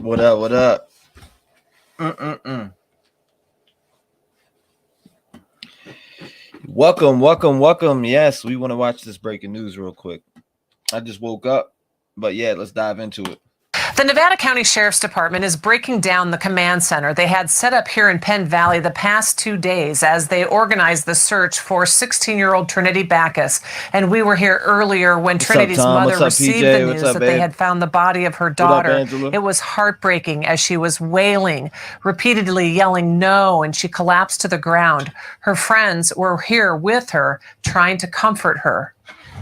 What up? What up? Welcome. Yes, we want to watch this breaking news real quick. I just woke up, but yeah, let's dive into it. The Nevada County Sheriff's Department is breaking down the command center they had set up here in Penn Valley the past 2 days as they organized the search for 16-year-old Trinitybackus. And we were here earlier when Trinity's mother received the news that they had found the body of her daughter. It was heartbreaking as she was wailing, repeatedly yelling no, and she collapsed to the ground. Her friends were here with her, trying to comfort her.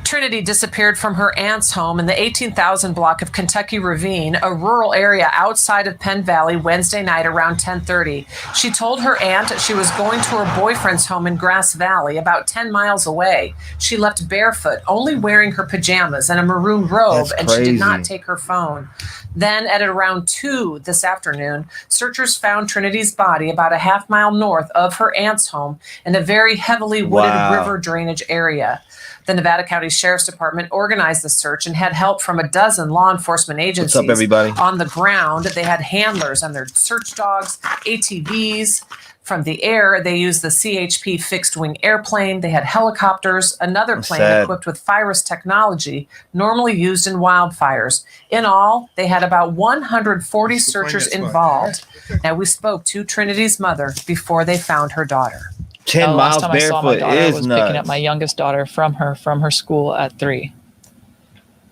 Trinity disappeared from her aunt's home in the 18,000 block of Kentucky Ravine, a rural area outside of Penn Valley, Wednesday night around 10:30. She told her aunt she was going to her boyfriend's home in Grass Valley, about 10 miles away. She left barefoot, only wearing her pajamas and a maroon robe, and she did not take her phone. Then at around 2 this afternoon, searchers found Trinity's body about a half-mile north of her aunt's home in a very heavily wooded river drainage area. The Nevada County Sheriff's Department organized the search and had help from a dozen law enforcement agencies. What's up, everybody? On the ground, they had handlers and their search dogs, ATVs. From the air, they used the CHP fixed-wing airplane. They had helicopters, another plane equipped with virus technology normally used in wildfires. In all, they had about 140 searchers involved. Now, we spoke to Trinity's mother before they found her daughter. 10 miles barefoot is nuts. I was picking up my youngest daughter from her school at 3.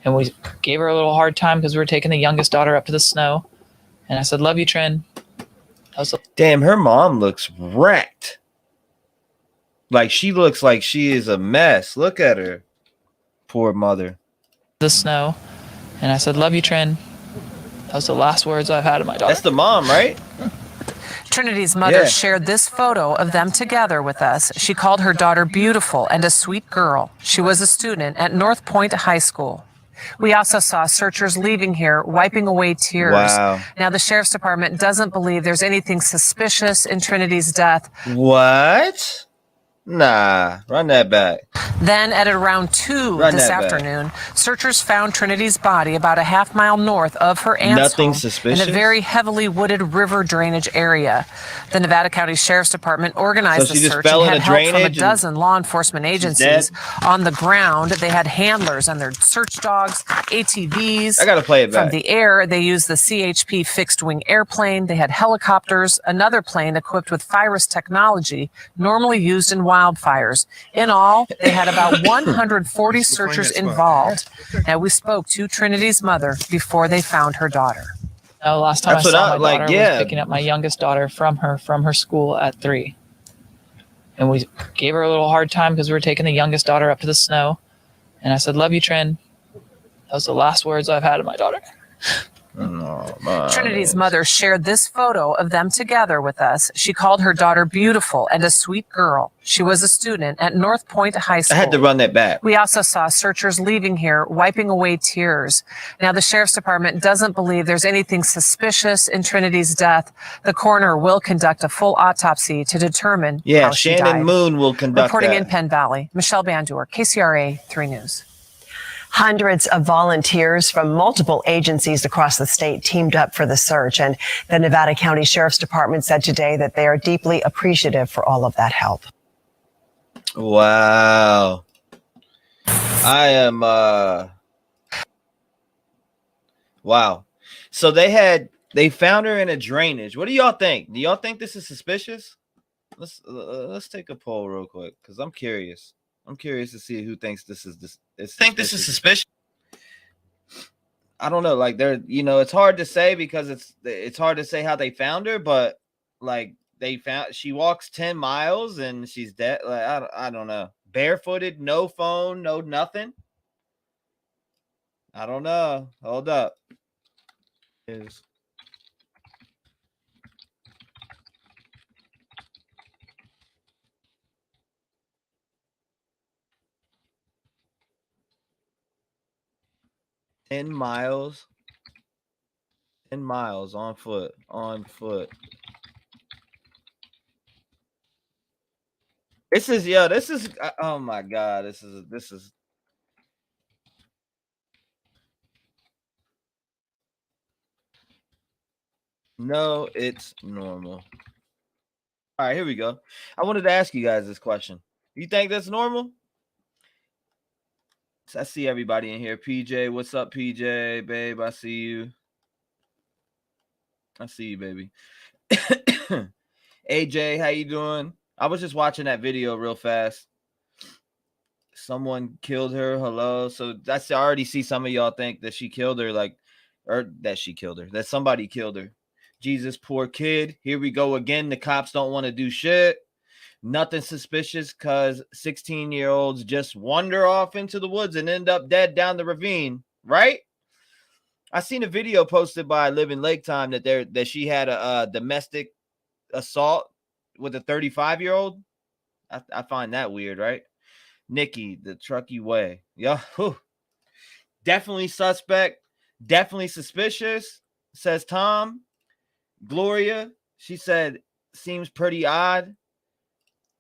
And we gave her a little hard time because we were taking the youngest daughter up to the snow. And I said, love you, Trin. Damn, her mom looks wrecked. Like, she looks like she is a mess. Look at her. Poor mother. The snow. And I said, love you, Trin. That was the last words I've had of my daughter. That's the mom, right? Trinity's mother shared this photo of them together with us. She called her daughter beautiful and a sweet girl. She was a student at North Point High School. We also saw searchers leaving here, wiping away tears. Wow. Now, the Sheriff's Department doesn't believe there's anything suspicious in Trinity's death. What? Nah, run that back. Then at around 2 this afternoon, searchers found Trinity's body about a half-mile north of her aunt's home in a very heavily wooded river drainage area. The Nevada County Sheriff's Department organized the search and had help from a dozen law enforcement agencies. On the ground, they had handlers and their search dogs, ATVs. I gotta play it back. From the air, they used the CHP fixed-wing airplane. They had helicopters, another plane equipped with virus technology normally used in wildfires. In all, they had about 140 searchers involved. Now, we spoke to Trinity's mother before they found her daughter. Last time I saw my daughter was picking up my youngest daughter from her school at 3. And we gave her a little hard time because we were taking the youngest daughter up to the snow. And I said, love you, Trin. That was the last words I've had of my daughter. Trinity's mother shared this photo of them together with us. She called her daughter beautiful and a sweet girl. She was a student at North Point High School. I had to run that back. We also saw searchers leaving here, wiping away tears. Now, the Sheriff's Department doesn't believe there's anything suspicious in Trinity's death. The coroner will conduct a full autopsy to determine how she died. Shannon Moon will conduct Reporting in Penn Valley, Michelle Bandor, KCRA 3 News. Hundreds of volunteers from multiple agencies across the state teamed up for the search, and the Nevada County Sheriff's Department said today that they are deeply appreciative for all of that help. Wow. I am wow. So they found her in a drainage. What do y'all think? Do y'all think this is suspicious? Let's take a poll real quick because I'm curious. I'm curious to see who thinks this is think this is suspicious. I don't know. Like, it's hard to say because it's hard to say how they found her, but like she walks 10 miles and she's dead. Like, I don't know. Barefooted, no phone, no nothing. I don't know. Hold up. Is 10 miles on foot. This is oh my God. This is No, it's normal. All right, here we go. I wanted to ask you guys this question. You think that's normal? I see everybody in here. PJ, what's up, PJ? Babe, I see you. I see you, baby. AJ, how you doing? I was just watching that video real fast. Someone killed her. Hello. So I already see some of y'all think that she killed her, that somebody killed her. Jesus, poor kid. Here we go again. The cops don't want to do shit. Nothing suspicious because 16-year-olds just wander off into the woods and end up dead down the ravine, right? I seen a video posted by Live in Lake Time that she had a domestic assault with a 35-year-old. I find that weird, right? Nikki, the Truckee way. Yeah. Whew. Definitely suspect. Definitely suspicious, says Tom. Gloria, she said, seems pretty odd.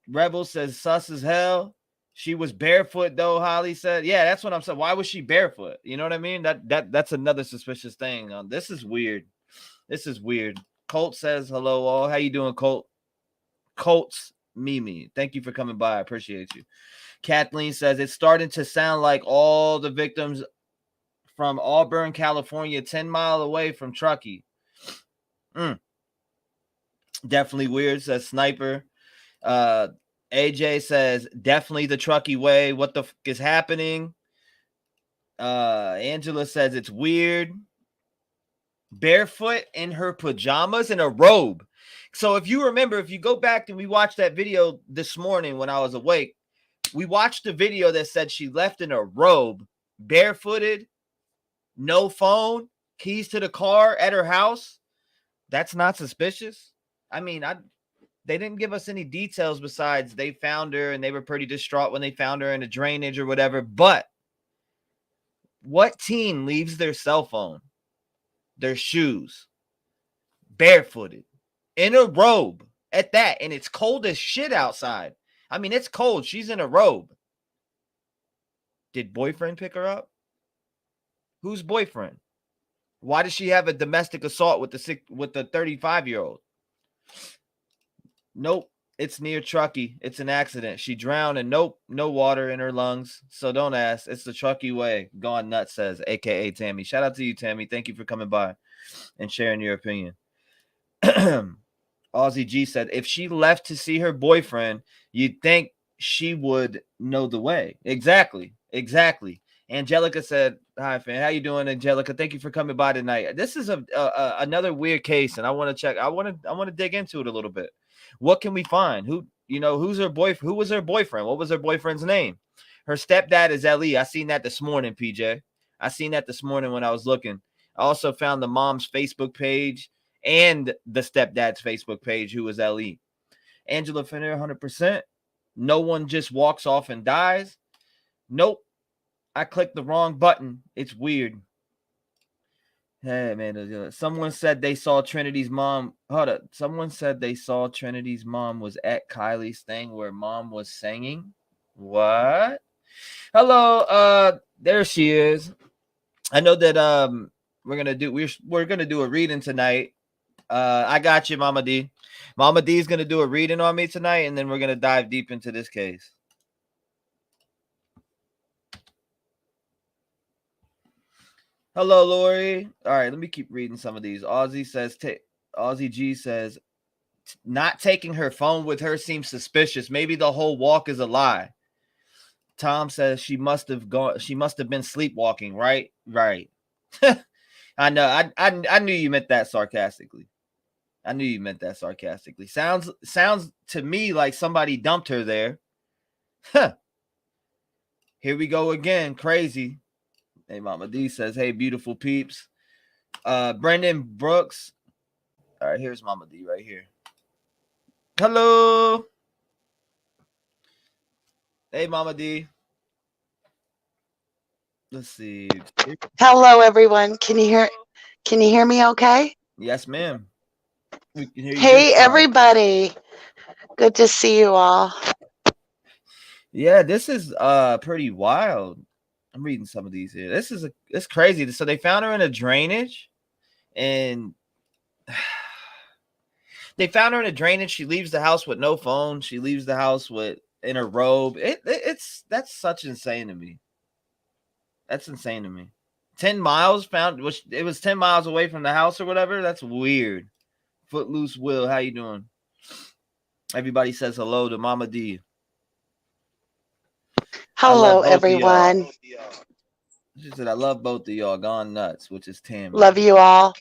Rebel says sus as hell. She was barefoot though, Holly said. Yeah, that's what I'm saying. Why was she barefoot? You know what I mean? That's another suspicious thing. This is weird. This is weird. Colt says hello all. How you doing, Colt? Colt's Mimi. Thank you for coming by. I appreciate you. Kathleen says it's starting to sound like all the victims from Auburn, California, 10 miles away from Truckee. Definitely weird, says Sniper. AJ says definitely the Truckee way. What the fuck is happening? Angela says it's weird. Barefoot in her pajamas in a robe. So if you remember, if you go back and we watched that video this morning when I was awake, we watched the video that said she left in a robe, barefooted, no phone, keys to the car at her house. That's not suspicious. I mean, they didn't give us any details besides they found her and they were pretty distraught when they found her in a drainage or whatever. But what teen leaves their cell phone, their shoes, barefooted, in a robe at that? And it's cold as shit outside. I mean, it's cold. She's in a robe. Did boyfriend pick her up? Whose boyfriend? Why does she have a domestic assault with the 35-year-old? Nope. It's near Truckee. It's an accident. She drowned and nope, no water in her lungs. So don't ask. It's the Truckee way. Gone nuts, says AKA Tammy. Shout out to you, Tammy. Thank you for coming by and sharing your opinion. Aussie G said, if she left to see her boyfriend, you'd think she would know the way. Exactly. Angelica said, hi, fan. How you doing, Angelica? Thank you for coming by tonight. This is another weird case, and I want to check. I want to dig into it a little bit. What can we find? Who's her boyfriend? Who was her boyfriend? What was her boyfriend's name? Her stepdad is Ellie. I seen that this morning, PJ. I seen that this morning when I was looking. I also found the mom's Facebook page and the stepdad's Facebook page, who was Ellie. Angela Finner, 100%. No one just walks off and dies. Nope. I clicked the wrong button. It's weird. Hey, man. Someone said they saw Trinity's mom. Hold up. Someone said they saw Trinity's mom was at Kylie's thing where mom was singing. What? Hello. There she is. I know that we're gonna do a reading tonight. I got you, Mama D. Mama D is gonna do a reading on me tonight, and then we're gonna dive deep into this case. Hello, Lori. All right, let me keep reading some of these. Aussie G says, not taking her phone with her seems suspicious. Maybe the whole walk is a lie. Tom says she must have been sleepwalking, right? Right. I know. I knew you meant that sarcastically. Sounds to me like somebody dumped her there. Huh. Here we go again. Crazy. Hey, Mama D says, hey, beautiful peeps. Brendan Brooks. All right, here's Mama D right here. Hello. Hey, Mama D. Let's see. Hello, everyone. Can you hear me okay? Yes, ma'am. We can hear you. Hey, everybody. Good to see you all. Yeah, this is pretty wild. I'm reading some of these here. It's crazy. So they found her in a drainage, and They found her in a drainage. She leaves the house with no phone. She leaves the house in her robe. That's such insane to me. That's insane to me. 10 miles found, which it was 10 miles away from the house or whatever. That's weird. Footloose Will, how you doing? Everybody says hello to Mama D. Hello, everyone. She said, I love both of y'all. Gone nuts, which is Tammy. Love you all.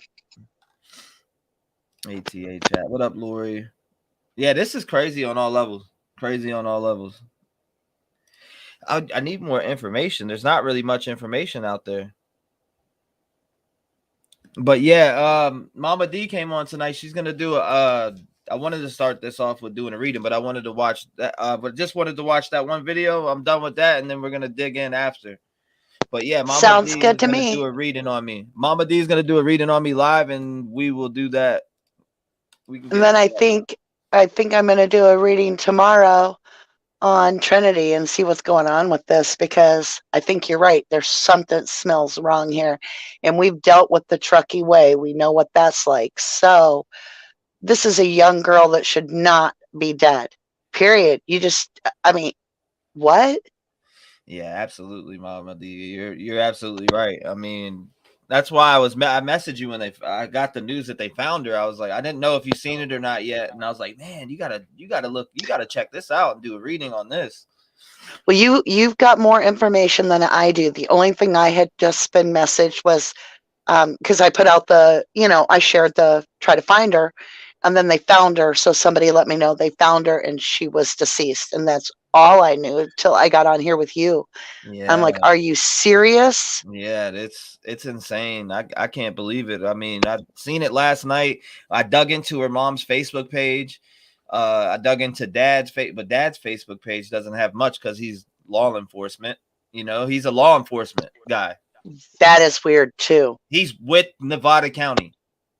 ATA chat. What up, Lori? Yeah, this is crazy on all levels. Crazy on all levels. I need more information. There's not really much information out there. But yeah, Mama D came on tonight. She's gonna do I wanted to start this off with doing a reading, but I wanted to watch that. But just wanted to watch that one video. I'm done with that, and then we're gonna dig in after. But yeah, Mama Sounds D good is to gonna me. do a reading on me. Mama D is gonna do a reading on me live, and we will do that. And then I think I'm gonna do a reading tomorrow on Trinity and see what's going on with this, because I think you're right. There's something smells wrong here, and we've dealt with the Truckee way. We know what that's like. So this is a young girl that should not be dead. Period. I mean, what? Yeah, absolutely, Mama D. You're absolutely right. I mean, that's why I messaged you when I got the news that they found her. I was like, I didn't know if you've seen it or not yet, and I was like, man, you gotta check this out and do a reading on this. Well, you've got more information than I do. The only thing I had just been messaged was because I put out I shared the try to find her, and then they found her. So somebody let me know they found her and she was deceased, and that's all I knew until I got on here with you. Yeah. I'm like, are you serious? Yeah, it's insane. I can't believe it. I mean, I've seen it last night. I dug into her mom's Facebook page. I dug into but Dad's Facebook page doesn't have much because he's law enforcement. He's a law enforcement guy. That is weird too. He's with Nevada County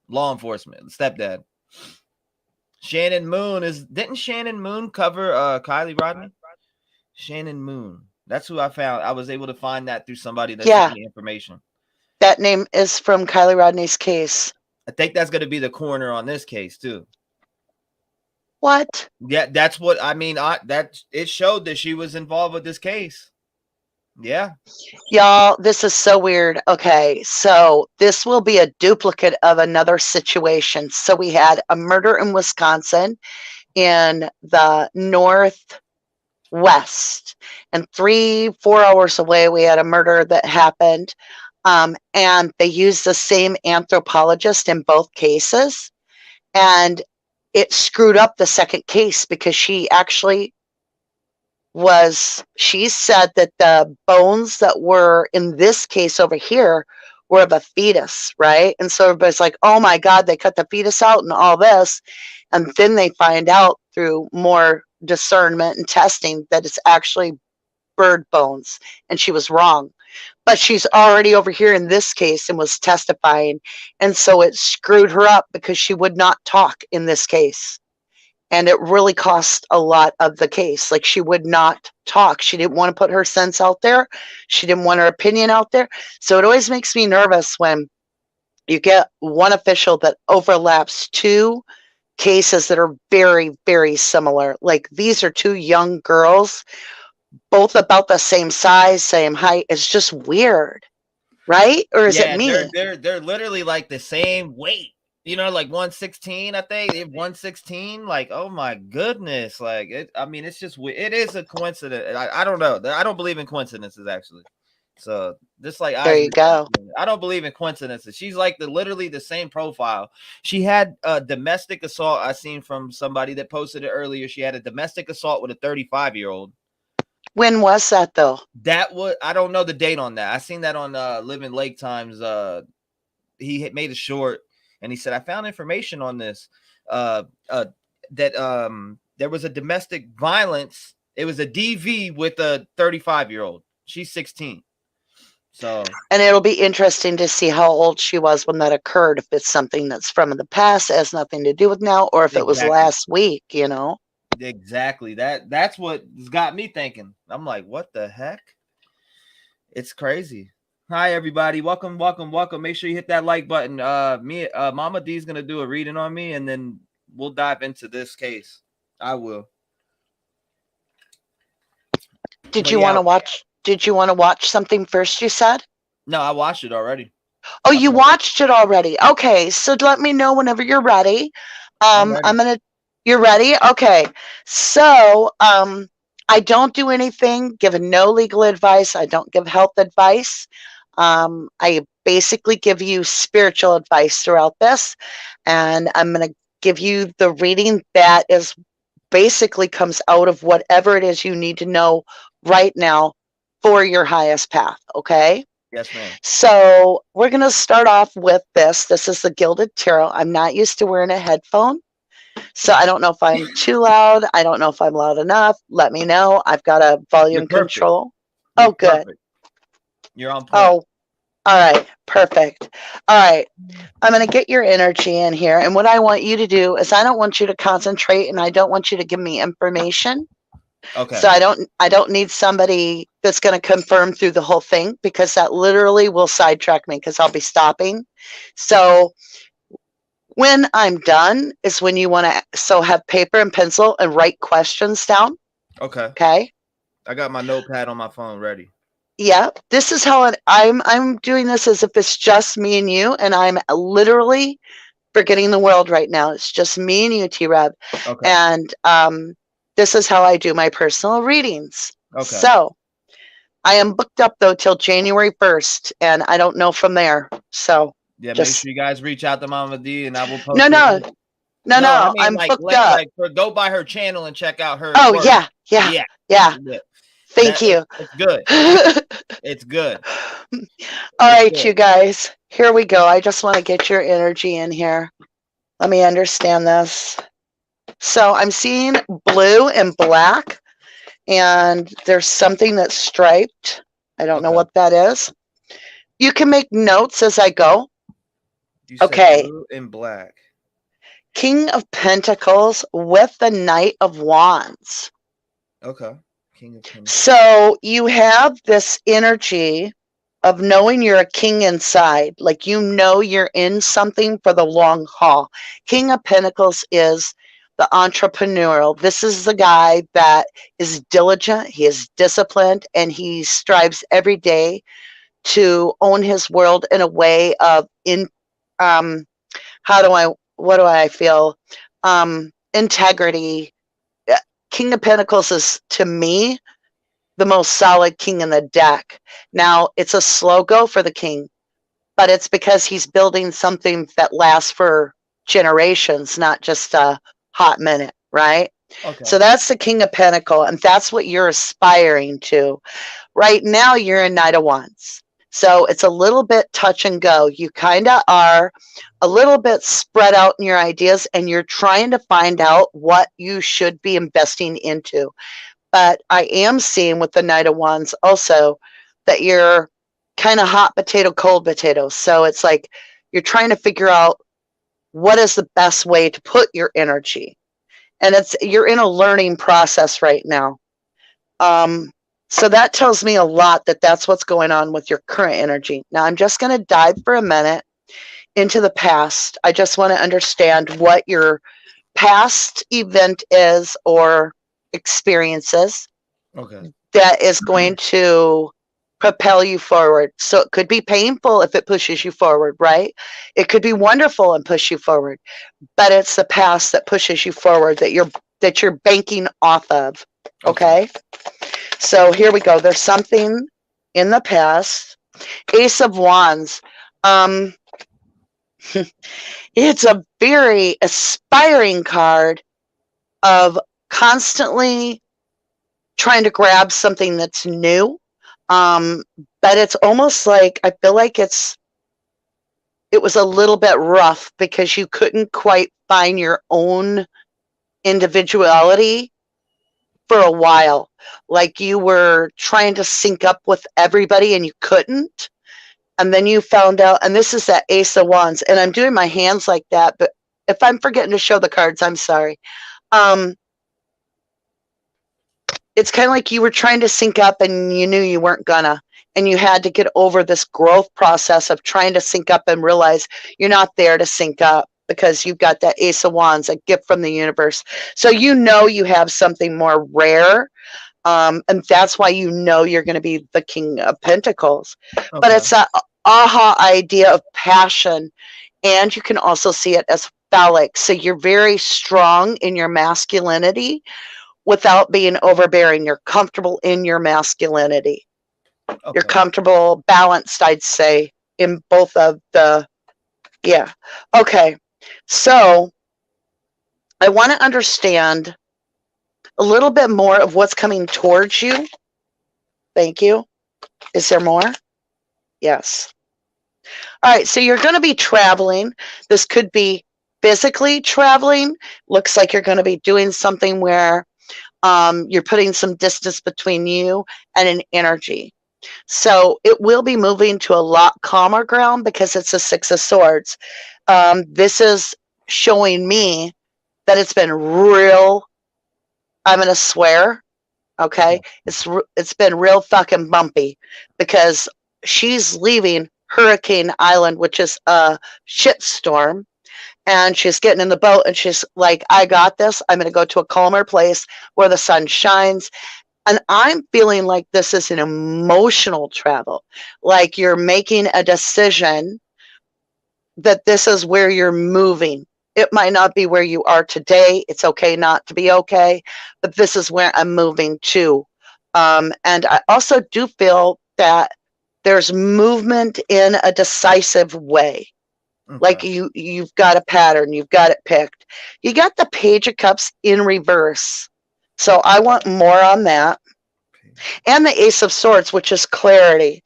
law enforcement, stepdad. Shannon Moon didn't Shannon Moon cover Kylie Rodney? Shannon Moon. That's who I found. I was able to find that through somebody that sent me information. That name is from Kylie Rodney's case. I think that's going to be the coroner on this case too. What? Yeah, that's what I mean. It showed that she was involved with this case. Yeah. Y'all, this is so weird. Okay, so this will be a duplicate of another situation. So we had a murder in Wisconsin in the northwest, and 3-4 hours away we had a murder that happened, and they used the same anthropologist in both cases, and it screwed up the second case because she said that the bones that were in this case over here were of a fetus, right? And so everybody's like, oh my God, they cut the fetus out and all this. And then they find out through more discernment and testing that it's actually bird bones. And she was wrong. But she's already over here in this case and was testifying. And so it screwed her up because she would not talk in this case. And it really cost a lot of the case. Like, she would not talk. She didn't want to put her sense out there. She didn't want her opinion out there. So it always makes me nervous when you get one official that overlaps two cases that are very, very similar. Like, these are two young girls, both about the same size, same height. It's just weird, right? Or is it me? They're literally like the same weight. Like 116, I think. 116, like, oh my goodness. Like, it's just, it is a coincidence. I don't know. I don't believe in coincidences, actually. So, just like, there you go. I don't believe in coincidences. She's like literally the same profile. She had a domestic assault. I seen from somebody that posted it earlier. She had a domestic assault with a 35-year-old. When was that, though? I don't know the date on that. I seen that on Living Lake Times. He had made a short. And he said, I found information on this, that there was a domestic violence. It was a DV with a 35-year-old. She's 16. So, and it'll be interesting to see how old she was when that occurred. If it's something that's from the past, it has nothing to do with now, or if it was last week, Exactly. That's what got me thinking. I'm like, what the heck? It's crazy. Hi, everybody. Welcome. Make sure you hit that like button. Mama D's going to do a reading on me, and then we'll dive into this case. I will. Did you want to watch something first, you said? No, I watched it already. Oh, you watched it already. Okay, so let me know whenever you're ready. You're ready? Okay. So, I don't do anything, given no legal advice. I don't give health advice. I basically give you spiritual advice throughout this, and I'm going to give you the reading that is basically comes out of whatever it is you need to know right now for your highest path. Okay. Yes, ma'am. So we're going to start off with this. This is the Gilded Tarot. I'm not used to wearing a headphone, so I don't know if I'm too loud. I don't know if I'm loud enough. Let me know. I've got a volume control. You're good. Perfect. You're on point. Oh, all right. Perfect. All right. I'm going to get your energy in here. And what I want you to do is I don't want you to concentrate, and I don't want you to give me information. Okay. So I don't need somebody that's going to confirm through the whole thing, because that literally will sidetrack me, because I'll be stopping. So when I'm done is when you want to have paper and pencil and write questions down. Okay. Okay. I got my notepad on my phone ready. Yeah. This is how I'm doing this as if it's just me and you, and I'm literally forgetting the world right now. It's just me and you, T-REV. Okay. And this is how I do my personal readings. Okay. So I am booked up though till January 1st, and I don't know from there. So yeah, make sure you guys reach out to Mama D, and I will post. No, I mean, I'm booked up. Go by her channel and check out her. Oh work. yeah. Thank you. It's good. It's good. All right, you guys. Here we go. I just want to get your energy in here. Let me understand this. So I'm seeing blue and black, and there's something that's striped. I don't know what that is. You can make notes as I go. You said blue and black. King of Pentacles with the Knight of Wands. Okay. King of Pentacles. So you have this energy of knowing you're a king inside, like you know you're in something for the long haul. King of Pentacles is the entrepreneurial. This is the guy that is diligent, he is disciplined, and he strives every day to own his world in a way of integrity. King of Pentacles is, to me, the most solid king in the deck. Now, it's a slow go for the king, but it's because he's building something that lasts for generations, not just a hot minute, right? Okay. So that's the King of Pentacles, and that's what you're aspiring to. Right now, you're in Knight of Wands. So it's a little bit touch and go. You kind of are a little bit spread out in your ideas, and you're trying to find out what you should be investing into. But I am seeing with the Knight of Wands also that you're kind of hot potato, cold potato. So it's like you're trying to figure out what is the best way to put your energy. And you're in a learning process right now. So that tells me a lot that that's what's going on with your current energy. Now, I'm just going to dive for a minute into the past. I just want to understand what your past event is or experiences that is going to propel you forward. So it could be painful if it pushes you forward, right? It could be wonderful and push you forward, but it's the past that pushes you forward that you're banking off of. Okay. So here we go. There's something in the past. Ace of Wands. It's a very aspiring card of constantly trying to grab something that's new. But it's almost like, I feel like it was a little bit rough because you couldn't quite find your own individuality for a while. Like you were trying to sync up with everybody and you couldn't. And then you found out, and this is that Ace of Wands, and I'm doing my hands like that, but if I'm forgetting to show the cards, I'm sorry. It's kind of like you were trying to sync up and you knew you weren't gonna, and you had to get over this growth process of trying to sync up and realize you're not there to sync up. because you've got that Ace of Wands, a gift from the universe. So you know you have something more rare. And that's why you know you're going to be the King of Pentacles. Okay. But it's that aha idea of passion. And you can also see it as phallic. So you're very strong in your masculinity without being overbearing. You're comfortable in your masculinity. Okay. You're comfortable, balanced, I'd say, in both of the, yeah. Okay. So I want to understand a little bit more of what's coming towards you. Thank you. Is there more? Yes. All right. So you're going to be traveling. This could be physically traveling. Looks like you're going to be doing something where you're putting some distance between you and an energy. So it will be moving to a lot calmer ground because it's a Six of Swords. This is showing me that it's been real. I'm going to swear. Okay. It's been real fucking bumpy because she's leaving Hurricane Island, which is a shitstorm. And she's getting in the boat and she's like, I got this. I'm going to go to a calmer place where the sun shines. And I'm feeling like this is an emotional travel. Like you're making a decision that this is where you're moving. It might not be where you are today. It's okay not to be okay, but this is where I'm moving to. And I also do feel that there's movement in a decisive way. Okay. Like you've got a pattern, you've got it picked. You got the Page of Cups in reverse. So I want more on that. And the Ace of Swords, which is clarity.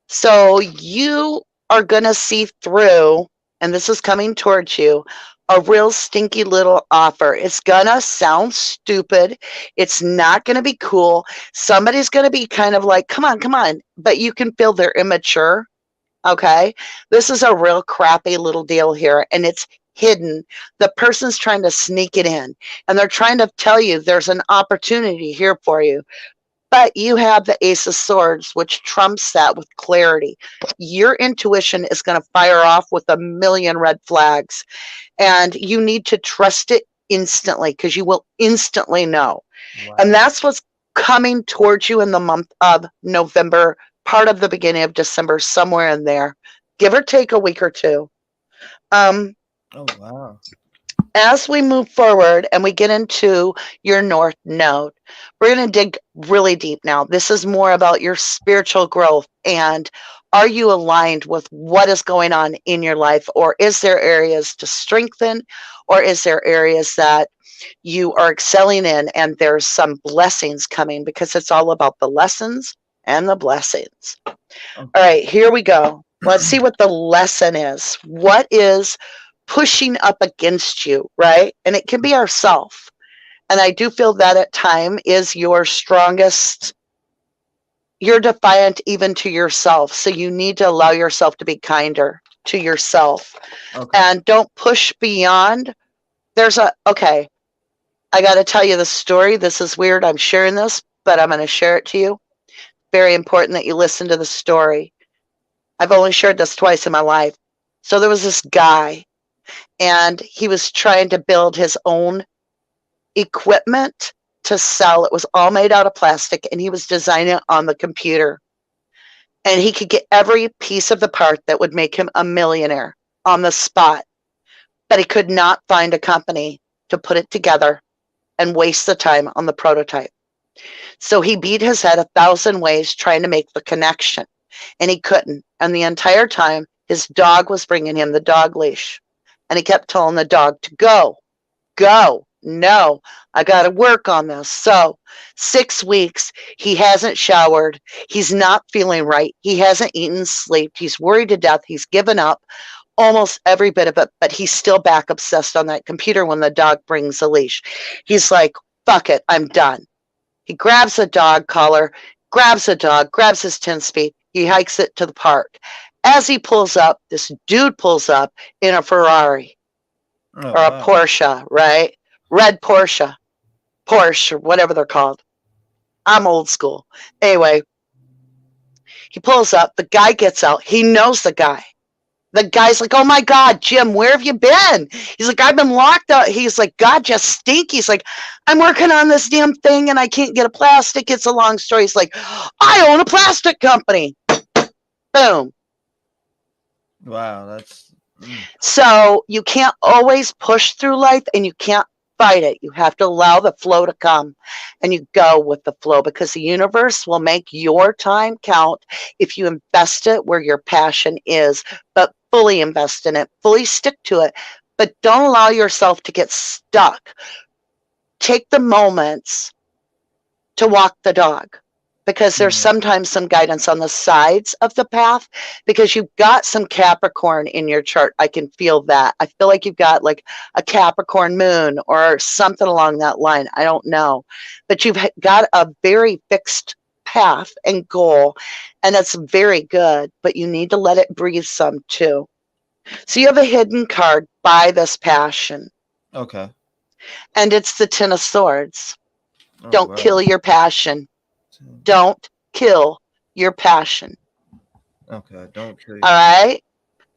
So you are going to see through, and this is coming towards you, a real stinky little offer. It's going to sound stupid. It's not going to be cool. Somebody's going to be kind of like, come on, come on. But you can feel they're immature. Okay. This is a real crappy little deal here. And it's hidden. The person's trying to sneak it in. And they're trying to tell you there's an opportunity here for you. But you have the Ace of Swords, which trumps that with clarity. Your intuition is going to fire off with a million red flags. And you need to trust it instantly because you will instantly know. Wow. And that's what's coming towards you in the month of November, part of the beginning of December, somewhere in there. Give or take a week or two. Oh, wow. As we move forward and we get into your North Node, we're going to dig really deep now. This is more about your spiritual growth and are you aligned with what is going on in your life, or is there areas to strengthen, or is there areas that you are excelling in and there's some blessings coming, because it's all about the lessons and the blessings. Okay. All right, here we go. Let's see what the lesson is. What is pushing up against you, right? And it can be ourself. And I do feel that at time is your strongest. You're defiant even to yourself. So you need to allow yourself to be kinder to yourself. Okay. And don't push beyond. Okay, I got to tell you the story. This is weird. I'm sharing this, but I'm going to share it to you. Very important that you listen to the story. I've only shared this twice in my life. So there was this guy, and he was trying to build his own equipment to sell. It was all made out of plastic, and he was designing it on the computer. And he could get every piece of the part that would make him a millionaire on the spot. But he could not find a company to put it together and waste the time on the prototype. So he beat his head 1,000 ways trying to make the connection, and he couldn't. And the entire time, his dog was bringing him the dog leash. And he kept telling the dog to go. No, I got to work on this. So 6 weeks, he hasn't showered. He's not feeling right. He hasn't eaten, slept. He's worried to death. He's given up almost every bit of it, but he's still back obsessed on that computer when the dog brings a leash. He's like, fuck it, I'm done. He grabs a dog collar, grabs a dog, grabs his 10-speed. He hikes it to the park. As he pulls up, this dude pulls up in a Ferrari or a Porsche, right? Red Porsche, whatever they're called. I'm old school. Anyway, he pulls up. The guy gets out. He knows the guy. The guy's like, oh my God, Jim, where have you been? He's like, I've been locked up. He's like, God, just stink. He's like, I'm working on this damn thing and I can't get a plastic. It's a long story. He's like, I own a plastic company. Boom. Wow, that's So you can't always push through life and you can't fight it. You have to allow the flow to come and you go with the flow, because the universe will make your time count if you invest it where your passion is, but fully invest in it, fully stick to it, but don't allow yourself to get stuck. Take the moments to walk the dog, because there's sometimes some guidance on the sides of the path, because you've got some Capricorn in your chart. I can feel that. I feel like you've got like a Capricorn moon or something along that line. I don't know, but you've got a very fixed path and goal, and that's very good, but you need to let it breathe some too. So you have a hidden card by this passion. okay. And it's the Ten of Swords. Oh, Don't wow. kill your passion. Don't kill your passion. Okay, don't kill you. All right?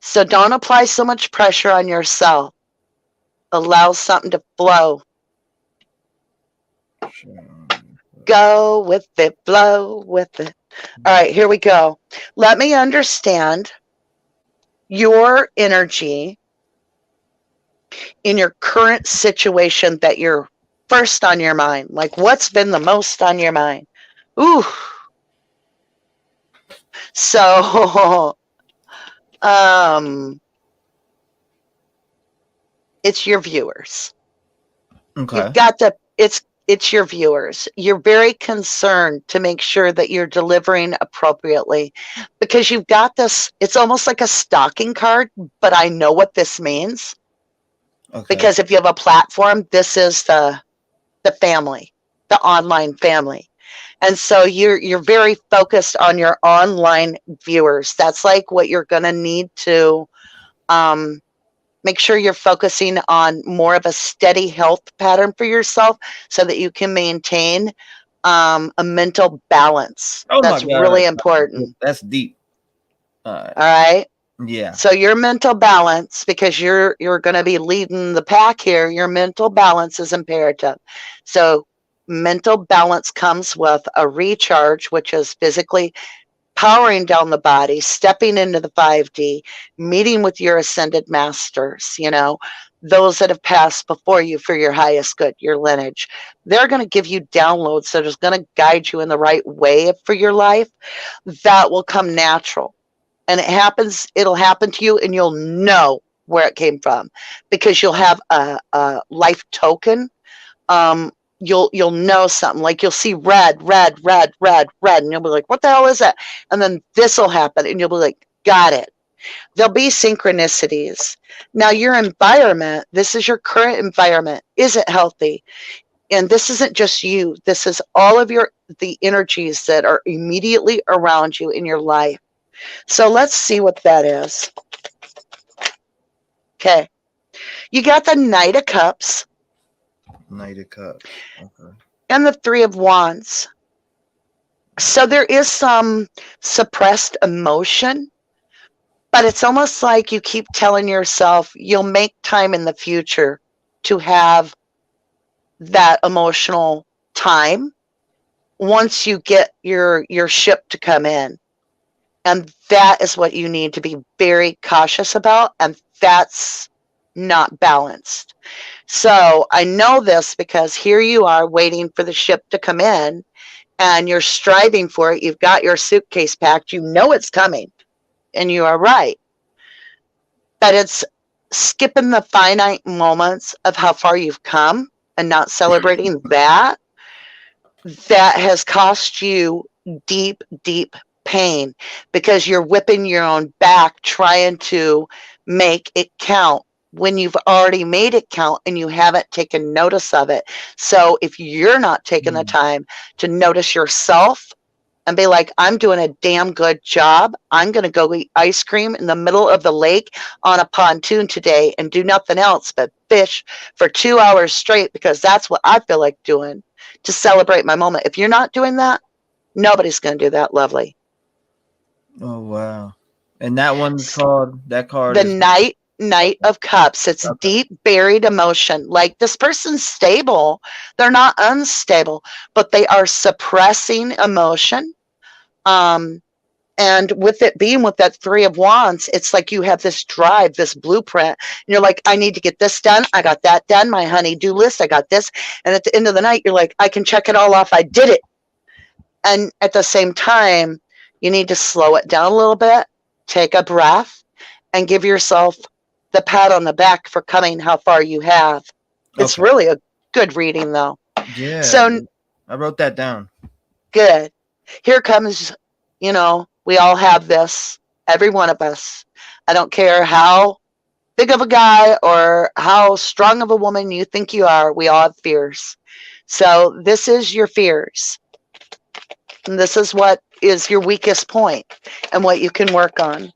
So don't apply so much pressure on yourself. Allow something to flow. Go with it, flow with it. All right, here we go. Let me understand your energy in your current situation that you're first on your mind. Like, what's been the most on your mind? Ooh. So, it's your viewers. Okay. You've got to, it's your viewers. You're very concerned to make sure that you're delivering appropriately, because you've got this, it's almost like a stocking card, but I know what this means. Okay. Because if you have a platform, this is the family, the online family. And so you're very focused on your online viewers. That's like what you're going to need to make sure you're focusing on more of a steady health pattern for yourself, so that you can maintain a mental balance. Oh That's my God, really important. That's deep. All right. Yeah. So your mental balance, because you're going to be leading the pack here, your mental balance is imperative. So mental balance comes with a recharge, which is physically powering down the body, stepping into the 5D, meeting with your ascended masters, you know, those that have passed before you for your highest good, your lineage. They're going to give you downloads that is going to guide you in the right way for your life. That will come natural. And it'll happen to you, and you'll know where it came from, because you'll have a life token. You'll know something, like you'll see red, and you'll be like, what the hell is that? And then this will happen, and you'll be like, got it. There'll be synchronicities. Now, your environment, this is your current environment. Is it healthy? And this isn't just you. This is all of the energies that are immediately around you in your life. So let's see what that is. Okay. You got the Knight of Cups. Knight of Cups. Okay. And the Three of Wands. So there is some suppressed emotion, but it's almost like you keep telling yourself you'll make time in the future to have that emotional time once you get your ship to come in. And that is what you need to be very cautious about. And that's not balanced. So I know this because here you are waiting for the ship to come in, and you're striving for it. You've got your suitcase packed. You know it's coming, and you are right. But it's skipping the finite moments of how far you've come and not celebrating that has cost you deep, deep pain, because you're whipping your own back trying to make it count when you've already made it count and you haven't taken notice of it. So if you're not taking the time to notice yourself and be like, I'm doing a damn good job, I'm going to go eat ice cream in the middle of the lake on a pontoon today and do nothing else but fish for 2 hours straight, because that's what I feel like doing to celebrate my moment. If you're not doing that, nobody's going to do that, lovely. Oh, wow. And that one's called, that card The is Knight of Cups. It's deep buried emotion. Like, this person's stable. They're not unstable, but they are suppressing emotion. And with it being with that Three of Wands, it's like you have this drive, this blueprint. And you're like, I need to get this done. I got that done. My honey-do list. I got this. And at the end of the night, you're like, I can check it all off. I did it. And at the same time, you need to slow it down a little bit, take a breath, and give yourself the pat on the back for coming how far you have. It's really a good reading, though. Yeah. So I wrote that down. Good. Here comes, we all have this, every one of us. I don't care how big of a guy or how strong of a woman you think you are. We all have fears. So this is your fears. And this is what is your weakest point and what you can work on.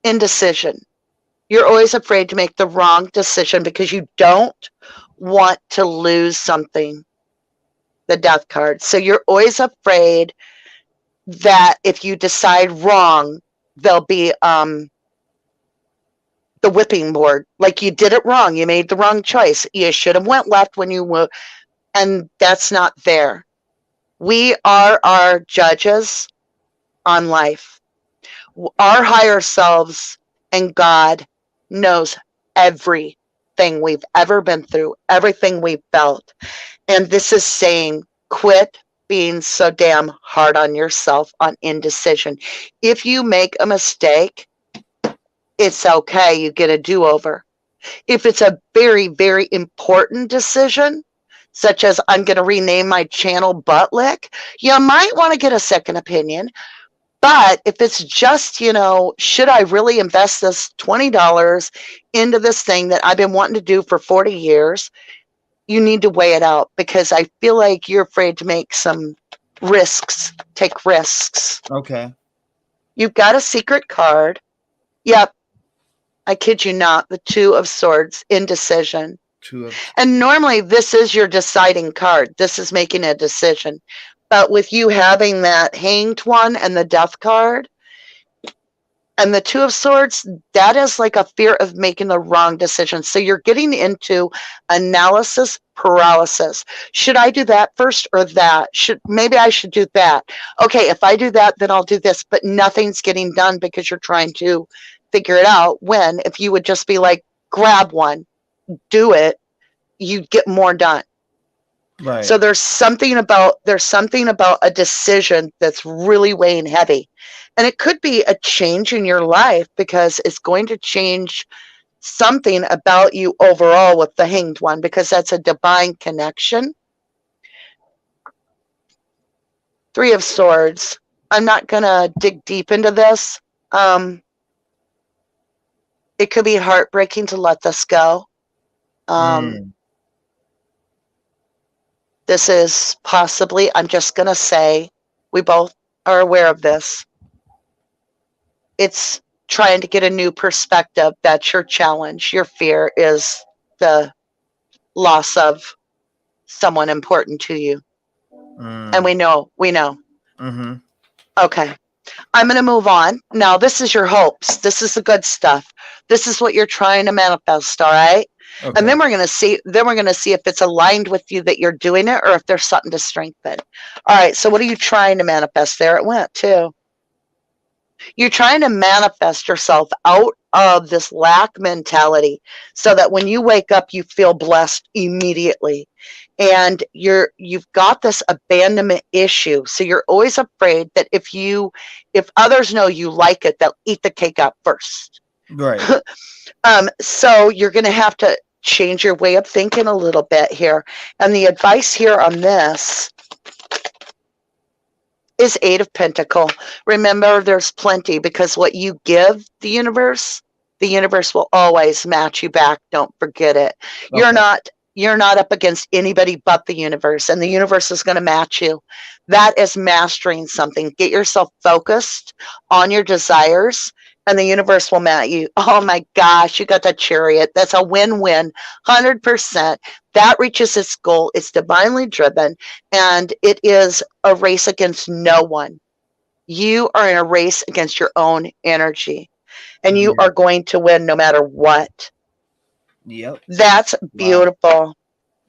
Indecision. You're always afraid to make the wrong decision because you don't want to lose something. The Death card. So you're always afraid that if you decide wrong, there'll be the whipping board. Like, you did it wrong. You made the wrong choice. You should have went left when you were, and that's not there. We are our judges on life. Our higher selves and God knows everything we've ever been through, everything we've felt. And this is saying, quit being so damn hard on yourself on indecision. If you make a mistake, it's okay. You get a do-over. If it's a very, very important decision, such as I'm going to rename my channel Buttlick, you might want to get a second opinion. But if it's just, should I really invest this $20 into this thing that I've been wanting to do for 40 years? You need to weigh it out, because I feel like you're afraid to make some risks, take risks. Okay. You've got a secret card. Yep. I kid you not. The Two of Swords, indecision. And normally this is your deciding card. This is making a decision. But with you having that Hanged one and the Death card and the Two of Swords, that is like a fear of making the wrong decision. So you're getting into analysis paralysis. Should I do that first or that? Maybe I should do that. Okay, if I do that, then I'll do this. But nothing's getting done because you're trying to figure it out. When if you would just be like, grab one, do it, you'd get more done. Right. So there's something about a decision that's really weighing heavy. And it could be a change in your life, because it's going to change something about you overall with the Hanged one, because that's a divine connection. Three of Swords. I'm not going to dig deep into this. It could be heartbreaking to let this go. This is possibly, I'm just going to say, we both are aware of this. It's trying to get a new perspective. That's your challenge. Your fear is the loss of someone important to you. And we know. Mm-hmm. Okay. I'm going to move on. Now, this is your hopes. This is the good stuff. This is what you're trying to manifest, all right? Okay. And then we're going to see if it's aligned with you that you're doing it, or if there's something to strengthen. All right. So what are you trying to manifest? There it went too. You're trying to manifest yourself out of this lack mentality, so that when you wake up, you feel blessed immediately. And you've got this abandonment issue. So you're always afraid that if others know you like it, they'll eat the cake up first. Right. So you're going to have to change your way of thinking a little bit here. And the advice here on this is Eight of Pentacles. Remember, there's plenty, because what you give the universe will always match you back. Don't forget it. Okay. You're not up against anybody but the universe, and the universe is going to match you. That is mastering something. Get yourself focused on your desires, and the universe will match you. Oh my gosh, you got the Chariot. That's a win-win, 100%. That reaches its goal. It's divinely driven, and it is a race against no one. You are in a race against your own energy, and you are going to win no matter what. Yep. That's beautiful. Wow.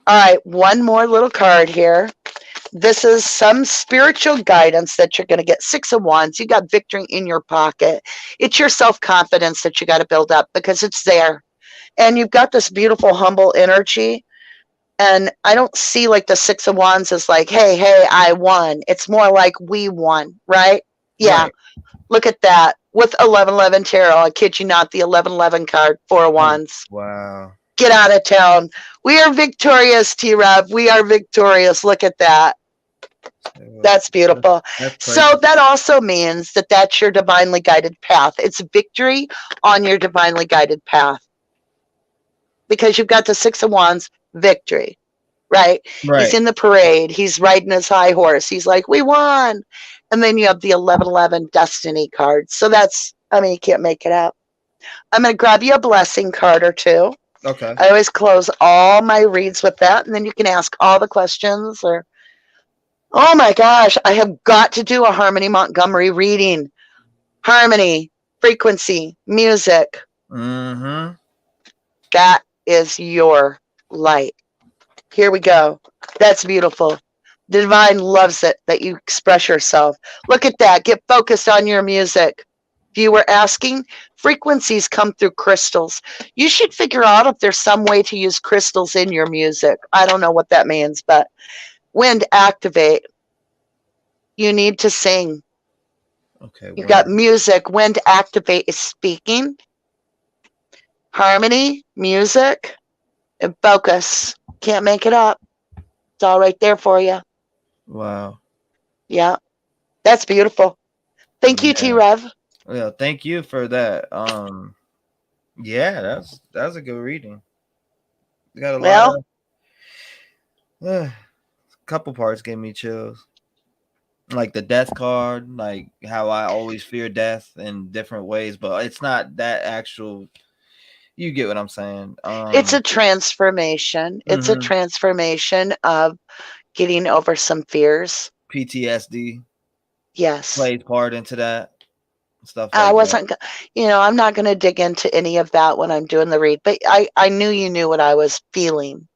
All right, one more little card here. This is some spiritual guidance that you're going to get. 6 of Wands. You got victory in your pocket. It's your self-confidence that you got to build up because it's there. And you've got this beautiful, humble energy. And I don't see like the 6 of Wands as like, hey, I won. It's more like we won, right? Yeah. Right. Look at that. With 1111 Tarot. I kid you not, the 1111 card, 4 of Wands. Wow. Get out of town. We are victorious, T-REV. We are victorious. Look at that. That's beautiful. So that also means that that's your divinely guided path. It's victory on your divinely guided path. Because you've got the 6 of Wands, victory, right? He's in the parade. He's riding his high horse. He's like, we won. And then you have the 1111 destiny card. So that's, I mean, you can't make it up. I'm going to grab you a blessing card or two. Okay. I always close all my reads with that. And then you can ask all the questions or, oh my gosh, I have got to do a Harmony Montgomery reading. Harmony, frequency, music. Mm-hmm. That is your light. Here we go. That's beautiful. The divine loves it that you express yourself. Look at that. Get focused on your music. If you were asking, frequencies come through crystals. You should figure out if there's some way to use crystals in your music. I don't know what that means, but wind activate. You need to sing. Okay. You've got music. Wind activate is speaking. Harmony, music, and focus. Can't make it up. It's all right there for you. Wow. Yeah. That's beautiful. Thank you, T-REV. Yeah, thank you for that. Yeah, that's a good reading. You got a lot of couple parts gave me chills. Like the death card, like how I always fear death in different ways, but it's not that actual. You get what I'm saying. It's a transformation. It's a transformation of getting over some fears. PTSD. Yes. Plays part into that. Stuff like I wasn't, I'm not going to dig into any of that when I'm doing the read, but I knew you knew what I was feeling.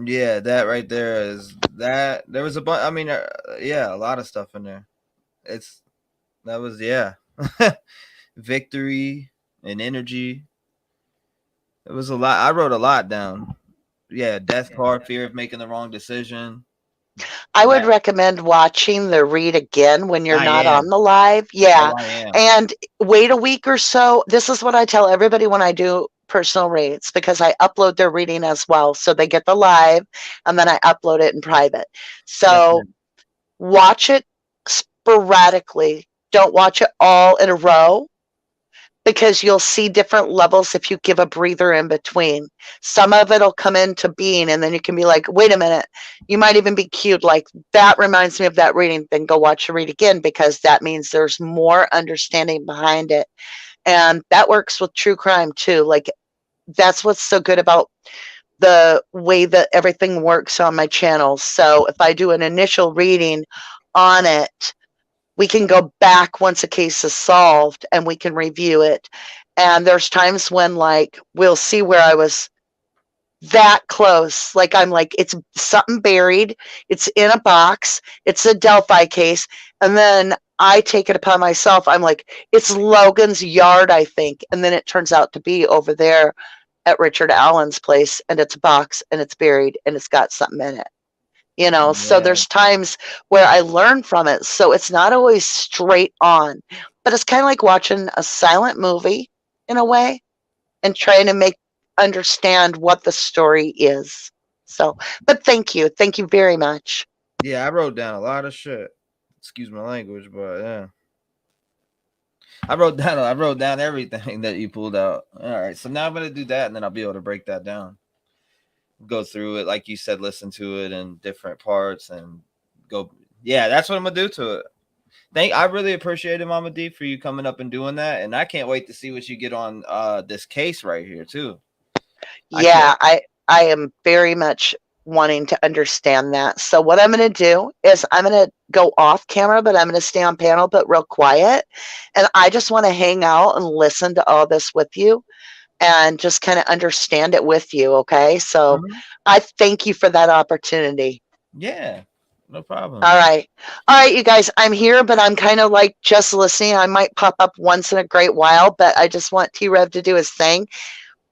Yeah, that right there is that. There was a bunch. I mean, yeah, a lot of stuff in there. Victory and energy. It was a lot. I wrote a lot down. Yeah, death card, fear of making the wrong decision. I would recommend watching the read again when you're not on the live. Yeah. And wait a week or so. This is what I tell everybody when I do personal reads, because I upload their reading as well. So they get the live and then I upload it in private. So watch it sporadically. Don't watch it all in a row, because you'll see different levels if you give a breather in between. Some of it will come into being, and then you can be like, wait a minute. You might even be cued like, that reminds me of that reading. Then go watch the read again, because that means there's more understanding behind it. And that works with true crime too. Like, that's what's so good about the way that everything works on my channel. So if I do an initial reading on it, we can go back once a case is solved and we can review it. And there's times when like, we'll see where I was that close. Like, I'm like, it's something buried. It's in a box. It's a Delphi case. And then I take it upon myself. I'm like, it's Logan's yard, I think. And then it turns out to be over there at Richard Allen's place. And it's a box and it's buried and it's got something in it. So there's times where I learn from it. So it's not always straight on, but it's kind of like watching a silent movie in a way and trying to understand what the story is. So, but thank you. Thank you very much. Yeah, I wrote down a lot of shit. Excuse my language, but yeah. I wrote down everything that you pulled out. All right. So now I'm going to do that and then I'll be able to break that down. Go through it, like you said, listen to it in different parts and go. Yeah, that's what I'm gonna do to it. I really appreciate it, Mama D, for you coming up and doing that, and I can't wait to see what you get on this case right here too. Yeah, I am very much wanting to understand that. So what I'm going to do is I'm going to go off camera, but I'm going to stay on panel, but real quiet. And I just want to hang out and listen to all this with you and just kind of understand it with you. Okay. So I thank you for that opportunity. Yeah, no problem. All right. All right, you guys, I'm here, but I'm kind of like just listening. I might pop up once in a great while, but I just want T-REV to do his thing.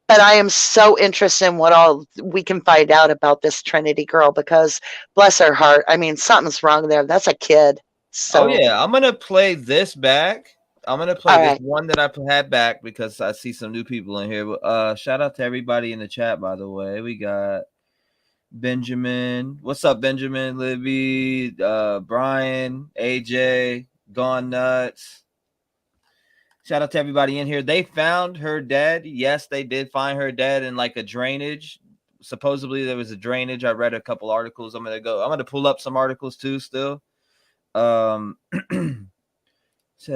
But I am so interested in what all we can find out about this Trinity girl, because bless her heart. I mean, something's wrong there. That's a kid. So, oh yeah, I'm gonna play this back. I'm gonna play this one that I had back because I see some new people in here. Shout out to everybody in the chat, by the way. We got Benjamin. What's up, Benjamin? Libby, Brian, AJ, Gone Nuts. Shout out to everybody in here. They found her dead. Yes, they did find her dead in like a drainage. Supposedly there was a drainage. I read a couple articles. I'm gonna pull up some articles too still. Said,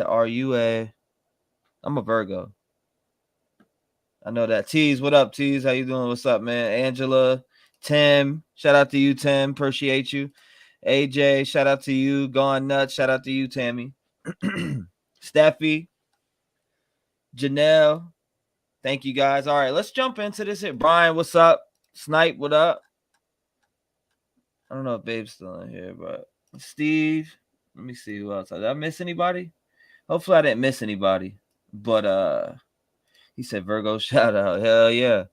I'm a Virgo. I know that. Tease, what up, Tease? How you doing? What's up, man? Angela, Tim, shout out to you, Tim. Appreciate you. AJ, shout out to you. Gone Nuts, shout out to you, Tammy. Steffi, Janelle, thank you guys. All right, let's jump into this here. Brian, what's up? Snipe, what up? I don't know if Babe's still in here, but Steve, let me see who else. Did I miss anybody? Hopefully I didn't miss anybody. But he said Virgo shout out. Hell yeah.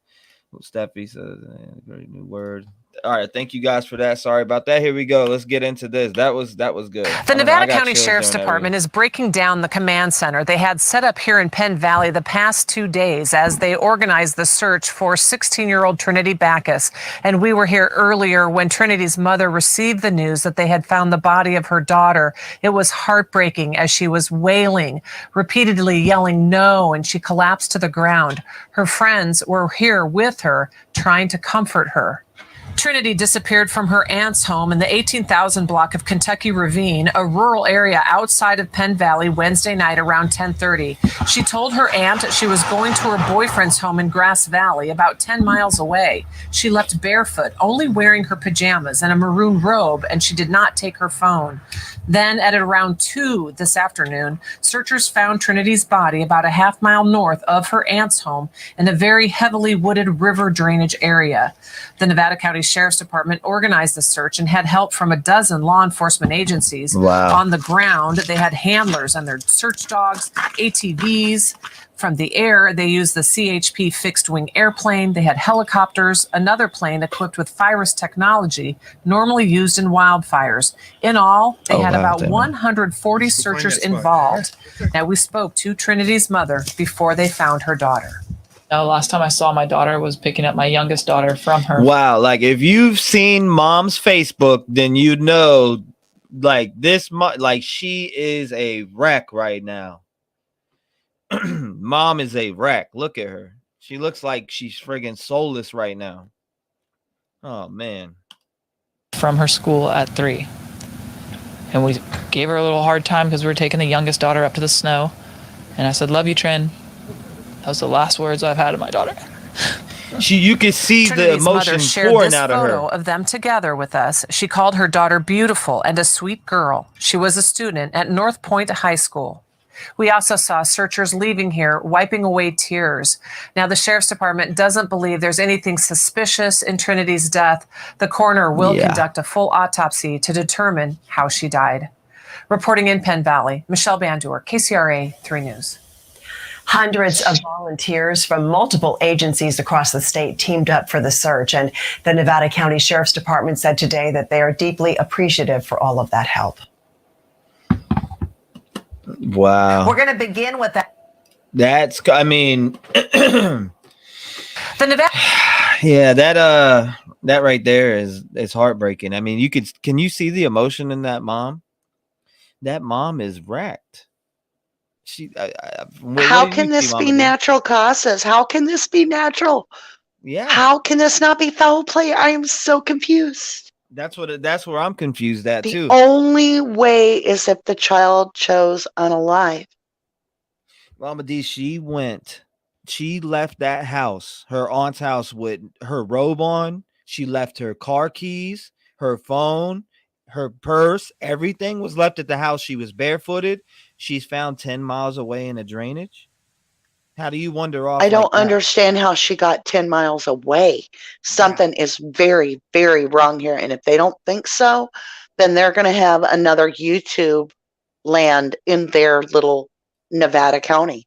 Steffi says great new word. All right, thank you guys for that. Sorry about that. Here we go. Let's get into this. That was good. The Nevada County Sheriff's Department is breaking down the command center they had set up here in Penn Valley the past 2 days as they organized the search for 16-year-old Trinitybackus. And we were here earlier when Trinity's mother received the news that they had found the body of her daughter. It was heartbreaking as she was wailing, repeatedly yelling no, and she collapsed to the ground. Her friends were here with her, trying to comfort her. Trinity disappeared from her aunt's home in the 18,000 block of Kentucky Ravine, a rural area outside of Penn Valley, Wednesday night around 10:30. She told her aunt she was going to her boyfriend's home in Grass Valley, about 10 miles away. She left barefoot, only wearing her pajamas and a maroon robe, and she did not take her phone. Then at around 2 this afternoon, searchers found Trinity's body about a half-mile north of her aunt's home in a very heavily wooded river drainage area. The Nevada County Sheriff's Department organized the search and had help from a dozen law enforcement agencies. Wow. On the ground. They had handlers and their search dogs, ATVs. From the air, they used the CHP fixed-wing airplane. They had helicopters, another plane equipped with Virus technology, normally used in wildfires. In all, they had about 140 searchers involved. Now, we spoke to Trinity's mother before they found her daughter. No, last time I saw my daughter was picking up my youngest daughter from her. Wow, like if you've seen Mom's Facebook, then you know, like like she is a wreck right now. Mom is a wreck. Look at her. She looks like she's friggin' soulless right now. Oh man. From her school at 3. And we gave her a little hard time because we were taking the youngest daughter up to the snow. And I said, "Love you, Trin." That was the last words I've had of my daughter. You could see Trinity's the emotion pouring out of her. Photo of them together with us. She called her daughter beautiful and a sweet girl. She was a student at North Point High School. We also saw searchers leaving here, wiping away tears. Now, the Sheriff's Department doesn't believe there's anything suspicious in Trinity's death. The coroner will conduct a full autopsy to determine how she died. Reporting in Penn Valley, Michelle Bandur, KCRA 3 News. Hundreds of volunteers from multiple agencies across the state teamed up for the search, and the Nevada County Sheriff's Department said today that they are deeply appreciative for all of that help. Wow. We're going to begin with that. I mean, the Nevada. Yeah, that right there is heartbreaking. I mean, can you see the emotion in that mom? That mom is wrecked. How can this be natural causes? How can this be natural? Yeah. How can this not be foul play? I am so confused. That's where I'm confused at too. The only way is if the child chose unalive. Mama D, she left that house, her aunt's house, with her robe on, She left her car keys, her phone, her purse, everything was left at the house. She was barefooted. She's found 10 miles away in a drainage. How do you wander off I like don't that? understand how she got 10 miles away. Something is very, very wrong here. And if they don't think so, then they're going to have another YouTube land in their little Nevada County.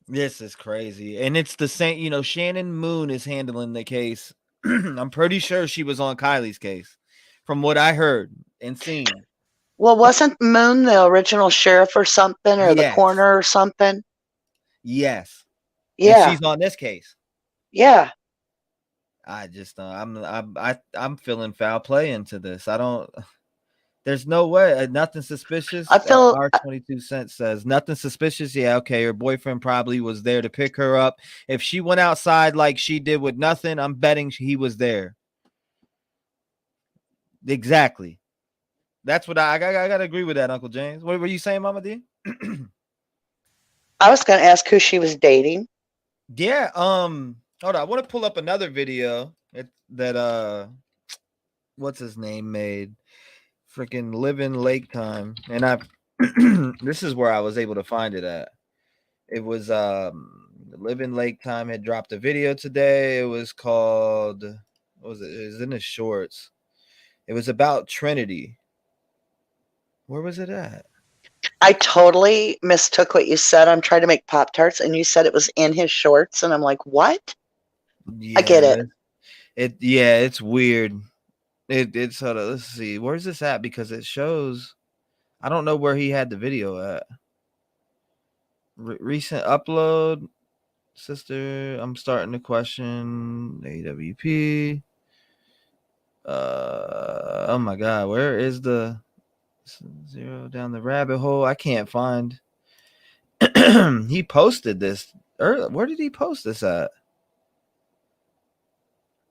This is crazy. And it's the same, you know, Shannon Moon is handling the case. I'm pretty sure she was on Kylie's case from what I heard and seen. Well, wasn't Moon the original sheriff or something, or the coroner or something? Yes. Yeah. And she's on this case. Yeah. I just I'm feeling foul play into this. I don't. There's no way. Nothing suspicious. I feel our 22 cents says nothing suspicious. Yeah, okay. Her boyfriend probably was there to pick her up. If she went outside like she did with nothing, I'm betting he was there. Exactly. That's what I gotta agree with that, Uncle James. What were you saying, Mama D? I was going to ask who she was dating. Yeah. Hold on. I want to pull up another video that what's his name made. Freaking Living Lake Time, and I this is where I was able to find it at. It was Living Lake Time had dropped a video today. It was called, what was it? It was in the shorts. It was about Trinity. Where was it at? I totally mistook what you said. I'm trying to make Pop-Tarts, and you said it was in his shorts, and I'm like, what? Yeah, I get it. It's weird. It's hold on, let's see. Where's this at? Because it shows, I don't know where he had the video at. Recent upload, sister. I'm starting to question AWP. Oh my God, where is the zero down the rabbit hole? I can't find. He posted this earlier. Where did he post this at?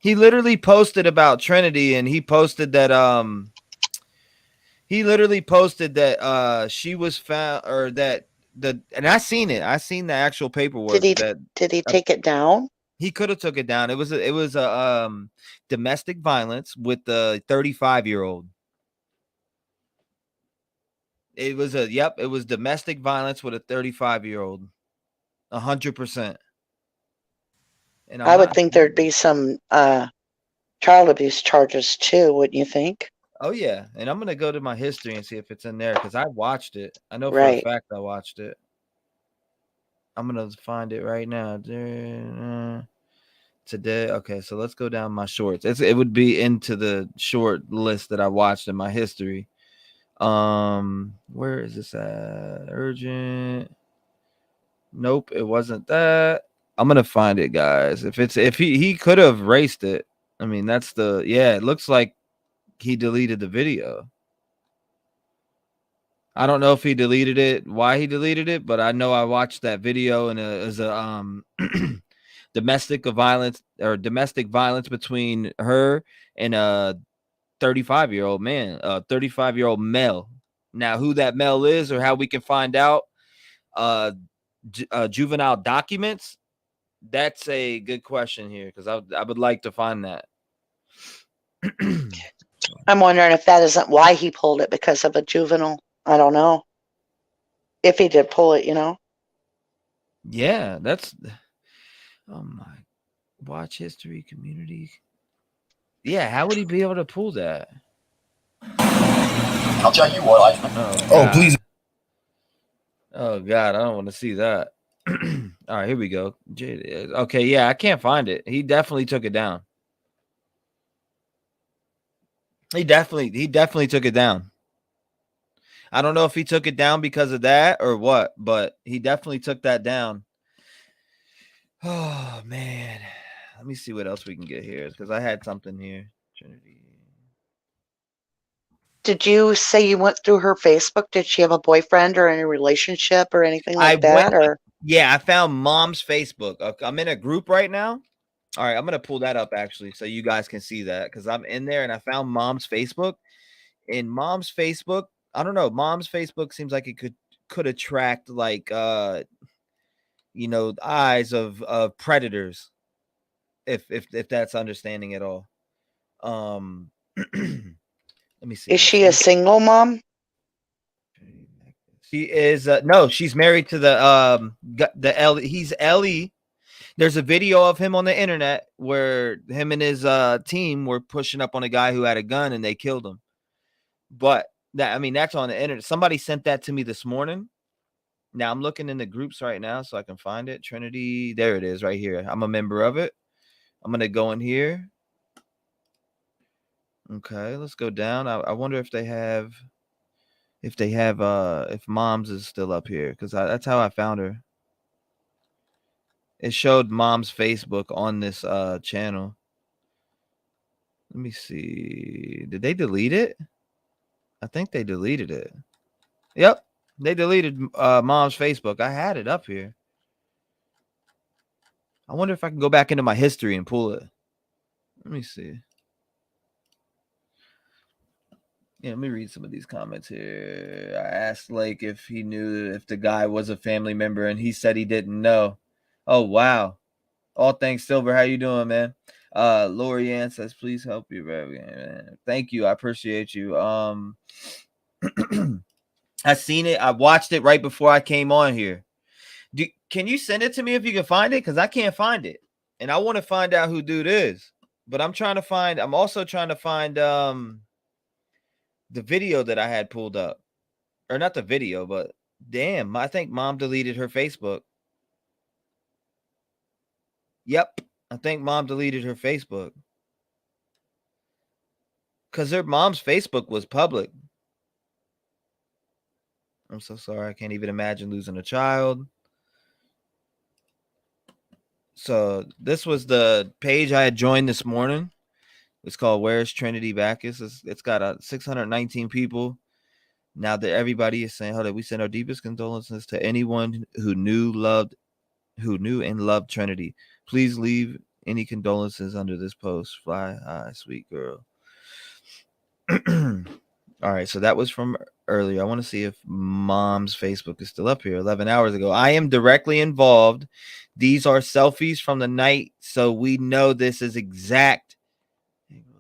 He literally posted about Trinity, and he posted that she was found, or that and I seen it. I seen the actual paperwork. Did he take it down? He could have took it down. It was a domestic violence with the 35-year-old. It was domestic violence with a 35-year-old. 100%. And I would think there'd be some child abuse charges too, wouldn't you think? Oh yeah, and I'm gonna go to my history and see if it's in there because I watched it. I know for a fact I watched it. I'm gonna find it right now. Today, okay, so let's go down my shorts. It would be into the short list that I watched in my history. Where is this at? Urgent. Nope, it wasn't that. I'm gonna find it, guys. If he could have erased it. I mean, that's it looks like he deleted the video. I don't know if he deleted it, why he deleted it, but I know I watched that video, and it was a domestic violence between her and a 35-year-old man, a 35-year-old male. Now, who that male is or how we can find out, juvenile documents, that's a good question here because I would like to find that. I'm wondering if that isn't why he pulled it, because of a juvenile. I don't know. If he did pull it, Yeah, that's. Oh my. Watch history, community. Yeah, how would he be able to pull that? I'll tell you what. Please. Oh God, I don't want to see that. All right, here we go. Okay, yeah, I can't find it. He definitely took it down. He definitely took it down. I don't know if he took it down because of that or what, but he definitely took that down. Oh man, let me see what else we can get here because I had something here. Trinity. Did you say you went through her Facebook? Did she have a boyfriend or any relationship or anything like that? Yeah, I found Mom's Facebook. I'm in a group right now. All right, I'm gonna pull that up actually so you guys can see that because I'm in there and I found Mom's Facebook. In Mom's Facebook, I don't know. Mom's Facebook seems like it could attract like eyes of predators, if that's understanding at all. Let me see. Is she a single mom? She is no, she's married to the Ellie. He's Ellie. There's a video of him on the internet where him and his team were pushing up on a guy who had a gun and they killed him. But that's on the internet. Somebody sent that to me this morning. Now I'm looking in the groups right now so I can find it. Trinity, there it is right here. I'm a member of it. I'm gonna go in here. Okay, let's go down. I wonder if they have if Moms is still up here, because that's how I found her. It showed Mom's Facebook on this channel. Let me see. Did they delete it? I think they deleted it. Yep, they deleted Mom's Facebook. I had it up here. I wonder if I can go back into my history and pull it. Let me see. Yeah, let me read some of these comments here. I asked Lake if he knew if the guy was a family member, and he said he didn't know. Oh, wow. All thanks, Silver. How you doing, man? Lori Ann says, please help you, man. Thank you. I appreciate you. I seen it. I watched it right before I came on here. Can you send it to me if you can find it? Because I can't find it. And I want to find out who dude is. But I'm also trying to find the video that I had pulled up. Or not the video, but damn, I think Mom deleted her Facebook. Yep, I think Mom deleted her Facebook. Because her mom's Facebook was public. I'm so sorry. I can't even imagine losing a child. So this was the page I had joined this morning. It's called Where's Trinity Backus? It's got 619 people. Now that everybody is saying, hold on, we send our deepest condolences to anyone who knew and loved Trinity. Please leave any condolences under this post. Fly high, sweet girl. All right, so that was from earlier. I want to see if Mom's Facebook is still up here. 11 hours ago. I am directly involved. These are selfies from the night, so we know this is exact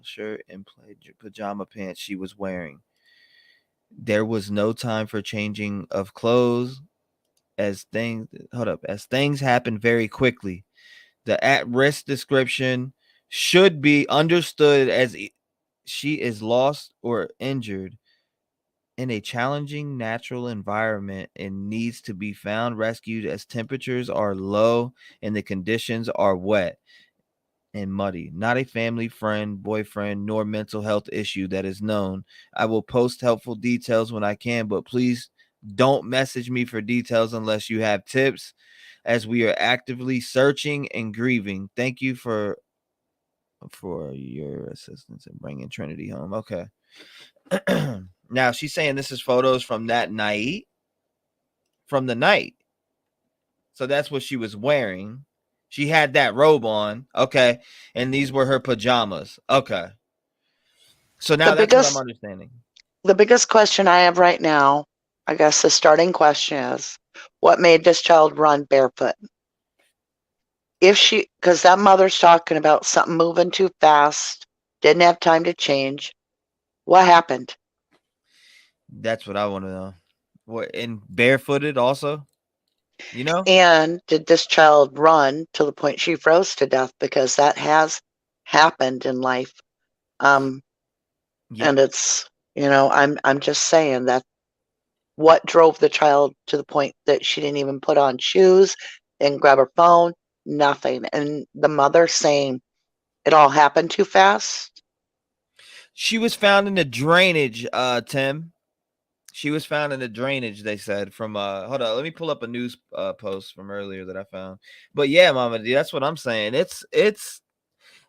shirt and pajama pants she was wearing. There was no time for changing of clothes as things happen very quickly. The at-risk description should be understood as she is lost or injured in a challenging natural environment and needs to be found rescued as temperatures are low and the conditions are wet and muddy. Not a family, friend, boyfriend, nor mental health issue that is known. I will post helpful details when I can, but please don't message me for details unless you have tips, as we are actively searching and grieving. Thank you for your assistance in bringing Trinity home. Okay. Now she's saying this is photos from that night, from the night. So that's what she was wearing. She had that robe on. Okay. And these were her pajamas. Okay. So now that's what I'm understanding. The biggest question I have right now, I guess the starting question is, what made this child run barefoot? Because that mother's talking about something moving too fast, didn't have time to change. What happened? That's what I want to know. What, and barefooted also? You know? And did this child run to the point she froze to death? Because that has happened in life. And it's, I'm just saying that what drove the child to the point that she didn't even put on shoes, didn't grab her phone, nothing. And the mother saying it all happened too fast. She was found in the drainage, Tim. She was found in the drainage, they said, from hold on, let me pull up a news post from earlier that I found. But yeah, Mama D, that's what I'm saying. It's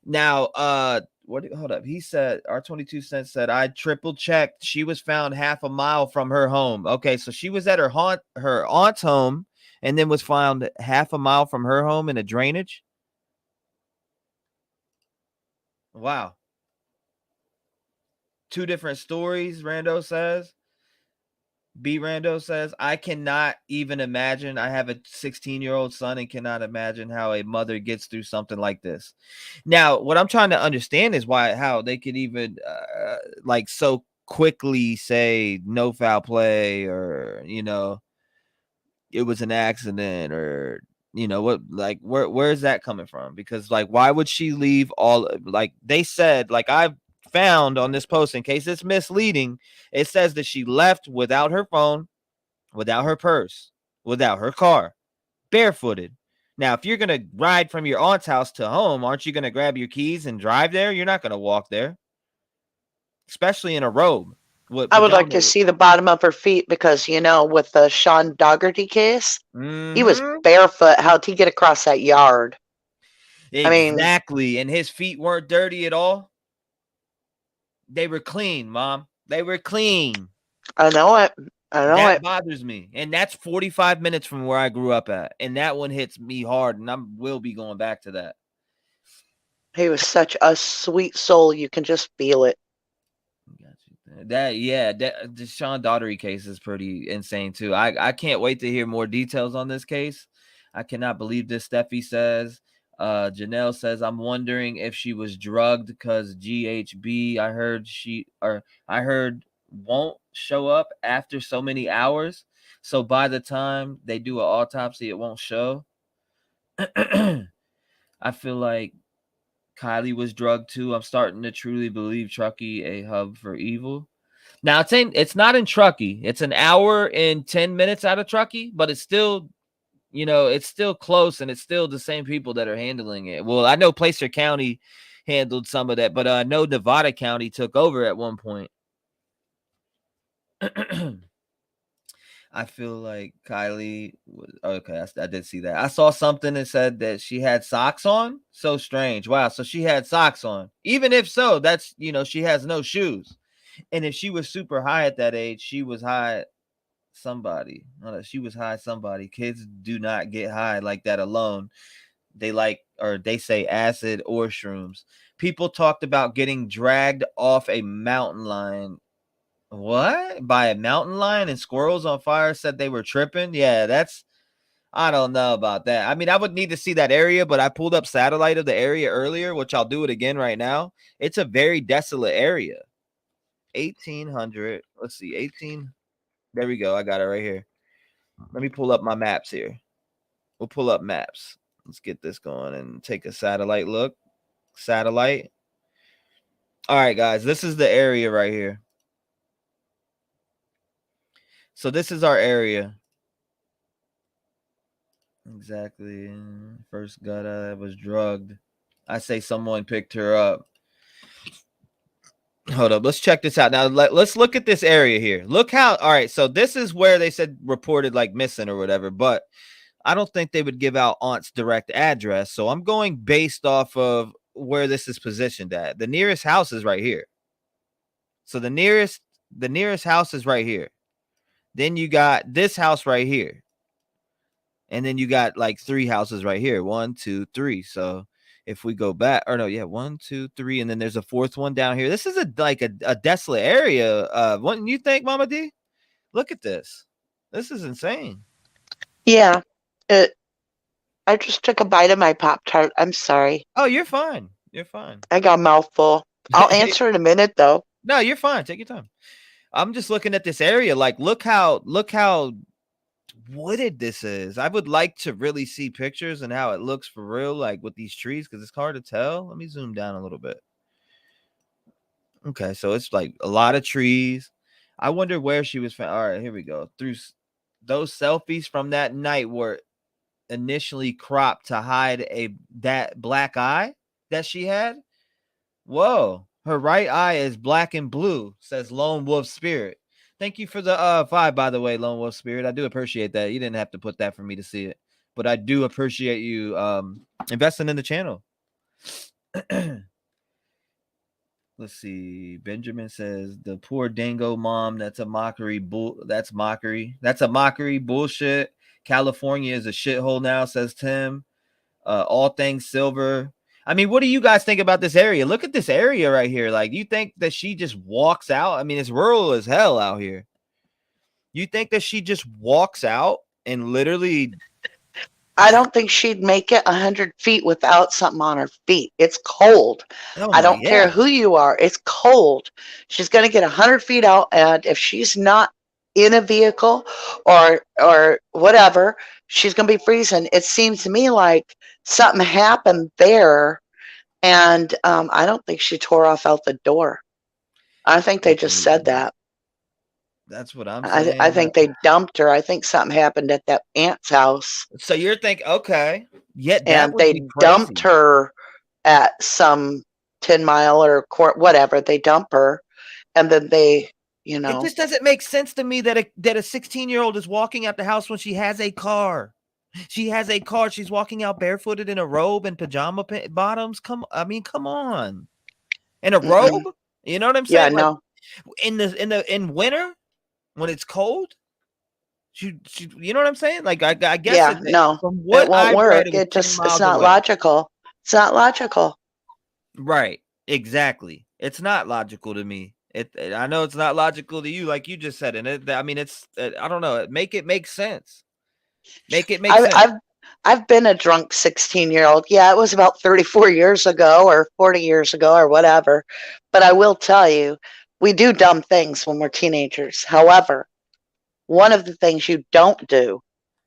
now hold up. He said R22 said I triple checked. She was found half a mile from her home. Okay, so she was at her aunt's home and then was found half a mile from her home in a drainage. Wow. Two different stories, Rando says. B Rando says, I cannot even imagine. I have a 16-year-old son and cannot imagine how a mother gets through something like this. Now, what I'm trying to understand is how they could even like so quickly say no foul play, or, you know, it was an accident, or, you know, what, like, where is that coming from? Because, like, why would she leave all, like they said, like I've found on this post, in case it's misleading, it says that she left without her phone, without her purse, without her car, barefooted. Now, if you're going to ride from your aunt's house to home, aren't you going to grab your keys and drive there? You're not going to walk there, especially in a robe. I would like to see the bottom of her feet because, you know, with the Sean Dougherty case, he was barefoot. How'd he get across that yard? Exactly. And his feet weren't dirty at all. They were clean, Mom. They were clean. I know it. That bothers me. And that's 45 minutes from where I grew up at. And that one hits me hard. And I will be going back to that. He was such a sweet soul. You can just feel it. The Sean Daugherty case is pretty insane too. I can't wait to hear more details on this case. I cannot believe this. Steffi says, Janelle says, I'm wondering if she was drugged because GHB, I heard won't show up after so many hours. So by the time they do an autopsy, it won't show. I feel like Kylie was drugged too. I'm starting to truly believe Truckee a hub for evil. Now, it's not in Truckee. It's an hour and 10 minutes out of Truckee, but it's still, you know, it's still close, and it's still the same people that are handling it. Well, I know Placer County handled some of that, but I know Nevada County took over at one point. I feel like Kylie was okay. I did see that. I saw something that said that she had socks on. So strange. Wow. So she had socks on. Even if so, that's, you know, she has no shoes. And if she was super high at that age, she was high somebody. She was high somebody. Kids do not get high like that alone. They say acid or shrooms. People talked about getting dragged off a mountain lion. What? By a mountain lion, and squirrels on fire said they were tripping? Yeah, I don't know about that. I mean, I would need to see that area, but I pulled up satellite of the area earlier, which I'll do it again right now. It's a very desolate area. 1800. Let's see. 18. There we go. I got it right here. Let me pull up my maps here. We'll pull up maps. Let's get this going and take a satellite look. Satellite. All right, guys. This is the area right here. So this is our area. Exactly. First guy was drugged. I say someone picked her up. Hold up. Let's check this out. Now, let's look at this area here. Look how, all right. So this is where they said reported like missing or whatever, but I don't think they would give out aunt's direct address. So I'm going based off of where this is positioned at. The nearest house is right here. So the nearest house is right here. Then you got this house right here. And then you got like 3 houses right here. 1, 2, 3. So if we go back, or no, yeah, 1, 2, 3, and then there's a 4th one down here. This is a desolate area. Wouldn't you think, Mama D? Look at this. This is insane. Yeah. I just took a bite of my Pop-Tart. I'm sorry. Oh, you're fine. You're fine. I got a mouthful. I'll answer in a minute, though. No, you're fine. Take your time. I'm just looking at this area. Like, look how wooded this is. I would like to really see pictures and how it looks for real, like with these trees, because it's hard to tell. Let me zoom down a little bit. Okay, so it's like a lot of trees. I wonder where she was found. All right, here we go. Through those selfies from that night were initially cropped to hide that black eye that she had. Whoa, her right eye is black and blue, says Lone Wolf Spirit. Thank you for the 5, by the way, Lone Wolf Spirit. I do appreciate that. You didn't have to put that for me to see it, but I do appreciate you investing in the channel. Let's see. Benjamin says the poor dingo mom. That's a mockery. That's mockery. That's a mockery. Bullshit. California is a shithole now, says Tim. All things silver. I mean, what do you guys think about this area? Look at this area right here. Like, you think that she just walks out? I mean, it's rural as hell out here. You think that she just walks out and literally? I don't think she'd make it 100 feet without something on her feet. It's cold. I don't care who you are. It's cold. She's going to get 100 feet out, and if she's not in a vehicle or whatever, she's going to be freezing. It seems to me like something happened there, and I don't think she tore off out the door. I think they just said that. That's what I'm saying. I think they dumped her. I think something happened at that aunt's house. So you're thinking, okay, and they dumped her at some 10-mile or whatever. They dump her, and then they, you know. It just doesn't make sense to me that a 16-year-old is walking out the house when she has a car. She has a car. She's walking out barefooted in a robe and pajama bottoms. Come on, in a robe. You know what I'm saying? Yeah, no. In winter when it's cold. She, you know what I'm saying? Like I guess. Yeah, no. From what it won't I work. read, It's not logical. It's not logical. Right. Exactly. It's not logical to me. I know it's not logical to you, like you just said, and it's I don't know. Make it make sense. Make it make sense. I've been a drunk 16-year-old. Yeah, it was about 34 years ago or 40 years ago or whatever. But I will tell you, we do dumb things when we're teenagers. However, one of the things you don't do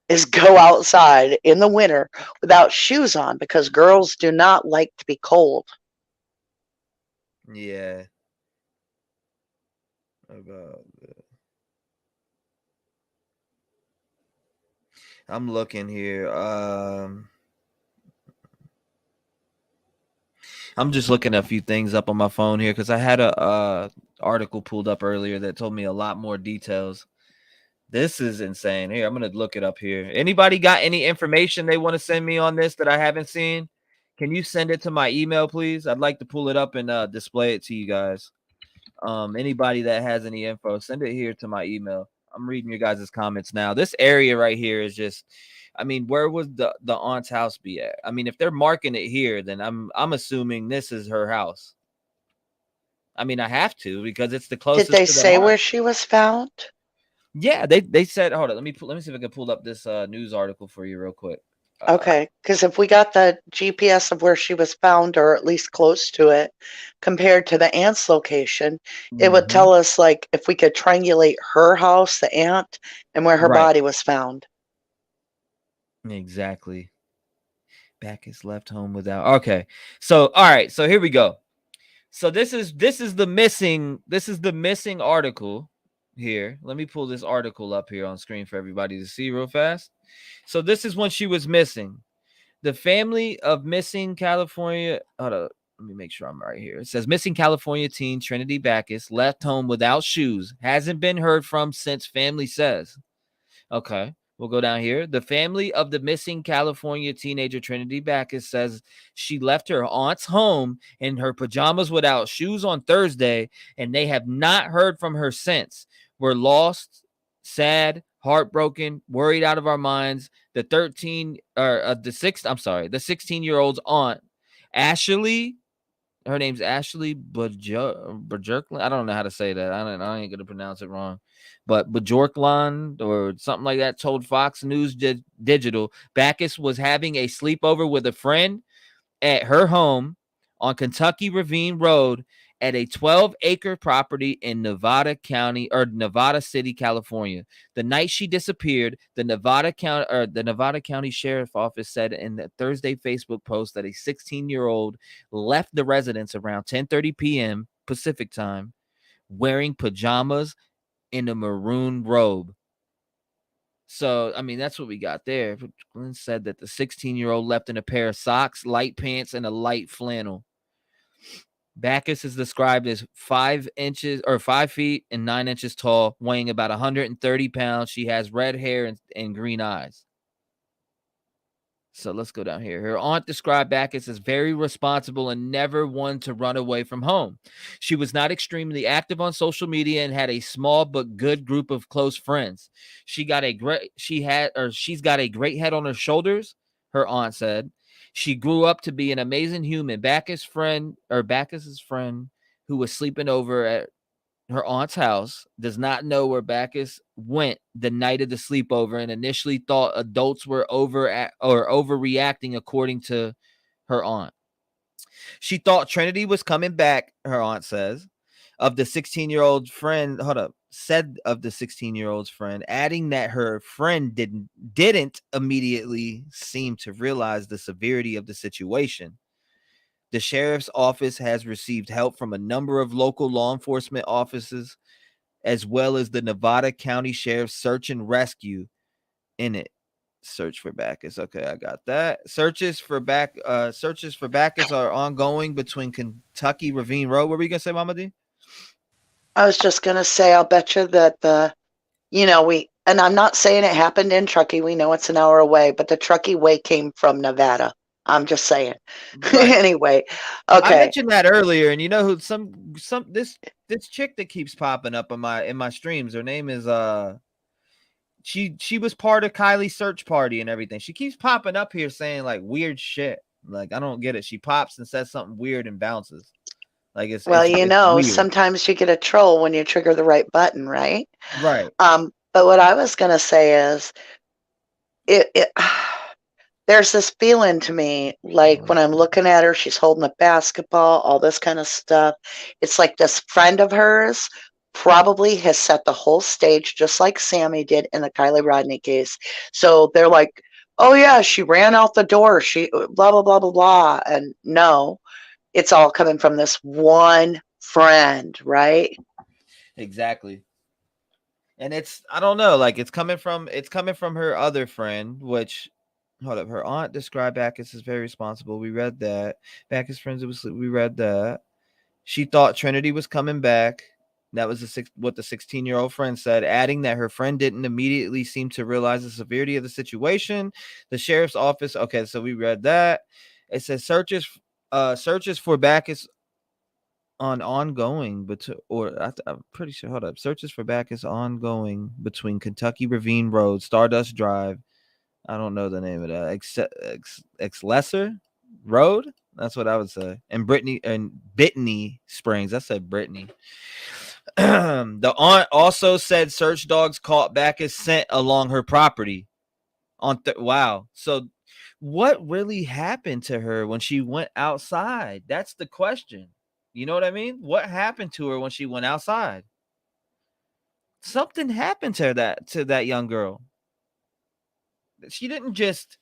is go outside in the winter without shoes on, because girls do not like to be cold. Yeah. I'm looking here. I'm just looking a few things up on my phone here because I had a article pulled up earlier that told me a lot more details. This is insane. Here, I'm gonna look it up here. Anybody got any information they want to send me on this that I haven't seen? Can you send it to my email, please? I'd like to pull it up and display it to you guys. Anybody that has any info, send it here to my email. I'm reading your guys' comments now. This area right here is just, I mean, where would the aunt's house be at? I mean, if they're marking it here, then I'm assuming this is her house. I mean, I have to because it's the closest. Did they say where she was found? Yeah, they said. Hold on, let me see if I can pull up this news article for you real quick. Okay, because if we got the GPS of where she was found, or at least close to it, compared to the aunt's location, it would tell us, like, if we could triangulate her house, the aunt, and where her body was found. Exactly. Backus left home without. Okay, so all right, so here we go. So this is the missing article here. Let me pull this article up here on screen for everybody to see real fast. So this is when she was missing. The family of missing California. Hold on, let me make sure I'm right here. It says missing California teen Trinitybackus left home without shoes. Hasn't been heard from since, family says. Okay, we'll go down here. The family of the missing California teenager Trinitybackus says she left her aunt's home in her pajamas without shoes on Thursday, and they have not heard from her since. We're lost, sad, heartbroken, worried out of our minds. The 16-year-old's aunt, Ashley, her name's Ashley Bajorkland. I don't know how to say that. I ain't gonna pronounce it wrong, but Bajorkland or something like that, told Fox News Digital Backus was having a sleepover with a friend at her home on Kentucky Ravine Road at a 12-acre property in Nevada City, California. The night she disappeared, the Nevada County Sheriff Office said in the Thursday Facebook post that a 16-year-old left the residence around 10:30 p.m. Pacific time, wearing pajamas in a maroon robe. So, I mean, that's what we got there. Glenn said that the 16-year-old left in a pair of socks, light pants, and a light flannel. Backus is described as 5 feet and 9 inches tall, weighing about 130 pounds. She has red hair and green eyes. So let's go down here. Her aunt described Backus as very responsible and never one to run away from home. She was not extremely active on social media and had a small but good group of close friends. She's got a great head on her shoulders, her aunt said. She grew up to be an amazing human. Backus's friend who was sleeping over her aunt's house, does not know where Backus went the night of the sleepover, and initially thought adults were overreacting, according to her aunt. She thought Trinity was coming back, her aunt says, of the 16-year-old friend. Hold up. Said of the 16-year-old's friend, adding that her friend didn't immediately seem to realize the severity of the situation. The sheriff's office has received help from a number of local law enforcement offices, as well as the Nevada County Sheriff's Search and Rescue in it. Search for Backus. Okay, I got that. Searches for Backus are ongoing between Kentucky Ravine Road. What were you gonna say, Mama D? I was just gonna say, I'll bet you that and I'm not saying it happened in Truckee. We know it's an hour away, but the Truckee way came from Nevada. I'm just saying. Right. Anyway, okay. I mentioned that earlier, and you know who this chick that keeps popping up in my streams. Her name is she was part of Kylie's search party and everything. She keeps popping up here saying like weird shit. Like, I don't get it. She pops and says something weird and bounces. Like, it's weird. Sometimes you get a troll when you trigger the right button, right? Right. But what I was gonna say is there's this feeling to me, like when I'm looking at her, she's holding a basketball, all this kind of stuff. It's like this friend of hers probably has set the whole stage, just like Sammy did in the Kylie Rodney case. So they're like, oh yeah, she ran out the door. She blah, blah, blah, blah, blah. And no, it's all coming from this one friend, right? Exactly. And I don't know, like it's coming from her other friend, which, hold up, her aunt described Backus as very responsible. We read that. Backus friends, we read that. She thought Trinity was coming back. That was what the 16-year-old friend said, adding that her friend didn't immediately seem to realize the severity of the situation. The sheriff's office. Okay, so we read that. It says searches for Backus on ongoing, I'm pretty sure. Hold up, searches for Backus ongoing between Kentucky Ravine Road, Stardust Drive. I don't know the name of that. Lesser Road. That's what I would say. And Brittany Springs. I said Brittany. The aunt also said search dogs caught Backus scent along her property. Wow. So, what really happened to her when she went outside? That's the question. You know what I mean? What happened to her when she went outside? Something happened to that young girl. She didn't just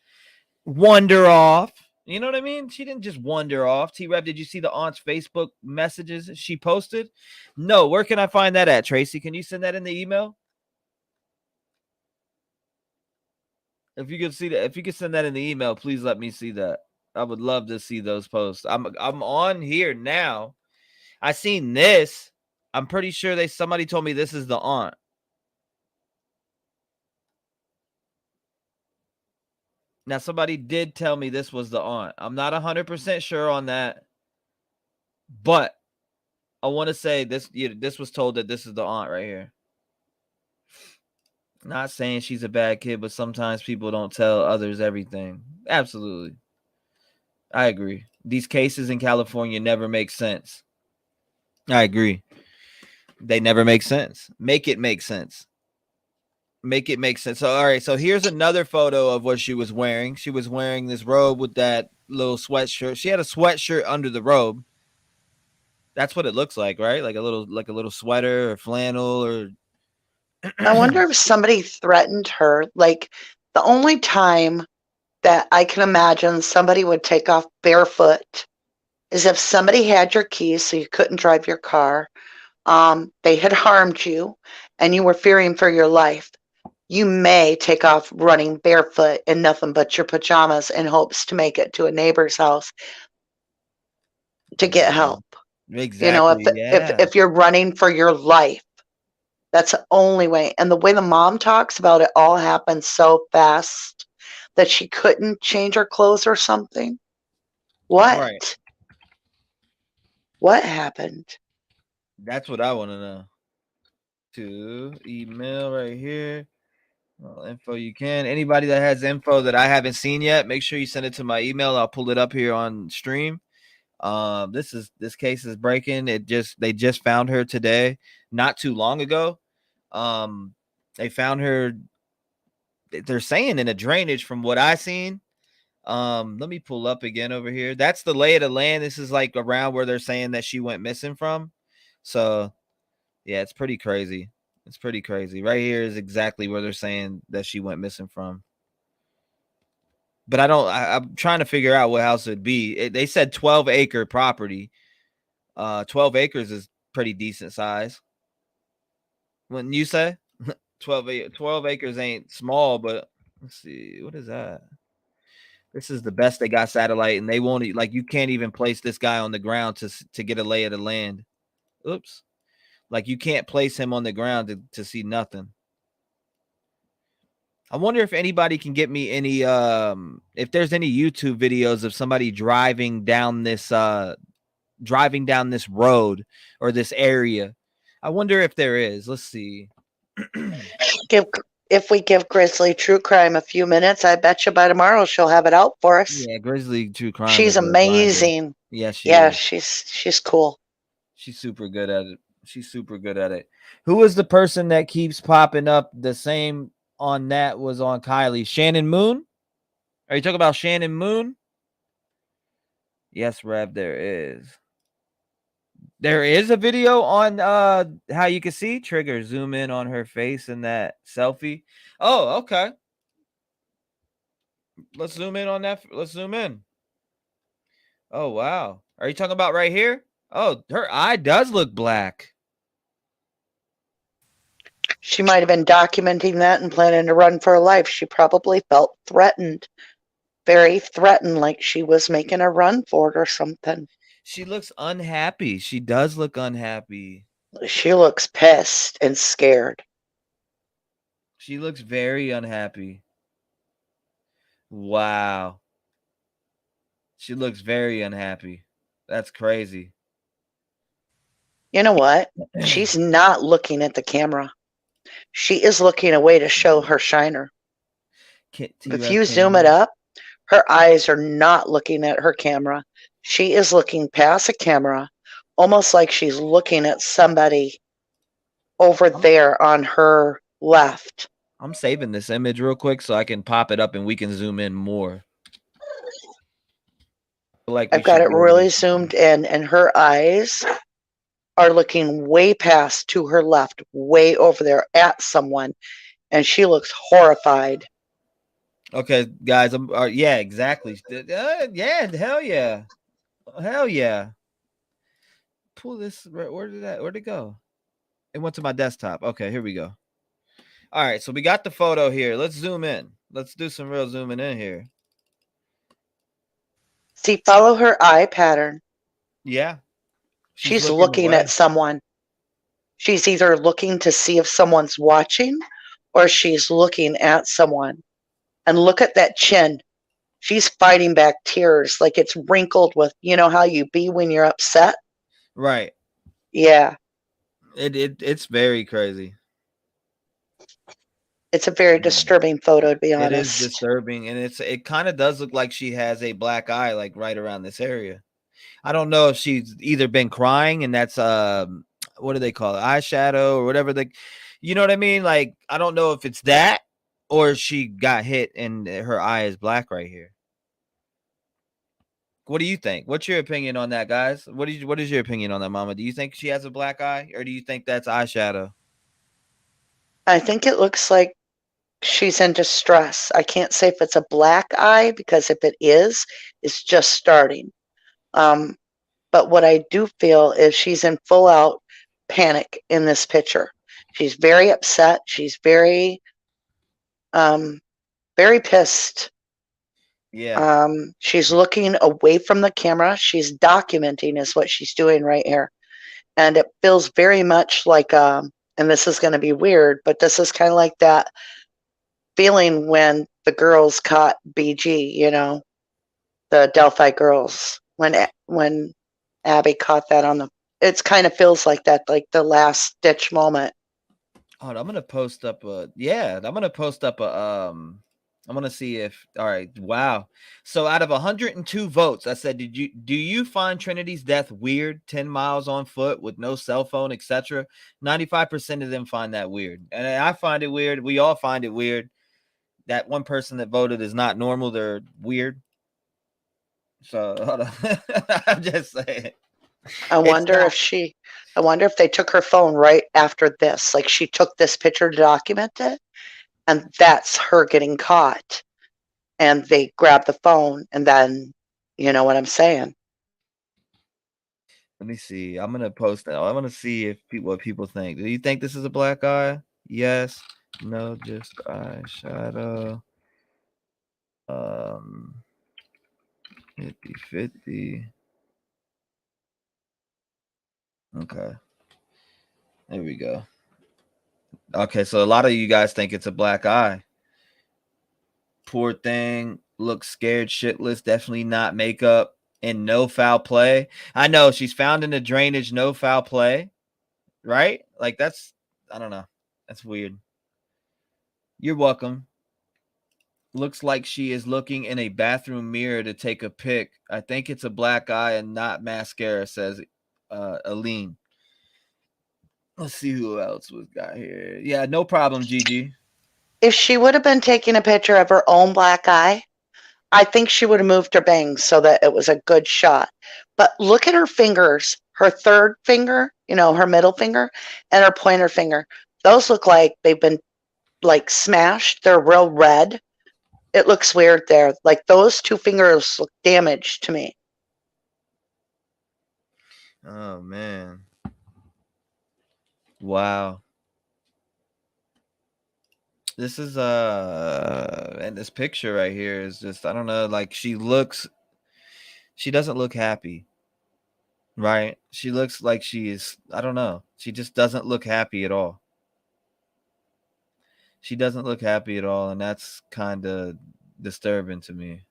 wander off. You know what I mean? She didn't just wander off. T-REV, did you see the aunt's Facebook messages she posted? No. Where can I find that at, Tracy? Can you send that in the email? If you could see that, if you could send that in the email, please let me see that. I would love to see those posts. I'm on here now. I seen this. I'm pretty sure somebody told me this is the aunt. Now, somebody did tell me this was the aunt. I'm not 100% sure on that, but I want to say this was told that this is the aunt right here. Not saying she's a bad kid, but sometimes people don't tell others everything. Absolutely. I agree. These cases in California never make sense. I agree. They never make sense. Make it make sense. Make it make sense. So, all right. So here's another photo of what she was wearing. She was wearing this robe with that little sweatshirt. She had a sweatshirt under the robe. That's what it looks like, right? Like a little sweater or flannel or. I wonder if somebody threatened her. Like, the only time that I can imagine somebody would take off barefoot is if somebody had your keys so you couldn't drive your car. They had harmed you and you were fearing for your life. You may take off running barefoot in nothing but your pajamas in hopes to make it to a neighbor's house to get help. Exactly. If you're running for your life, that's the only way. And the way the mom talks about it all happened so fast that she couldn't change her clothes or something. What? Right. What happened? That's what I want to know. To email right here. Well, info you can. Anybody that has info that I haven't seen yet, make sure you send it to my email. I'll pull it up here on stream. This case is breaking. They just found her today, not too long ago. They found her. They're saying in a drainage from what I seen. Let me pull up again over here. That's the lay of the land. This is like around where they're saying that she went missing from. So yeah, it's pretty crazy. It's pretty crazy. Right here is exactly where they're saying that she went missing from. But I'm trying to figure out what house it'd be. They said 12-acre property. 12 acres is pretty decent size. Wouldn't you say? 12 acres ain't small, but let's see. What is that? This is the best they got satellite, and they won't you can't even place this guy on the ground to get a lay of the land. Oops. Like you can't place him on the ground to see nothing. I wonder if anybody can get me any if there's any YouTube videos of somebody driving down this road or this area. I wonder if there is. Let's see. If we give Grizzly True Crime a few minutes, I bet you by tomorrow she'll have it out for us. Yeah, Grizzly True Crime. She's amazing. Yeah, is. she's cool. She's super good at it. She's super good at it. Who is the person that keeps popping up the same on that was on Kylie? Shannon Moon? Are you talking about Shannon Moon? Yes, Rev, there is. There is a video on how you can see Trigger zoom in on her face in that selfie. Oh, okay. Let's zoom in on that. Let's zoom in. Oh, wow. Are you talking about right here? Oh, her eye does look black. She might have been documenting that and planning to run for her life. She probably felt threatened, very threatened, like she was making a run for it or something. She looks unhappy. She does look unhappy. She looks pissed and scared. She looks very unhappy. Wow. She looks very unhappy. That's crazy. You know what? She's not looking at the camera. She is looking away to show her shiner. If you zoom it up, her eyes are not looking at her camera. She is looking past the camera, almost like she's looking at somebody over there on her left. I'm saving this image real quick so I can pop it up and we can zoom in more. I've got it really zoomed in, and her eyes are looking way past to her left, way over there at someone, and she looks horrified. Okay, guys, yeah, exactly. Yeah, hell yeah. Hell yeah. Pull this. Where'd it go? It went to my desktop. Okay, here we go. All right, so we got the photo here. Let's zoom in. Let's do some real zooming in here. See, follow her eye pattern. Yeah. She's looking at someone. She's either looking to see if someone's watching or she's looking at someone. And look at that chin. She's fighting back tears like it's wrinkled with, you know how you be when you're upset? Right. Yeah. It's very crazy. It's a very disturbing photo, to be honest. It is disturbing, and it kind of does look like she has a black eye, like right around this area. I don't know if she's either been crying, and that's what do they call it, eyeshadow or whatever you know what I mean? Like I don't know if it's that or she got hit and her eye is black right here. What do you think? What's your opinion on that, guys? What is your opinion on that, Mama? Do you think she has a black eye, or do you think that's eyeshadow? I think it looks like she's in distress. I can't say if it's a black eye, because if it is, it's just starting. But what I do feel is she's in full out panic in this picture. She's very upset. She's very, very pissed. Yeah. She's looking away from the camera. She's documenting is what she's doing right here. And it feels very much like, and this is going to be weird, but this is kind of like that feeling when the girls caught BG, you know, the Delphi girls, when Abby caught that on it kind of feels like that, like the last ditch moment. Oh, I'm going to post up a I'm gonna see if all right. Wow. So out of 102 votes, I said, do you find Trinity's death weird? 10 miles on foot with no cell phone, etc. 95% of them find that weird, and I find it weird. We all find it weird. That one person that voted is not normal. They're weird. So hold on. I'm just saying. I wonder if they took her phone right after this. Like she took this picture to document it, and that's her getting caught. And they grabbed the phone, and then, you know what I'm saying? Let me see. I'm gonna post that. I want to see if what people think. Do you think this is a black guy? Yes. No. Just eyeshadow. 50-50. Okay. There we go. Okay, so a lot of you guys think it's a black eye. Poor thing. Looks scared shitless. Definitely not makeup. And no foul play. I know she's found in the drainage. No foul play. Right? Like that's, I don't know. That's weird. You're welcome. Looks like she is looking in a bathroom mirror to take a pic. I think it's a black eye and not mascara, says Aline. Let's see who else was got here. Yeah, no problem, Gigi. If she would have been taking a picture of her own black eye, I think she would have moved her bangs so that it was a good shot. But look at her fingers, her third finger, her middle finger, and her pointer finger. Those look like they've been like smashed. They're real red. It looks weird there. Like those two fingers look damaged to me. Oh man. Wow. This is and this picture right here is just, I don't know, like she doesn't look happy. Right? She looks like she is, I don't know. She just doesn't look happy at all. She doesn't look happy at all, and that's kind of disturbing to me.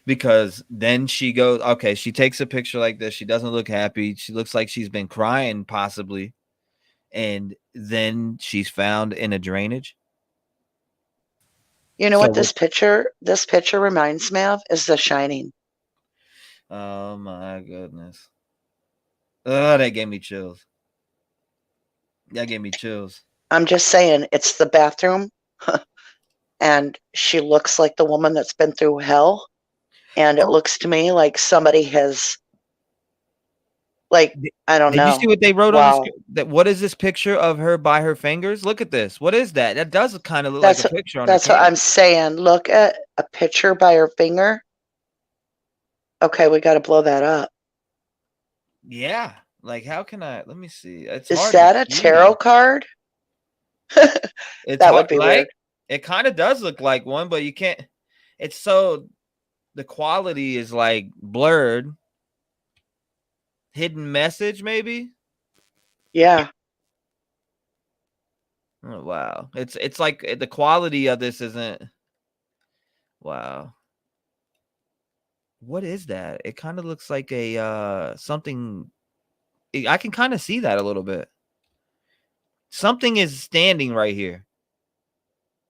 Because then she goes, okay, she takes a picture like this. She doesn't look happy. She looks like she's been crying possibly. And then she's found in a drainage. You know what this picture reminds me of is The Shining. Oh my goodness. Oh, that gave me chills. That gave me chills. I'm just saying, it's the bathroom. And she looks like the woman that's been through hell. And it looks to me like somebody has, like, I don't know. Did you see what they wrote on the script? That what is this picture of her by her fingers? Look at this. What is that? That does kind of look like a picture on her. That's what I'm saying. Look at a picture by her finger. Okay, we got to blow that up. Yeah. Like, how can I? Let me see. It's is that a tarot card? That would be weird. It kind of does look like one, but you can't. It's so, the quality is like blurred. Hidden message, maybe. Yeah. Oh, wow. It's like the quality of this isn't. Wow. What is that? It kind of looks like a something. I can kind of see that a little bit. Something is standing right here.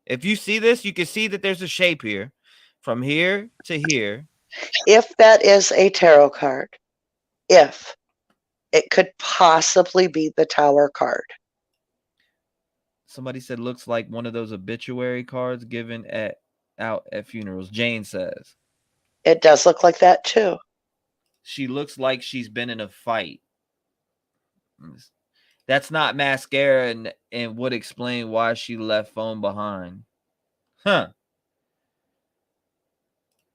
If you see this, you can see that there's a shape here, from here to here. If that is a tarot card, if it could possibly be the Tower card. Somebody said looks like one of those obituary cards given out at funerals. Jane says. It does look like that too. She looks like she's been in a fight. That's not mascara and would explain why she left phone behind. Huh.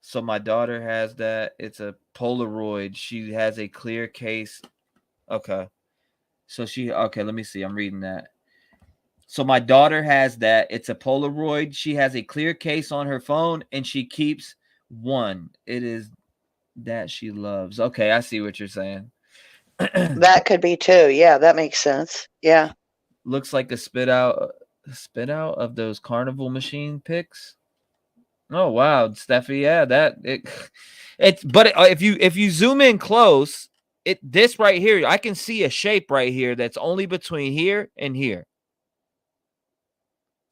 So my daughter has that. It's a Polaroid. She has a clear case. Okay. So okay, let me see. I'm reading that. So my daughter has that. It's a Polaroid. She has a clear case on her phone and she keeps one. It is that she loves. Okay, I see what you're saying. That could be too. Yeah, that makes sense. Yeah. Looks like a spit out of those carnival machine pics. Oh wow, Steffi. Yeah, if you zoom in close, this right here, I can see a shape right here that's only between here and here.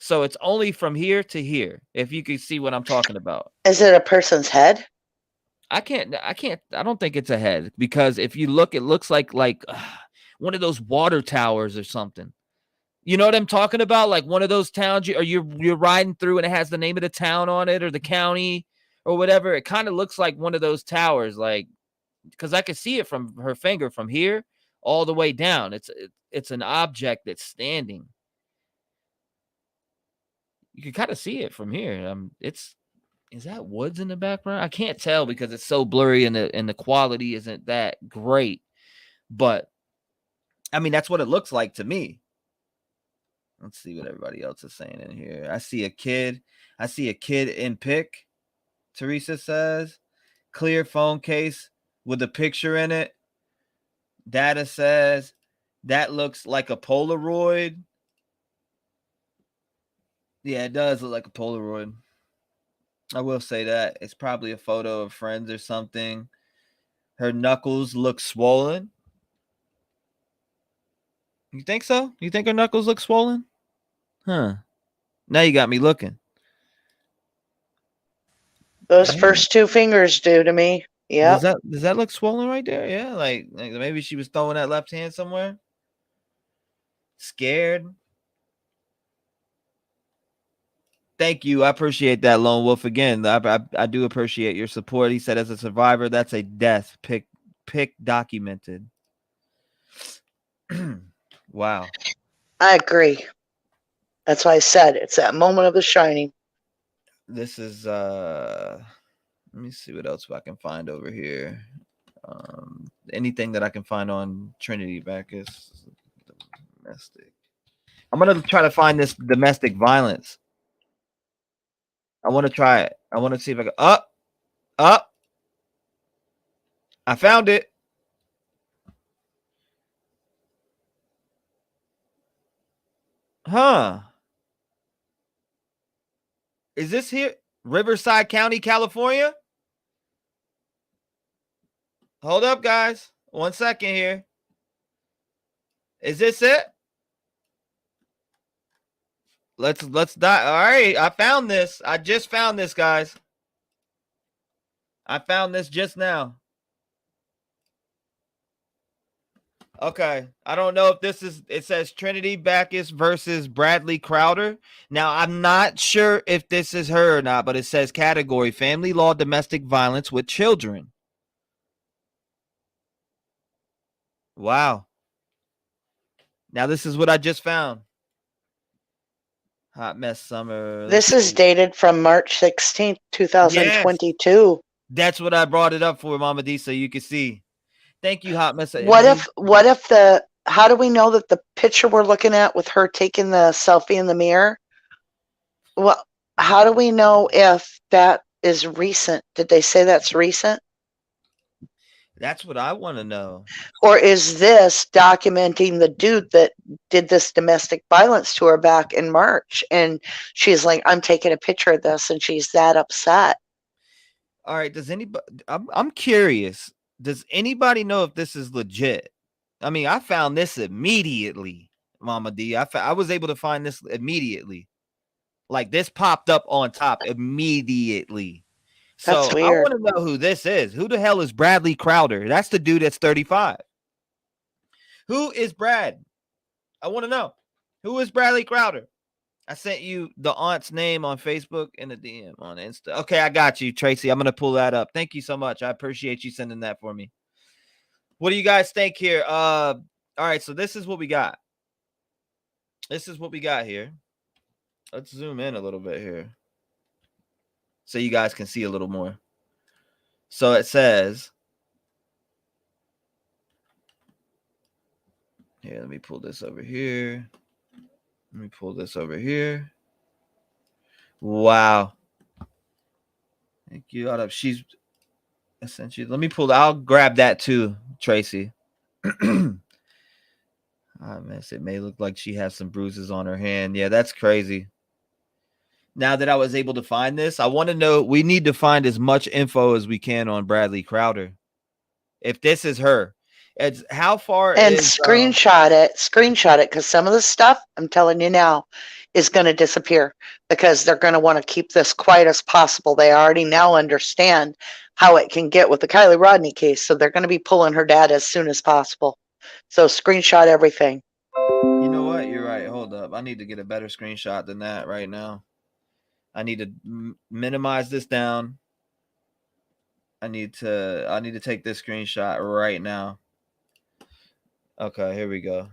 So it's only from here to here, if you can see what I'm talking about. Is it a person's head? I don't think it's a head, because if you look, it looks like one of those water towers or something. You know what I'm talking about? Like one of those towns you're riding through and it has the name of the town on it or the county or whatever. It kind of looks like one of those towers, like, because I could see it from her finger from here all the way down. It's an object that's standing. You can kind of see it from here. Is that woods in the background? I can't tell because it's so blurry and the quality isn't that great. But I mean, that's what it looks like to me. Let's see what everybody else is saying in here. I see a kid in pic. Teresa says clear phone case with a picture in it. Data says that looks like a Polaroid. Yeah, it does look like a Polaroid. I will say that. It's probably a photo of friends or something. Her knuckles look swollen. You think so? You think her knuckles look swollen? Huh. Now you got me looking. Those first two fingers do to me. Yeah. Does that look swollen right there? Yeah, like maybe she was throwing that left hand somewhere. Scared. Thank you. I appreciate that, Lone Wolf. Again, I do appreciate your support. He said, as a survivor, that's a death pick documented. Wow. I agree. That's why I said it's that moment of the shining. This is let me see what else I can find over here. Anything that I can find on Trinitybackus. Domestic. I'm gonna try to find this domestic violence. I want to try it. I want to see if I can up. I found it. Huh. Is this here? Riverside County, California? Hold up, guys. 1 second here. Is this it? Let's die. All right, I found this. I just found this, guys. I found this just now. Okay, I don't know if this is, it says Trinitybackus versus Bradley Crowder. Now, I'm not sure if this is her or not, but it says category, family law, domestic violence with children. Wow. Now, this is what I just found. Hot mess summer. This is dated from March 16th, 2022. Yes. That's what I brought it up for, Mama D, so you can see. Thank you, Hot Mess. What if how do we know that the picture we're looking at with her taking the selfie in the mirror? Well, how do we know if that is recent? Did they say that's recent? That's what I want to know. Or is this documenting the dude that did this domestic violence to her back in March? And she's like, I'm taking a picture of this, and she's that upset. All right. Does anybody, I'm curious. Does anybody know if this is legit? I mean, I found this immediately, Mama D. I was able to find this immediately. Like, this popped up on top immediately. So I want to know who this is. Who the hell is Bradley Crowder? That's the dude that's 35. Who is Brad? I want to know. Who is Bradley Crowder? I sent you the aunt's name on Facebook and a DM on Insta. Okay, I got you, Tracy. I'm going to pull that up. Thank you so much. I appreciate you sending that for me. What do you guys think here? All right, so this is what we got. This is what we got here. Let's zoom in a little bit here so you guys can see a little more. So it says, here, let me pull this over here. Let me pull this over here. Wow. Thank you. She's essentially, let me pull, I'll grab that too, Tracy. Oh, man, it may look like she has some bruises on her hand. Yeah, that's crazy. Now that I was able to find this, I want to know, we need to find as much info as we can on Bradley Crowder. If this is her, it's how far and screenshot it, because some of the stuff, I'm telling you now, is going to disappear because they're going to want to keep this quiet as possible. They already now understand how it can get with the Kylie Rodney case. So they're going to be pulling her dad as soon as possible. So screenshot everything. You know what? You're right. Hold up. I need to get a better screenshot than that right now. I need to minimize this down. I need to take this screenshot right now. Okay, here we go.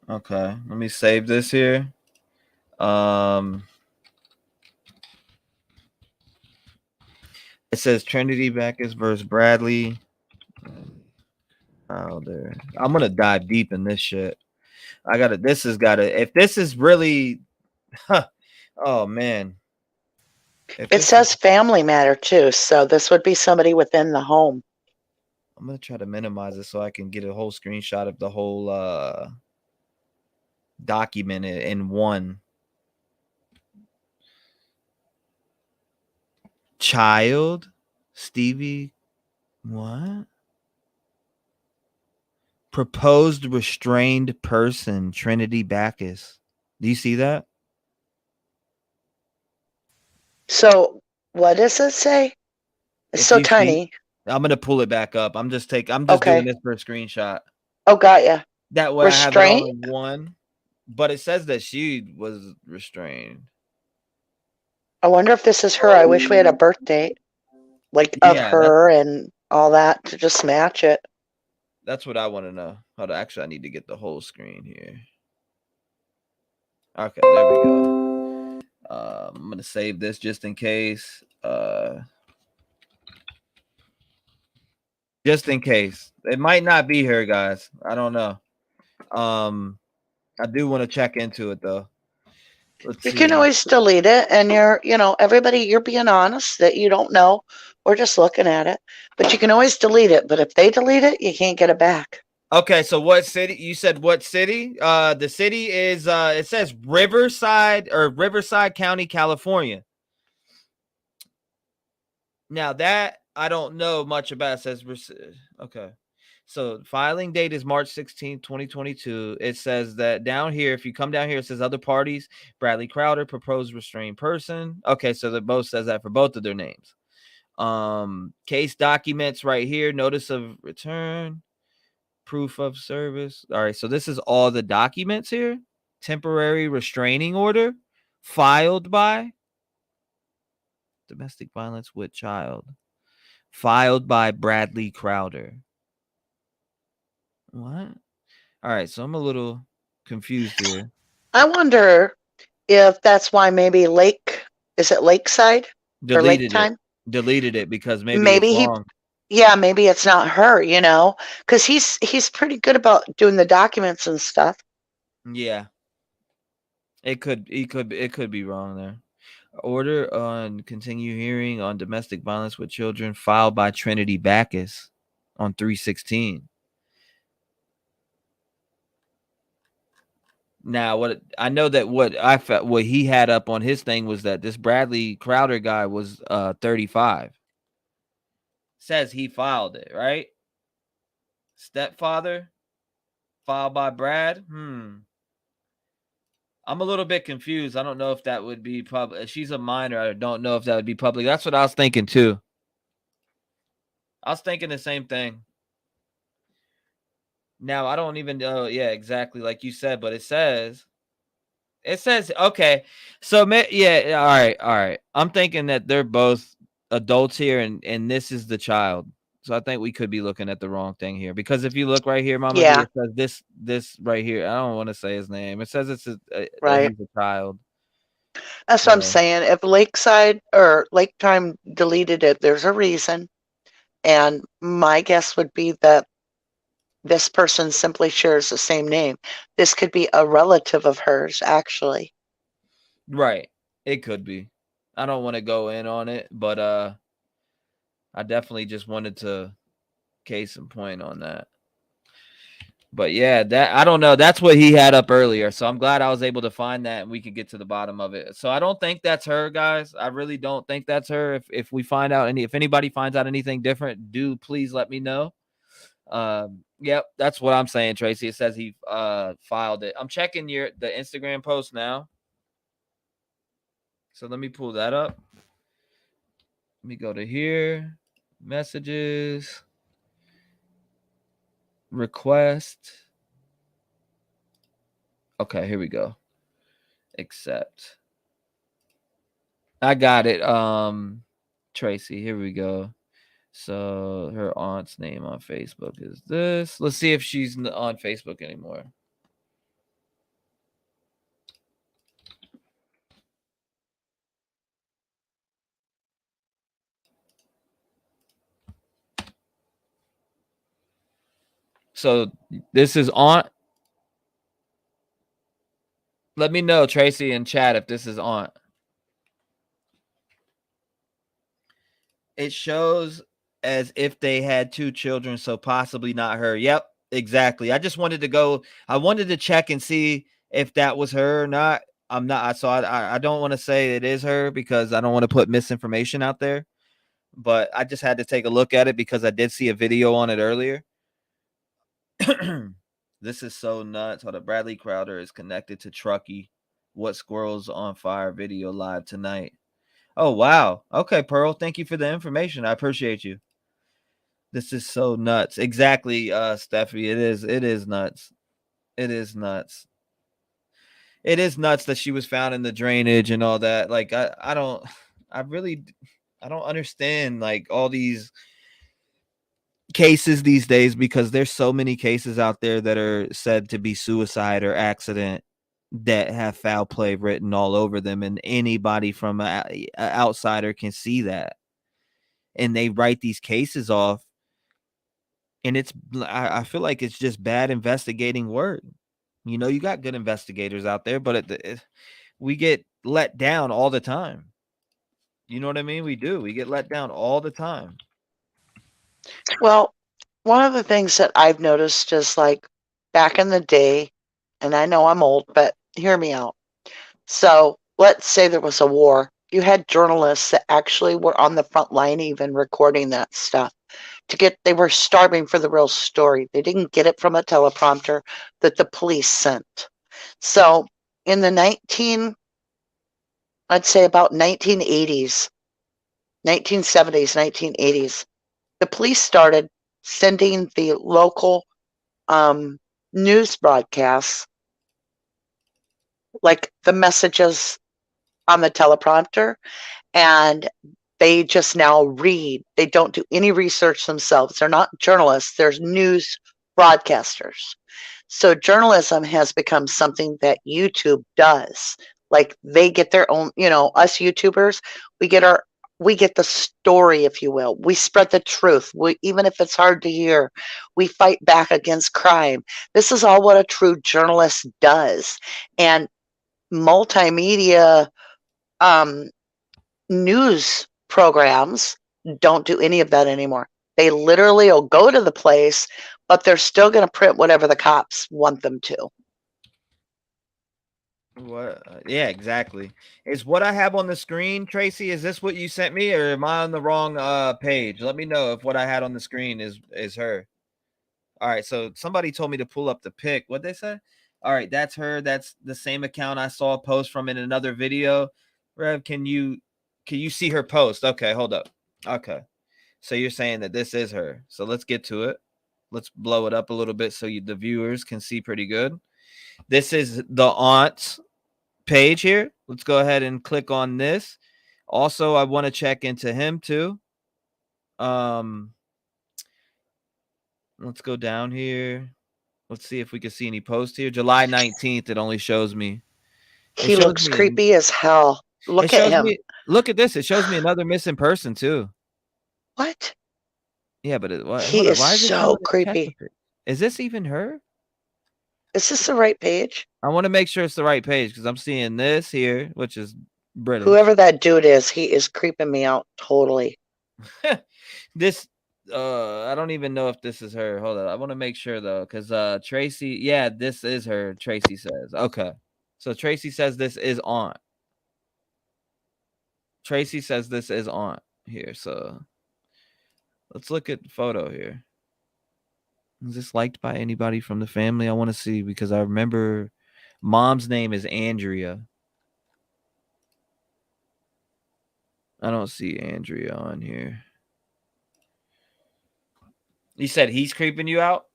Okay, let me save this here. It says Trinitybackus versus Bradley. Oh, there. I'm gonna dive deep in this shit. This has gotta. If this is really, oh man. It says family matter too, so this would be somebody within the home. I'm gonna try to minimize it so I can get a whole screenshot of the whole document in one. Child, Stevie, what? Proposed restrained person, Trinitybackus. Do you see that? So what does it say? It's so tiny. I'm gonna pull it back up. I'm just doing this for a screenshot. Oh, got ya. That way I have it all in one. But it says that she was restrained. I wonder if this is her. I wish we had a birth date, like of her and all that to just match it. That's what I want to know. Hold on, actually, I need to get the whole screen here. Okay, there we go. I'm gonna save this just in case. Just in case. It might not be her, guys. I don't know. I do want to check into it though. You can always delete it, and everybody, you're being honest that you don't know. We're just looking at it, but you can always delete it. But if they delete it, you can't get it back. Okay, so what city? You said what city? The city is it says Riverside County, California. Now that I don't know much about. It says okay. So filing date is March 16th, 2022. It says that down here, if you come down here, it says other parties. Bradley Crowder, proposed restrained person. Okay, so that both says that for both of their names. Case documents right here. Notice of return. Proof of service. All right, so this is all the documents here. Temporary restraining order filed by domestic violence with child. Filed by Bradley Crowder. What? All right, so I'm a little confused here. I wonder if that's why maybe Lakeside or Lake Time? Deleted it because maybe it's wrong. Maybe it's not her, because he's pretty good about doing the documents and stuff. Yeah. It could be wrong there. Order on continue hearing on domestic violence with children filed by Trinitybackus on 3/16. Now, what I know that what he had up on his thing was that this Bradley Crowder guy was 35. Says he filed it, right? Stepfather filed by Brad. I'm a little bit confused. I don't know if that would be public. She's a minor. I don't know if that would be public. That's what I was thinking too. I was thinking the same thing. Now, I don't even know. Yeah, exactly like you said, but it says, okay. So, yeah, all right. I'm thinking that they're both adults here, and this is the child. So I think we could be looking at the wrong thing here. Because if you look right here, Mama, it says this right here. I don't want to say his name. It says it's that he's a child. That's what I'm saying. If Lakeside or Lake Time deleted it, there's a reason. And my guess would be that this person simply shares the same name. This could be a relative of hers, actually. Right. It could be. I don't want to go in on it, but I definitely just wanted to case in point on that. But yeah, that I don't know. That's what he had up earlier. So I'm glad I was able to find that and we can get to the bottom of it. So I don't think that's her, guys. I really don't think that's her. If we find out if anybody finds out anything different, do please let me know. Yep, that's what I'm saying, Tracy. It says he filed it. I'm checking the Instagram post now. So let me pull that up. Let me go to here. Messages. Request. Okay, here we go. Accept. I got it. Tracy, here we go. So her aunt's name on Facebook is this. Let's see if she's on Facebook anymore. So this is aunt. Let me know, Tracy, in chat if this is aunt. It shows as if they had 2 children, so possibly not her. Yep, exactly. I just wanted to I wanted to check and see if that was her or not. I'm not. So I don't want to say it is her because I don't want to put misinformation out there. But I just had to take a look at it because I did see a video on it earlier. This is so nuts. Hold up. Bradley Crowder is connected to Truckee. What Squirrels on Fire video live tonight. Oh, wow. Okay, Pearl. Thank you for the information. I appreciate you. This is so nuts. Exactly, Steffi. It is nuts. It is nuts. It is nuts that she was found in the drainage and all that. Like, I don't understand like all these cases these days because there's so many cases out there that are said to be suicide or accident that have foul play written all over them, and anybody from an outsider can see that, and they write these cases off, and I feel like it's just bad investigating work. You know, you got good investigators out there, but we get let down all the time. You know what I mean? We get let down all the time. Well, one of the things that I've noticed is like back in the day, and I know I'm old, but hear me out. So let's say there was a war. You had journalists that actually were on the front line even recording that stuff. They were starving for the real story. They didn't get it from a teleprompter that the police sent. So in the I'd say about 1980s, 1970s, 1980s, the police started sending the local news broadcasts, like the messages on the teleprompter, and they just now read. They don't do any research themselves. They're not journalists. They're news broadcasters. So journalism has become something that YouTube does. Like they get their own, us YouTubers, we get the story, if you will. We spread the truth. Even if it's hard to hear, we fight back against crime. This is all what a true journalist does. And multimedia news programs don't do any of that anymore. They literally will go to the place, but they're still going to print whatever the cops want them to. What? Yeah, exactly. Is what I have on the screen, Tracy? Is this what you sent me, or am I on the wrong page? Let me know if what I had on the screen is her. All right. So somebody told me to pull up the pic. What'd they say? All right, that's her. That's the same account I saw a post from in another video. Rev, can you see her post? Okay, hold up. Okay. So you're saying that this is her. So let's get to it. Let's blow it up a little bit so the viewers can see pretty good. This is the aunt's page here. Let's go ahead and click on this. Also, I want to check into him too. Let's go down here. Let's see if we can see any posts here. July 19th, it only shows me. He looks creepy as hell. Look at him. Look at this. It shows me another missing person too. What? Yeah, but he is so creepy. Is this even her? Is this the right page? I want to make sure it's the right page because I'm seeing this here, which is British. Whoever that dude is, he is creeping me out totally. This I don't even know if this is her. Hold on. I want to make sure though, because Tracy, yeah, this is her. Tracy says. Okay. So Tracy says this is on. Tracy says this is on here. So let's look at the photo here. Is this liked by anybody from the family? I want to see because I remember mom's name is Andrea. I don't see Andrea on here. You said he's creeping you out?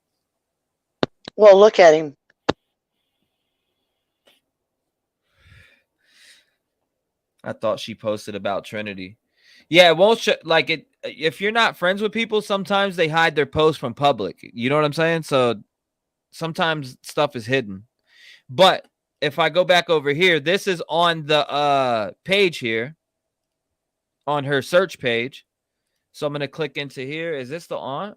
Well, look at him. I thought she posted about Trinity. Yeah, it won't like it. If you're not friends with people, sometimes they hide their posts from public. You know what I'm saying? So sometimes stuff is hidden. But if I go back over here, this is on the page here, on her search page. So I'm going to click into here. Is this the aunt?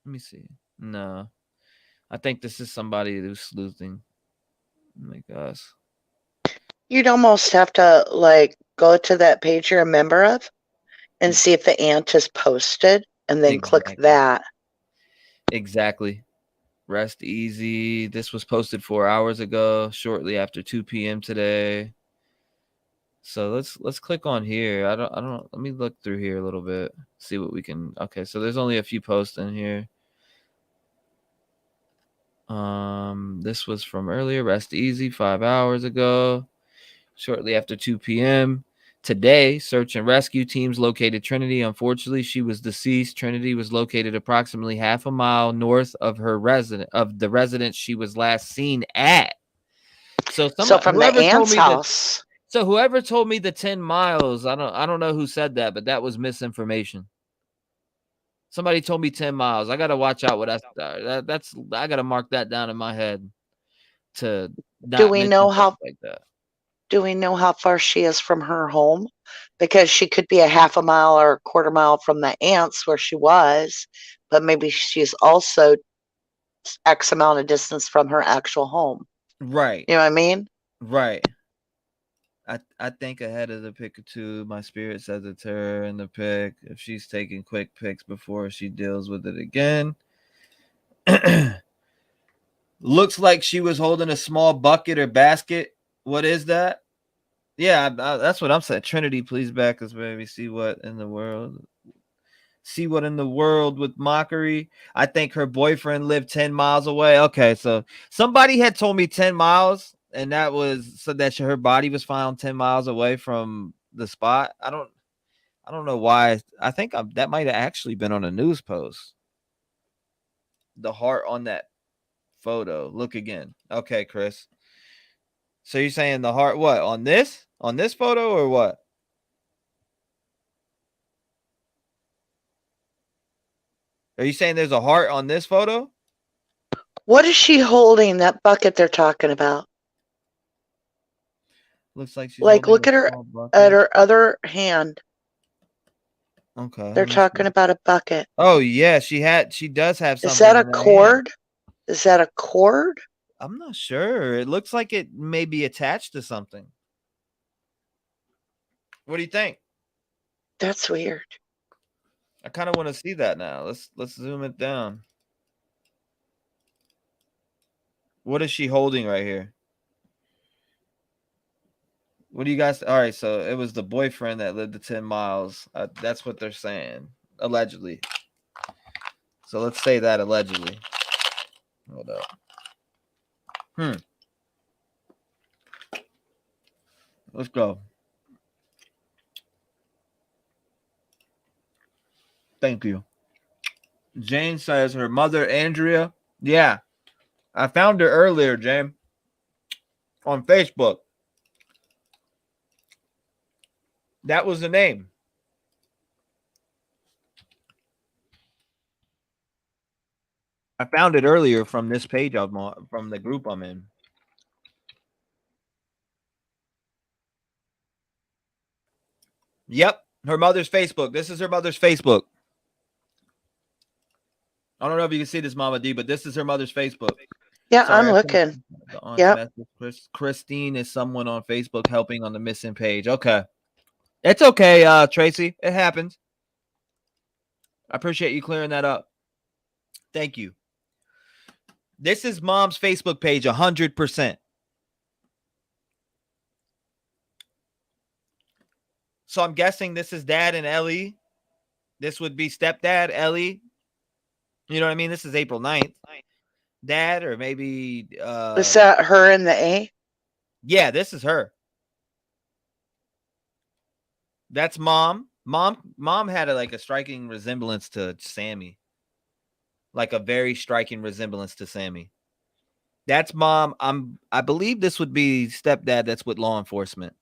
Let me see. No. I think this is somebody who's sleuthing. Oh my gosh. You'd almost have to like go to that page you're a member of and see if the aunt is posted and then click that. Exactly. Rest easy. This was posted 4 hours ago, shortly after 2 p.m. today. So let's click on here. I don't let me look through here a little bit, see what we can. Okay, so there's only a few posts in here. This was from earlier. Rest easy 5 hours ago, shortly after 2 p.m. Today, search and rescue teams located Trinity. Unfortunately, she was deceased. Trinity was located approximately half a mile north of the residence she was last seen at. So from the aunt's house. So whoever told me the 10 miles, I don't know who said that, but that was misinformation. Somebody told me 10 miles. I got to watch out what that's I got to mark that down in my head to not Do we know how like that. Do we know how far she is from her home? Because she could be a half a mile or a quarter mile from the aunt's where she was, but maybe she's also X amount of distance from her actual home. Right. You know what I mean? Right. I think ahead of the pick or two, my spirit says it's her in the pick. If she's taking quick picks before she deals with it again. Looks like she was holding a small bucket or basket. What is that? Yeah, that's what I'm saying. Trinity, please back us, baby. See what in the world with mockery. I think her boyfriend lived 10 miles away. Okay, so somebody had told me 10 miles, and that was so that her body was found 10 miles away from the spot. I don't know why. I think that might have actually been on a news post. The heart on that photo. Look again. Okay, Chris. So you're saying the heart what? On this photo or what? Are you saying there's a heart on this photo? What is she holding, that bucket they're talking about? Looks like she's look at her other hand. Okay. They're talking about a bucket. Oh yeah, she does have something. Is that a cord? Is that a cord? I'm not sure. It looks like it may be attached to something. What do you think? That's weird. I kind of want to see that now. Let's zoom it down. What is she holding right here? What do you guys? All right, so it was the boyfriend that lived the 10 miles. That's what they're saying, allegedly. So let's say that allegedly. Hold up. Let's go. Thank you. Jane says her mother, Andrea. Yeah. I found her earlier, Jane, on Facebook. That was the name. I found it earlier from this page from the group I'm in. Yep. Her mother's Facebook. This is her mother's Facebook. I don't know if you can see this, Mama D, but this is her mother's Facebook. Yeah, sorry, I'm looking. Yeah. Christine is someone on Facebook helping on the missing page. Okay. It's okay, Tracy. It happens. I appreciate you clearing that up. Thank you. This is mom's Facebook page, 100%. So I'm guessing this is dad and Ellie. This would be stepdad, Ellie. You know what I mean? This is April 9th. Dad, or maybe is that her in the A? Yeah, this is her. That's mom. Mom had a striking resemblance to Sammy. Like a very striking resemblance to Sammy. That's mom. I believe this would be stepdad that's with law enforcement.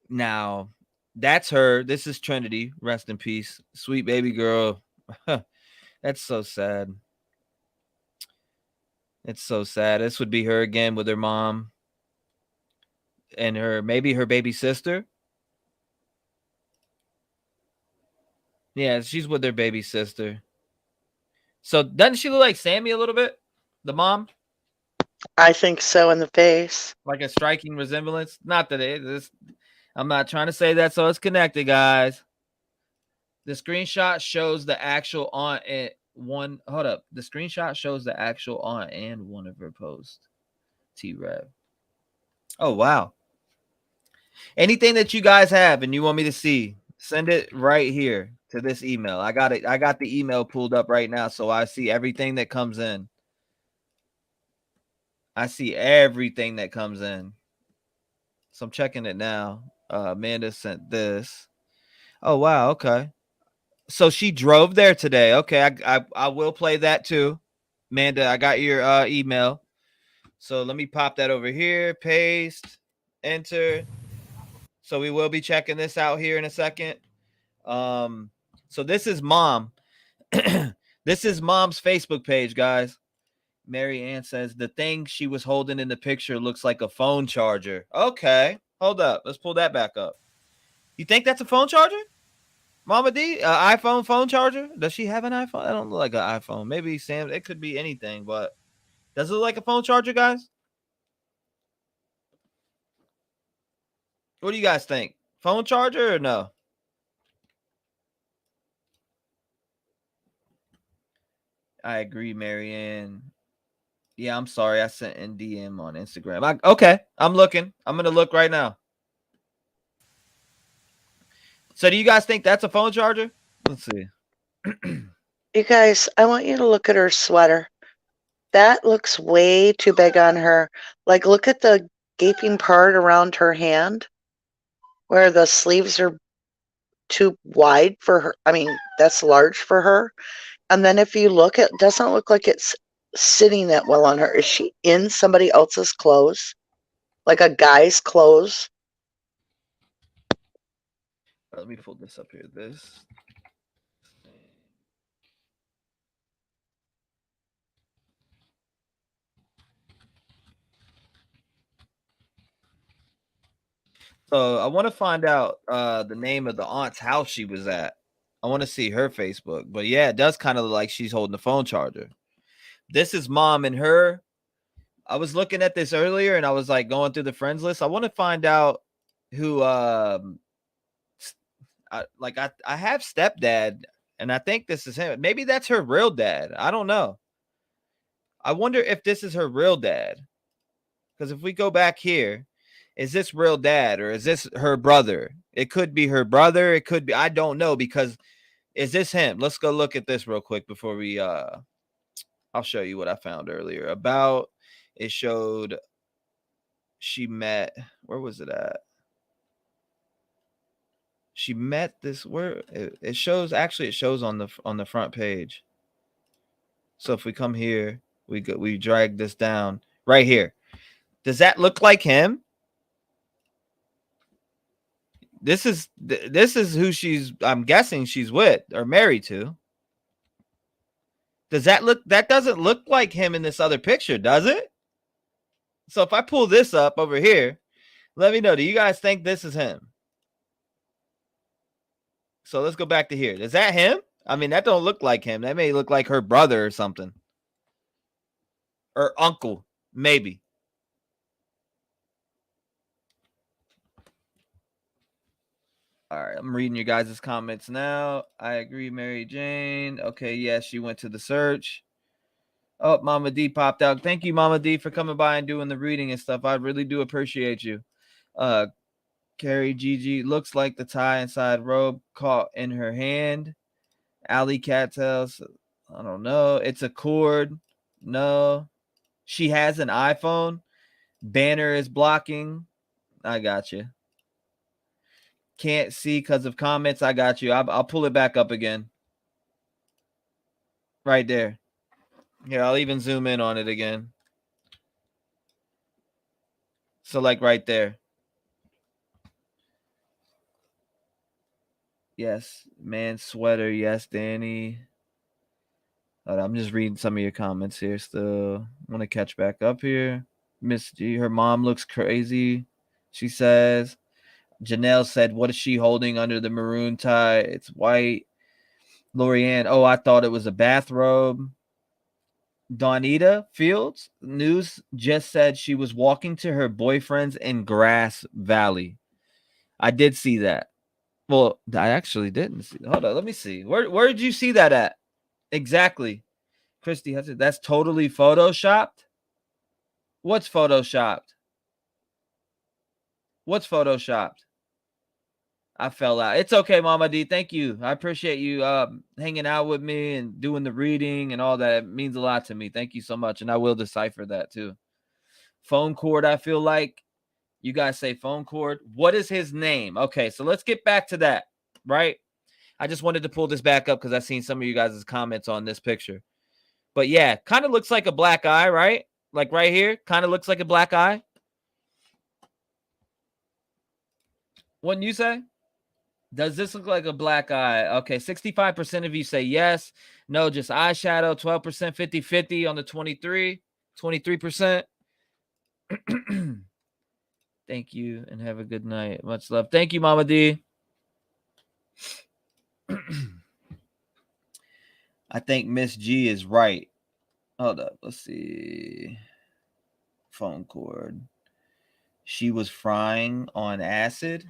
Now, that's her. This is Trinity. Rest in peace. Sweet baby girl. That's so sad. It's so sad. This would be her again with her mom. And maybe her baby sister. Yeah, she's with her baby sister. So doesn't she look like Sammy a little bit? The mom? I think so, in the face. Like a striking resemblance? Not that it is. I'm not trying to say that so it's connected, guys. The screenshot shows the actual aunt and one. Hold up. The screenshot shows the actual aunt and one of her posts. T-REV. Oh, wow. Anything that you guys have and you want me to see, send it right here to this email. I got it. I got the email pulled up right now, so I see everything that comes in. I see everything that comes in. So I'm checking it now. Amanda sent this. Oh, wow. Okay. So she drove there today. Okay. I will play that too. Amanda, I got your email. So let me pop that over here. Paste. Enter. So we will be checking this out here in a second. So this is mom. This is mom's Facebook page, guys. Mary Ann says the thing she was holding in the picture looks like a phone charger. Okay, hold up. Let's pull that back up. You think that's a phone charger? Mama D, iPhone phone charger? Does she have an iPhone? I don't look like an iPhone. Maybe Sam. It could be anything, but does it look like a phone charger, guys? What do you guys think? Phone charger or no? I agree, Marianne. Yeah, I'm sorry. I sent in DM on Instagram. Okay, I'm looking. I'm gonna look right now. So, do you guys think that's a phone charger? Let's see. You guys, I want you to look at her sweater. That looks way too big on her. Like, look at the gaping part around her hand where the sleeves are too wide for her. I mean, that's large for her. And then if you look, it doesn't look like it's sitting that well on her. Is she in somebody else's clothes? Like a guy's clothes? Let me pull this up here. This. So I want to find out the name of the aunt's house she was at. I want to see her Facebook. But yeah, it does kind of look like she's holding the phone charger. This is mom and her. I was looking at this earlier and I was like going through the friends list. I want to find out who I have stepdad and I think this is him. Maybe that's her real dad. I don't know. I wonder if this is her real dad. Because if we go back here, is this real dad or is this her brother? It could be her brother. It could be, I don't know, because is this him? Let's go look at this real quick before we I'll show you what I found earlier. About it showed she met, where was it at? She met this, where it shows, actually it shows on the front page. So if we come here, we drag this down right here. Does that look like him? This is who I'm guessing she's with or married to. That doesn't look like him in this other picture, does it? So if I pull this up over here, let me know. Do you guys think this is him? So let's go back to here. Is that him? I mean, that don't look like him. That may look like her brother or something. Or uncle, maybe. All right, I'm reading your guys' comments now. I agree, Mary Jane. Okay, yes, she went to the search. Oh, Mama D popped out. Thank you, Mama D, for coming by and doing the reading and stuff. I really do appreciate you. Carrie Gigi, looks like the tie inside robe caught in her hand. Alley Cattails, I don't know. It's a cord. No. She has an iPhone. Banner is blocking. I got you. Can't see because of comments. I got you. I'll pull it back up again. Right there. Here, I'll even zoom in on it again. So, like right there. Yes. Man sweater. Yes, Danny. I'm just reading some of your comments here still. I want to catch back up here. Miss G, her mom looks crazy. She says. Janelle said, what is she holding under the maroon tie? It's white. Lorianne, oh, I thought it was a bathrobe. Donita Fields News just said she was walking to her boyfriend's in Grass Valley. I did see that. Well, I actually didn't see. Hold on, let me see. Where did you see that at? Exactly. Christy Hudson, that's totally photoshopped. What's photoshopped? What's photoshopped? I fell out. It's okay, Mama D. Thank you. I appreciate you hanging out with me and doing the reading and all that. It means a lot to me. Thank you so much. And I will decipher that too. Phone cord, I feel like. You guys say phone cord. What is his name? Okay, so let's get back to that, right? I just wanted to pull this back up because I've seen some of you guys' comments on this picture. But yeah, kind of looks like a black eye, right? Like right here, kind of looks like a black eye. Wouldn't you say? Does this look like a black eye? Okay, 65% of you say yes. No, just eyeshadow. 12%, 50-50 on the 23%. Thank you and have a good night. Much love. Thank you, Mama D. I think Miss G is right. Hold up. Let's see. Phone cord. She was frying on acid.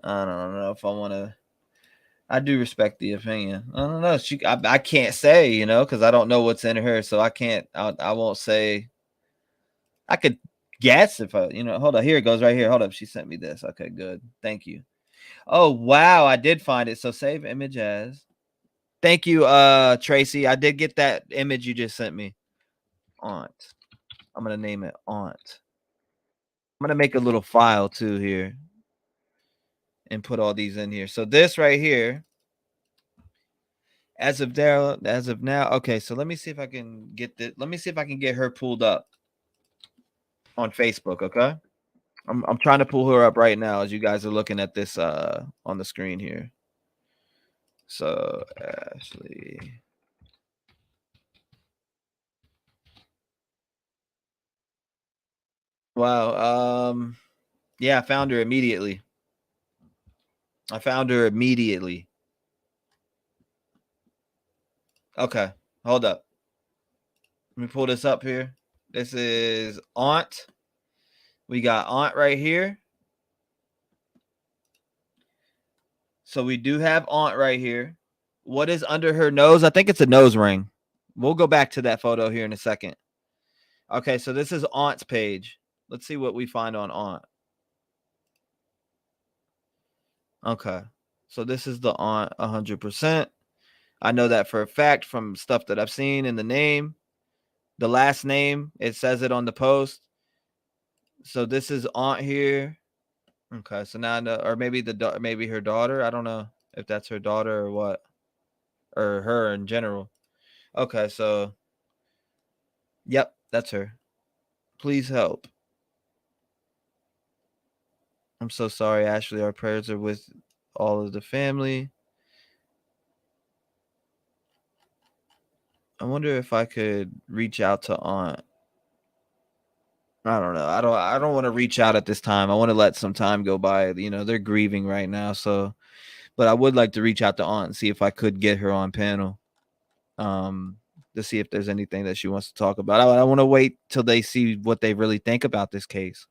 I don't know if I want to. I do respect the opinion. I don't know. I can't say, because I don't know what's in her. So I can't. I won't say. I could guess if I, hold on. Here it goes right here. Hold up. She sent me this. Okay, good. Thank you. Oh, wow. I did find it. So save image as. Thank you, Tracy. I did get that image you just sent me. Aunt. I'm going to name it Aunt. I'm going to make a little file too here and put all these in here. So this right here, as of now. Okay, so let me see if I can get this. Let me see if I can get her pulled up on Facebook. Okay, I'm trying to pull her up right now as you guys are looking at this on the screen here. So Ashley. Wow. Yeah, I found her immediately. Okay, hold up. Let me pull this up here. This is Aunt. We got Aunt right here. So we do have Aunt right here. What is under her nose? I think it's a nose ring. We'll go back to that photo here in a second. Okay, so this is Aunt's page. Let's see what we find on Aunt. Okay, so this is the Aunt 100%. I know that for a fact from stuff that I've seen in the name. The last name, it says it on the post. So this is Aunt here. Okay, so now I know, or maybe maybe her daughter. I don't know if that's her daughter or what, or her in general. Okay, so yep, that's her. Please help. I'm so sorry, Ashley. Our prayers are with all of the family. I wonder if I could reach out to Aunt. I don't know. I don't want to reach out at this time. I want to let some time go by. They're grieving right now, so but I would like to reach out to Aunt and see if I could get her on panel. To see if there's anything that she wants to talk about. I want to wait till they see what they really think about this case.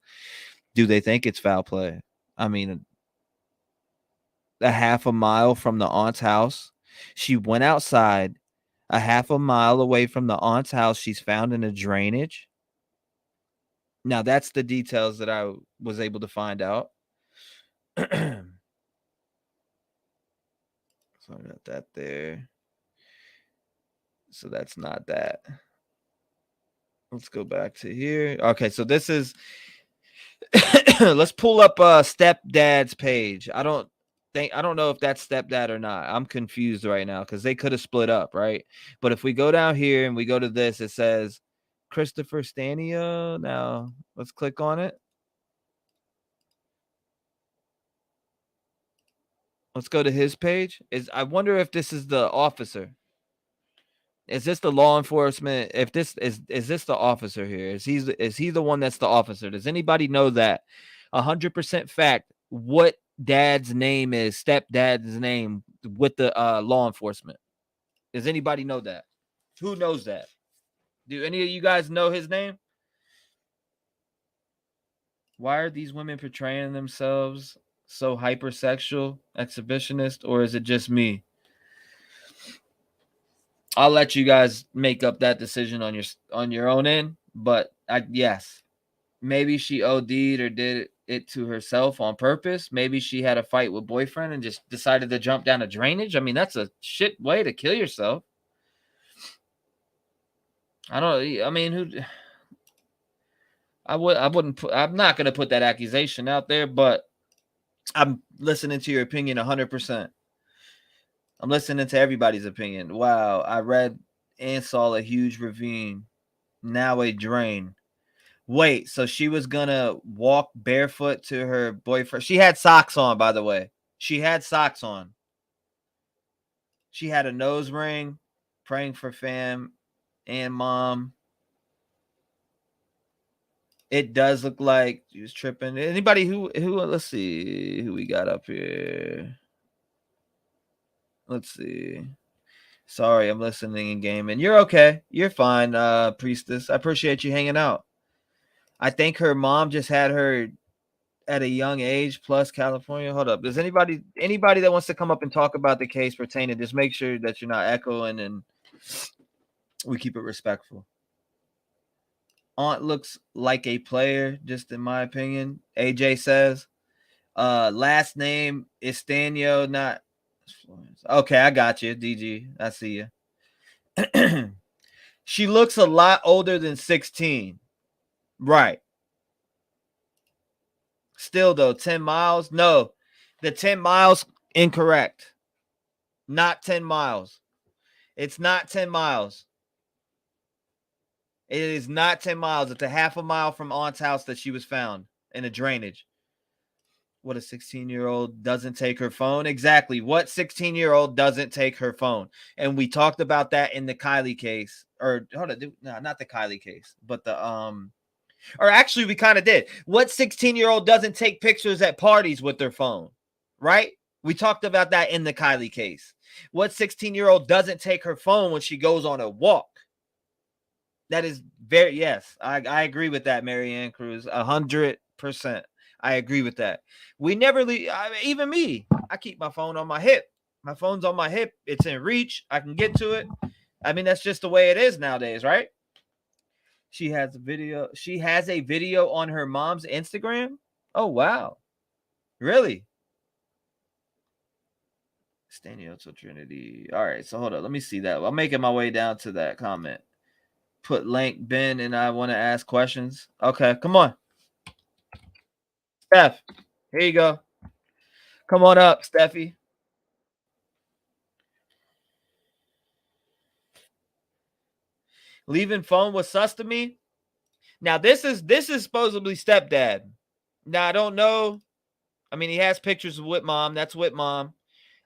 Do they think it's foul play? I mean, a half a mile from the aunt's house. She went outside a half a mile away from the aunt's house. She's found in a drainage. Now, that's the details that I was able to find out. So I got that there. So that's not that. Let's go back to here. Okay, so this is let's pull up stepdad's page. I don't know if that's stepdad or not. I'm confused right now because they could have split up, right? But if we go down here and we go to this, it says Christopher Stanio. Now let's click on it. Let's go to his page. I wonder if this is the officer. Is this the law enforcement? If this is this the officer here? Is he the one that's the officer? Does anybody know that? 100% fact. What dad's name is? Stepdad's name with the law enforcement. Does anybody know that? Who knows that? Do any of you guys know his name? Why are these women portraying themselves so hypersexual, exhibitionist, or is it just me? I'll let you guys make up that decision on your own end, but yes, maybe she OD'd or did it to herself on purpose. Maybe she had a fight with boyfriend and just decided to jump down a drainage. I mean, that's a shit way to kill yourself. I'm not going to put that accusation out there, but I'm listening to your opinion 100%. I'm listening to everybody's opinion. Wow, I read and saw a huge ravine, now a drain. Wait, so she was gonna walk barefoot to her boyfriend. She had socks on, by the way. She had socks on. She had a nose ring, praying for fam and mom. It does look like she was tripping. Anybody who let's see who we got up here. Let's see. Sorry, I'm listening in game, and you're okay. You're fine, priestess. I appreciate you hanging out. I think her mom just had her at a young age, plus California. Hold up. Does anybody that wants to come up and talk about the case pertaining, just make sure that you're not echoing and we keep it respectful. Aunt looks like a player, just in my opinion. AJ says. Last name is Stanio, not okay, I got you, DG. I see you. She looks a lot older than 16. Right. Still, though, 10 miles? No. The 10 miles, incorrect. Not 10 miles. It's not 10 miles. It is not 10 miles. It's a half a mile from Aunt's house that she was found in a drainage. What a 16-year-old doesn't take her phone. Exactly. What 16-year-old doesn't take her phone? And we talked about that in the Kylie case. Or hold on, no, not the Kylie case, but the or actually we kind of did. What 16-year-old doesn't take pictures at parties with their phone? Right? We talked about that in the Kylie case. What 16-year-old doesn't take her phone when she goes on a walk? That is very, yes, I agree with that, Marianne Cruz, 100%. I agree with that. We never leave, even me, I keep my phone on my hip. My phone's on my hip. It's in reach. I can get to it. I mean, that's just the way it is nowadays, right? She has a video. She has a video on her mom's Instagram. Oh, wow. Really? Stanio to Trinity. All right, so hold on. Let me see that. I'm making my way down to that comment. Put link Ben and I want to ask questions. Okay, come on. Steph, here you go. Come on up, Steffi. Leaving phone was sus to me. Now, this is supposedly stepdad. Now, I don't know. I mean, he has pictures with mom. That's with mom.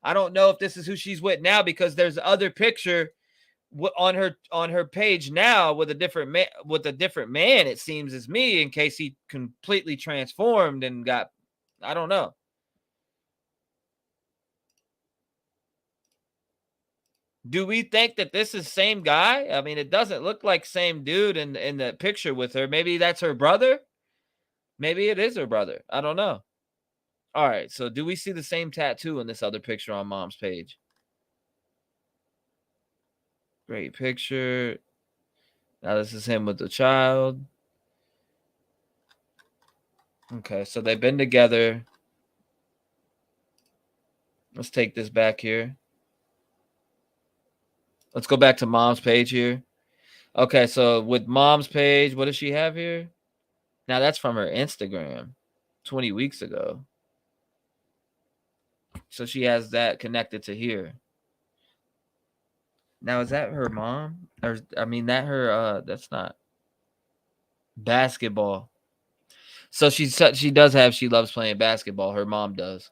I don't know if this is who she's with now because there's other picture on her page now with a different man. It seems as me, in case he completely transformed and got, I don't know. Do we think that this is same guy? I mean, it doesn't look like same dude in the picture with her. Maybe that's her brother. Maybe it is her brother. I don't know. All right. So do we see the same tattoo in this other picture on mom's page? Great picture. Now this is him with the child. Okay, so they've been together. Let's take this back here. Let's go back to mom's page here. Okay, so with mom's page, what does she have here? Now that's from her Instagram 20 weeks ago. So she has that connected to here. Now is that her mom? Or I mean that her that's not basketball. So she does have she loves playing basketball. Her mom does.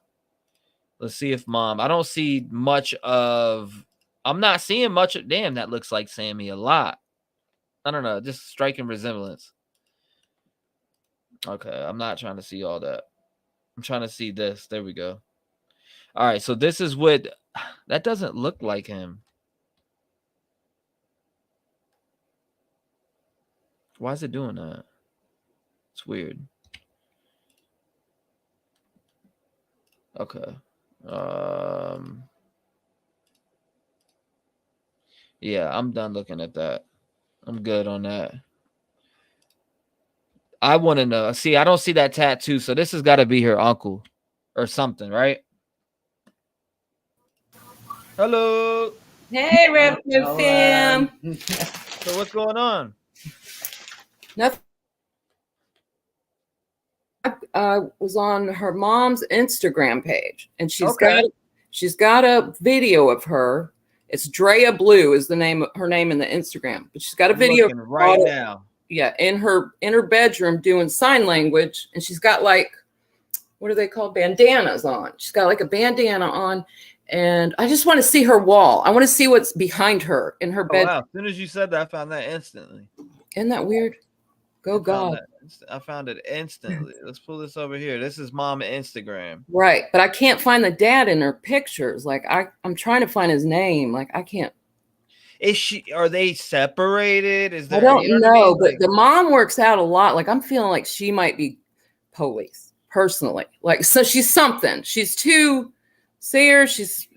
Let's see if mom. I don't see much of. I'm not seeing much of. Damn, that looks like Sammy a lot. I don't know, just striking resemblance. Okay, I'm not trying to see all that. I'm trying to see this. There we go. All right, so this is what that doesn't look like him. Why is it doing that? It's weird. Okay. Yeah, I'm done looking at that. I'm good on that. I want to know. See, I don't see that tattoo, so this has got to be her uncle or something, right? Hello. Hey, Revenue fam. So what's going on? Nothing. I was on her mom's Instagram page, and she's got a video of her. It's Drea Blue is the name her name in the Instagram, but she's got a video right now. Yeah, in her bedroom doing sign language, and she's got like, what are they called? Bandanas on. She's got like a bandana on, and I just want to see her wall. I want to see what's behind her in her bed. Wow. As soon as you said that, I found that instantly. Isn't that weird? Go God. I found it instantly. Let's pull this over here. This is mom Instagram. Right. But I can't find the dad in her pictures. Like I'm trying to find his name. Like I can't. Are they separated? Is there, I don't know, but like, the mom works out a lot. Like I'm feeling like she might be police personally. Like, so she's something. She's too, see her. She's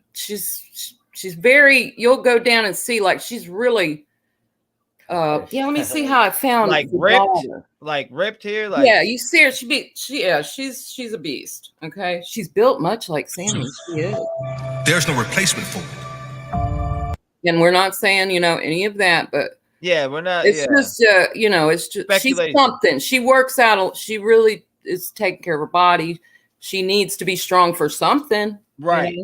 very, you'll go down and see, like, she's really, let me see how I found like ripped here. Like, yeah, you see her. She's a beast. Okay. She's built much like Sammy. She is. There's no replacement for it. And we're not saying, any of that, but yeah, we're not. It's just, it's just she's something. She works out. She really is taking care of her body. She needs to be strong for something, right?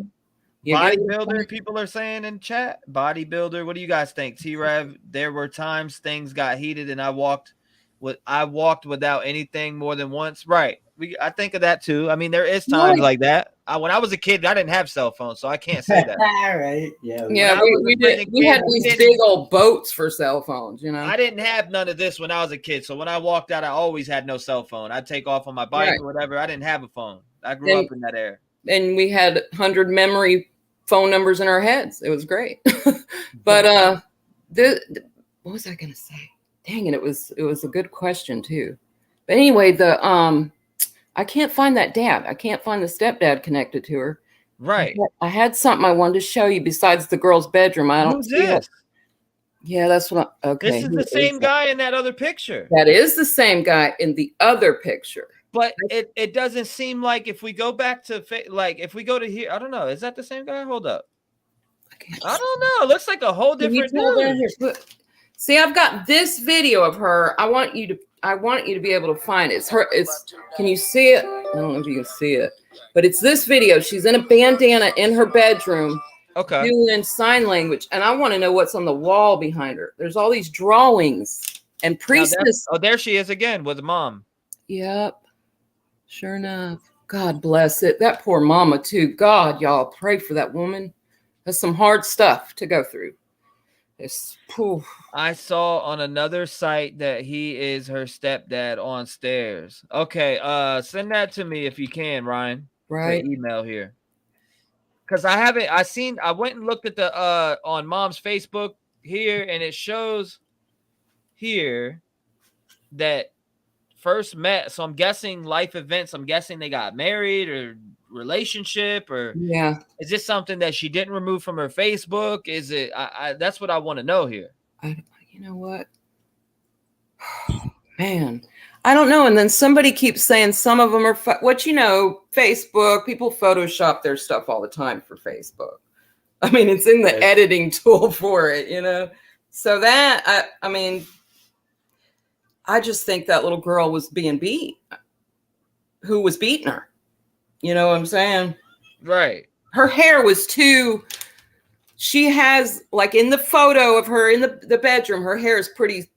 Bodybuilder, people are saying in chat. Bodybuilder. What do you guys think? T-REV. There were times things got heated, and I walked without anything more than once. Right. I think of that too. I mean, there is times like that. When I was a kid, I didn't have cell phones, so I can't say that. All right. Yeah. Yeah. We had these big old boats for cell phones. I didn't have none of this when I was a kid. So when I walked out, I always had no cell phone. I'd take off on my bike or whatever. I didn't have a phone. I grew up in that era. And we had 100 memory phone numbers in our heads. It was great. But what was I gonna say? Dang it! It was a good question too. But anyway, I can't find that dad. I can't find the stepdad connected to her. Right. I had something I wanted to show you besides the girl's bedroom. I don't see it. Yeah, that's what. Okay. This is the same guy in that other picture. That is the same guy in the other picture. But it doesn't seem like if we go back to if we go to here, I don't know. Is that the same guy? Hold up. I don't know. It looks like a whole different dude. See, I've got this video of her. I want you to be able to find it. Can you see it? I don't know if you can see it, but it's this video. She's in a bandana in her bedroom, doing sign language, and I want to know what's on the wall behind her. There's all these drawings and priestess. Oh, there she is again with mom. Yep, sure enough. God bless it. That poor mama too. God, y'all pray for that woman. That's some hard stuff to go through. I saw on another site that he is her stepdad on stairs. Okay, send that to me if you can, Ryan. Right. The email here. Because I went and looked at the on mom's Facebook here, and it shows here that first met. So I'm guessing life events. I'm guessing they got married or relationship, or is this something that she didn't remove from her Facebook? Is it? That's what I want to know here. You know what? Man, I don't know. And then somebody keeps saying some of them are Facebook, people Photoshop their stuff all the time for Facebook. I mean, it's in the editing tool for it, So that, I mean, I just think that little girl was being beat. Who was beating her? You know what I'm saying? Right. Her hair was she has, like in the photo of her in the bedroom, her hair is pretty,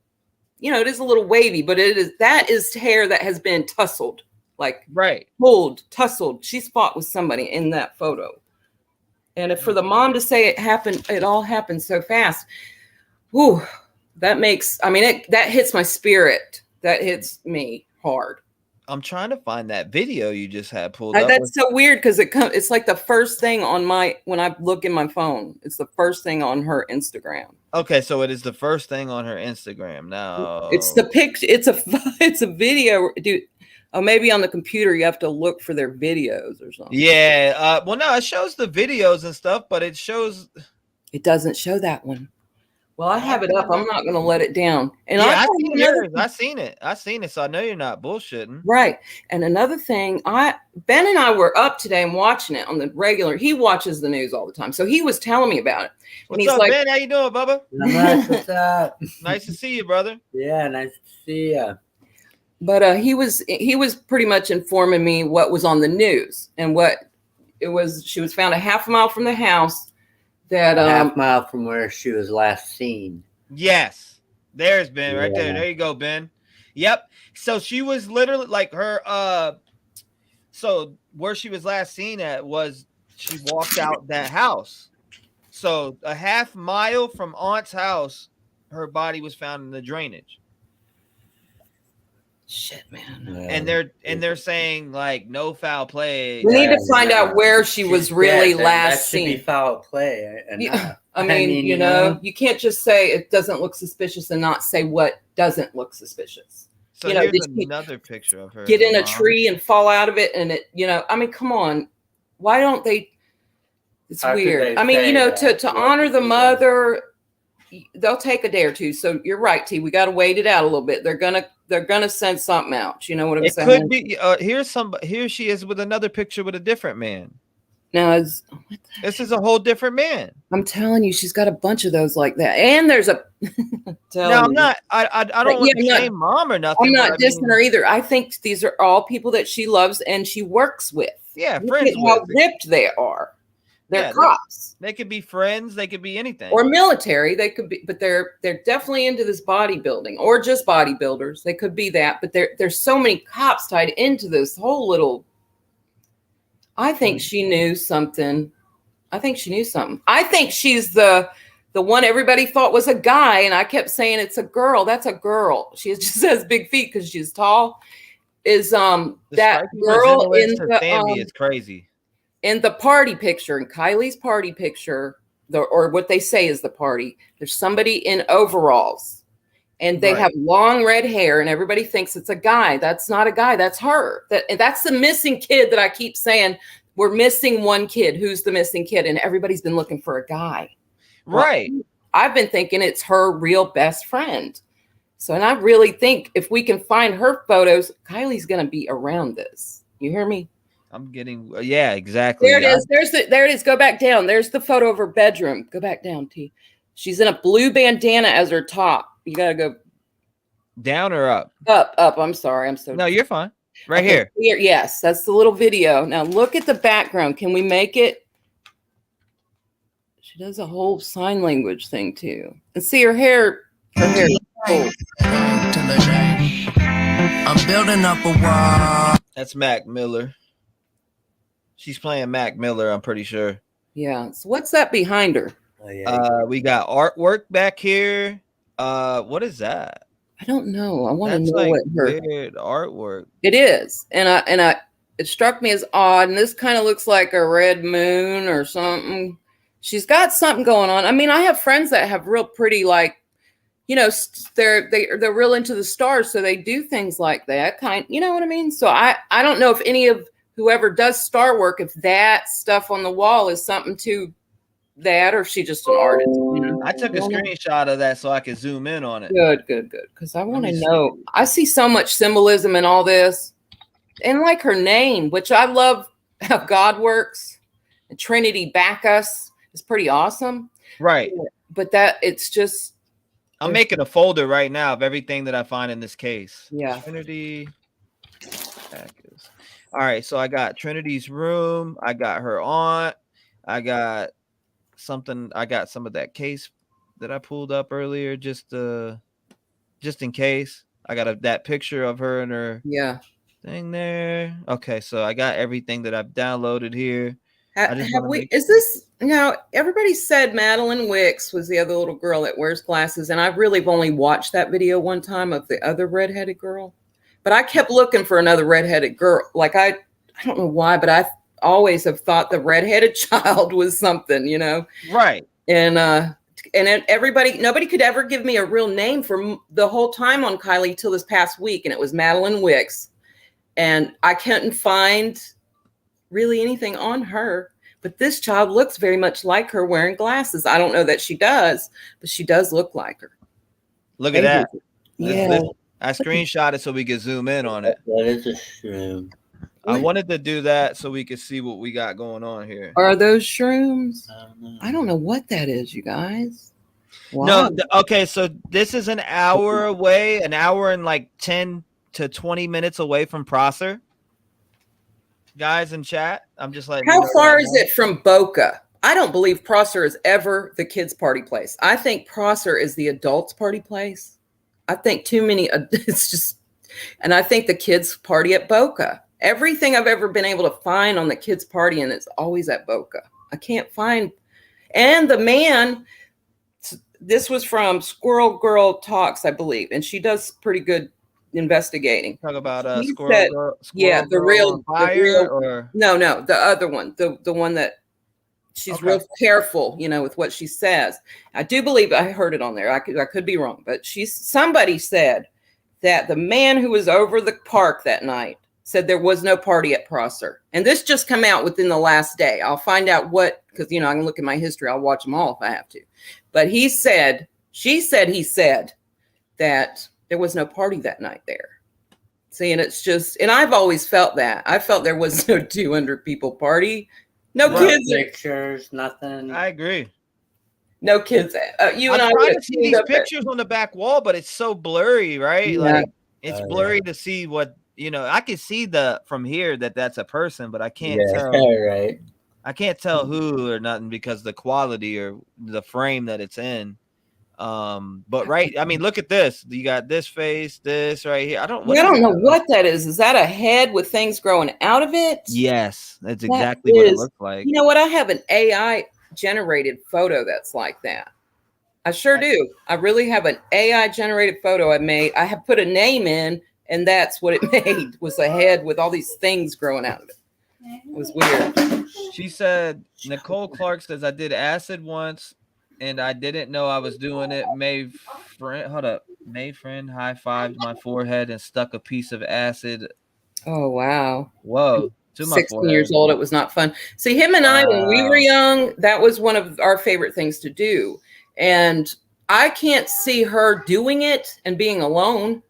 it is a little wavy, but that is hair that has been tussled, like pulled, tussled. She's fought with somebody in that photo. And for the mom to say it all happened so fast, whew, that hits my spirit. That hits me hard. I'm trying to find that video you just had pulled up. That's so weird because it's like the first thing when I look in my phone, it's the first thing on her Instagram. Okay, so it is the first thing on her Instagram. Now it's the picture. It's a video, dude. Maybe on the computer you have to look for their videos or something. Yeah. Well, no, it shows the videos and stuff, but it doesn't show that one. Well, I have it up. I'm not going to let it down. And I seen it. So I know you're not bullshitting. Right. And another thing, Ben and I were up today and watching it on the regular. He watches the news all the time. So he was telling me about it. What's up, Ben? How you doing, Bubba? Nice. What's up? Nice to see you, brother. Yeah, nice to see you. But he was pretty much informing me what was on the news and what it was. She was found a half a mile from the house. That half mile from where she was last seen. Yes, there's Ben right there. There you go, Ben. Yep. So she was literally like her. So where she was last seen at was she walked out that house. So a half mile from Aunt's house, her body was found in the drainage. Shit, man. Yeah. And they're saying like no foul play. We need to find out where she was really last seen. That should be foul play. I mean, you can't just say it doesn't look suspicious and not say what doesn't look suspicious. So here's another picture of her. Get in a tree and fall out of it, and I mean, come on. Why don't they? It's weird. I mean, to honor the mother, they'll take a day or two. So you're right, T. We got to wait it out a little bit. They're gonna send something out. You know what I'm saying? It could be. Here she is with another picture with a different man. Now this is a whole different man. I'm telling you, she's got a bunch of those like that. And there's a. I'm not. I don't want to shame mom or nothing. I'm not dissing her either. I think these are all people that she loves and she works with. Yeah, friends with. How ripped they are. They're cops. They could be friends. They could be anything. Or military. They could be, but they're definitely into this bodybuilding or just bodybuilders. They could be that, but there's so many cops tied into this whole little. I think she knew something. I think she's the one everybody thought was a guy, and I kept saying it's a girl. That's a girl. She just has big feet because she's tall. Is that girl in the it's crazy. In the party picture, in Kylie's party picture, or what they say is the party, there's somebody in overalls and they have long red hair and everybody thinks it's a guy. That's not a guy. That's her. That's the missing kid that I keep saying. We're missing one kid. Who's the missing kid? And everybody's been looking for a guy. Right. Well, I've been thinking it's her real best friend. So, and I really think if we can find her photos, Kylie's going to be around this. You hear me? I'm getting, yeah, exactly. There it is. There it is. Go back down. There's the photo of her bedroom. Go back down, T. She's in a blue bandana as her top. You got to go down or up? Up. I'm sorry. No, you're fine. Right here. Yes, that's the little video. Now look at the background. Can we make it? She does a whole sign language thing too. And see her hair. Her hair. I'm building up a wall. That's Mac Miller. She's playing Mac Miller, I'm pretty sure. Yeah. So what's that behind her? Oh, yeah. We got artwork back here. What is that? I don't know. I want to know like what her weird artwork. It is. And it struck me as odd. And this kind of looks like a red moon or something. She's got something going on. I mean, I have friends that have real pretty, like, you know, they're real into the stars, so they do things like that, you know what I mean? So I don't know if any of whoever does star work, if that stuff on the wall is something to that, or if she's just an artist. You know? I took a screenshot of that so I could zoom in on it. Good. Because I want to know. I see so much symbolism in all this, and like her name, which I love how God works. Trinitybackus is pretty awesome, right? But that it's just. I'm making a folder right now of everything that I find in this case. Yeah. Trinitybackus. All right, so I got Trinity's room. I got her aunt. I got something. I got some of that case that I pulled up earlier, just in case. I got that picture of her and her thing there. Okay, so I got everything that I've downloaded here. Is this, you know, everybody said Madeline Wicks was the other little girl that wears glasses, and I really have only watched that video one time of the other redheaded girl, but I kept looking for another redheaded girl. Like I don't know why, but I always have thought the redheaded child was something, you know? Right. And then nobody could ever give me a real name for the whole time on Kylie till this past week, and it was Madeline Wicks, and I couldn't find really anything on her, but this child looks very much like her wearing glasses. I don't know that she does, but she does look like her. Look at that. Yeah. I screenshot it so we could zoom in on it. That is a shroom. I wanted to do that so we could see what we got going on here. Are those shrooms? I don't know what that is, you guys. Wow. No, okay, so this is an hour away, an hour and like 10 to 20 minutes away from Prosser. Guys in chat, I'm just like, how far is it from Boca? I don't believe Prosser is ever the kids' party place. I think Prosser is the adults' party place. I think too many. It's just, and I think the kids party at Boca. Everything I've ever been able to find on the kids' party, and it's always at Boca. I can't find. And the man, this was from Squirrel Girl Talks, I believe, and she does pretty good investigating. Talk about the real no, the other one, the one that she's real careful, you know, with what she says. I do believe I heard it on there. I could be wrong, but somebody said that the man who was over the park that night said there was no party at Prosser, and this just come out within the last day. I'll find out what, because you know I can look at my history. I'll watch them all if I have to. But he said that there was no party that night there. See, and it's just, and I've always felt that. I felt there was no 200 people party. No kids. Pictures, nothing. I agree. No kids. You and I trying to see these pictures on the back wall, but it's so blurry, right? Yeah. Like it's blurry to see what, you know, I can see from here that's a person, but I can't tell. Right. I can't tell who or nothing because the quality or the frame that it's in. But right, I mean, look at this. You got this face, this right here. I don't know what that is. Is that a head with things growing out of it? Yes, that's exactly what it looks like. You know what? I have an AI generated photo that's like that. I sure do. I really have an AI generated photo I made. I have put a name in, and that's what it made, was a head with all these things growing out of it. It was weird. She said, Nicole Clark says, I did acid once and I didn't know I was doing it. May friend high-fived my forehead and stuck a piece of acid. Oh, wow. Whoa. 16 years old. It was not fun. See, him and I, when we were young, that was one of our favorite things to do. And I can't see her doing it and being alone.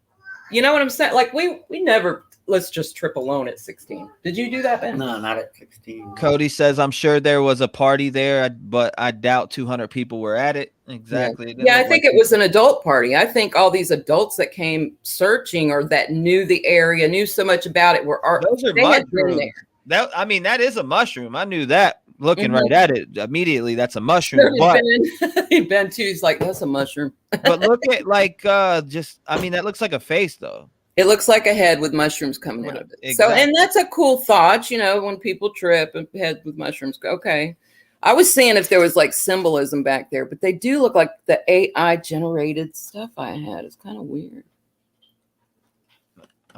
You know what I'm saying? Like we never, let's just trip alone at 16. Did you do that, Ben? No, not at 16. Cody says, I'm sure there was a party there, but I doubt 200 people were at it. Exactly. Yeah, I think it was an adult party. I think all these adults that came searching or that knew the area, knew so much about it, those are mushrooms. That is a mushroom. I knew that looking right at it immediately. That's a mushroom. But Ben too's like, that's a mushroom. But look at that looks like a face though. It looks like a head with mushrooms coming out of it. Exactly. So, and that's a cool thought, you know, when people trip and head with mushrooms. Okay. I was seeing if there was like symbolism back there, but they do look like the AI generated stuff I had. It's kind of weird.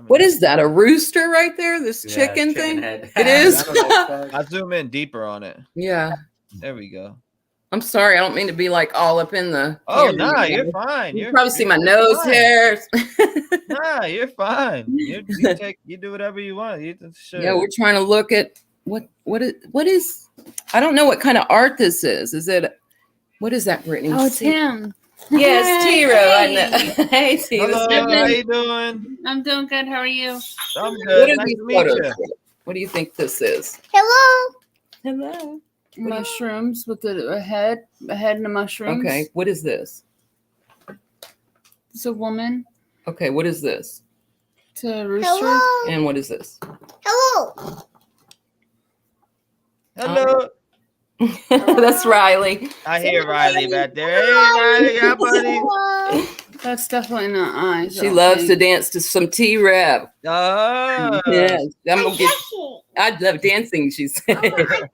What is that? A rooster right there? This chicken thing? It is. I zoom in deeper on it. Yeah. There we go. I'm sorry. I don't mean to be like all up in the. Oh, camera. nah, you're fine. You probably see my nose fine. hairs. Nah, you're fine. You do whatever you want. Yeah, we're trying to look at what is. I don't know what kind of art this is. Is it? What is that, Brittany? Oh, it's him. Yes, T-REV. I know. Hey, T. Hello, how you doing? I'm doing good. How are you? I'm good. What are Nice these to meet photos? you. What do you think this is? Hello. Hello. Mushrooms with a head and a mushrooms. Okay, what is this? It's a woman. Okay, what is this? It's a rooster. And what is this? Hello. Hello. That's Riley. I hear Riley back there. Hey, Riley, yeah, buddy. That's definitely not eyes. She loves to dance to some T-REV. Oh. Yes, I'm gonna get. I love dancing. She said.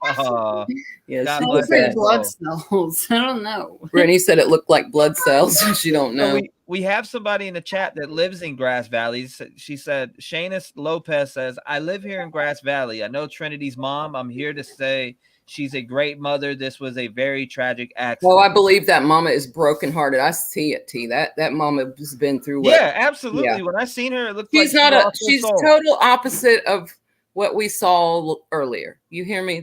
Oh. Yes, God she I bless said say that. blood cells. I don't know. Brittany said it looked like blood cells. She don't know. So we have somebody in the chat that lives in Grass Valley. She said, Shayna Lopez says, I live here in Grass Valley. I know Trinity's mom. I'm here to say she's a great mother. This was a very tragic accident. Well, I believe that mama is brokenhearted. I see it, T. That mama has been through what? Yeah, absolutely. Yeah. When I seen her, it looked She's like not she's total opposite of what we saw earlier. You hear me?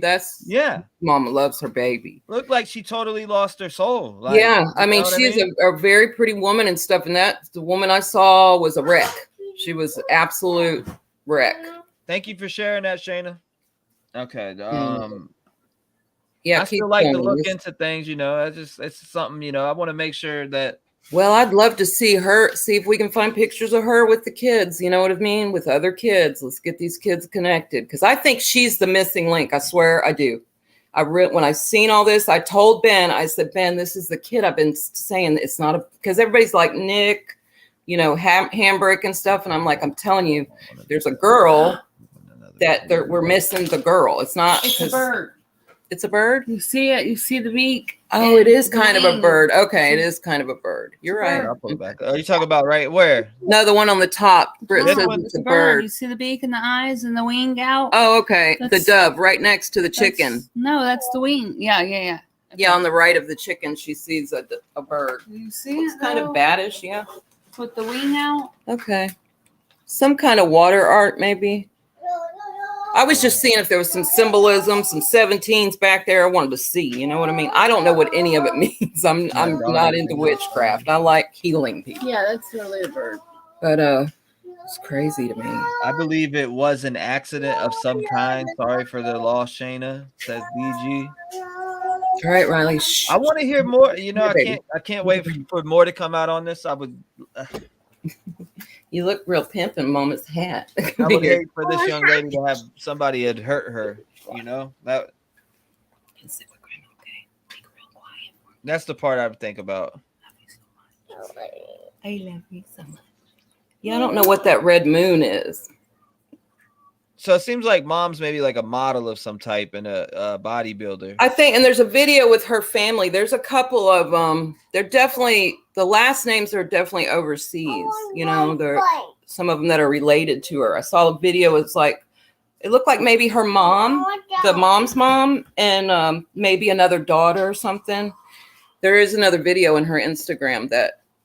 Mama loves her baby. Looked like she totally lost her soul. Like, Yeah, I mean, she's a very pretty woman and stuff. And the woman I saw was a wreck. She was absolute wreck. Thank you for sharing that, Shayna. Okay. Yeah, I still like to look into things, it's something, I want to make sure that. Well, I'd love to see if we can find pictures of her with the kids, you know what I mean? With other kids. Let's get these kids connected. Because I think she's the missing link. I swear I do. When I seen all this, I told Ben, I said, Ben, this is the kid I've been saying. It's not because everybody's like Nick, Hambrick and stuff. And I'm like, I'm telling you, there's a girl that we're missing the girl. It's not. It's a bird. It's a bird? You see it. You see the beak. Oh, it is kind of a bird. Okay, it is kind of a bird. You're right. I'll pull it back. Are you talking about right where? No, the one on the top. Britt says It's a bird. You see the beak and the eyes and the wing out? Oh, okay. The dove right next to the chicken. No, that's the wing. Yeah. Okay. Yeah, on the right of the chicken, she sees a bird. You see It's it? kind of baddish, yeah. With the wing out? Okay. Some kind of water art, maybe. I was just seeing if there was some symbolism, some 17s back there. I wanted to see, you know what I mean? I don't know what any of it means. I'm not into witchcraft. I like healing people. Yeah, that's really a bird. But it's crazy to me. I believe it was an accident of some kind. Sorry for the loss, Shayna, says BG. All right, Riley. I want to hear more. I can't wait for more to come out on this. I would. You look real pimp in Mama's hat. I would hate for this young lady to have somebody had hurt her. That. That's the part I would think about. I love you so much. Yeah, I don't know what that red moon is. So it seems like mom's maybe like a model of some type and a bodybuilder. I think, and there's a video with her family. There's a couple of they're definitely, the last names are definitely overseas. There some of them that are related to her. I saw a video. It's like it looked like maybe her mom, the mom's mom, and maybe another daughter or something. There is another video in her Instagram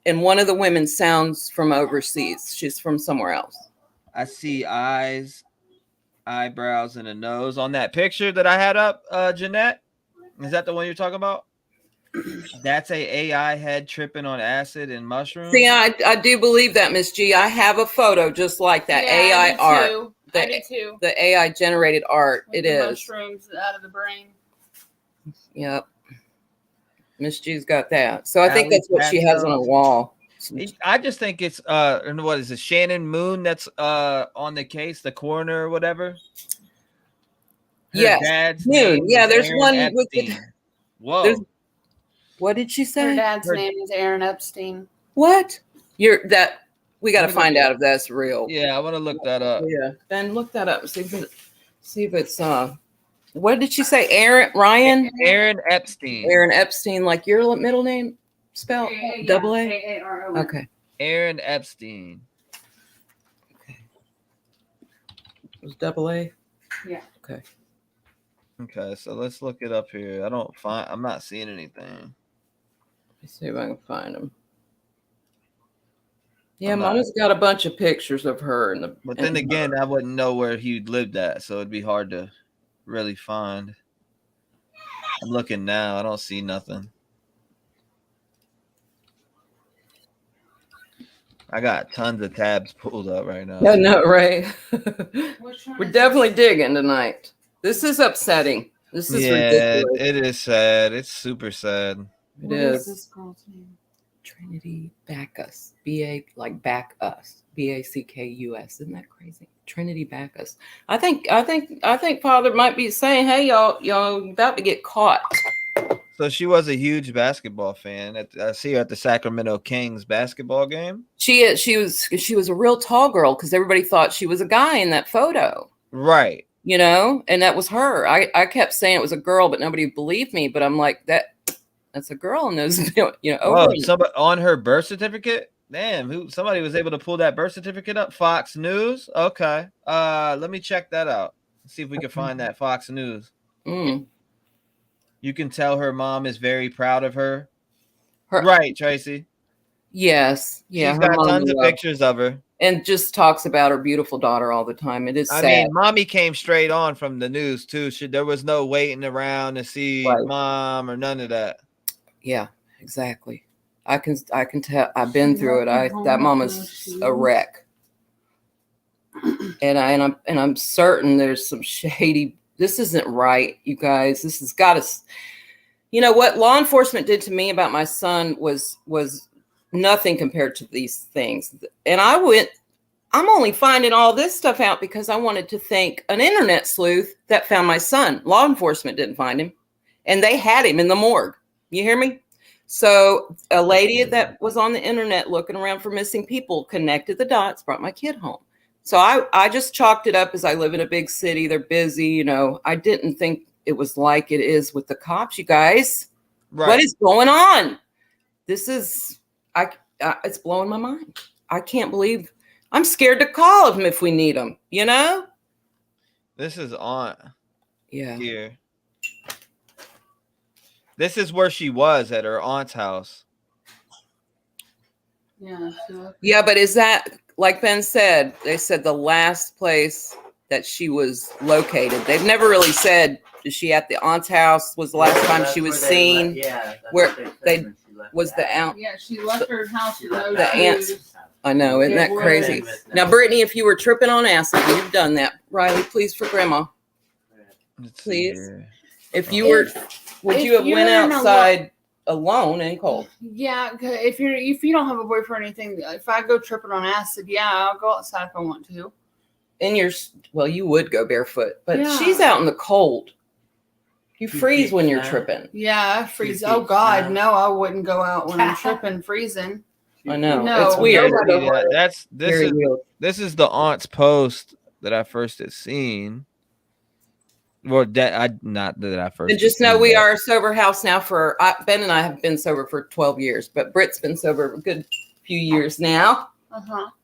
and one of the women sounds from overseas. She's from somewhere else. I see eyes, eyebrows, and a nose on that picture that I had up, Jeanette. Is that the one you're talking about? That's a AI head tripping on acid and mushrooms. See, I do believe that, Miss G. I have a photo just like that. Yeah, AI art. I do too. The AI generated art. With it the is. Mushrooms out of the brain. Yep. Miss G's got that. So I think that's what she has on her wall. I just think it's what is it, Shannon Moon that's on the case, the coroner or whatever. Yes, Moon. Yeah, there's Aaron one Epstein. with the. Whoa. What did she say? Her dad's name is Aaron Epstein. What? We got to find out if that's real. Yeah, I want to look that up. Yeah, then look that up. See if it's what did she say? Aaron Epstein. Aaron Epstein, like your middle name spelled double A? A-A-R-O-N. Okay. Aaron Epstein. Okay. It was double A? Yeah. Okay. Okay, so let's look it up here. I'm not seeing anything. Let's see if I can find them. Yeah, Mama's got a bunch of pictures of her in the. But then again, I wouldn't know where he lived at, so it'd be hard to really find. I'm looking now. I don't see nothing. I got tons of tabs pulled up right now. I know, right? We're definitely digging tonight. This is upsetting. This is ridiculous. It is sad. It's super sad. It is. This girl's name? Trinity Backus. B-A, like back us. B-A-C-K-U-S. Isn't that crazy? Trinity Backus. I think Father might be saying, hey, y'all about to get caught. So she was a huge basketball fan. I see her at the Sacramento Kings basketball game. She was a real tall girl because everybody thought she was a guy in that photo. Right. You know, and that was her. I kept saying it was a girl, but nobody believed me. But I'm like, that's a girl in those, you know. Oh, somebody on her birth certificate? Damn, somebody was able to pull that birth certificate up? Fox News? Okay. Let me check that out. See if we can find that Fox News. You can tell her mom is very proud of her. Right, Tracy? Yes. Yeah. She's got tons of pictures of her. And just talks about her beautiful daughter all the time. It is sad. I mean, mommy came straight on from the news, too. There was no waiting around to see mom or none of that. Yeah, exactly. I can tell. I've been through it. That mama's a wreck. And I'm certain there's some shady. This isn't right, you guys. This has got us. You know what law enforcement did to me about my son was nothing compared to these things. And I'm only finding all this stuff out because I wanted to thank an internet sleuth that found my son. Law enforcement didn't find him, and they had him in the morgue. You hear me? So a lady that was on the internet looking around for missing people connected the dots, brought my kid home. So I just chalked it up as I live in a big city. They're busy. You know, I didn't think it was like it is with the cops, you guys. Right. What is going on? This is, it's blowing my mind. I can't believe, I'm scared to call them if we need them, you know? This is on. Yeah. Here. This is where she was at her aunt's house. Yeah. Yeah, but is that, like Ben said, they said the last place that she was located. They've never really said, is she at the aunt's house? Was the last time she was seen? Where they was the aunt. Yeah, she left her house with no the aunt's. I know, isn't that crazy? Now, Brittany, if you were tripping on acid, you've done that. Riley, please for Grandma. Please. If you were, would you have went outside alone and cold? Yeah, if you don't have a boyfriend or anything, if I go tripping on acid, yeah, I'll go outside if I want to. And you would go barefoot, but she's out in the cold. You freeze when you're tripping. Yeah, I freeze. Oh God, no, I wouldn't go out when I'm tripping, freezing. I know. No, it's weird. This is the aunt's post that I first had seen. Well, not that I first. And just know we are a sober house now. Ben and I have been sober for 12 years, but Britt's been sober a good few years now.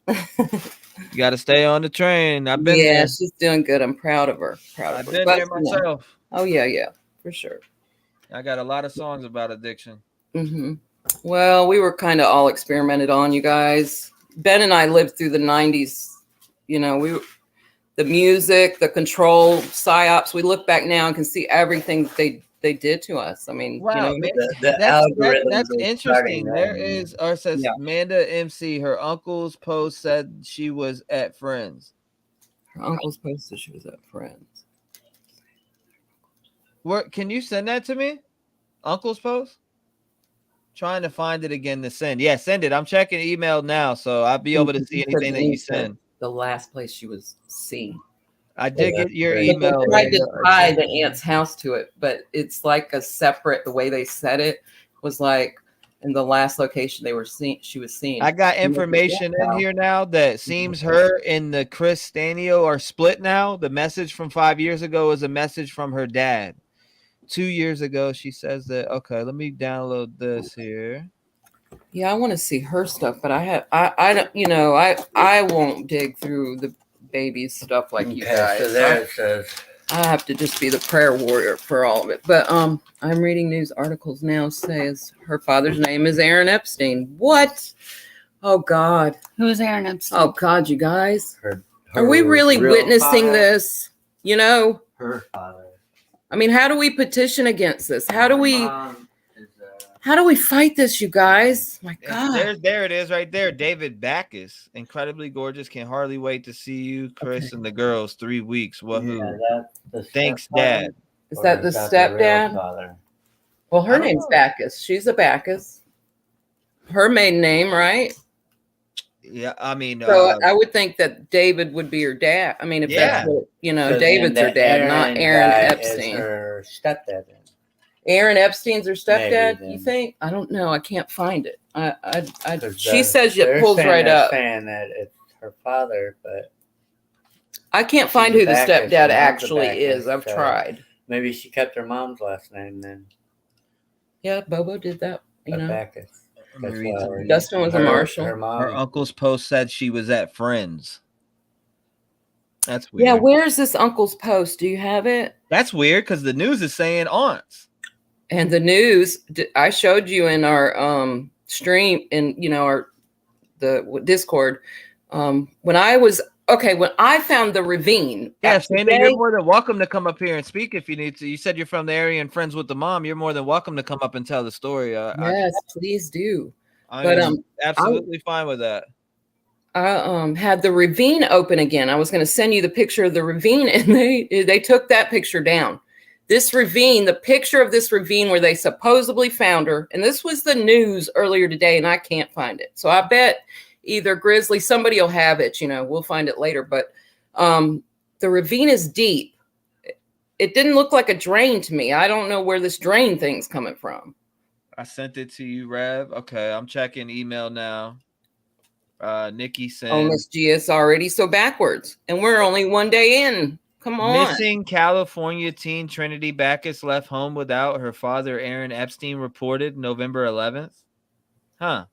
You got to stay on the train. I've been there. She's doing good. I'm proud of her. I've been there myself. Oh yeah, for sure. I got a lot of songs about addiction. Well, we were kind of all experimented on, you guys. Ben and I lived through the 90s. You know, the music, the control, psyops. We look back now and can see everything they did to us. I mean, wow, you know, that's interesting. There is, or says Amanda MC. Her uncle's post said she was at Friends. Her uncle's post said she was at Friends. Can you send that to me? Uncle's post? Trying to find it again to send. Yeah, send it. I'm checking email now, so I'll be able to see anything that you send. The last place she was seen. I did get your email. I tried to tie the aunt's house to it, but it's like a separate. The way they said it was like in the last location she was seen. I got information in here now that seems her and the Chris Stanio are split now. The message from 5 years ago is a message from her dad. 2 years ago, she says that. Okay, let me download this here. Yeah, I want to see her stuff, but I don't, you know, I won't dig through the baby stuff like you guys. So there it says I have to just be the prayer warrior for all of it. But I'm reading news articles now. Says her father's name is Aaron Epstein. What? Oh God. Who is Aaron Epstein? Oh God, you guys. Her Are we really real witnessing father? this? You know? Her father. I mean, how do we petition against this? How do we Mom is, fight this, you guys? My God. There it is right there. David Backus, incredibly gorgeous. Can hardly wait to see you, Chris, and the girls. 3 weeks. Woohoo. Yeah, that's the Thanks, stepfather, Dad. Is or that the real stepdad? father? Well, her I don't name's know. Backus. She's a Backus. Her maiden name, right? Yeah, I mean, So I would think that David would be her dad. I mean, if Yeah. that's what, you know, So David's then her the dad, not Aaron guy Epstein. Is her stepdad. Then. Aaron Epstein's her stepdad, Maybe you then. think? I don't know. I can't find it. 'Cause, She says it they're pulls saying right they're up. saying that it's her father, but I can't she's find a who the Backus, stepdad her mom's a actually Backus, is. I've so tried. maybe she kept her mom's last name then. Yeah, Bobo did that. You know, Backus. Let me read That's some why of these. Dustin was a marshal. Her Her mom. uncle's post said she was at Friends. That's Yeah, weird. where's this uncle's post? Do you have it? That's weird because the news is saying aunts. And the news, I showed you in our stream, in the Discord. When I found the ravine. Yeah, Shana, you're more than welcome to come up here and speak if you need to. You said you're from the area and friends with the mom. You're more than welcome to come up and tell the story. Yes, please do. I'm absolutely fine with that. I had the ravine open again. I was going to send you the picture of the ravine, and they took that picture down. This ravine, the picture of this ravine where they supposedly found her, and this was the news earlier today, and I can't find it. So I bet either Grizzly, somebody will have it. You know, we'll find it later. But the ravine is deep. It didn't look like a drain to me. I don't know where this drain thing's coming from. I sent it to you, Rev. Okay, I'm checking email now. Nikki said, "Oh, Miss G, it's already so backwards, and we're only one day in. Come on." Missing California teen Trinitybackus left home without her father, Aaron Epstein, reported November 11th. Huh.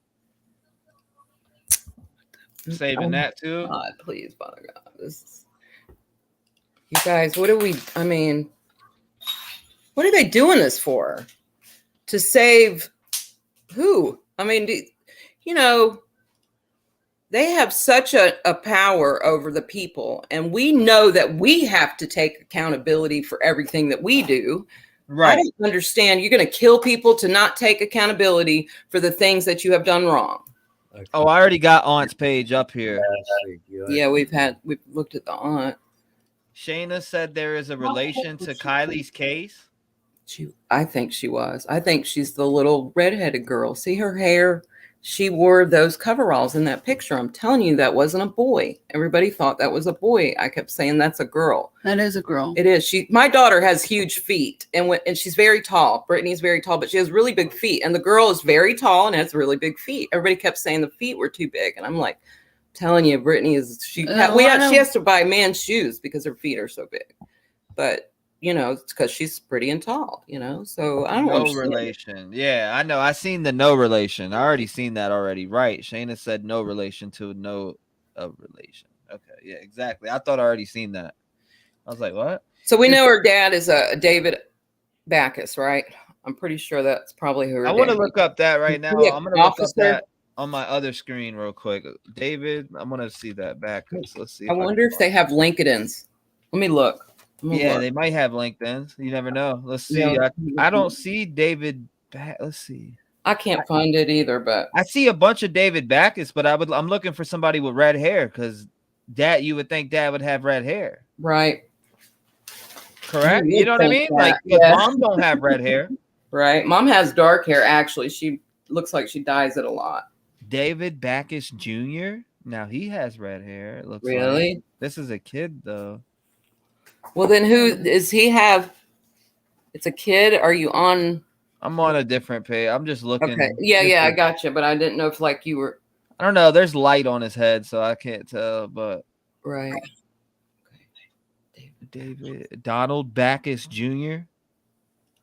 Saving that too. God, please, Father God. You guys, what are they doing this for? To save who? I mean, they have such a power over the people, and we know that we have to take accountability for everything that we do. Right. I don't understand. You're going to kill people to not take accountability for the things that you have done wrong. Okay. Oh, I already got Aunt's page up here. Yeah, we've looked at the aunt. Shayna said there is a relation to Kylie's case. I think she was. I think she's the little redheaded girl. See her hair? She wore those coveralls in that picture. I'm telling you, that wasn't a boy. Everybody thought that was a boy. I kept saying that's a girl. That is a girl. It is. My daughter has huge feet, and she's very tall. Brittany's very tall, but she has really big feet. And the girl is very tall and has really big feet. Everybody kept saying the feet were too big, and I'm like, telling you, Brittany is. She has to buy man's shoes because her feet are so big. But it's because she's pretty and tall, so I don't know. No relation. Yeah, I know. I seen the no relation. I already seen that already. Right. Shayna said no relation to no relation. Okay. Yeah, exactly. I thought I already seen that. I was like, what? So we know her dad is a David Backus, right? I'm pretty sure that's probably who her I want to look up that right now. I'm going to look up that on my other screen real quick. David, I'm going to see that Backus. Let's see. I wonder if they have LinkedIn's. Let me look. Yeah, they might have LinkedIn. You never know. Let's see. I don't see David. Let's see. I can't find it either, but I see a bunch of David Backus, but I'm looking for somebody with red hair because you would think Dad would have red hair, right? Correct. You know what I mean? Like Mom don't have red hair, right? Mom has dark hair. Actually, she looks like she dyes it a lot. David Backus Jr. Now he has red hair. It looks really. Like. This is a kid though. Well, then who does he have? It's a kid. Are you on? I'm on a different page. I'm just looking. Okay. Yeah, I got you. But I didn't know if you were. I don't know. There's light on his head, so I can't tell. But right. David Donald Backus Jr.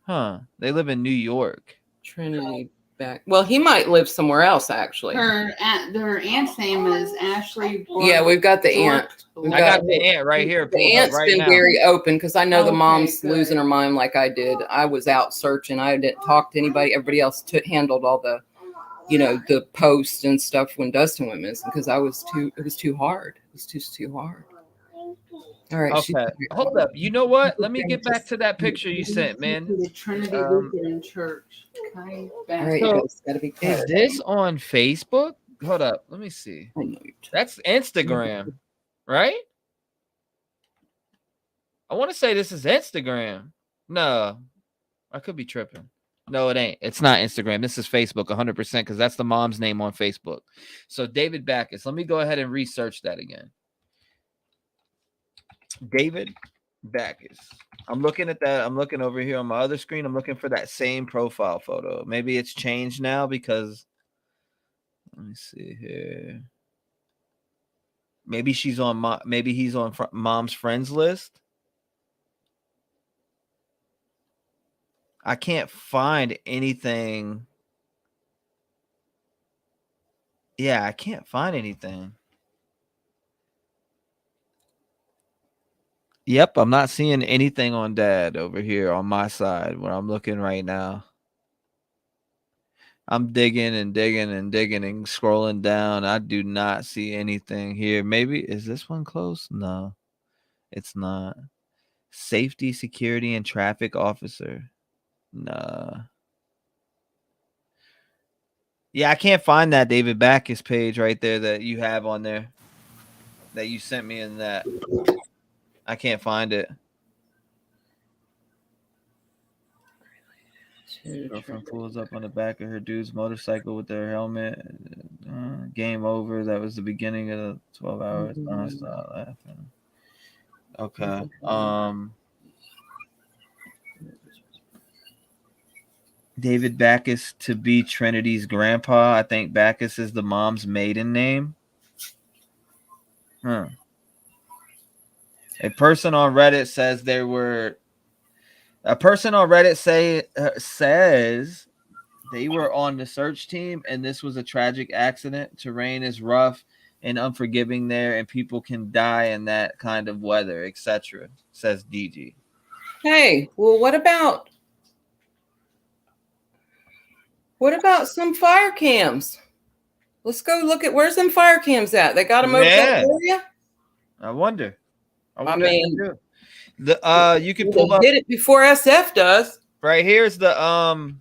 Huh? They live in New York. Trinity back. Well, he might live somewhere else, actually. Her aunt's name is Ashley. Yeah, we've got the aunt. I got the aunt right here. The aunt's right been now. very open because I know the Okay, mom's good. losing her mind like I did. I was out searching. I didn't talk to anybody. Everybody else handled all the, the posts and stuff when Dustin went missing because it was too hard. It was just too hard. All right. Okay. Hold up. You know what? Let me get back to that picture you sent, man. The Trinity Lutheran Church. Okay, All right, So, it's gotta be is this on Facebook? Hold up. Let me see. That's Instagram, right? I want to say this is Instagram. No, I could be tripping. No, it ain't. It's not Instagram. This is Facebook 100% because that's the mom's name on Facebook. So David Backus. Let me go ahead and research that again. David Backus. I'm looking at that. I'm looking over here on my other screen. I'm looking for that same profile photo. Maybe it's changed now because let me see here. Maybe she's on maybe he's on mom's friends list. I can't find anything. Yeah, I can't find anything. Yep, I'm not seeing anything on dad over here on my side where I'm looking right now. I'm digging and digging and digging and scrolling down. I do not see anything here. Maybe is this one close? No, it's not. Safety, security, and traffic officer. Nah. Yeah, I can't find that David Backus page right there that you have on there that you sent me in that. I can't find it. Girlfriend pulls up on the back of her dude's motorcycle with their helmet. Game over. That was the beginning of the 12 hours. Nonstop laughing. Okay. David Backus to be Trinity's grandpa. I think Backus is the mom's maiden name. A person on Reddit says says they were on the search team and this was a tragic accident. Terrain is rough and unforgiving there and people can die in that kind of weather, etc. says DG. Hey, well, what about some fire cams? Let's go look at where's them fire cams at. They got them over that area? I wonder. I mean, you can pull up. Get it before SF does. Right here's the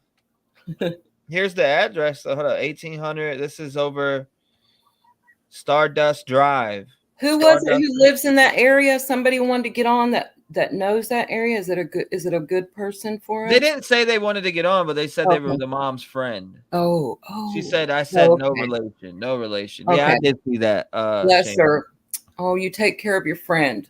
here's the address. So hold on, 1800. This is over Stardust Drive. Who was it who lives in that area? Somebody wanted to get on that knows that area. Is it a good person for us? They didn't say they wanted to get on, but they said they were the mom's friend. Oh. She said, I said no relation. No relation. Okay. Yeah, I did see that. Yes, sir. Oh, you take care of your friend.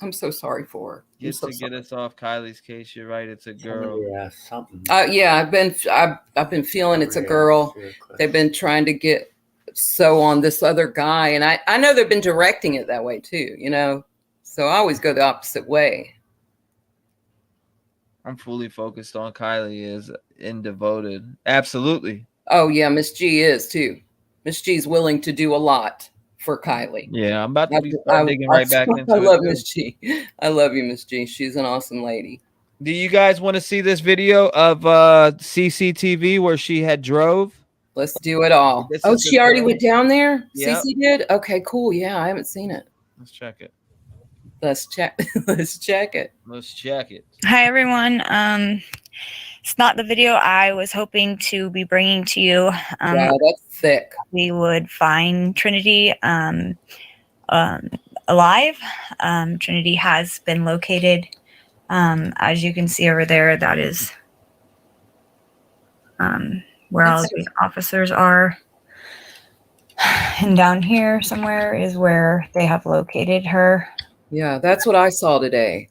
I'm so sorry for her. Just to get us off Kylie's case, you're right. It's a girl. Yeah, something. Yeah, I've been feeling it's a girl. They've been trying to get on this other guy, and I know they've been directing it that way too. So I always go the opposite way. I'm fully focused on Kylie is and devoted. Absolutely. Oh yeah, Miss G is too. Miss G's willing to do a lot for Kylie. Yeah, I'm about to be digging right back into it. I love Miss G. I love you, Miss G. She's an awesome lady. Do you guys want to see this video of CCTV where she had drove? Let's do it all. She already went down there? Yep. CC did? Okay, cool. Yeah, I haven't seen it. Let's check it. Let's check it. Hi, everyone. It's not the video I was hoping to be bringing to you. Wow, that's thick. We would find Trinity alive. Trinity has been located. As you can see over there, that is where all of these officers are. And down here somewhere is where they have located her. Yeah, that's what I saw today.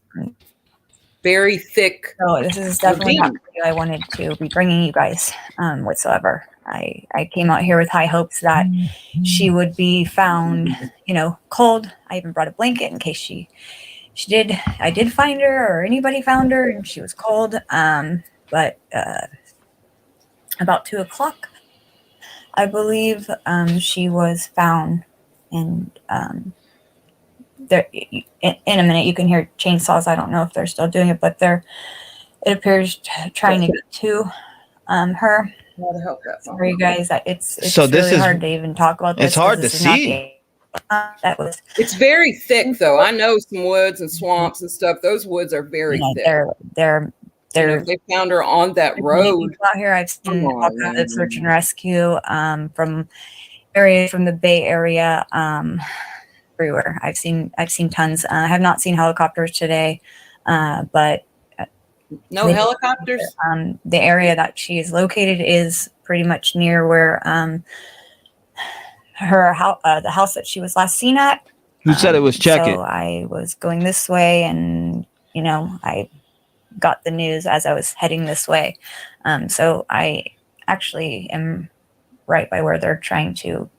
Very thick. So this is definitely not the video I wanted to be bringing you guys whatsoever. I came out here with high hopes that she would be found, cold. I even brought a blanket in case I did find her or anybody found her and she was cold. But about 2 o'clock, I believe, she was found. And there, in a minute, you can hear chainsaws. I don't know if they're still doing it, but it appears trying to get to her. Sorry, guys, it's So this really is hard to even talk about this. It's hard to this is not see. It's very thick, though. I know some woods and swamps and stuff. Those woods are very thick. They're they found her on that road out here. I've seen all kinds of search and rescue from areas from the Bay Area, everywhere. I've seen tons. I have not seen helicopters today, but no helicopters. The area that she is located is pretty much near where her house, the house that she was last seen at. Who said it was check it? So I was going this way, and I got the news as I was heading this way. So I actually am right by where they're trying to.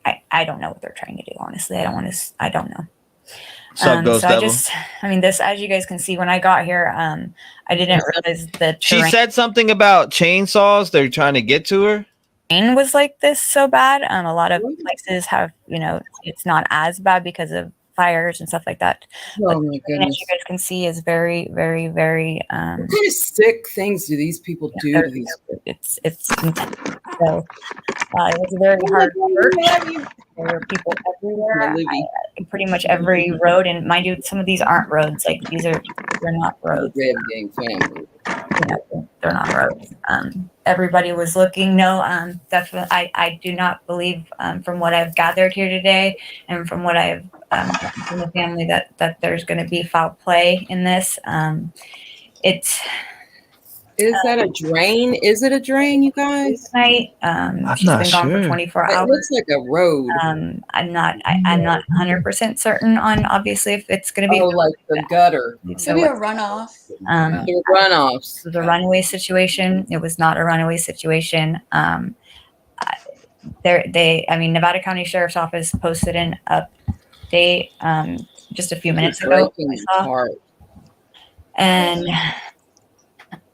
I don't know what they're trying to do. Honestly, I don't know. This, as you guys can see, when I got here, I didn't realize that she said something about chainsaws. They're trying to get to her. Terrain was like this so bad. A lot of places have, it's not as bad because of fires and stuff like that. Oh my goodness! As you guys can see, is very, very, very. What kind of sick things do these people do to these? It's intense. So it was a very hard search. There were people everywhere. Pretty much every road, and mind you, some of these aren't roads. Like they're not roads. Red gang family. They're not roads. Everybody was looking. No, definitely. I do not believe, from what I've gathered here today, and from what I've from the family, that there's going to be foul play in this. Is that a drain? Is it a drain, you guys? Tonight, she's been gone for 24 hours. It looks like a road. I'm not 100% certain on obviously if it's going to be like the gutter. So Maybe a runoff. The runoffs. It was a runaway situation. It was not a runaway situation. Nevada County Sheriff's Office posted an update just a few minutes ago. And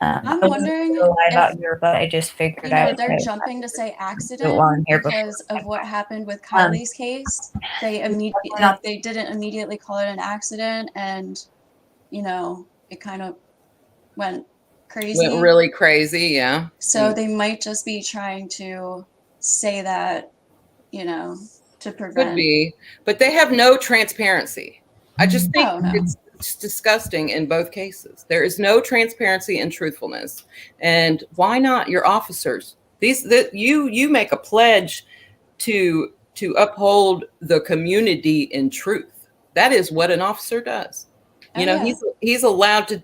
I'm wondering out here, but I just figured they're jumping to say accident because of what happened with Kylie's case. They didn't immediately call it an accident, and it kind of went crazy. Went really crazy, yeah. So they might just be trying to say that, to prevent. Could be, but they have no transparency. I just think it's disgusting in both cases. There is no transparency and truthfulness. And why not your officers? You make a pledge to uphold the community in truth. That is what an officer does. He's allowed to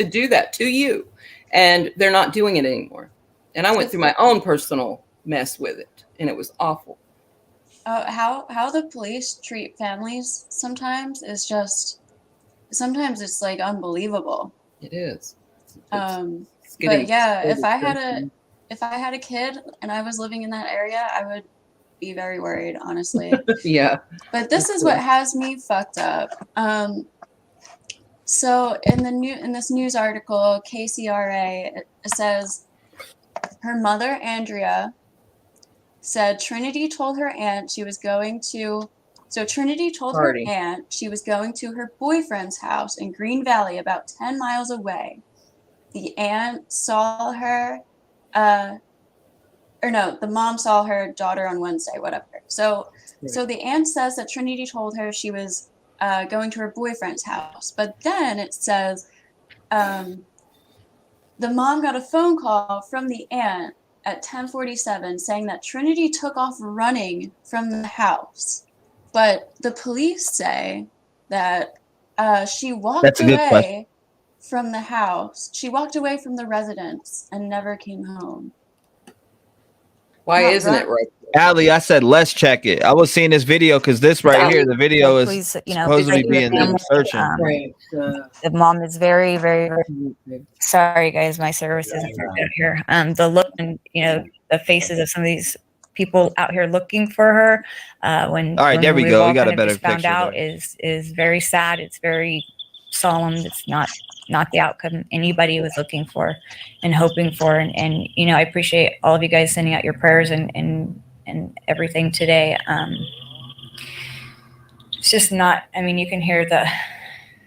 do that to you, and they're not doing it anymore. And I went through my own personal mess with it, and it was awful. How the police treat families sometimes is just. Sometimes it's like unbelievable. It is. But yeah, if I had a kid and I was living in that area, I would be very worried, honestly. Yeah. But this is what has me fucked up. So in this news article, KCRA, it says her mother, Andrea, said Trinity told her aunt she was going to. So Trinity told her aunt she was going to her boyfriend's house in Green Valley, about 10 miles away. The aunt saw her, the mom saw her daughter on Wednesday, whatever. So the aunt says that Trinity told her she was going to her boyfriend's house. But then it says the mom got a phone call from the aunt at 10:47 saying that Trinity took off running from the house. But the police say that she walked away from the house. She walked away from the residence and never came home. Why isn't it right? Allie, I said let's check it. I was seeing this video because this right here, the video is supposedly being searching. The mom is very, very, very sorry, guys. My service isn't out here. The look and the faces of some of these people out here looking for her there we go. We got a better picture found out is very sad. It's very solemn. It's not not the outcome anybody was looking for and hoping for. And you know, I appreciate all of you guys sending out your prayers and everything today. It's just not, I mean, you can hear the, I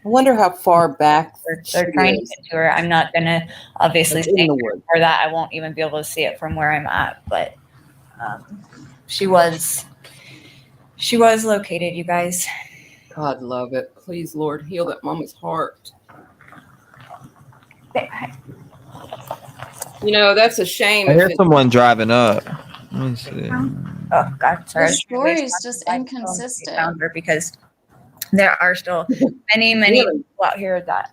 wonder how far back they're trying to get to her. I'm not going to obviously say for that. I won't even be able to see it from where I'm at, but she was located, you guys. God love it. Please, Lord, heal that mama's heart. You know, that's a shame. I hear someone driving up. Let me see. Oh God, sorry. The story is just inconsistent. Because there are still many people out here that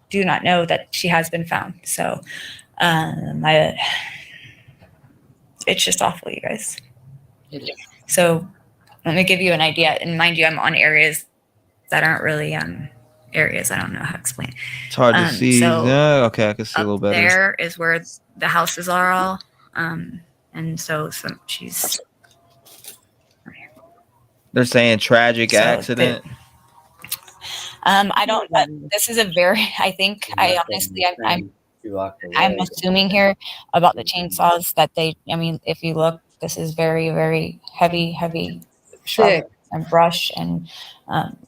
do not know that she has been found. So it's just awful, you guys. So let me give you an idea. And mind you, I'm on areas that aren't really areas. I don't know how to explain. It's hard to see. So yeah, okay, I can see a little better. There is where the houses are all. And so she's. They're saying tragic accident. I don't. This is a very. I think. I honestly. I'm assuming here about the chainsaws that they. I mean, if you look, this is very, very heavy shrub and brush and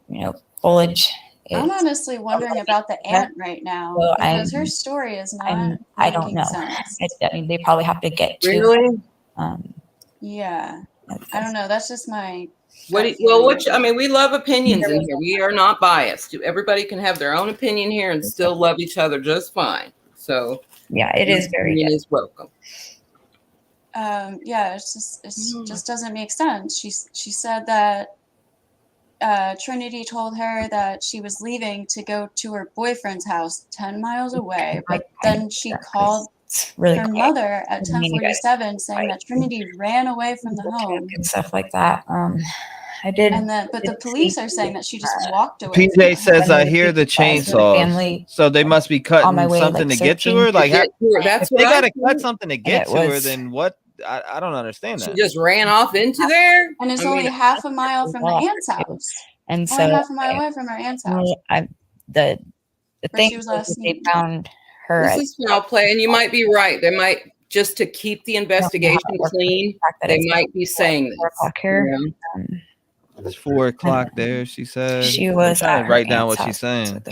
you know, foliage. I'm honestly wondering about the aunt right now, so because her story is not. I don't know. I mean, they probably have to get to. Really? Yeah, I don't know. That's just my. I mean, we love opinions in here. We are not biased. Everybody can have their own opinion here and still love each other just fine. So yeah, it is very. It is welcome. Yeah, it just doesn't make sense. She said that Trinity told her that she was leaving to go to her boyfriend's house 10 miles away, but then she called her mother at 10:47 saying that Trinity ran away from the home and stuff like that. I did, but the police are saying that she just walked away. PJ says, "I hear the chainsaws." So they must be cutting something to get to her. Like, that's they got to cut something to get to her. Then what? I don't understand that. She just ran off into there, and it's only half a mile from her aunt's house. And so only half a mile away from her aunt's house. The thing is they found her. This is foul play, and you might be right. They might, just to keep the investigation clean, they might be saying this. It's 4 o'clock there. She said she was trying to write down what she's saying.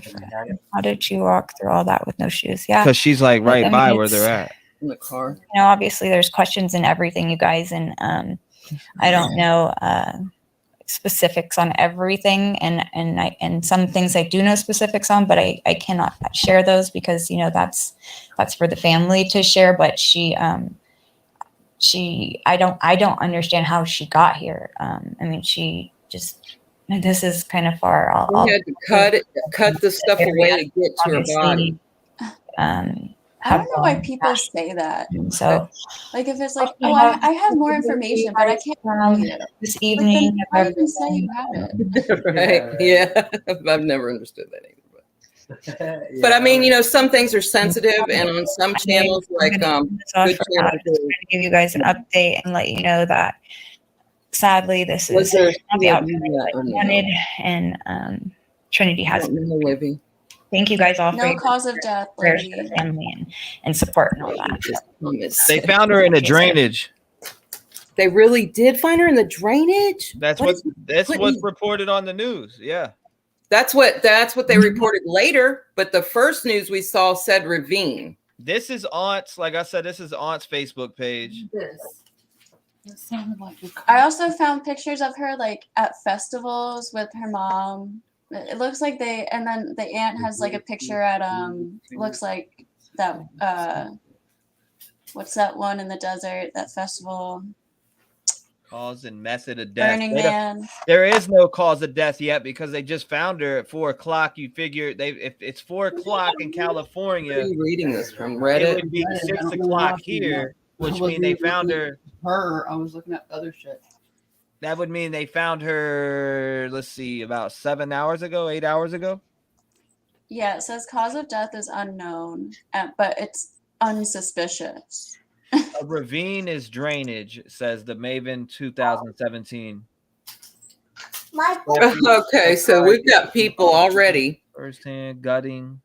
How did you walk through all that with no shoes? Yeah, because she's like right by where they're at in the car. You know, obviously there's questions and everything, you guys, and I don't know specifics on everything, and some things I do know specifics on, but I cannot share those because, you know, that's for the family to share. But I don't understand how she got here. I mean, she just, this is kind of far. She had to cut the stuff away to get to her body. I don't know why people say that. So, like, if it's like, oh, I have more information, but I can't tell you. This evening, why even say you have it? Right? Yeah, I've never understood that either. But I mean, you know, some things are sensitive, and on some channels, like good channels, to give you guys an update and let you know that sadly this is not the outcome I wanted, and Trinity has. Thank you guys all for no cause of death, prayers for the family and support and all that. They found her in a drainage. They really did find her in the drainage? That's what's reported on the news. Yeah. That's what they reported later, but the first news we saw said ravine. This is Aunt's, like I said, this is Aunt's Facebook page. I also found pictures of her like at festivals with her mom. It looks like and then the aunt has like a picture at looks like that what's that one in the desert, that festival? Cause and method of death. Burning Man. There is no cause of death yet because they just found her at 4 o'clock. You figure if it's 4 o'clock in California, where are you reading this from? Reddit? It would be 6 o'clock here, which means they found her. I was looking at other shit. That would mean they found her, let's see, about 7 hours ago, 8 hours ago. Yeah, it says cause of death is unknown, but it's unsuspicious. A ravine is drainage, says the Maven 2017. Okay, so we've got people already. First-hand gutting.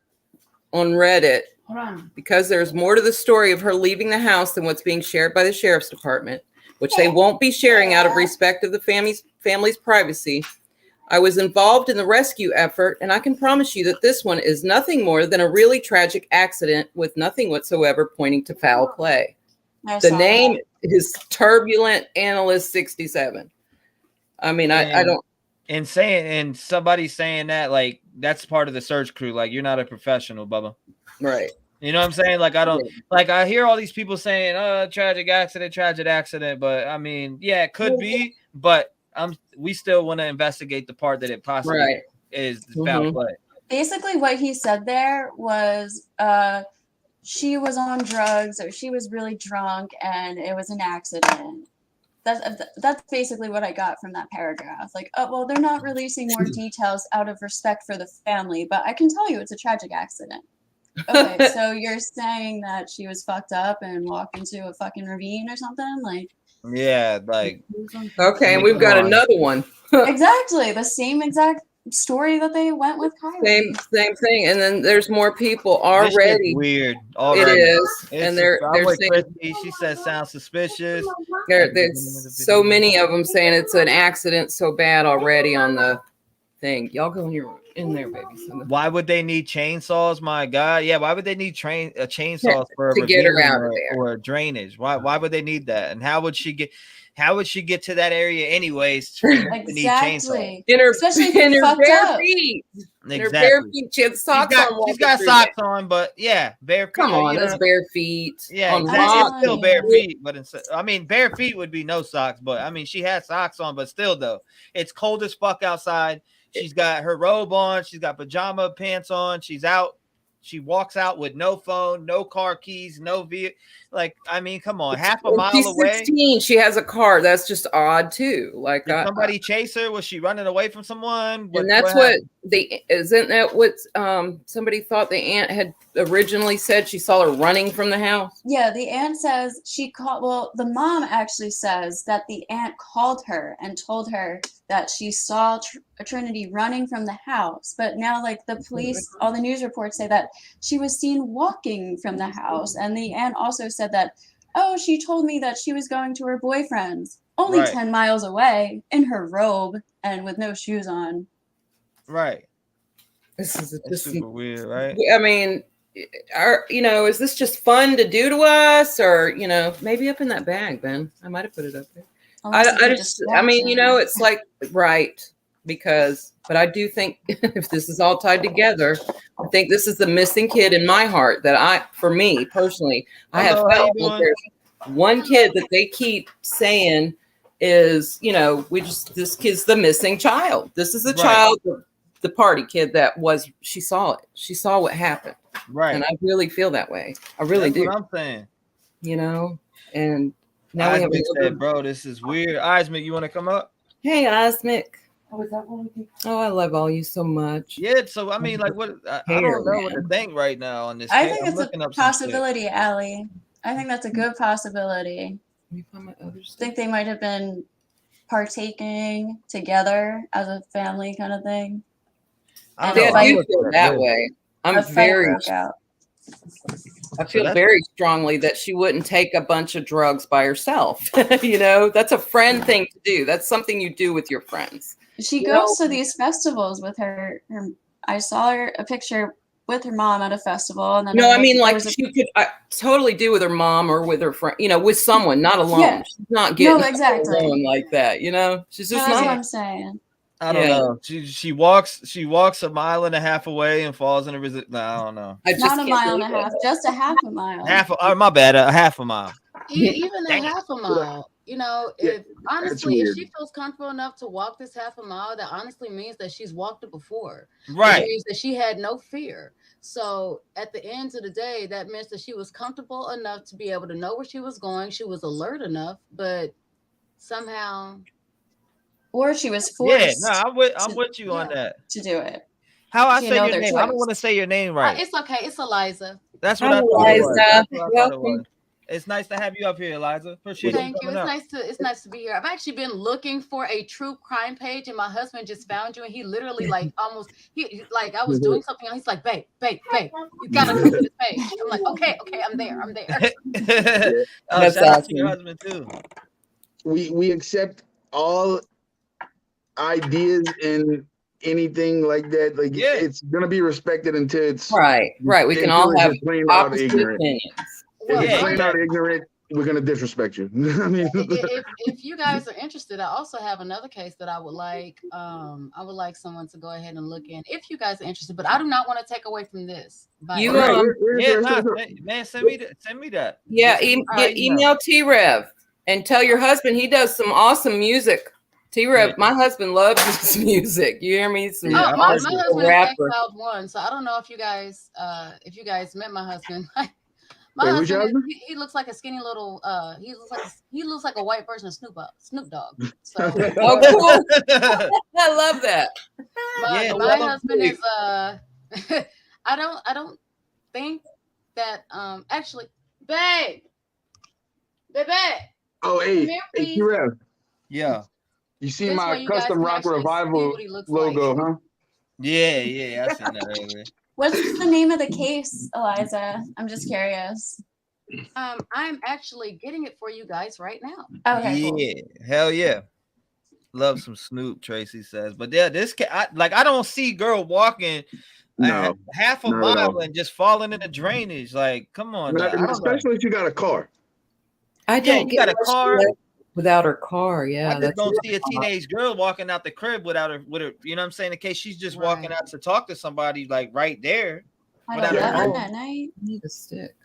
on Reddit Hold on. because there's more to the story of her leaving the house than what's being shared by the sheriff's department, which they won't be sharing out of respect of the family's privacy. I was involved in the rescue effort, and I can promise you that this one is nothing more than a really tragic accident with nothing whatsoever pointing to foul play. The name is Turbulent Analyst 67. I mean, I don't. And somebody saying that, like, that's part of the search crew. Like, you're not a professional, Bubba. Right. You know what I'm saying? Like, I don't, like, I hear all these people saying, oh, tragic accident. But I mean, yeah, it could be, but we still want to investigate the part that it possibly is foul play. Basically, what he said there was she was on drugs or she was really drunk and it was an accident. That's basically what I got from that paragraph. Like, oh, well, they're not releasing more details out of respect for the family, but I can tell you it's a tragic accident. Okay, so you're saying that she was fucked up and walked into a fucking ravine or something? Like, yeah, like, okay, and we've got another one. Exactly, the same exact story that they went with Kylie. Same thing, and then there's more people already. Weird. It is, and they're saying, Christy, she says sounds suspicious. There's so many of them saying it's an accident so bad already on the thing. Y'all go in there, baby. Why would they need chainsaws? My God, yeah. Why would they need chainsaws for to get her out of there or drainage? Why would they need that? And how would she get to that area anyways? Exactly. In her bare feet. Exactly. In her bare feet. She had socks on. She's got socks on, but yeah, bare feet. Come on, that's bare feet. Yeah, exactly. It's still bare feet, but I mean, bare feet would be no socks, but I mean, she had socks on, but still, though, it's cold as fuck outside. She's got her robe on. She's got pajama pants on. She's out. She walks out with no phone, no car keys, no vehicle. Like, I mean, come on, half a mile she's away. 16. She has a car. That's just odd too. Like, did somebody chase her? Was she running away from someone? And that's isn't that what somebody thought the aunt had originally said? She saw her running from the house. Yeah, the aunt says she called. Well, the mom actually says that the aunt called her and told her that she saw Trinity running from the house. But now, like, the police, all the news reports say that she was seen walking from the house. And the aunt also said that, oh, she told me that she was going to her boyfriend's only 10 miles away in her robe and with no shoes on. Right. This is super weird, right? I mean, is this just fun to do to us, or maybe up in that bag, Ben? I might have put it up there. I mean, it's like but I do think if this is all tied together, I think this is the missing kid in my heart for me personally, I have felt that there's one kid that they keep saying is, this kid's the missing child. This is the child, the party kid she saw it. She saw what happened. Right. And I really feel that way. I really do. That's what I'm saying. And now we have said, bro, this is weird. Ismic, you want to come up? Hey, Ismic. Oh, I love all you so much. Yeah, so I mean, like, what? I don't know what to think right now on this. I think it's a possibility, Allie. I think that's a good possibility. I think they might have been partaking together as a family kind of thing. I do feel that way. I feel very strongly that she wouldn't take a bunch of drugs by herself. That's a friend thing to do. That's something you do with your friends. She goes to these festivals with her. I saw a picture with her mom at a festival. And then she could totally do with her mom or with her friend, with someone, not alone. Yeah. She's not getting alone like that, She's just That's what I'm saying. I don't know. She walks a mile and a half away and falls in a resist. No, I don't know. Not a mile and a half, just a half a mile. My bad, a half a mile. Even a half a mile. If she feels comfortable enough to walk this half a mile, that honestly means that she's walked it before. Right. It means that she had no fear. So at the end of the day, that means that she was comfortable enough to be able to know where she was going. She was alert enough, but somehow, or she was forced. Yeah, no, I'm with you on that. To do it. How I say your name? Choice. I don't want to say your name right. It's okay. It's Eliza. That's what I thought. Welcome. It's nice to have you up here, Eliza. Appreciate you Thank you. coming It's up. nice to be here. I've actually been looking for a true crime page, and my husband just found you, and he literally like almost I was doing something, and he's like, babe, you gotta come to this page. I'm like, okay, I'm there. Shout out to your husband too. We accept all ideas and anything like that. Like it's gonna be respected until it's right. We can all have opposite opinions. If it's plain out ignorant, we're gonna disrespect you. I mean, if you guys are interested, I also have another case that I would like someone to go ahead and look in if you guys are interested. But I do not want to take away from this. Man, send me that. Yeah, email T-REV and tell your husband he does some awesome music. T-REV, my husband loves this music. You hear me? My husband is exiled one, so I don't know if you guys met my husband. My husband, he looks like a skinny little. He looks like a white version of Snoop Dogg. So. Oh, cool! I love that. My husband is. I don't think that. Actually, babe. Oh, hey, T-REV. Yeah. You see my Custom Rock Revival logo, huh? Yeah. I seen that earlier. What's the name of the case, Eliza? I'm just curious. I'm actually getting it for you guys right now. Okay. Yeah, cool. Hell yeah. Love some Snoop, Tracy says. But yeah, I don't see girl walking half a mile and just falling in the drainage. Like, come on. Especially if you got a car. I don't get a car. Without her car, yeah. I just don't see a teenage girl walking out the crib with her, you know what I'm saying? In case she's just walking out to talk to somebody like right there. Without her phone at night. Need a stick.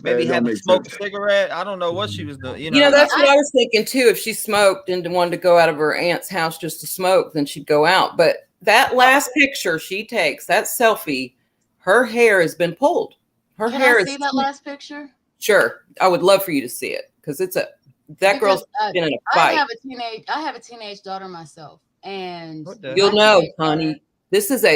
Maybe have a smoked cigarette. I don't know what she was doing. You know, that's what I was thinking too. If she smoked and wanted to go out of her aunt's house just to smoke, then she'd go out. But that last picture she takes, that selfie, her hair has been pulled. Her hair is. See that last picture? Sure, I would love for you to see it because that girl's been in a fight. I have a teenage daughter myself, and you'll know, honey. This picture.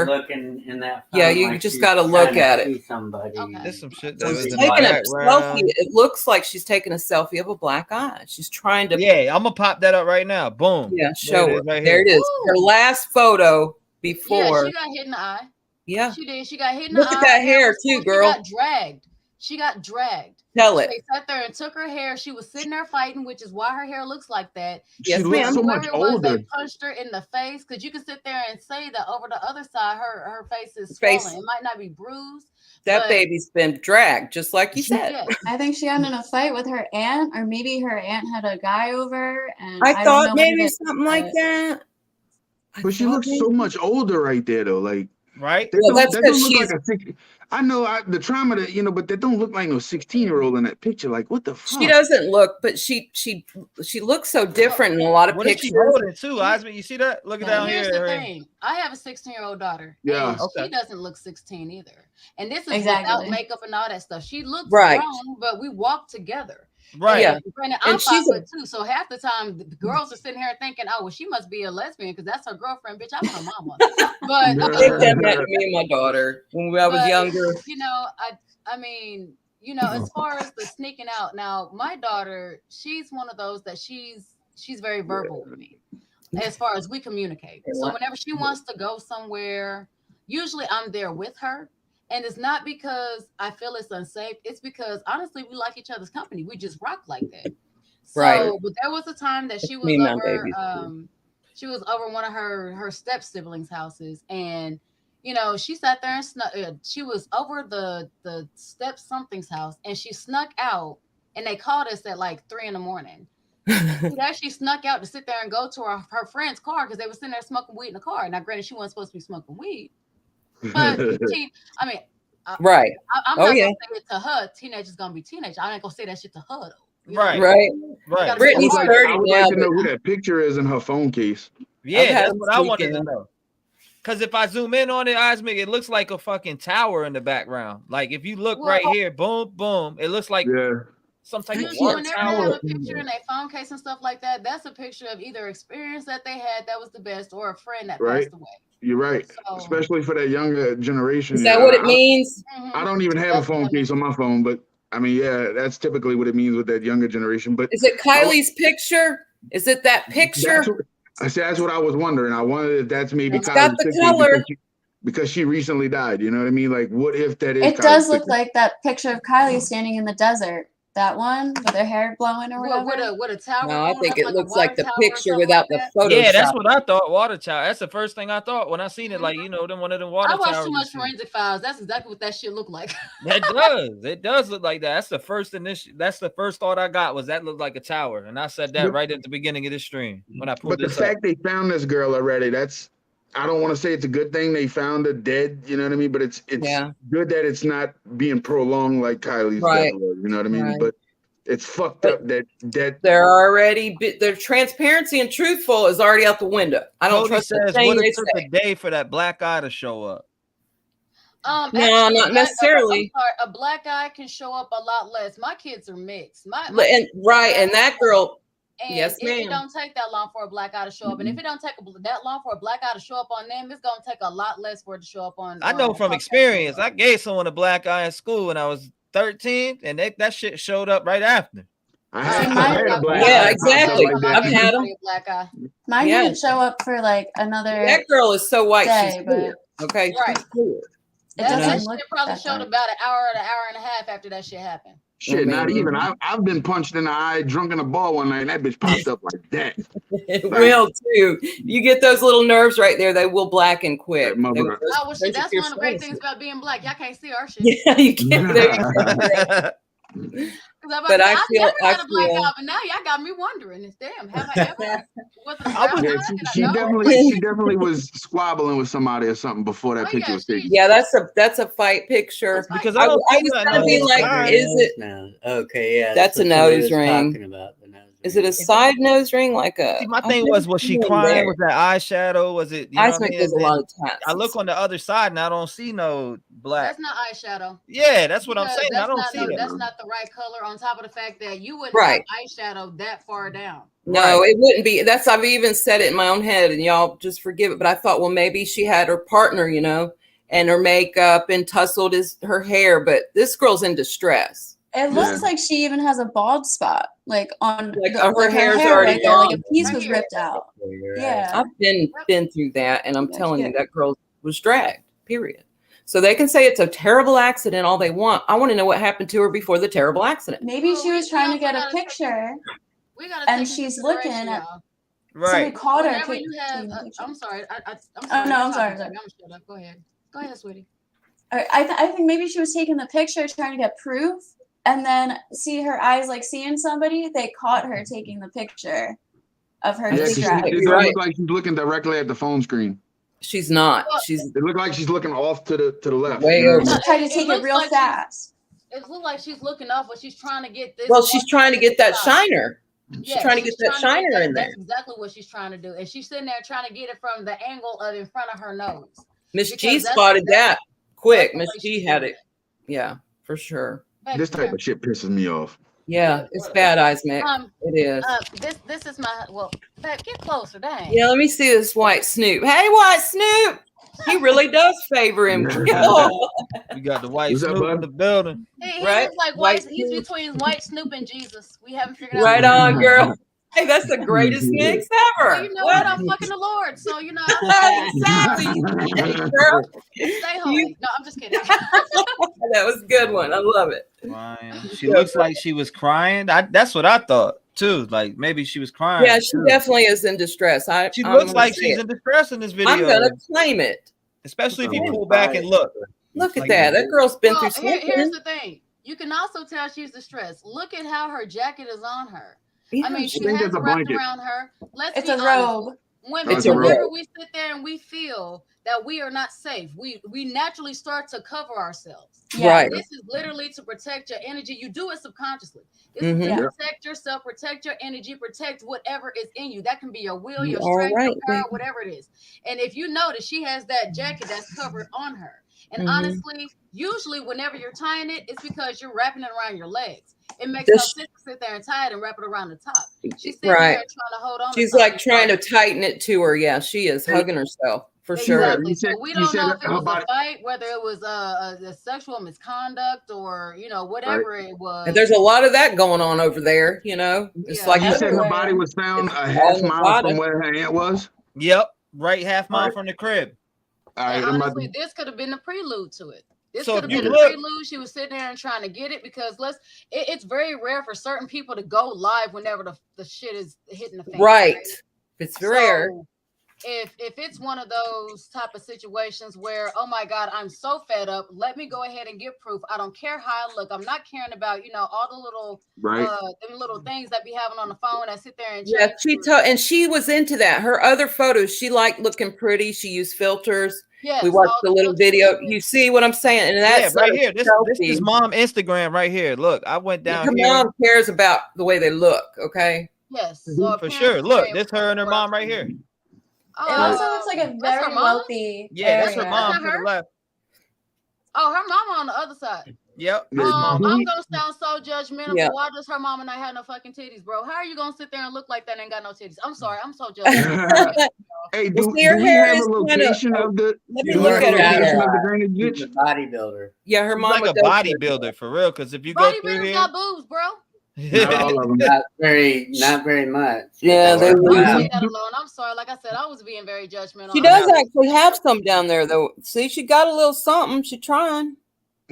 Looking in that. Yeah, you just got to look at it. Somebody. Okay. There's some shit So that was she's in taking the a selfie. It looks like she's taking a selfie of a black eye. She's trying to. Yeah, I'm gonna pop that up right now. Boom. Yeah, show her. Right there it is. Her last photo before. Yeah, she got hit in the eye. Yeah, she did. She got hit in the eye. Look at that hair too, girl. She got dragged. Tell it. They sat there and took her hair. She was sitting there fighting, which is why her hair looks like that. She looks so much older. They punched her in the face because you can sit there and say that over the other side, her face is swollen. It might not be bruised. That baby's been dragged, just like you said. Yeah. I think she got in a fight with her aunt, or maybe her aunt had a guy over. And I thought maybe something like that. But she looks so much older right there, though. Like. Right. Well, that's because she's. I know the trauma that but that don't look like no 16-year-old in that picture. Like, what the fuck? She doesn't look, but she looks so different in a lot of pictures. What is she holding too, Osmond? You see that? Look at down here. Here's the thing. I have a 16-year-old daughter. Yeah. She doesn't look 16 either. And this is without makeup and all that stuff. She looks grown, but we walk together. Right. Yeah. Granted, I'm 5'2", so half the time the girls are sitting here thinking, "Oh, well, she must be a lesbian because that's her girlfriend." Bitch, I'm her mama. But I think that met me and my daughter when I was younger. You know, I mean, you know, as far as the sneaking out, now my daughter, she's one of those that she's very verbal with me as far as we communicate. So whenever she wants to go somewhere, usually I'm there with her. And it's not because I feel it's unsafe. It's because honestly, we like each other's company. We just rock like that. So, but there was a time that she was over. She was over one of her step siblings' houses, and you know, she sat there and she was over the step something's house, and she snuck out. And they called us at like 3 a.m. She actually snuck out to sit there and go to her friend's car because they were sitting there smoking weed in the car. Now, granted, she wasn't supposed to be smoking weed. But I'm not gonna say it to her. Teenager's gonna be teenager. I ain't gonna say that shit to her though. Right. Brittany's 30 I would like to know who that picture is in her phone case. Yeah, that's what I wanted to know. Because if I zoom in on it, Osmond, it looks like a fucking tower in the background. Like if you look right here, boom, boom, it looks like some type of Usually water when they're tower. having a picture in their phone case and stuff like that, that's a picture of either experience that they had that was the best or a friend that Right. passed away. You're right. So, Especially for that younger generation. Is that what it means? I don't even have a phone case on my phone, but I mean, yeah, that's typically what it means with that younger generation. But is it Kylie's picture? Is it that picture? That's what I was wondering. I wondered if that's maybe It's got Kylie's the picture color. because she recently died. You know what I mean? Like, what if that is? It Kylie's does look picture? like that picture of Kylie standing in the desert. That one with her hair blowing or whatever. What a tower. No, I think it like looks like the tower or picture something without like the Photoshop. Yeah, that's what I thought. Water tower. That's the first thing I thought when I seen it. Like, you know, them one of them water I watched towers. too much Forensic Files. That's exactly what that shit looked like. It does. It does look like that. That's the first That's the first thought I got was that looked like a tower, and I said that right at the beginning of this stream when I pulled But the this fact up. they found this girl already, I don't want to say it's a good thing they found her dead, you know what I mean? But it's good that it's not being prolonged like Kylie's death was, you know what I mean? Right. But it's fucked up that they're already their transparency and truthful is already out the window. I don't Cody trust the says, thing what they it took say. a day for that black eye to show up. No, Actually, not necessarily. I'm sorry, a black guy can show up a lot less. My kids are mixed. And that girl. And Yes, it ma'am. don't take that long for a black eye to show up. And if it don't take that long for a black eye to show up on them, it's gonna take a lot less for it to show up on. I know from experience. I gave someone a black eye in school when I was 13, and that shit showed up right after. I had a black eye. Yeah, exactly. Like I've had them. Black eye. Mine didn't show up for like another. That girl is so white. day, She's clear. Okay, Right. she's clear. It That doesn't shit look probably that showed dark. about an hour and a half after that shit happened. Shit, not even. I've been punched in the eye, drunk in a bar one night, and that bitch popped up like that. It will too. You get those little nerves right there, they will blacken quick. That mother- Oh, well, shit, that's one of the great things about being black. Y'all can't see our shit. Yeah, you can't. There you go. But I feel, never had a black eye, but now y'all got me wondering. Damn, have I ever? Was it a brown Yeah, eye? she definitely was squabbling with somebody or something before that picture was taken. Yeah, that's a fight picture. Because I I don't was think that gonna be nose like, ring. is it? No. Okay, yeah. That's a what somebody nose was ring. talking about, the nose Is it a side nose ring? Like a? See, my thing was she crying? Was that eyeshadow? Was it? You know I what I think mean? there's a And lot of tats. I look on the other side and I don't see no black. That's not eyeshadow. Yeah, that's what I'm Because saying. I that's don't not- see no, that. That's not the right color. On top of the fact that you wouldn't Right. have eyeshadow that far down. No, it wouldn't be. I've even said it in my own head, and y'all just forgive it. But I thought, well, maybe she had her partner, you know, and her makeup and tussled her hair. But this girl's in distress. It looks like she even has a bald spot, like on Like, the, her hair's hair already right there, like a gone. piece was ripped out. Yeah. I've been through that, and I'm telling you, that girl was dragged. Period. So they can say it's a terrible accident all they want. I want to know what happened to her before the terrible accident. Maybe she was trying to get a picture, and she's looking at. Somebody called her. Whenever you have, I'm sorry. I'm Oh sorry. no, I'm I'm sorry. gonna shut up. Go ahead. Go ahead, sweetie. I think maybe she was taking the picture, trying to get proof, and then see her eyes like seeing somebody. They caught her taking the picture of her Yeah, 'cause distracted. it doesn't look like she's looking directly at the phone screen. She's not. It looked like she's looking off to the left. Way you know what I over. mean? Try to take it looks real like fast. It looks like she's looking off, but she's trying to get this. Well, she's trying to get that shiner. She's Yeah, trying to get that shiner in there. That's exactly what she's trying to do, and she's sitting there trying to get it from the angle of in front of her nose. Miss G Because that's- spotted that quick. that's the Miss way G she had did it. Yeah, for sure. This type of shit pisses me off. Yeah, it's bad eyes, Mick. It is. This is my Pat, get closer, dang. Yeah, let me see this White Snoop. Hey, White Snoop. He really does favor him. You got the white What's up, Snoop in bud? the building. He Right? is like White he's Snoop. between White Snoop and Jesus. We haven't figured out. Right on, girl. Hey, that's the greatest mix ever. Well, you know what? I'm fucking the Lord, so you know. Exactly. Hey, girl. Stay holy. No, I'm just kidding. That was a good one. I love it. She looks like she was crying. That's what I thought too. Like maybe she was crying. Yeah, she too. definitely is in distress. She I'm looks gonna like say she's it. in distress in this video. I'm gonna claim it. Especially if you pull back and look. Look at Like- that. That girl's been Well, through something. here's the thing. You can also tell she's distressed. Look at how her jacket is on her. Yeah, I mean, I she think has that's it a wrapped blanket. around her. Let's It's be a honest. robe. Women, It's a whenever robe. we sit there and we feel that we are not safe, we naturally start to cover ourselves. Right. This is literally to protect your energy. You do it subconsciously. It's Mhm. to Yeah. protect yourself, protect your energy, protect whatever is in you. That can be your will, You your are strength, right, your power, baby. whatever it is. And if you notice, she has that jacket that's covered on her. And honestly, usually whenever you're tying it, it's because you're wrapping it around your legs. It makes This- no sense to sit there and tie it and wrap it around the top. She's sitting Right. there trying to hold on. She's to like something. trying to tighten it to her. Yeah, she is hugging herself for sure. Exactly. So we don't know if it was a fight, whether it was a sexual misconduct or, you know, whatever it was. And there's a lot of that going on over there, you know. It's like you said her body was found a half mile from where her aunt was. Yep, right, half mile from the crib. All right, honestly, this could have been the prelude to it. This So could have if you been the look- prelude. She was sitting there and trying to get it because it's very rare for certain people to go live whenever the shit is hitting the fan. Right. It's rare. So, if it's one of those type of situations where, oh my God, I'm so fed up, let me go ahead and get proof. I don't care how I look. I'm not caring about, you know, all the little them little things that be having on the phone. I sit there and Yeah, and she was into that. Her other photos, she liked looking pretty. She used filters. Yes, we watched the little video. You see what I'm saying? And that's right here. This is mom Instagram right here. Look, I went down her here. mom cares about the way they look. Okay. Yes, for sure. Look, this her and her mom right here. It also looks like a very wealthy. Yeah, that's her area. mom to the left. Oh, her mama on the other side. Yep. I'm gonna sound so judgmental, Yeah. but why does her mama not have no fucking titties, bro? How are you gonna sit there and look like that and ain't got no titties? I'm sorry, I'm so judgmental. Hey, Well, do see, her we hair have a is location kinda- of the? Let me do we look have at a her. location of the drainage ditch? She's a bodybuilder. Yeah, her mama Like a does look bodybuilder for real. Because if you go through Bodybuilders here, got boobs, bro. Not all of them. Not very much. Yeah, they Don't do. leave that alone. I'm sorry. Like I said, I was being very judgmental. She does actually have some down there, though. See, she got a little something. She trying.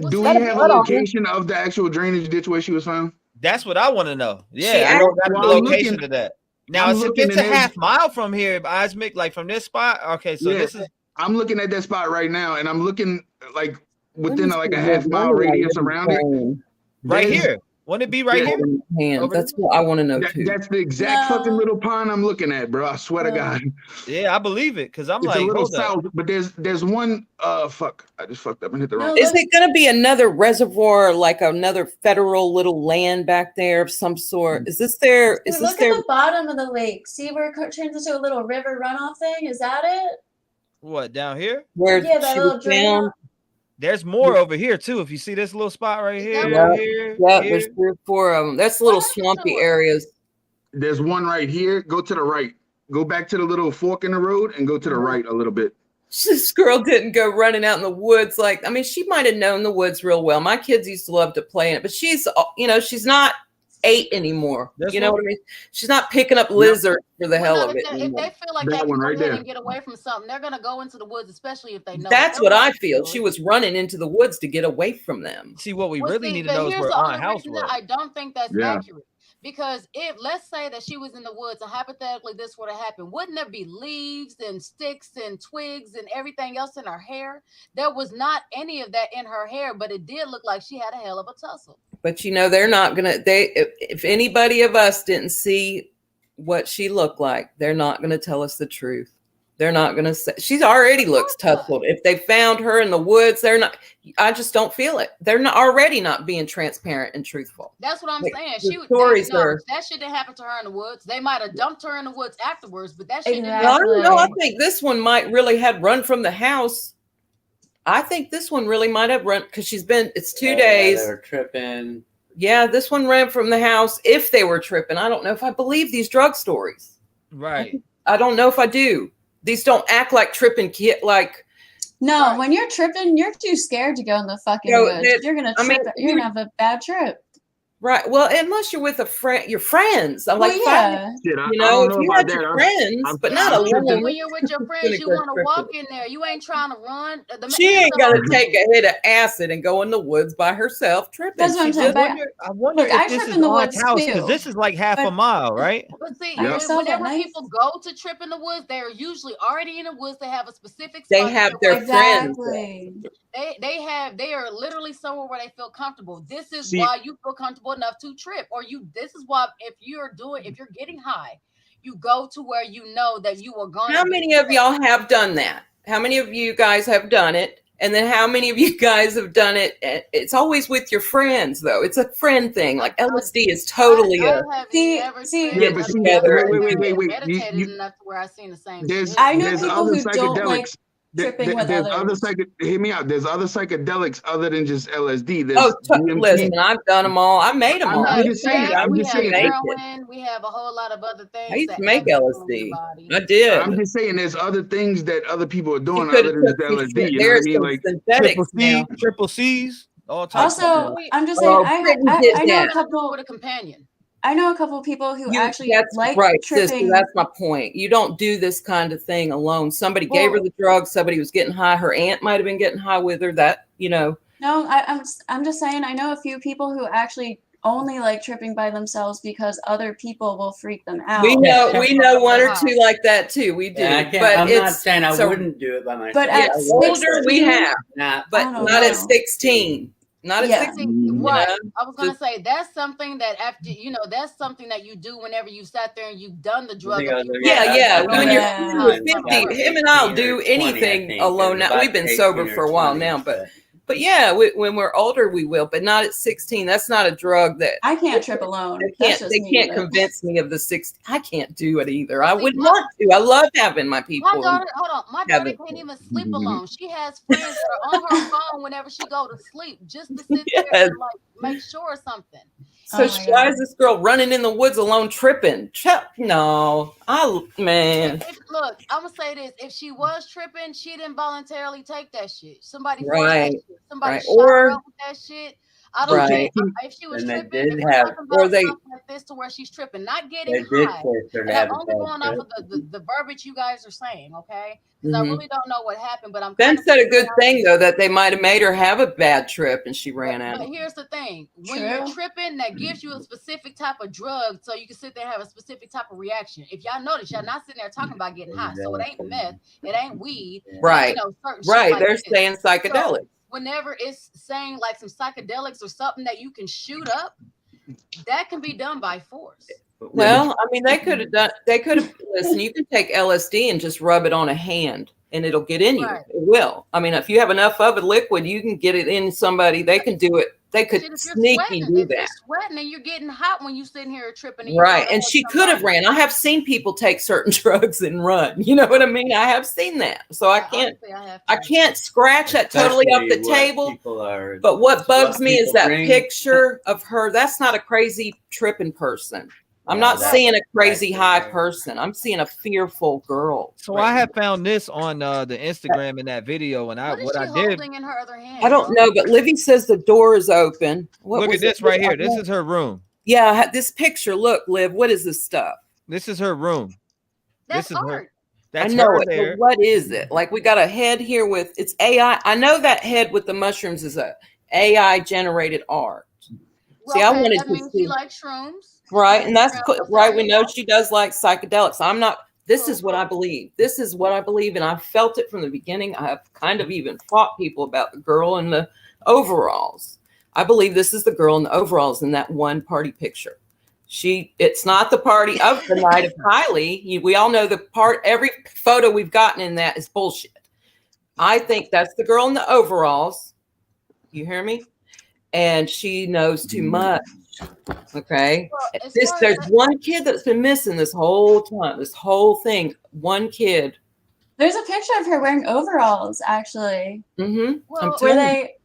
Do we have a location of the actual drainage ditch where she was found? that's what I want to know. Yeah, She I don't got the Well, I'm location looking- to that. Now, I'm if looking it's a and there's- half mile from here, Ismic, like from this spot. Okay, so Yeah. this is I'm looking at that spot right now, and I'm looking like within me like see a that. half mile Wonder why radius you're around it. right There's- here. Wouldn't it be right Yeah. here? Hand. Over That's what I want to know too. That's the exact fucking little pond I'm looking at, bro. I swear to God. Yeah, I believe it because I'm It's like, a little hold up. south, but there's one. Fuck! I just fucked up and hit the wrong. Is it going to be another reservoir, like another federal little land back there of some sort? Is this there? Is this Look there? at the bottom of the lake. See where it turns into a little river runoff thing? Is that it? What down here? Where Yeah, that she little was drain found? off. There's more over here too. If you see this little spot right here, Yeah, here, yeah. here. There's 3 or 4 of them. That's little swampy areas. There's one right here. Go to the right. Go back to the little fork in the road and go to the right a little bit. This girl didn't go running out in the woods. Like, I mean, she might have known the woods real well. My kids used to love to play in it, but she's, you know, she's not 8 anymore. This you know one? what I mean? She's not picking up lizards for the hell of it. If anymore. they feel like That they can one go right ahead there. and get away from something, they're gonna go into the woods, especially if they know. That's They're what gonna I feel. do it. She was running into the woods to get away from them. See, what we Well, really see, need to but know is here's where the Aunt only House reason was. that I don't think that's Yeah. accurate. Because if, let's say that she was in the woods and hypothetically this would have happened, wouldn't there be leaves and sticks and twigs and everything else in her hair? There was not any of that in her hair, but it did look like she had a hell of a tussle. But you know, they're not gonna. If anybody of us didn't see what she looked like, they're not gonna tell us the truth. They're not gonna say she's already looks tussled. If they found her in the woods, they're not. I just don't feel it. They're not already not being transparent and truthful. That's what I'm Like, saying. the She was stories no, are- that shit didn't happen to her in the woods. They might have dumped her in the woods afterwards, but that shit didn't Well, I happen. don't know. I think this one might really had run from the house. I think this one really might have run because she's been. It's 2 days. They were tripping. Yeah, this one ran from the house. If they were tripping, I don't know if I believe these drug stories. Right. I don't know if I do. These don't act like tripping kid. Like No, when you're tripping, you're too scared to go in the fucking No, woods. it- You're gonna I trip. mean, You're gonna have a bad trip. right. Well, unless you're with a friend, your friends. I like. yeah. Shit, I You know, don't if you about had that. your friends, but not I'm a tripping. woman. When you're with your friends, you go want to tripping. walk in there. You ain't trying to run. She ain't gonna take a hit of acid and go in the woods by herself tripping. That's what I'm She saying, just- but- I wonder Look, I if this trip is in the Aunt's woods, house too. because this is like half a But- mile, right? But see, By yourself at whenever night? people go to trip in the woods, they're usually already in the woods. They have a specific. They spot have that their they- friends. Exactly. They are literally somewhere where they feel comfortable. This is See- why you feel comfortable enough to trip, or this is why if you're getting high, you go to where you know that you are going. How many of y'all have done that? How many of you guys have done it? And then how many of you guys have done it? It's always with your friends, though. It's a friend thing. Like LSD is totally a. See, Yeah, but see, wait. Meditated You, enough to where I've seen the same. there's shit. I know there's people other who don't like. psychedelics. tripping with there's others. hear me out. There's other psychedelics other than just LSD. There's listen, I've done them all. I made them all. I'm just saying. I'm we just have saying. heroin. We have a whole lot of other things. I used that to make add on your LSD. body. I did. I'm just saying. There's other things that other people are doing She other coulda than took just some LSD. shit. You know what I There's mean? some Like synthetics now. triple C's, all types. Also, I'm just saying, I know a couple with a companion. I know a couple of people who actually That's like right, tripping. sister. That's my point. You don't do this kind of thing alone. Somebody gave her the drug. Somebody was getting high. Her aunt might have been getting high with her. That, you know. No, I'm just saying, I know a few people who actually only like tripping by themselves because other people will freak them out. We know one or two like that too. We do. Yeah, but I'm not saying I wouldn't do it by myself. But at older we have, but not at 16. Not at 16. Right. I was gonna say that's something that after that's something that you do whenever you sat there and you've done the drug. Yeah. When you're 50, him and I'll do anything alone. Now we've been sober for a while now, but yeah, when we're older we will, but not at 16. That's not a drug that I can't trip alone. They can't convince me of the 16. I can't do it either. I wouldn't want to. I love having my people. My daughter can't even sleep alone. She has friends that are on her phone whenever she go to sleep just to sit there and like make sure something. So why is this girl running in the woods alone tripping? No, man. Look, I'm gonna say this: if she was tripping, she didn't voluntarily take that shit. Somebody forced Right. that shit. Somebody Right. shot her up with that shit. I don't think if she was And tripping, if we're talking about something like this to where she's tripping, not getting high. And I'm only going off of the verbiage you guys are saying, okay? Because I really don't know what happened, but I'm. Ben said a good thing though, that they might have made her have a bad trip and she ran out. But here's the thing: when you're tripping, that gives you a specific type of drug, so you can sit there and have a specific type of reaction. If y'all notice, y'all not sitting there talking about getting high, so it ain't meth, it ain't weed, right? Certain right. shit like They're this. saying psychedelics. So, whenever it's saying like some psychedelics or something that you can shoot up, that can be done by force. Well, I mean, they could have listen, you can take LSD and just rub it on a hand and it'll get in you. It will. I mean, if you have enough of a liquid, you can get it in somebody. They can do it. They could sneaky do that. You're sweating and you're getting hot when you're sitting here tripping. Right. And she could have ran. I have seen people take certain drugs and run. You know what I mean? I have seen that. So I can't scratch that totally off the table. But what bugs me is that picture of her. That's not a crazy tripping person. I'm not seeing a crazy high person. I'm seeing a fearful girl. So I have found this on the Instagram in that video, and what I did. In her other hand, I don't know, but Livy says the door is open. Look at this right here. This is her room. Yeah, this picture. Look, Liv. What is this stuff? This is her room. This is her. That's her there. What is it? Like we got a head here with it's AI. I know that head with the mushrooms is a AI generated art. Well, see, I wanted that to means see. She likes shrooms. Right, and that's right. We know she does like psychedelics. I'm not. This is what I believe. This is what I believe, and I felt it from the beginning. I have kind of even fought people about the girl in the overalls. I believe this is the girl in the overalls in that one party picture. It's not the party of the night of Kylie. We all know the part. Every photo we've gotten in that is bullshit. I think that's the girl in the overalls. You hear me? And she knows too much. Okay. Well, there's one kid that's been missing this whole time. This whole thing. One kid. There's a picture of her wearing overalls, actually. Mm-hmm. Well,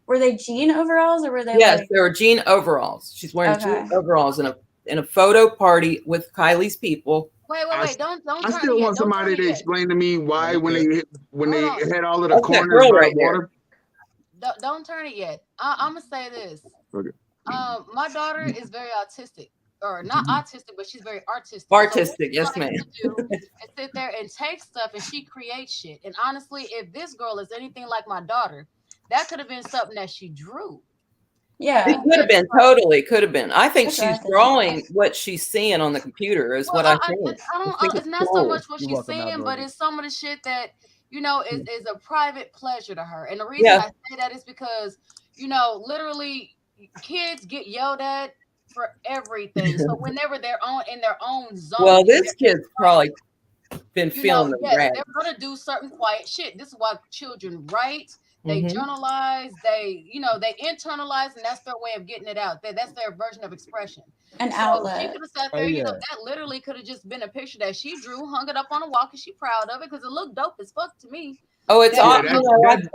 were they jean overalls or were they? Yes, they were jean overalls. She's wearing jean overalls in a photo party with Kylie's people. Wait! Don't. I still want somebody to explain to me why when they had all of the corners right water. Don't turn it yet. I'm gonna say this. Okay. My daughter is very autistic, or not autistic, but she's very artistic. Artistic, yes, ma'am. And sit there and take stuff, and she creates shit. And honestly, if this girl is anything like my daughter, that could have been something that she drew. Yeah, it could have been. Totally could have been. I think she's drawing what she's seeing on the computer. Is what I think. It's not so much what she's seeing, but it's some of the shit that is a private pleasure to her. And the reason I say that is because literally. Kids get yelled at for everything. So whenever they're in their own zone. Well, this kid's probably been feeling the they're gonna do certain quiet shit. This is why children write, they journalize, they internalize, and that's their way of getting it out. That's their version of expression. An outlet. She could have sat there, that literally could have just been a picture that she drew, hung it up on a wall because she's proud of it because it looked dope as fuck to me. Oh, it's all. That's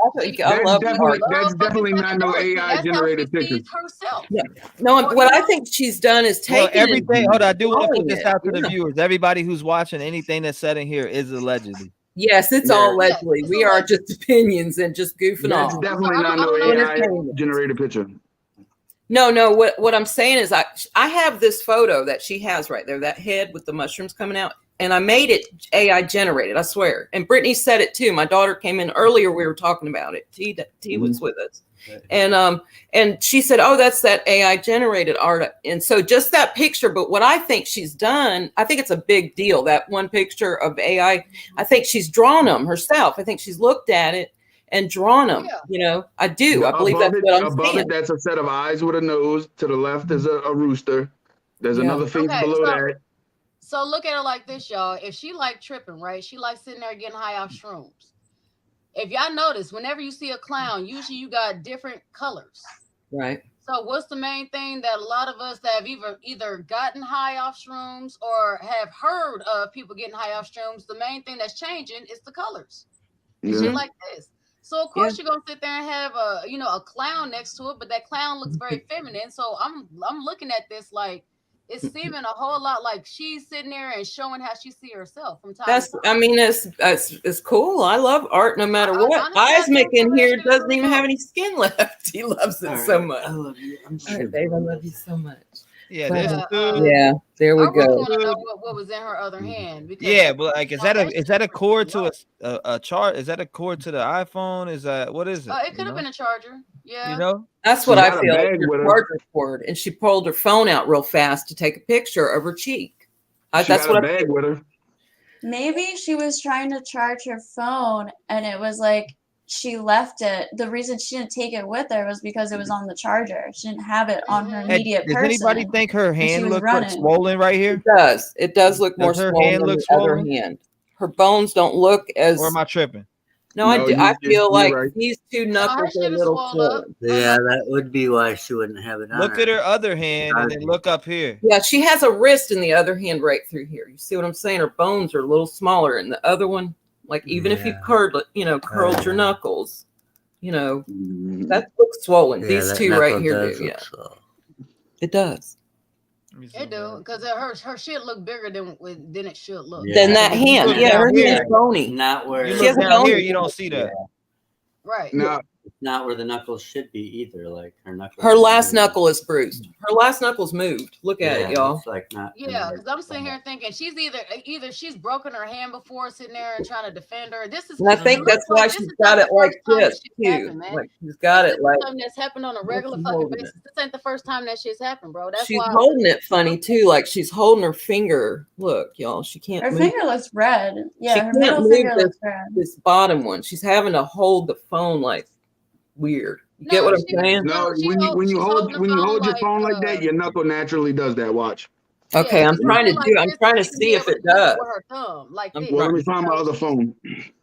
definitely not no AI generated picture. Herself. Yeah. No, what I think she's done is taken everything. Hold on, I do want to put this out to Yeah. the viewers. Everybody who's watching, anything that's said in here is allegedly. Yes, it's all allegedly. We are just opinions and just goofing off. That's definitely not no AI generated picture. No. What I'm saying is, I have this photo that she has right there, that head with the mushrooms coming out, and I made it AI generated. I swear. And Brittany said it too. My daughter came in earlier. We were talking about it. T was with us, and she said, "Oh, that's that AI generated art." And so just that picture. But what I think she's done, I think it's a big deal. That one picture of AI, I think she's drawn them herself. I think she's looked at it and drawn them. Yeah. You know, I do. I believe that's what I'm above saying. It, that's a set of eyes with a nose. To the left is a rooster. There's another face below that. So look at her like this, y'all. If she like tripping, right? She like sitting there getting high off shrooms. If y'all notice, whenever you see a clown, usually you got different colors. Right. So what's the main thing that a lot of us that have either gotten high off shrooms or have heard of people getting high off shrooms, the main thing that's changing is the colors. And shit like this. So of course you're gonna sit there and have a clown next to it, but that clown looks very feminine. So I'm looking at this like it's seeming a whole lot like she's sitting there and showing how she see herself from time to time. I mean, it's cool. I love art no matter what. Isaac in here doesn't even have any skin left. He loves it so much. I love you. I'm sorry, babe. I love you so much. Yeah, there we go. I want to know what was in her other hand. Because but like, is that a cord to a chart? Is that a cord to the iPhone? Is that what is it? It could have been a charger. Yeah, you know, that's what I feel. Your charger cord, and she pulled her phone out real fast to take a picture of her cheek. That's what I with her. Maybe she was trying to charge her phone, and it was like she left it. The reason she didn't take it with her was because it was on the charger. She didn't have it on her immediate person. Does anybody think her hand looks like swollen right here? It does. It does look more swollen. Her hand looks swollen. Hand. Her bones don't look as. Or am I tripping? No, I do. I feel like these two knuckles are a little swollen. Yeah, that would be why she wouldn't have it on. Look at her other hand and then look up here. Yeah, she has a wrist in the other hand right through here. You see what I'm saying? Her bones are a little smaller, and the other one, like even if you curled your knuckles, that looks swollen. These two right here do. Yeah, it does. It do, because her shit look bigger than it should look. Than that hand. Yeah, her hand's bony. Not where you look down here, you don't see that. Right. No. Not where the knuckles should be either. Like her knuckles. Her last knuckle is bruised. Her last knuckle's moved. Look at it, y'all. It's like not. Yeah, because I'm sitting here thinking she's either she's broken her hand before, sitting there and trying to defend her. This is. And I think that's why she's got it like this too. Like she's got it like. Something that's happened on a regular fucking basis. This ain't the first time that shit's happened, bro. That's she's why holding it funny too. Like she's holding her finger. Look, y'all. She can't. Her move. finger looks red. Yeah, she her can't middle move finger looks red. This bottom one. She's having to hold the phone like weird. You get what I'm saying? No, when you hold your phone like that, your knuckle naturally does that. Watch. Okay, I'm trying to see if it does. With her thumb, like this. Let me find my other phone.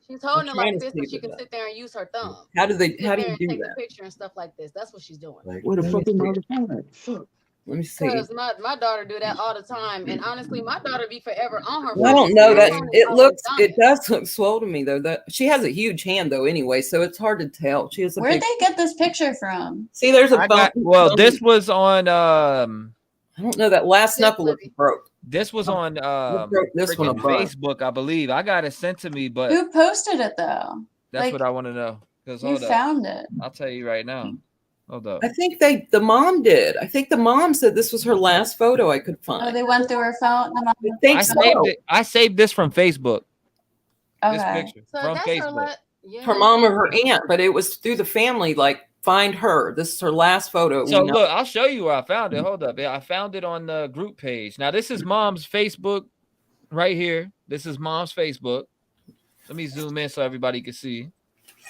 She's holding it like this so she can sit there and use her thumb. How do you do take that? A picture and stuff like this. That's what she's doing. Like, where the fuck is my other phone at? Fuck. Let me see. Because my daughter do that all the time, and honestly, my daughter be forever on her phone. I don't know that it does look swole to me though. That she has a huge hand though, anyway, so it's hard to tell. She has a Where'd they get this picture from? See, there's a this was on I don't know, that last knuckle was broke. This was on this one Facebook, I believe. I got it sent to me, but who posted it though? That's what I want to know. Who found it? I'll tell you right now. Hold up. I think the mom did. I think the mom said this was her last photo I could find. Oh, they went through her phone. I saved this from Facebook. Okay. This picture from Facebook. Her mom or her aunt, but it was through the family. Like, find her. This is her last photo. So look, I'll show you where I found it. Hold up. Yeah, I found it on the group page. Now this is mom's Facebook right here. This is mom's Facebook. Let me zoom in so everybody can see.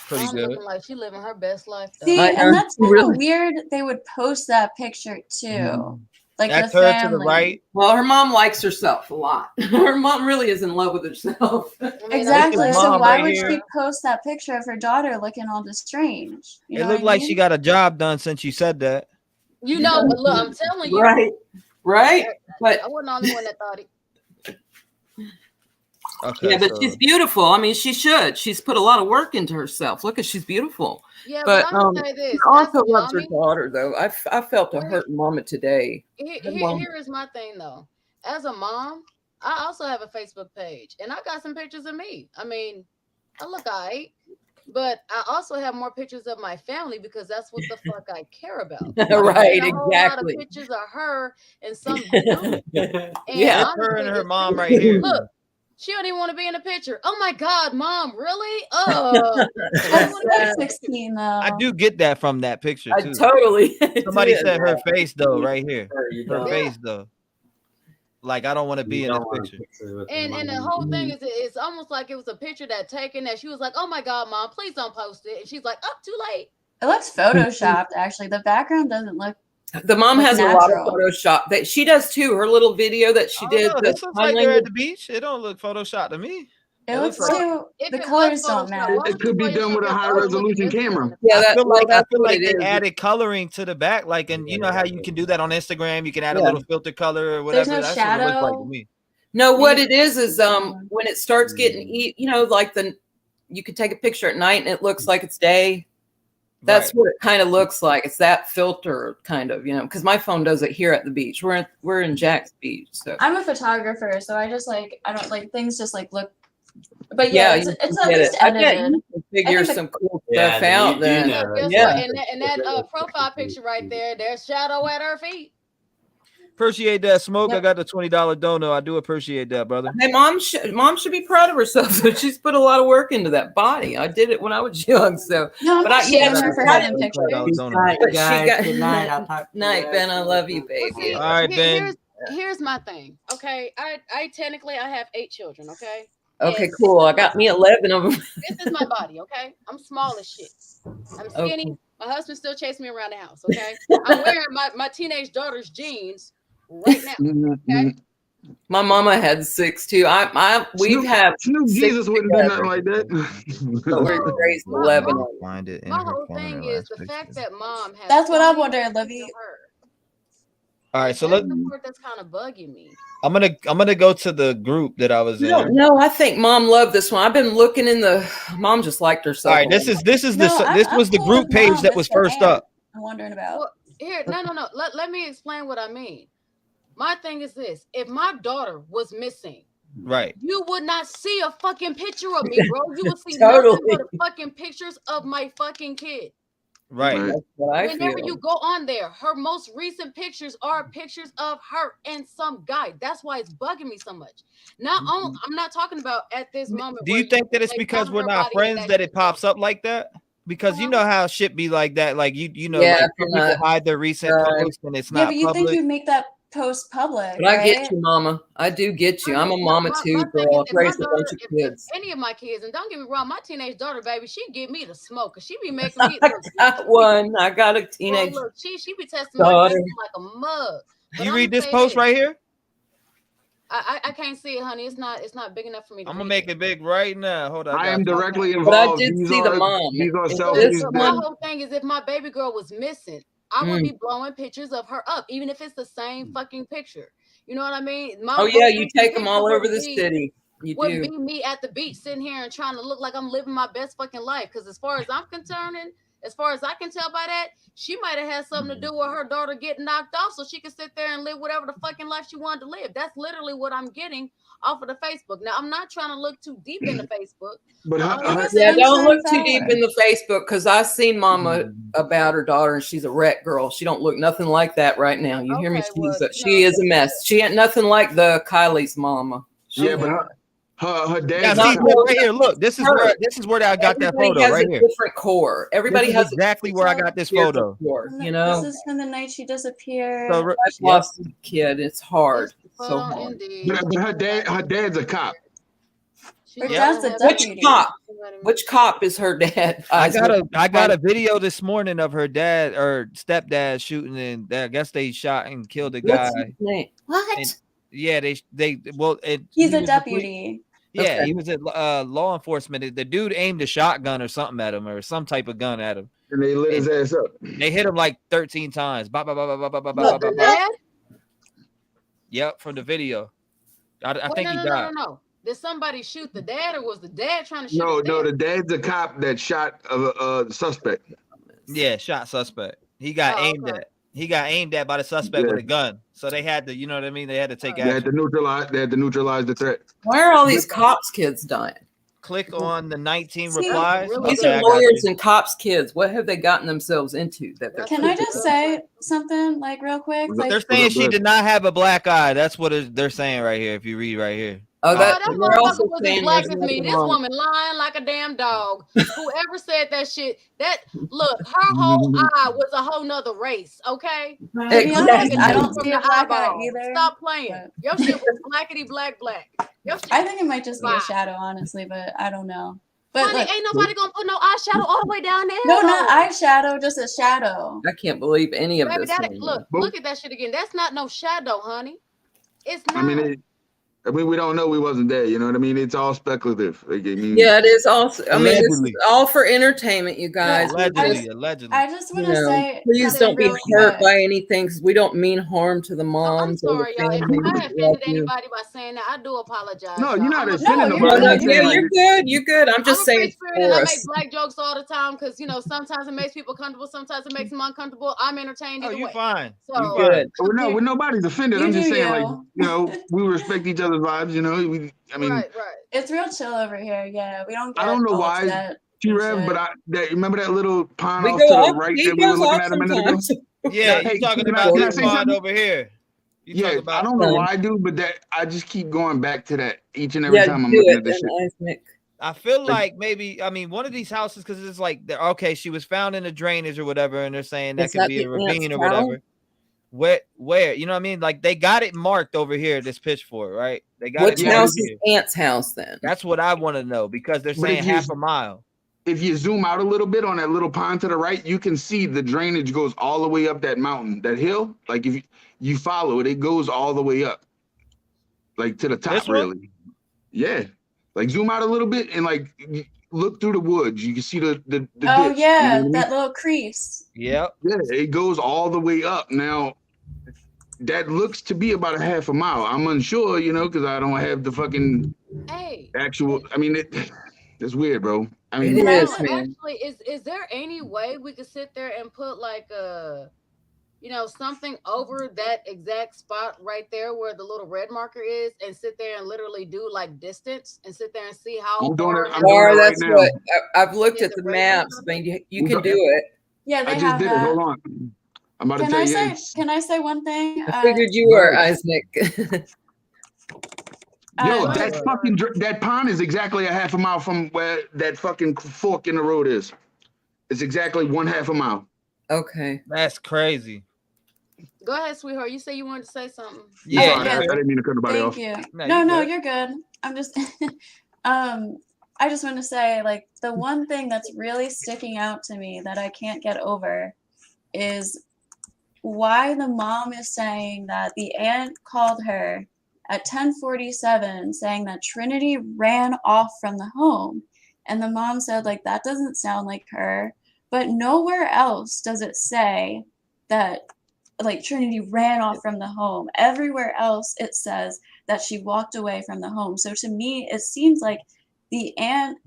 Pretty good. Looking like she living her best life. Though. See, and that's kind of weird. They would post that picture too. Mm-hmm. Like that's the her family. to the right. Well, her mom likes herself a lot. Her mom really is in love with herself. Exactly. So why would she post that picture of her daughter looking all strange? It looked like she got a job done since you said that. You know, look, I'm telling you. Right. But I wasn't the only one that thought it. Okay, yeah, but she's beautiful. I mean, she should. She's put a lot of work into herself. Look, she's beautiful. Yeah, but I'm gonna say this. She also As a loves her mommy, daughter, though. I felt a hurt moment today. here is my thing though. As a mom, I also have a Facebook page, and I got some pictures of me. I mean, I look alright, but I also have more pictures of my family because that's what the fuck I care about. Right, A whole lot of exactly. pictures of her and some dude. Yeah, her and her mom right here. Look, she don't even want to be in a picture. Oh my God, mom, really? Oh, I want to be 16 though. I do get that from that picture too. Totally. Somebody said her face though, right here. Her face though. Like I don't want to be in this picture. And the whole thing is, it's almost like it was a picture that taken that she was like, oh my God, mom, please don't post it. And she's like, oh, too late. It looks photoshopped. Actually, the background doesn't look. The mom has natural. a lot of Photoshop that she does too. Her little video that she did. This looks like they're at the beach. It don't look Photoshop to me. It looks like too. The colors don't match. It could be done with a high resolution camera. Yeah, I feel like it they is. added coloring to the back, like, and you know how you can do that on Instagram. You can add a little filter color or whatever. There's no That's what it looks like shadow. to me. No, what it is when it starts getting, you know, like you could take a picture at night and it looks like it's day. That's what it kind of looks like. It's that filter kind of, you know, because my phone does it here at the beach. We're in Jack's Beach. So I'm a photographer, so I just like I don't like things just like look. But yeah, it's at least edited. You can figure some cool stuff out then. And that profile picture right there, there's shadow at her feet. Appreciate that, Smoke. I got the $20 dono. I do appreciate that, brother. Hey, mom should be proud of herself. She's put a lot of work into that body. I did it when I was young, so. No, but her for having pictures. Good night, Ben. I love you, baby. All right, Ben. Here's my thing. Okay, I technically have 8 children. Okay. Okay, cool. I got me 11 of them. This is my body. Okay, I'm small as shit. I'm skinny. Okay. My husband still chasing me around the house. Okay, I'm wearing my teenage daughter's jeans right now. Okay. My mama had 6 too. Snoop Jesus wouldn't do nothing like that. But we're raised 11. Find it in my her whole phone thing is the fact that mom has. That's what I'm wondering, Livy. All right, so that's the part that's kind of bugging me. I'm gonna go to the group that I was in. No, I think mom loved this one. I've been looking in the. Mom just liked herself. All right, this was the group page that was first up. I'm wondering about. Well, here, no. Let me explain what I mean. My thing is this: if my daughter was missing, right, you would not see a fucking picture of me, bro. You would see Totally. nothing but fucking pictures of my fucking kid. Right. That's what I Whenever feel. you go on there, her most recent pictures are pictures of her and some guy. That's why it's bugging me so much. I'm not talking about at this moment. Do you think that it's because we're not friends that it pops up like that? Because you know how shit be like that. Like you know, like people hide their recent posts and it's not but you public. think you make that post public? But I get you, mama. I do get you. I'm a mama too, girl. I've raised a bunch of kids. Any of my kids, and don't get me wrong, my teenage daughter, baby, she give me the smoke because she be making me. I got a teenage. Look, she be testing my like a mug. You read this post right here? I can't see it, honey. It's not big enough for me. I'm gonna make it big right now. Hold on. I am directly involved. But I did see the mom. These are selfies. So my whole thing is, if my baby girl was missing, I would be blowing pictures of her up, even if it's the same fucking picture. You know what I mean? You take them all over the city. You would do. be me at the beach sitting here and trying to look like I'm living my best fucking life. Because as far as I'm concerned, as far as I can tell by that, she might have had something to do with her daughter getting knocked off so she could sit there and live whatever the fucking life she wanted to live. That's literally what I'm getting off of the Facebook. Now, I'm not trying to look too deep into Facebook. But don't look too deep in the Facebook because I've seen mama about her daughter and she's a wreck girl. She don't look nothing like that right now. You hear me? She is a mess. She ain't nothing like the Kylie's mama. But her dad. Yeah, see, right here. Look, this is where I got that photo has right a here. Different core. Everybody has exactly where I got this photo. Core, you know, this is from the night she disappeared. So, I've lost a kid. It's hard. So hard. But her dad's a cop. Her dad's a deputy. Which cop is her dad? I got a video this morning of her dad or stepdad shooting, and I guess they shot and killed a guy. What's his name? What? And, yeah, he's a deputy. Yeah, he was at law enforcement. The dude aimed a shotgun or something at him, or some type of gun at him. And they lit his ass up. They hit him like 13 times. Yep, from the video. I think he died. No. Did somebody shoot the dad, or was the dad trying to shoot? No, the dad's a cop that shot the suspect. Yeah, shot suspect. He got aimed at. He got aimed at by the suspect with a gun. So they had to, you know what I mean? They had to take action. They had to neutralize the threat. Why are all these cops' kids dying? Click on the 19 replies. These are lawyers and cops' kids. What have they gotten themselves into? Can I just say something like real quick? Like, they're saying she did not have a black eye. That's what they're saying right here. If you read right here. Oh, that motherfucker was as black as me. This woman lying like a damn dog. Whoever said that shit, look, her whole eye was a whole nother race, okay? Exactly. I don't see a black eye either. Stop playing. Your shit was blackity black. I think it might just be a shadow, honestly, but I don't know. But honey, ain't nobody gonna put no eyeshadow all the way down there. No, not eyeshadow, just a shadow. I can't believe any of this. Look at that shit again. That's not no shadow, honey. It's not. I mean, we don't know. We wasn't there. You know what I mean? It's all speculative. Like, yeah, it is also. I mean, this is all for entertainment, you guys. Allegedly. I just want to say, please don't be hurt by anything, because we don't mean harm to the moms. I'm sorry, y'all. If I offended anybody by saying that, I do apologize. No, you're not offending nobody. No, you're good. You're good. I'm just saying. I make black jokes all the time because sometimes it makes people comfortable, sometimes it makes them uncomfortable. I'm entertained. Oh, you're fine. So you're good. Well, nobody's offended. I'm just saying, we respect each other's vibes. Right. It's real chill over here. Yeah, we don't. I don't know why T-REV, but remember that little pond off to the right that we were looking at a minute ago? Yeah, you're talking about this pond over here. Yeah, I don't know why I do, but I just keep going back to that each and every time I'm looking at this shit. I feel like maybe, one of these houses, because it's like, okay, she was found in a drainage or whatever, and they're saying that could be a ravine or whatever. Where you know what I mean? Like, they got it marked over here, this pitchfork, right? They got Which house is Aunt's house then? That's what I want to know, because they're saying half a mile. If you zoom out a little bit on that little pond to the right, you can see the drainage goes all the way up that mountain, that hill. Like, if you follow it, it goes all the way up, like to the top, really. Yeah, like zoom out a little bit and like look through the woods. You can see the oh ditch, yeah, that little crease. Yep. Yeah, it goes all the way up. Now, that looks to be about a half a mile. I'm unsure, because I don't have the fucking actual. It's weird, bro. Actually, is there any way we could sit there and put like something over that exact spot right there where the little red marker is, and sit there and literally do like distance and sit there and see how far? That's what I've looked at the maps. You can do it. Yeah, they I just did it. Hold on. I'm about to tell you. Can I say one thing? I figured you were, Isaac. Yo, that pond is exactly a half a mile from where that fucking fork in the road is. It's exactly 1/2 a mile. Okay. That's crazy. Go ahead, sweetheart. You say you wanted to say something. Yeah. I didn't mean to cut nobody off. Thank you. No, you're good. I'm just I just want to say, like, the one thing that's really sticking out to me that I can't get over is why the mom is saying that the aunt called her at 10:47 saying that Trinity ran off from the home. And the mom said, like, that doesn't sound like her. But nowhere else does it say that, like, Trinity ran off from the home. Everywhere else it says that she walked away from the home. So to me, it seems like the aunt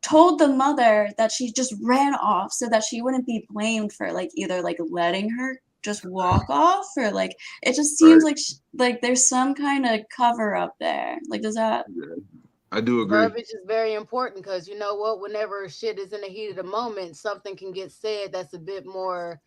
told the mother that she just ran off so that she wouldn't be blamed for, like, either like letting her just walk off, or like it just seems like there's some kind of cover up there. Like, does that? Yeah, I do agree. Verbiage is very important, because you know what? Whenever shit is in the heat of the moment, something can get said that's a bit more.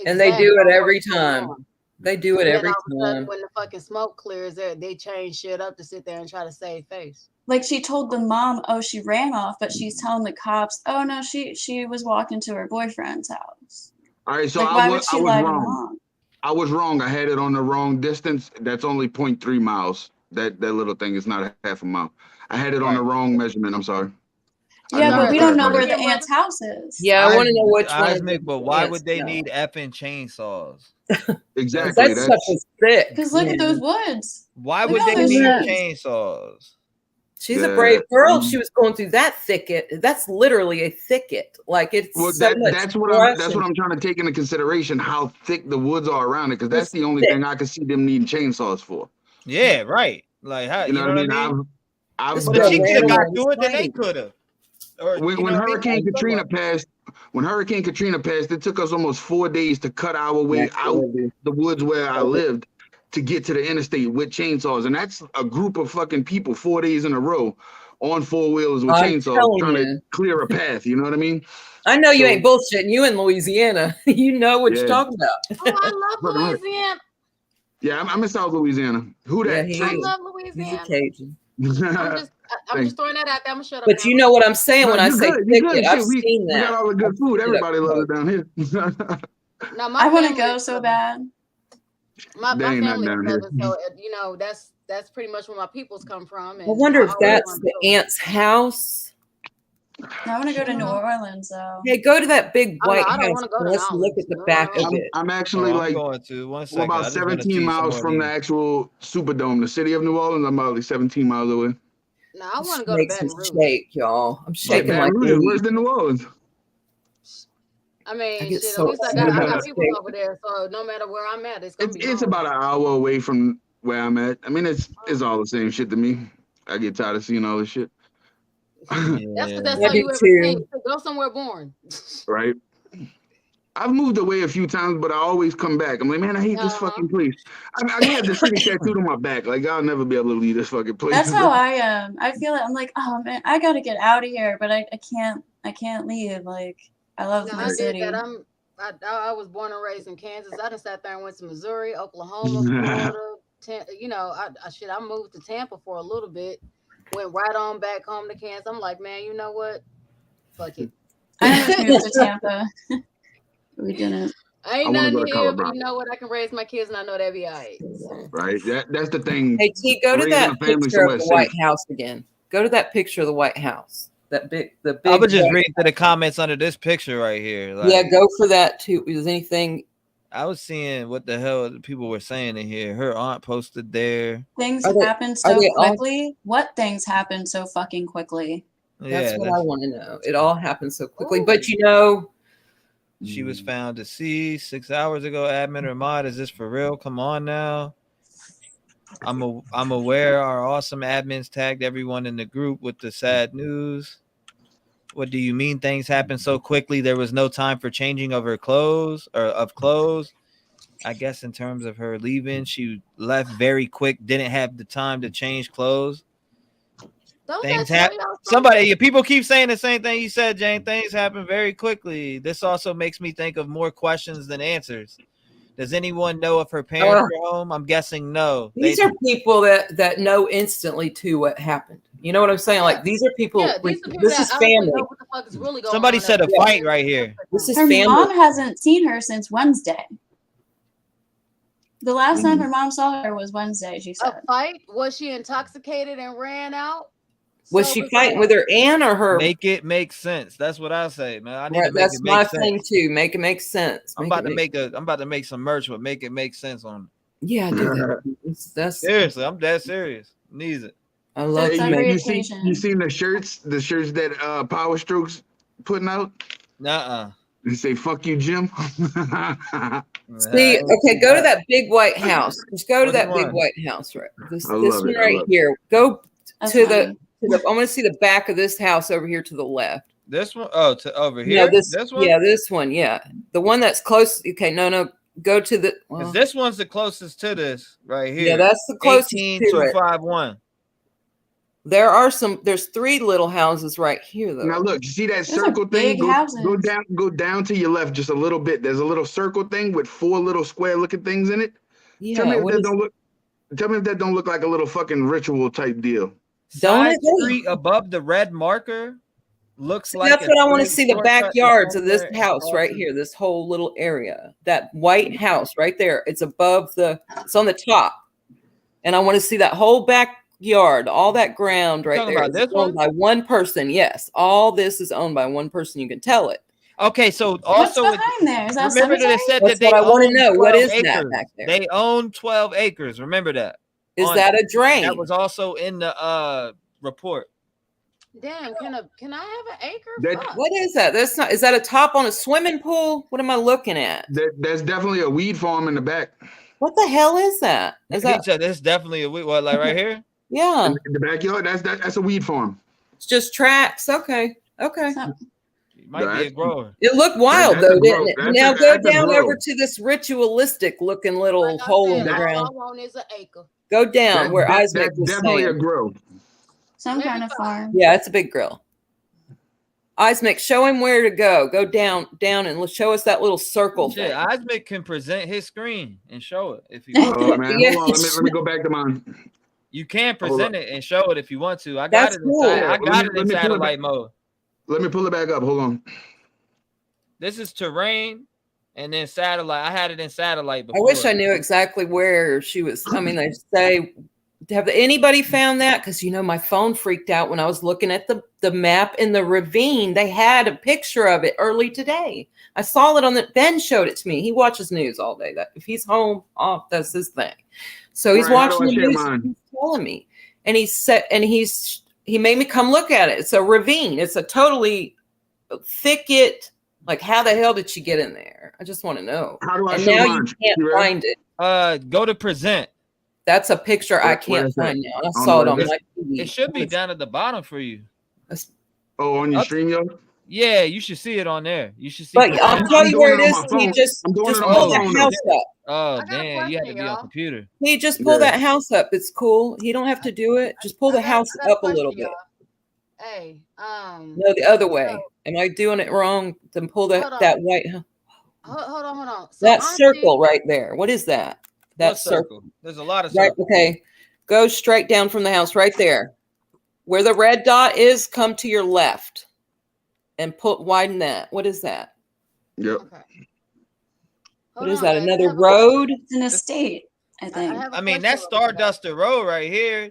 And they do it every time. They do it every time. When the fucking smoke clears, they change shit up to sit there and try to save face. Like, she told the mom, oh, she ran off, but she's telling the cops, oh no, she was walking to her boyfriend's house. All right, so like, I was wrong. I was wrong. I had it on the wrong distance. That's only 0.3 miles. That little thing is not a half a mile. I had it on the wrong measurement. I'm sorry. Yeah, but we don't know where the aunt's house is. Yeah, I want to know which one. But why would they need effing chainsaws? Exactly. That stuff is thick. Because look at those woods. Why would they need chainsaws? She's a brave girl. She was going through that thicket. That's literally a thicket. Like, it's that's what I'm trying to take into consideration, how thick the woods are around it, because that's the only thing I can see them needing chainsaws for. Yeah, right. Like how You know what I mean? If the chief could have got through it, then they could have. When Hurricane Katrina passed, it took us almost 4 days to cut our way out the woods where I lived to get to the interstate with chainsaws, and that's a group of fucking people 4 days in a row on 4 wheels with chainsaws trying to clear a path. You know what I mean? I know you ain't bullshitting. You in Louisiana, you know what you're talking about. Oh, I love Louisiana. Yeah, I'm in South Louisiana. Who that? I love Louisiana. Cajun. I'm just throwing that out there. I'm gonna shut up. But you know what I'm saying when I say thicket. I've we seen that. We got all the good food. Everybody loves it down here. Now, I want to go so bad. My family's southern, so you know that's pretty much where my peoples come from. And I wonder if that's the aunt's house. I want to go to New Orleans, though. Hey, go to that big white I don't house. wanna go to Let's look at the back of it. I'm actually I'm going to. One second. about 17 miles from the actual Superdome, the city of New Orleans. I'm about like 17 miles away. No, I want to go to Baton Rouge. Shake, y'all. I'm shaking like Rouge is worse than New Orleans. I mean, shit, so at least I got people over there, so no matter where I'm at, It's about an hour away from where I'm at. I mean, it's all the same shit to me. I get tired of seeing all this shit. That's how you ever think. Go somewhere boring. Right. I've moved away a few times, but I always come back. I'm like, man, I hate this fucking place. I have the city tattooed on my back. Like, I'll never be able to leave this fucking place. That's how I am. I feel it. I'm like, oh man, I gotta get out of here, but I can't leave. Like, I love my city. I was born and raised in Kansas. I done sat there and went to Missouri, Oklahoma, Florida. You know, I moved to Tampa for a little bit. Went right on back home to Kansas. I'm like, man, you know what? Fuck it. I almost moved to Tampa. We didn't. I ain't nothing here, but you know what? I can raise my kids, and I know they'll be all right. So. Right. That's the thing. Hey, T, go to that picture of the White House again. Go to that picture of the White House. The big. I would just read through the comments under this picture right here. Like, yeah, go for that too. Is anything? I was seeing what the hell people were saying in here. Her aunt posted there. Things happen so quickly. What things happen so fucking quickly? That's what I want to know. It all happens so quickly. Ooh. But you know, she was found deceased 6 hours ago. Admin or mod, is this for real? Come on now. I'm aware our awesome admins tagged everyone in the group with the sad news. What do you mean things happen so quickly? There was no time for changing of her clothes or of clothes. I guess in terms of her leaving, she left very quick, didn't have the time to change clothes. Things happen. People keep saying the same thing you said, Jane. Things happen very quickly. This also makes me think of more questions than answers. Does anyone know if her parents are home? I'm guessing no. These are people that know instantly too what happened. You know what I'm saying? Like these are people. This is family. Really somebody said a fight right here. This is her family. Mom hasn't seen her since Wednesday. The last time her mom saw her was Wednesday. She said. A fight? Was she intoxicated and ran out? Was she fighting with her aunt or her? Make it make sense. That's what I say, man. I need to make that's it make my sense. thing too. Make it make sense. I'm about to make some merch, but make it make sense on it. Yeah, dude. That's seriously. I'm dead serious. Needs it. I love it. You seen the shirts that Power Strokes putting out? Nuh-uh. They say "fuck you, Jim." See, okay, go to that big white house. Just go to that big white house, right? This one right here. Go to the. I want to see the back of this house over here to the left. This one? Oh, to over here? No, this one? Yeah, this one. Yeah. The one that's close. Okay, no. Go to the. Well, this one's the closest to this right here. Yeah, that's the closest 18251. There's 3 little houses right here, though. Now look, you see that circle thing? Go down to your left just a little bit. There's a little circle thing with 4 little square looking things in it. Yeah, tell me if that don't look like a little fucking ritual type deal. Side street above the red marker looks like that's what I want to see, the backyards of this house right here, this whole little area. That white house right there. It's above it's on the top. And I want to see that whole backyard, all that ground right there. About this owned by one person. Yes. All this is owned by one person. You can tell it. Okay, so also what's behind there? Is that remember that it said that's that they I want to know. What is acres. That back there? They own 12 acres. Remember that. Is that a drain? That was also in the report. Damn, can I have an acre? What is that? That's not. Is that a top on a swimming pool? What am I looking at? There's definitely a weed farm in the back. What the hell is that? Is that? That's definitely a weed. What, like right here? Yeah. In the backyard. That's a weed farm. It's just tracks. Okay. It might be a grower. It looked wild That's though, a didn't grow. it? That's Now a- go that's a down grow. over to this ritualistic looking little Like I hole said, in the all ground. I want is an acre. Go down where That's Isaac was definitely a saying. grow. Some Maybe kind of 5. farm. Yeah, it's a big grill. Isaac, show him where to go. Go down, and let's show us that little circle Shit, thing. Isaac can present his screen and show it if you Oh want. man, Yeah. hold on. Let me go back to mine. You can Hold present up. it and show it if you want to. I got That's it cool. inside. I Let got me- it let in me pull it satellite back. mode. Let me pull it back up. Hold on. This is terrain and then satellite. I had it in satellite I before. wish I knew exactly where she was. I mean, they say, have anybody found that? Because my phone freaked out when I was looking at the map in the ravine. They had a picture of it early today. I saw it on the. Ben showed it to me. He watches news all day. That if he's home off, that's his thing. So he's Right, how do watching I the share news. mine? And he's telling me, and he made me come look at it. It's a ravine. It's a totally thicket. Like, how the hell did she get in there? I just want to know. How do I And show now mine? you can't find it. Go to present. That's a picture I Where can't is that? find now. I On saw it the on web? my TV. It should be down at the bottom for you. Oh, on your Up- stream, yo. Yeah, you should see it on there. You should see. But I'll present. tell you where it doing it is. on my He phone. just I'm doing just it on pull my that phone, house though. up. Oh I got a damn, you had to question, be on y'all. computer. He just pull Yeah. that house up. It's cool. He don't have to do it. Just pull the house I got a up a little question, bit. y'all. Hey, No, the other way. Am I doing it wrong? Then pull Hold that on. white. hold on. So That Auntie- circle right there. What is that? That What circle? There's a lot of Right. circles. Okay. Go straight down from the house right there. Where the red dot is, come to your left and widen that. What is that? Yep. What is that? Another road? It's an estate, I think. I mean, that's Starduster Road right here.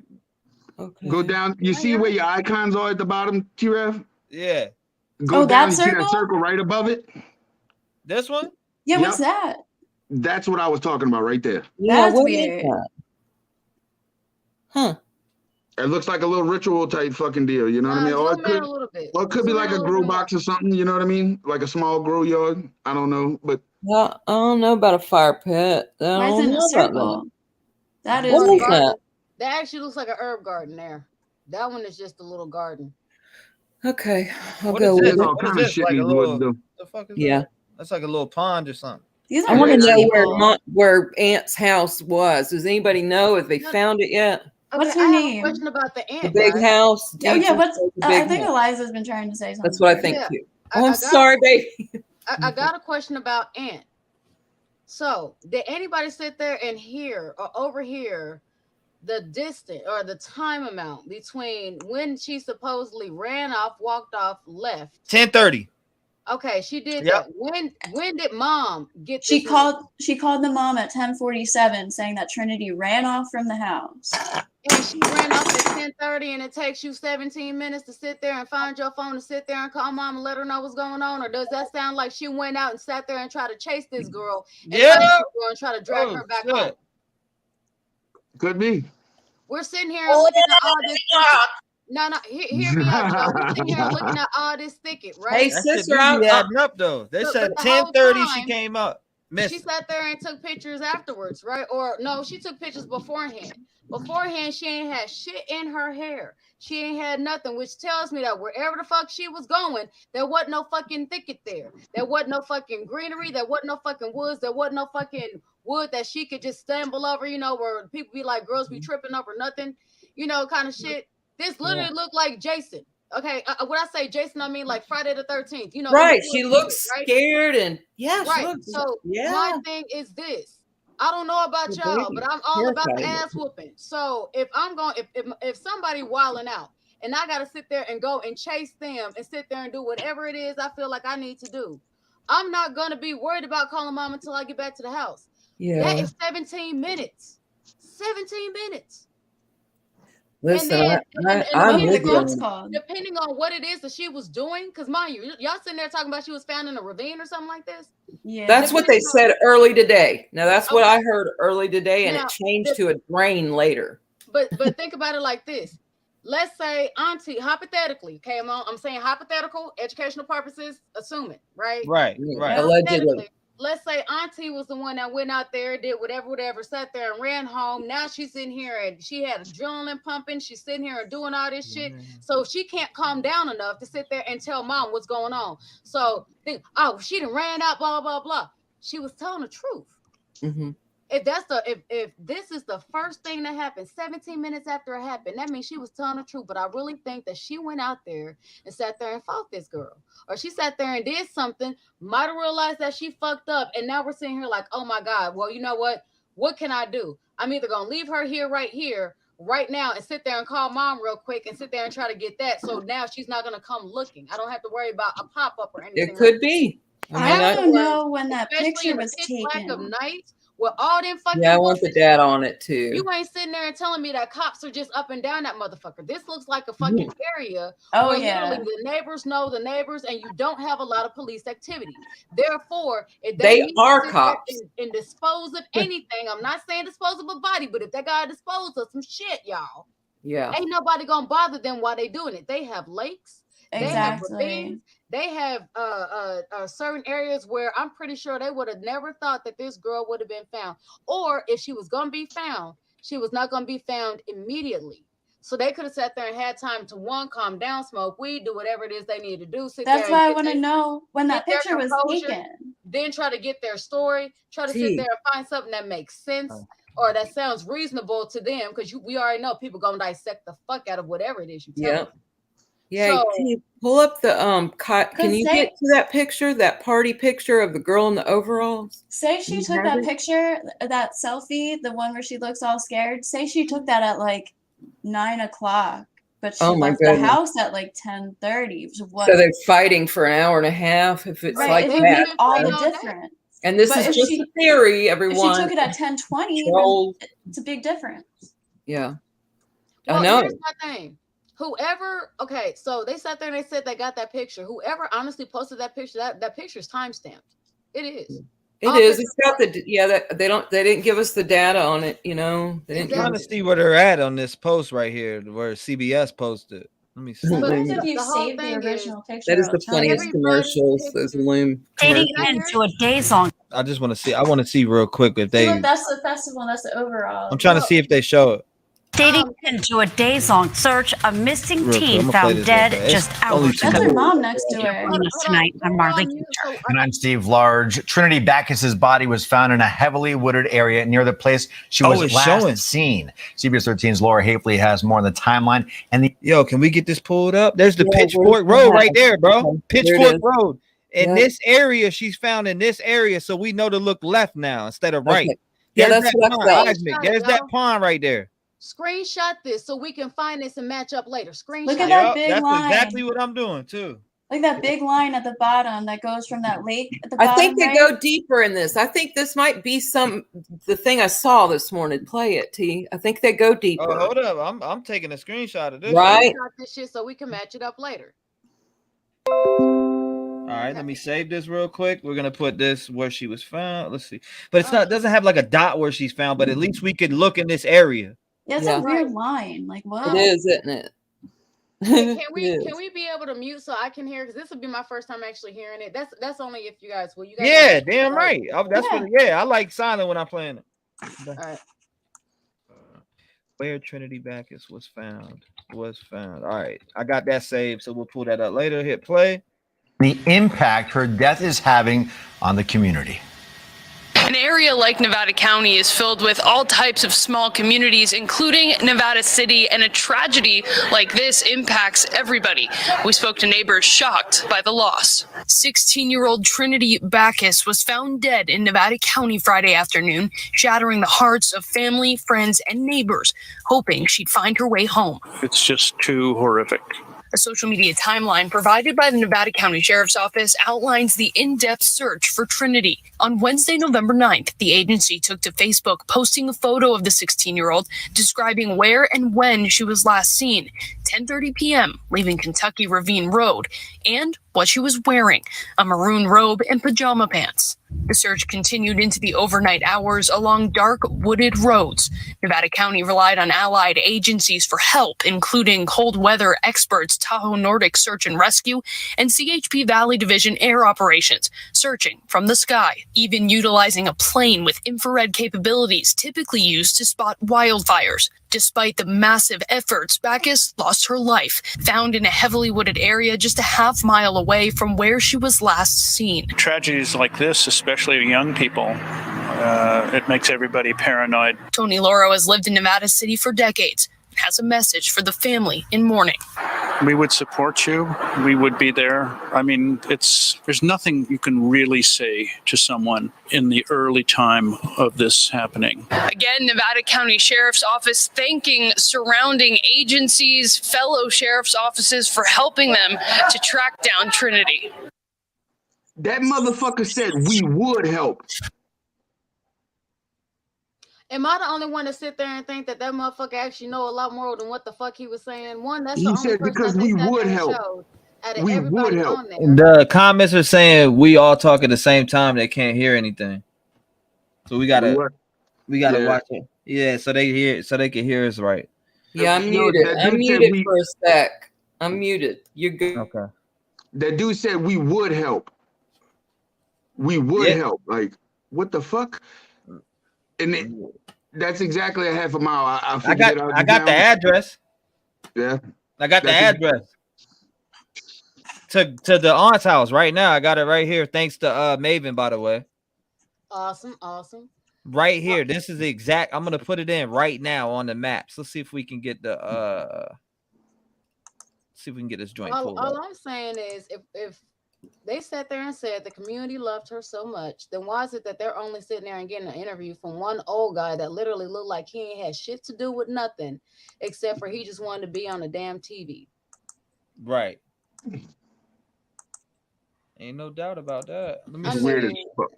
Okay. Go down. You see where your icons are at the bottom, T-REV? Yeah. Go Oh, down. that You see that circle? circle right above it? This one? Yeah, Yep. what's that? That's what I was talking about right there. Yeah, That's what is weird. that? Huh. It looks like a little ritual type fucking deal. You know what I mean? Or zoom in a little bit. or it could be Zoom like in a little grow bit more. box or something. You know what I mean? Like a small grow yard. I don't know, but Well, I don't know about a fire pit. I Why is don't it in know a about circle? That that. is What is weird. that? That actually looks like an herb garden there. That one is just a little garden. Okay, I'll What go is with this? it. all What is kind of this? shit Like a needs little. wood though. The fuck is Yeah. that? That's like a little pond or something. These I are want to rich know people. where Aunt's house was. Does anybody know if they found it yet? What's her I have a name? question about the The ant. big guys. house. Oh Dude yeah, just what's? said the I big think house. Eliza's been trying to say something. That's what I think Yeah. too. I Oh, I'm got- sorry, baby. I got a question about ant. So, did anybody sit there and hear or overhear the distance or the time amount between when she supposedly ran off, walked off, left? 10:30. Okay, she did Yep. that. When did mom get She this called the mom at 10:47 saying that Trinity ran off from the house. And she ran off at 10:30, and it takes you 17 minutes to sit there and find your phone to sit there and call mom and let her know what's going on? Or does that sound like she went out and sat there and tried to chase this girl and Yeah. find this girl and try to drag Oh, her back shit. home? Could be. We're sitting here looking at all this thicket. No, hear me out, Joe. We're sitting here looking at all this thicket, Hey, right? That shit sister, do be I, adding up though. They But said the whole 10:30 she time, came up. She Missed. sat there and took pictures afterwards, right? Or no, she took pictures beforehand. Beforehand, she ain't had shit in her hair. She ain't had nothing, which tells me that wherever the fuck she was going, there wasn't no fucking thicket there. There wasn't no fucking greenery. There wasn't no fucking woods. There wasn't no fucking wood that she could just stumble over, where people be like, girls be tripping over nothing, kind of shit. This literally looked like Jason. Okay, when I say Jason, I mean like Friday the 13th. right. She looks right? scared and yeah, she Right. looks. So Yeah. my thing is this. I don't know about The y'all, baby but I'm all about the terrified. ass whooping. So if I'm going, if somebody wilding out and I gotta sit there and go and chase them and sit there and do whatever it is I feel like I need to do, I'm not gonna be worried about calling mom until I get back to the house. Yeah. That is 17 minutes. 17 minutes. Listen, And then, I'm What was with the you. cops called? depending on what it is that she was doing, because mind you, y'all sitting there talking about she was found in a ravine or something like this. Yeah. That's what they said early today. Now that's what Okay. I heard early today, and Now, it changed to a drain later. But think about it like this. Let's say auntie, hypothetically, okay, I'm saying hypothetical, educational purposes, assuming, right? Right. Allegedly. let's say Auntie was the one that went out there, did whatever, sat there and ran home. Now she's in here and she had adrenaline pumping. She's sitting here and doing all this shit. So she can't calm down enough to sit there and tell mom what's going on. So think, oh, she done ran out, blah, blah, blah. She was telling the truth. Mm-hmm. If this is the first thing that happened 17 minutes after it happened, that means she was telling the truth. But I really think that she went out there and sat there and fought this girl, or she sat there and did something, might have realized that she fucked up, and now we're sitting here like, oh my God, well, you know what can I do? I'm either gonna leave her here right now and sit there and call mom real quick and sit there and try to get that, so now she's not gonna come looking. I don't have to worry about a pop-up or anything. It could be. I don't know when that Especially picture in the was pitch black taken. of night. With all them fucking Yeah, I want the data on it too. You ain't sitting there and telling me that cops are just up and down that motherfucker. This looks like a fucking area where literally the neighbors know the neighbors, and you don't have a lot of police activity. Therefore, if they are cops and dispose of anything, I'm not saying dispose of a body, but if they gotta dispose of some shit, y'all, ain't nobody gonna bother them while they doing it. They have lakes, they have ravines, they have certain areas where I'm pretty sure they would have never thought that this girl would have been found. Or if she was going to be found, she was not going to be found immediately. So they could have sat there and had time to, one, calm down, smoke weed, do whatever it is they need to do. That's why I want to know when that picture was taken. Then try to get their story, try to sit there and find something that makes sense or that sounds reasonable to them, because we already know people going to dissect the fuck out of whatever it is you tell them. Yeah, so, can you pull up the can you get to that picture, that party picture of the girl in the overalls? Say she took that picture, that selfie, the one where she looks all scared. Say she took that at like 9 o'clock, but she left the house at like 10:30. So they're fighting for an hour and a half. If it's like it would that, make all the difference. And this is just a theory, everyone. If she took it at 10:20, it's a big difference. Yeah, well, I know. Here's my thing. Whoever, so they sat there and they said they got that picture. Whoever honestly posted that picture, that picture is time stamped. It is. It is. It's got they didn't give us the data on it, you know. They didn't. I'm trying to see where they're at on this post right here, where CBS posted. Let me see. If you save the original picture, that is the funniest commercials. Those Loom into a days long. I just want to see. I want to see real quick if they. Look, that's the festival. That's the overall. I'm trying to see if they show it. Dating into a days-long search, a missing teen found dead just hours ago. That's her mom next to her. Tonight, I'm Marley. And I'm Steve Large. Trinity Backus' body was found in a heavily wooded area near the place she was last seen. CBS 13's Laura Hafley has more on the timeline. And can we get this pulled up? There's the Pitchfork Road right there, bro. Pitchfork Road. In this area, she's found in this area, so we know to look left now instead of right. Yeah, that's what I thought. There's that pond right there. Screenshot this so we can find this and match up later. Screenshot. Look at that big line. That's exactly what I'm doing too. Like that big line at the bottom that goes from that lake at the bottom. I think they go deeper in this. I think this might be the thing I saw this morning. Play it, T. I think they go deeper. Oh, hold up. I'm taking a screenshot of this. Right. Screenshot this shit so we can match it up later. All right, let me save this real quick. We're gonna put this where she was found. Let's see. But it's not, it doesn't have like a dot where she's found, but at least we could look in this area. Yeah, it's a weird line. Like, what? It is, isn't it? Hey, can we be able to mute so I can hear? Because this will be my first time actually hearing it. That's only if you guys will. You guys. Yeah, damn right. I like silent when I'm playing it. All right. Where Trinitybackus was found. All right, I got that saved, so we'll pull that up later. Hit play. The impact her death is having on the community. An area like Nevada County is filled with all types of small communities, including Nevada City, and a tragedy like this impacts everybody. We spoke to neighbors shocked by the loss. 16-year-old Trinity Backus was found dead in Nevada County Friday afternoon, shattering the hearts of family, friends, and neighbors, hoping she'd find her way home. It's just too horrific. A social media timeline provided by the Nevada County Sheriff's Office outlines the in-depth search for Trinity. On Wednesday, November 9th, the agency took to Facebook, posting a photo of the 16-year-old, describing where and when she was last seen, 10:30 p.m., leaving Kentucky Ravine Road, and what she was wearing, a maroon robe and pajama pants. The search continued into the overnight hours along dark, wooded roads. Nevada County relied on allied agencies for help, including cold weather experts Tahoe Nordic Search and Rescue and CHP Valley Division air operations, searching from the sky, even utilizing a plane with infrared capabilities typically used to spot wildfires. Despite the massive efforts, Backus lost her life, found in a heavily wooded area just a half-mile away from where she was last seen. Tragedies like this, especially young people, it makes everybody paranoid. Tony Loro has lived in Nevada City for decades and has a message for the family in mourning. We would support you. We would be there. I mean, there's nothing you can really say to someone in the early time of this happening. Again, Nevada County Sheriff's Office thanking surrounding agencies, fellow sheriff's offices for helping them to track down Trinity. That motherfucker said we would help. Am I the only one to sit there and think that motherfucker actually know a lot more than what the fuck he was saying? One, that's He the only said person because that we they sat would there and help. showed out of We everybody would help. on there. The comments are saying we all talk at the same time. They can't hear anything, so we gotta watch it. Yeah, so they can hear us right. Yeah, I'm muted. I'm muted for a sec. I'm muted. You're good. Okay. That dude said we would help. We would help. Like, what the fuck? And that's exactly a half a mile. I got the address. Yeah. I got the address to the aunt's house right now. I got it right here. Thanks to Maven, by the way. Awesome, awesome. Right here. This is the exact. I'm gonna put it in right now on the maps. Let's see if we can get the see if we can get this joint pulled up. All I'm saying is if they sat there and said the community loved her so much, then why is it that they're only sitting there and getting an interview from one old guy that literally looked like he ain't had shit to do with nothing except for he just wanted to be on the damn TV? Right. Ain't no doubt about that. Let me It's see. weird as fuck.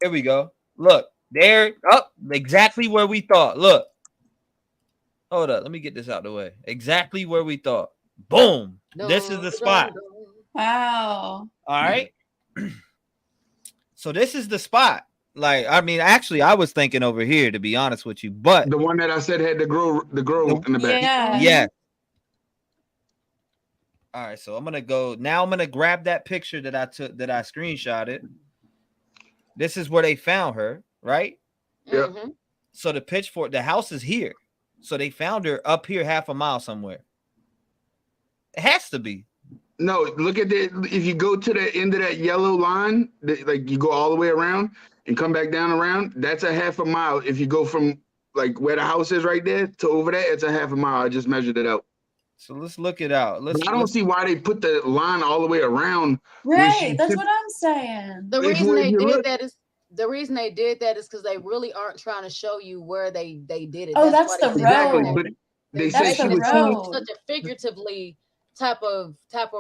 Here we go. Look, there, up, exactly where we thought. Look. Hold up. Let me get this out of the way. Exactly where we thought. Boom. This is the spot. Wow. All right. So this is the spot. Like, I mean, actually, I was thinking over here, to be honest with you, but the one that I said had the grow in the back. Yeah. All right, so I'm gonna go now. I'm gonna grab that picture that I took, that I screenshotted. This is where they found her, right? Yeah. So the pitchfork, the house is here. So they found her up here half a mile somewhere. It has to be. No, look at that. If you go to the end of that yellow line, like you go all the way around and come back down around, that's a half a mile. If you go from like where the house is right there to over there, it's a half a mile. I just measured it out. So let's look it out. I don't see why they put the line all the way around. Right, that's what I'm saying. The reason they did that is because they really aren't trying to show you where they did it. Oh, that's the road. Exactly, but they said she was road. Such a figuratively type of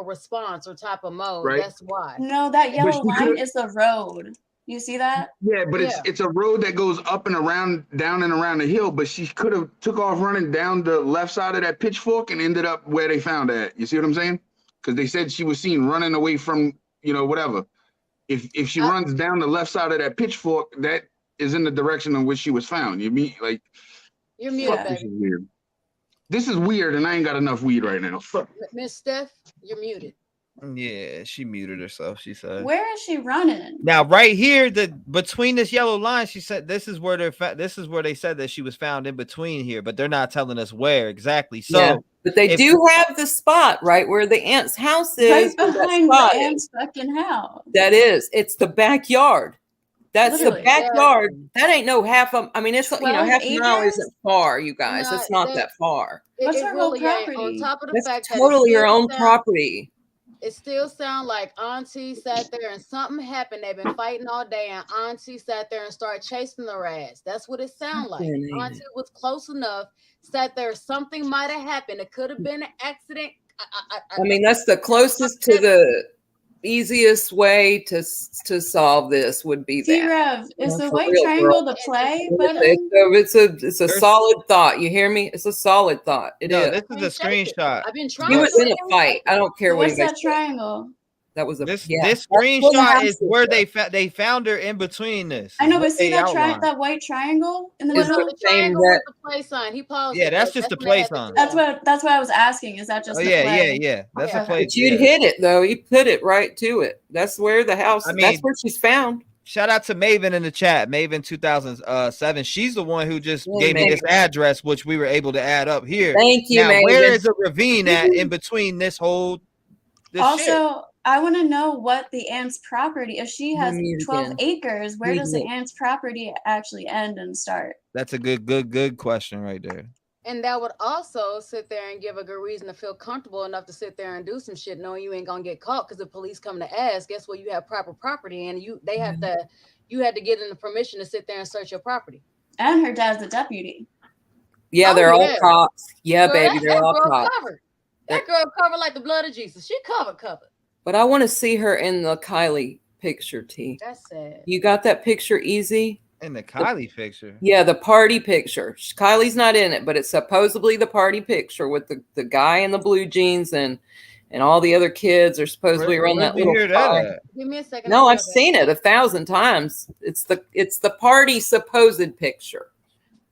response or type of mode. Right. That's why. No, that yellow line is the road. You see that? Yeah, but it's a road that goes up and around, down and around the hill. But she could have took off running down the left side of that pitchfork and ended up where they found her at. You see what I'm saying? Because they said she was seen running away from, whatever. If she runs down the left side of that pitchfork, that is in the direction in which she was found. You mean like you're muted, this is weird. This is weird, and I ain't got enough weed right now. Fuck. Miss Steph, you're muted. Yeah, she muted herself. She said, "Where is she running?" Now, right here, between this yellow line, she said this is where they said that she was found in between here, but they're not telling us where exactly. So, yeah, but they do have the spot right where the aunt's house is, right behind the aunt's fucking house. That is, it's the backyard. That's Literally, the backyard. Yeah. That ain't no half a. I mean, it's half a mile isn't far, you guys. No, it's not that far. What's her whole really property? On top of the That's fact totally that your own property. It still sounds like Auntie sat there and something happened. They've been fighting all day, and Auntie sat there and started chasing their ass. That's what it sounds like. Auntie was close enough, sat there. Something might have happened. It could have been an accident. I mean, that's the closest to the easiest way to solve this would be that. T-REV, is the white triangle the play button? It's a solid thought. You hear me? It's a solid thought. It is. This is a screenshot. I've been trying. You was in a fight. I don't care what. What's that triangle? That was this That's screenshot is where they found her in between this. I know, but see that white triangle in the middle? The triangle with the play sign. He paused. Yeah, that's just the play sign. That's what I was asking. Is that just the play? Yeah. That's a play. But you'd hit it though. He put it right to it. That's where the house. That's where she's found. Shout out to Maven in the chat. Maven 2007. She's the one who just gave me this address, which we were able to add up here. Thank you, now, Maven. where is a ravine at in between this whole? Also, I want to know what the aunt's property. If she has 12 acres, where does the aunt's property actually end and start? That's a good question right there. And that would also sit there and give a good reason to feel comfortable enough to sit there and do some shit, knowing you ain't gonna get caught. Because the police come to ask, guess what? You have proper property, and you had to get in the permission to sit there and search your property. And her dad's a deputy. Yeah, they're all cops. Yeah, baby, they're all cops. That girl covered like the blood of Jesus. She covered. But I want to see her in the Kylie picture, T. That's sad. You got that picture easy? In the Kylie picture? Yeah, the party picture. Kylie's not in it, but it's supposedly the party picture with the guy in the blue jeans and all the other kids are supposedly around that little car. Give me a second. No, I've seen it 1,000 times. It's the party supposed picture.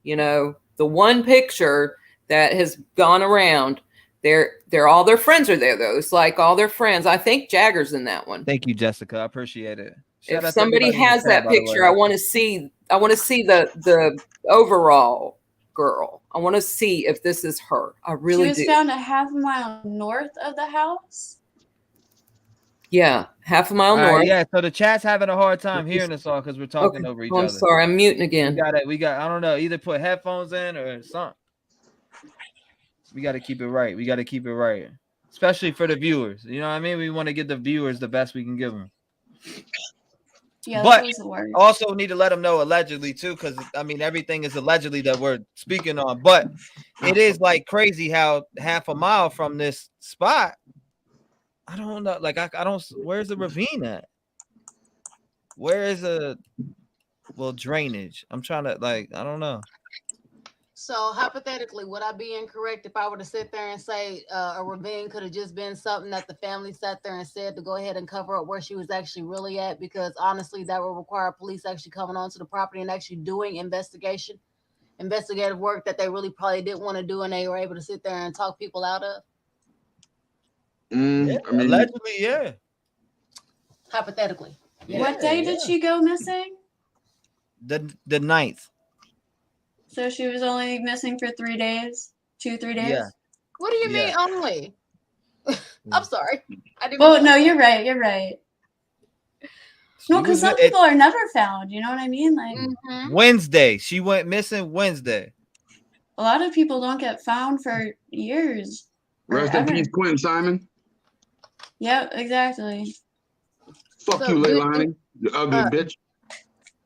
You know, the one picture that has gone around. They're all their friends are there though. It's like all their friends. I think Jagger's in that one. Thank you, Jessica. I appreciate it. If somebody has that picture, I want to see the overall girl. I want to see if this is her. I really do. She was found a half a mile north of the house. Yeah, half a mile north. Yeah, so the chat's having a hard time hearing us all because we're talking over each other. I'm sorry, I'm muting again. We got I don't know, either put headphones in or something. We got to keep it right. Especially for the viewers. You know what I mean? We want to give the viewers the best we can give them. Yeah, but also need to let them know allegedly too, because I mean everything is allegedly that we're speaking on. But it is like crazy how half a mile from this spot, I don't know. Like I don't. Where's the ravine at? Where is drainage? I'm trying to I don't know. So hypothetically, would I be incorrect if I were to sit there and say a ravine could have just been something that the family sat there and said to go ahead and cover up where she was actually really at? Because honestly, that would require police actually coming onto the property and actually doing investigative work that they really probably didn't want to do, and they were able to sit there and talk people out of. Allegedly, yeah. Hypothetically. Yeah, what day did she go missing? The 9th. So she was only missing for 3 days, 3 days. Yeah. What do you mean only? I'm sorry. No, you're right. No, because some people are never found. You know what I mean? Like Wednesday, she went missing Wednesday. A lot of people don't get found for years. Rest in peace, Quentin Simon. Yep, exactly. Fuck you, Leilani, you ugly bitch.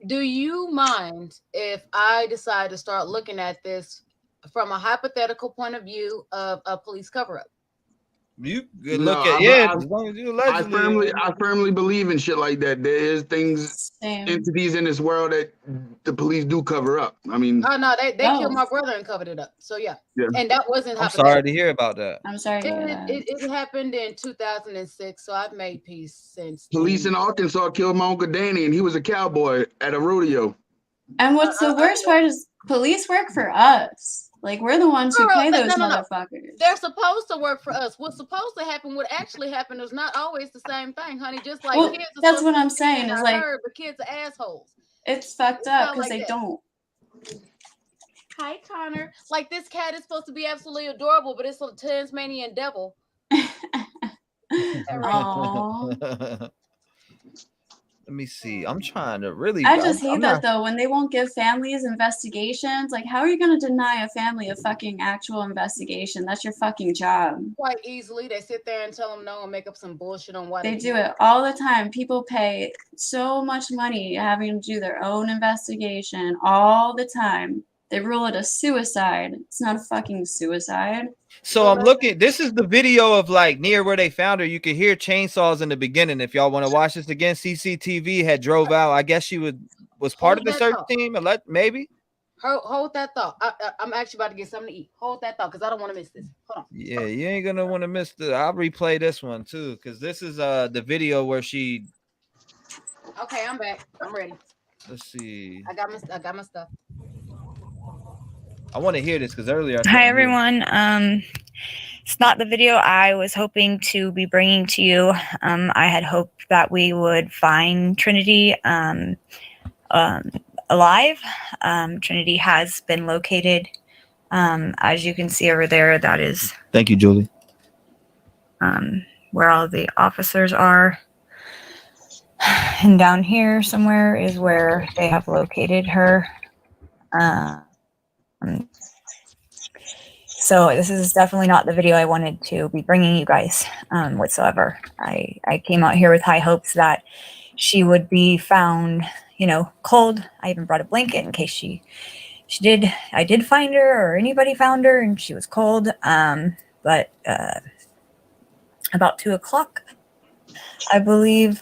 Do you mind if I decide to start looking at this from a hypothetical point of view of a police cover-up? You could look at as long as you allegedly. I firmly believe in shit like that. There is entities in this world that the police do cover up. I mean, no, they killed my brother and covered it up. So yeah. And that wasn't. I'm sorry to hear about that. I'm sorry. It happened in 2006. So I've made peace since. Police in Arkansas killed my uncle Danny, and he was a cowboy at a rodeo. And what's the worst part is police work for us. Like, we're the ones who pay those motherfuckers. They're supposed to work for us. What's supposed to happen, what actually happened is not always the same thing, honey. Just like kids. That's what I'm saying. Is like, but kids are assholes. It's fucked up because they don't. Hi, Connor. Like, this cat is supposed to be absolutely adorable, but it's a Tasmanian devil. Aww. Let me see. I'm trying to really. I just hate that though. When they won't give families investigations, like how are you going to deny a family a fucking actual investigation? That's your fucking job. Quite easily, they sit there and tell them no and make up some bullshit on why they do it all the time. People pay so much money having to do their own investigation all the time. They rule it a suicide. It's not a fucking suicide. So I'm looking. This is the video of like near where they found her. You could hear chainsaws in the beginning. If y'all want to watch this again, CCTV had drove out. I guess she was part of the search team. Maybe. Hold that thought. I'm actually about to get something to eat. Hold that thought, because I don't want to miss this. Hold on. Yeah, you ain't gonna want to miss the. I'll replay this one too, because this is the video where she. Okay, I'm back. I'm ready. Let's see. I got my stuff. I want to hear this because earlier. Hi everyone. It's not the video I was hoping to be bringing to you. I had hoped that we would find Trinity alive. Trinity has been located. As you can see over there, that is. Thank you, Julie. Where all the officers are. And down here somewhere is where they have located her. So this is definitely not the video I wanted to be bringing you guys whatsoever. I came out here with high hopes that she would be found, cold. I even brought a blanket in case I did find her or anybody found her and she was cold. But about 2:00, I believe,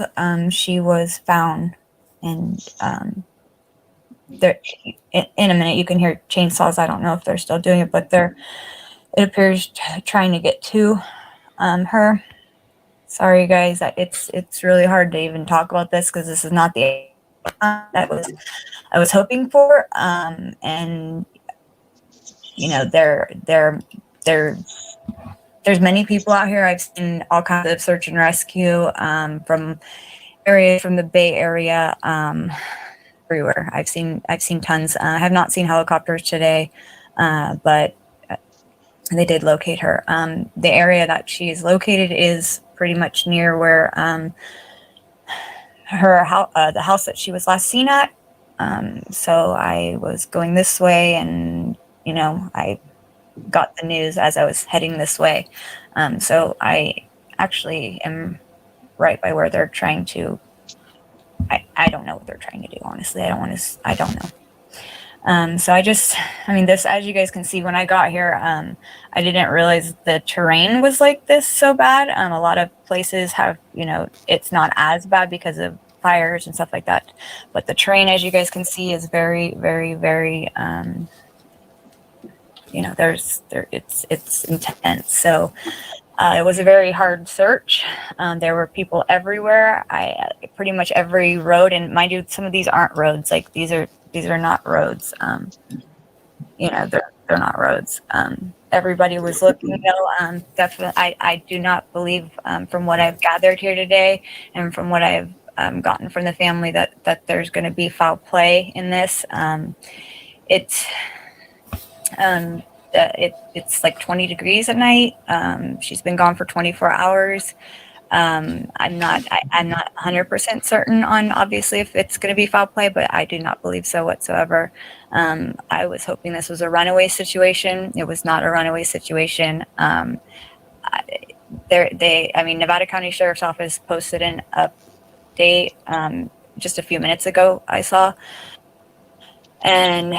she was found, and there in a minute you can hear chainsaws. I don't know if they're still doing it, but it appears trying to get to her. Sorry guys, it's really hard to even talk about this because this is not the that I was hoping for. And there's many people out here. I've seen all kinds of search and rescue from the Bay Area, everywhere. I've seen tons. I have not seen helicopters today, but they did locate her. The area that she is located is pretty much near where the house that she was last seen at. So I was going this way, and I got the news as I was heading this way. So I actually am right by where they're trying to. I don't know what they're trying to do, honestly. I don't know. So this, as you guys can see, when I got here, I didn't realize the terrain was like this so bad. A lot of places have, it's not as bad because of fires and stuff like that. But the terrain, as you guys can see, is very, very, very, it's intense. So it was a very hard search. There were people everywhere. Pretty much every road, and mind you, some of these aren't roads. Like these are not roads. They're not roads. Everybody was looking. Definitely, I do not believe, from what I've gathered here today, and from what I've gotten from the family, that there's going to be foul play in this. It's like 20 degrees at night. She's been gone for 24 hours. I'm not 100% certain on obviously if it's going to be foul play, but I do not believe so whatsoever. I was hoping this was a runaway situation. It was not a runaway situation. Nevada County Sheriff's Office posted an update just a few minutes ago, I saw. And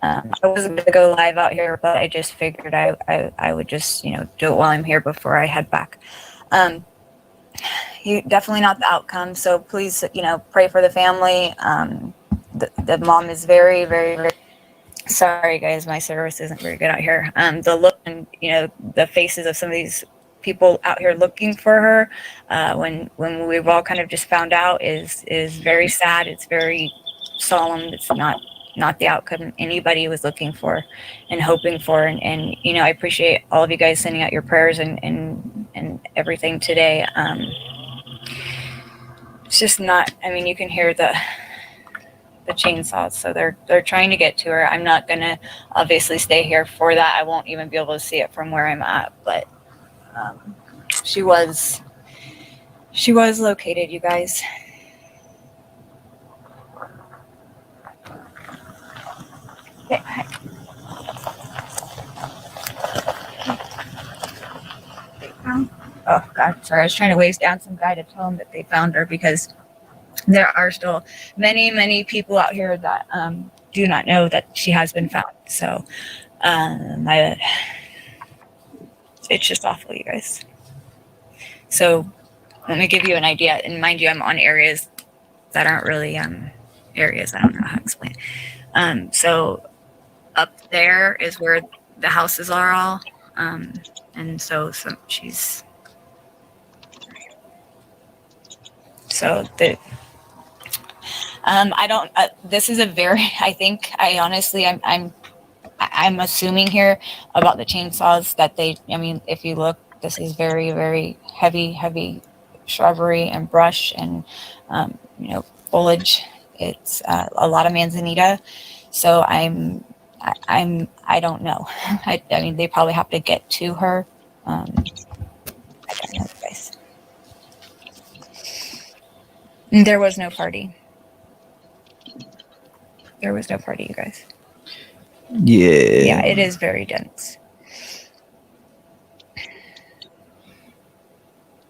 I wasn't going to go live out here, but I just figured I would just, do it while I'm here before I head back. Definitely not the outcome. So please, pray for the family. The mom is very, very, very sorry, guys. My service isn't very good out here. The look and, the faces of some of these people out here looking for her, when we've all kind of just found out is very sad. It's very solemn. It's not the outcome anybody was looking for and hoping for. And I appreciate all of you guys sending out your prayers and everything today. It's just not, you can hear the chainsaws. So they're trying to get to her. I'm not going to obviously stay here for that. I won't even be able to see it from where I'm at, but she was located, you guys. Okay. Oh God, sorry. I was trying to wave down some guy to tell him that they found her, because there are still many, many people out here that do not know that she has been found. So it's just awful, you guys. So let me give you an idea. And mind you, I'm on areas that aren't really areas. I don't know how to explain. So up there is where the houses are all. And so she's, so the, I don't, this is a very, I'm assuming here about the chainsaws that if you look, this is very, very heavy shrubbery and brush and, foliage. It's a lot of manzanita. So I don't know. I mean, they probably have to get to her. I don't know, guys. There was no party. There was no party, you guys. Yeah, it is very dense.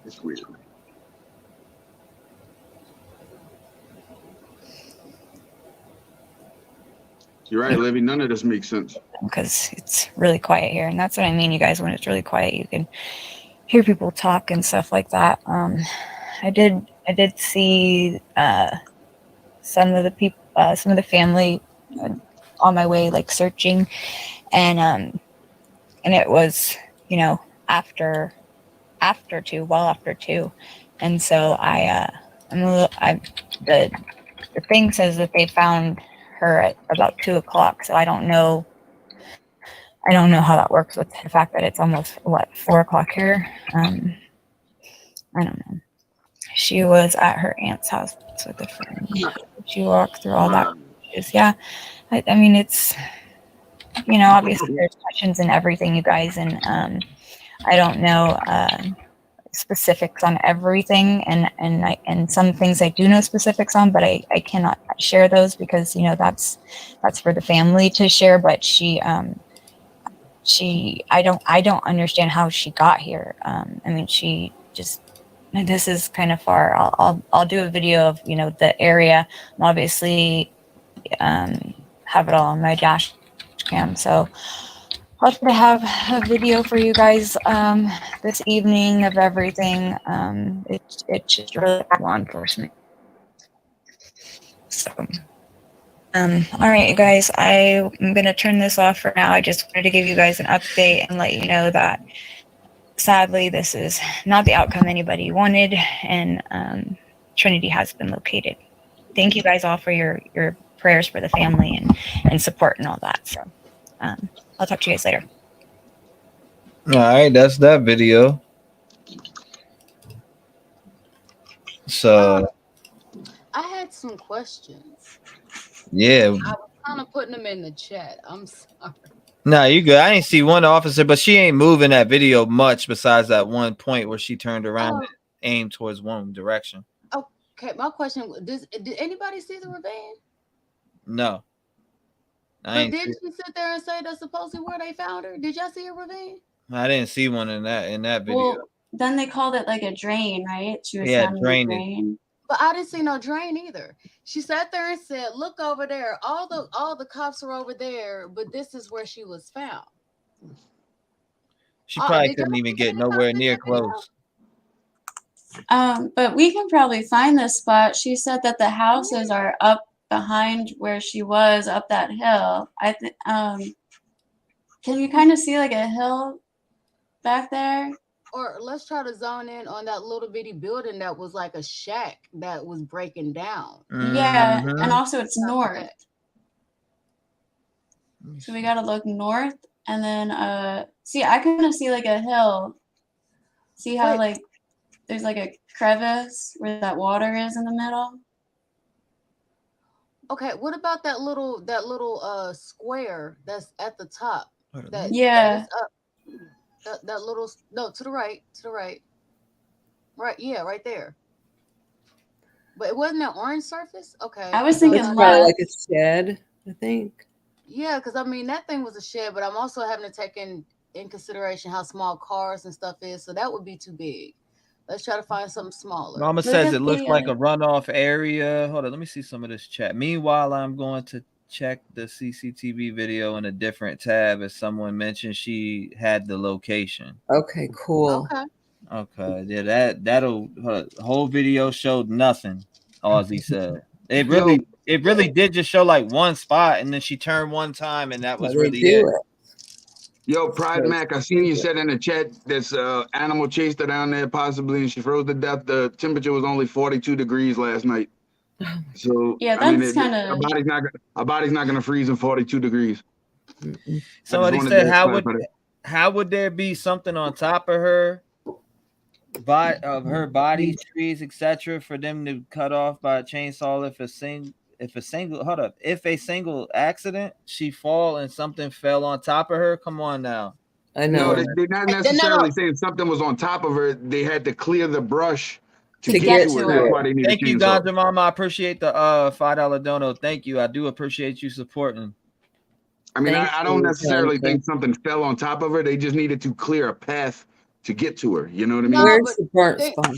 It's weird. You're right, Livy. None of this makes sense. Because it's really quiet here. And that's what I mean, you guys, when it's really quiet, you can hear people talk and stuff like that. I did see some of the family on my way, like searching, and it was, after 2, and so the thing says that they found her at about 2:00. So I don't know how that works with the fact that it's almost 4:00 here. I don't know. She was at her aunt's house with a friend. She walked through all that. Yeah. I mean, it's, obviously there's questions and everything, you guys. And I don't know specifics on everything. And some things I do know specifics on, but I cannot share those because, that's for the family to share. But I don't understand how she got here. I mean, she just, this is kind of far. I'll do a video of, the area, and obviously have it all on my dash cam. So I'll try to have a video for you guys this evening of everything. It's just really law enforcement. So, all right, you guys, I'm going to turn this off for now. I just wanted to give you guys an update and let you know that sadly, this is not the outcome anybody wanted, and Trinity has been located. Thank you guys all for your prayers for the family and support and all that. So I'll talk to you guys later. All right, that's that video. So I had some questions. Yeah. I was kind of putting them in the chat. I'm sorry. Nah, you good. I ain't see one officer, but she ain't moving that video much besides that one point where she turned around and aimed towards one direction. Okay, my question: did anybody see the ravine? No. But did she sit there and say that's supposedly where they found her? Did y'all see a ravine? I didn't see one in that video. Well, then they called it like a drain, right? She was found in a drain. But I didn't see no drain either. She sat there and said, "Look over there. All the cops are over there, but this is where she was found." She probably couldn't even get nowhere near close. But we can probably find this spot. She said that the houses are up behind where she was, up that hill. Can you kind of see like a hill back there? Or let's try to zone in on that little bitty building that was like a shack that was breaking down. Yeah, and also it's north. So we gotta look north, and then see, I kind of see like a hill. See how like there's like a crevice where that water is in the middle. Okay, what about that little square that's at the top? That is up. That little, no, to the right, right, yeah, right there. But it wasn't an orange surface. Okay, I was thinking probably like a shed, I think. Yeah, because I mean that thing was a shed, but I'm also having to take in consideration how small cars and stuff is, so that would be too big. Let's try to find something smaller. Mama says it looks like a runoff area. Hold on, let me see some of this chat. Meanwhile, I'm going to check the CCTV video in a different tab as someone mentioned she had the location. Okay, cool. Okay. Yeah, that'll her whole video showed nothing. Ozzy said it really it really did just show like one spot, and then she turned one time, and that was really it. Yo, Pride Mac, I seen you said in the chat this animal chased her down there possibly, and she froze to death. The temperature was only 42 degrees last night. So Yeah, I mean, that's kind of. our body's not gonna freeze in 42 degrees. Somebody said, how would there be something on top of her, body trees, etc., for them to cut off by a chainsaw if a single accident she fall and something fell on top of her? Come on now. I know. No, they're not necessarily saying something was on top of her. They had to clear the brush to get to her. That's why they need Thank a you, chainsaw. Ganja Mama. I appreciate the $5 dono. Thank you. I do appreciate you supporting. I mean, I don't necessarily think something fell on top of her. They just needed to clear a path to get to her. You know what I mean? Where's the burnt spot?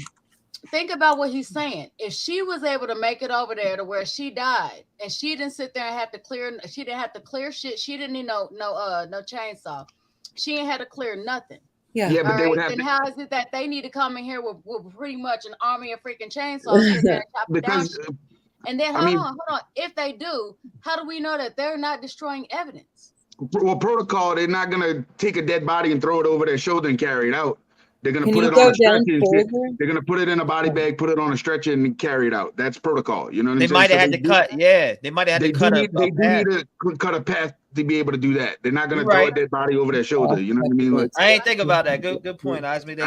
Think about what he's saying. If she was able to make it over there to where she died, and she didn't sit there and have to clear, she didn't have to clear shit. She didn't need no chainsaw. She ain't had to clear nothing. Yeah, but they would have. Then how is it that they need to come in here with pretty much an army of freaking chainsaws sit there and chop it down? And then hold on. If they do, how do we know that they're not destroying evidence? Well, protocol, they're not gonna take a dead body and throw it over their shoulder and carry it out. They're gonna put it on a stretcher. They're gonna put it in a body bag, put it on a stretcher, and carry it out. That's protocol. You know what I'm saying? They might have had to cut. Yeah, they might have had to cut. They do need to cut a path to be able to do that. They're not gonna throw a dead body over their shoulder. You know what I mean? Like, I ain't think about that. Good point, Osme. They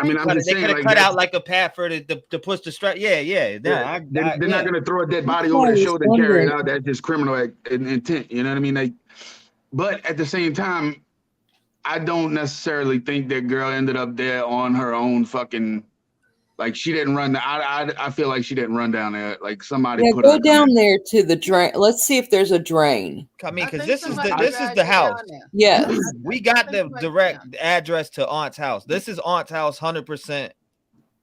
could have cut out like a path for to push the stretch. Yeah. They're not gonna throw a dead body over their shoulder and carry it out. That's just criminal intent. You know what I mean? Like, but at the same time, I don't necessarily think that girl ended up there on her own fucking, like she didn't run. I feel like she didn't run down there. Like somebody put go down there to the drain. Let's see if there's a drain. I mean, because this is the house. Yes. We got the direct address to Aunt's house. This is Aunt's house 100%.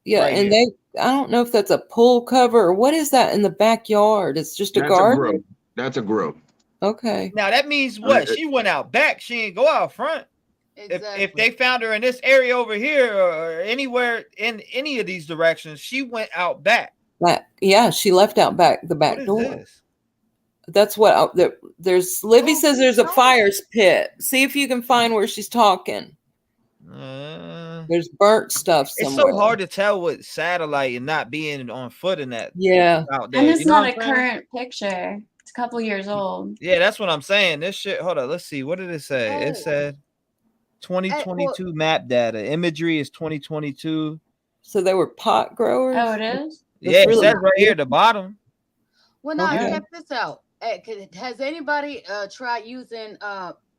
Yeah, right, and I don't know if that's a pool cover or what is that in the backyard? It's just a garden. That's a grill. Okay. Now that means what? She went out back. She ain't go out front. Exactly. If they found her in this area over here or anywhere in any of these directions, she went out back. Yeah, she left out back the back door. This? That's what there's. Libby says there's a fire pit. See if you can find where she's talking. There's burnt stuff somewhere. It's so hard to tell with satellite and not being on foot in that. Yeah, out there. And it's not a current picture. It's a couple years old. Yeah, that's what I'm saying. This shit. Hold on. Let's see. What did it say? It said 2022 map data. Imagery is 2022. So they were pot growers. Oh, it is. Yeah, it says right here at the bottom. Well, now check this out. Has anybody tried using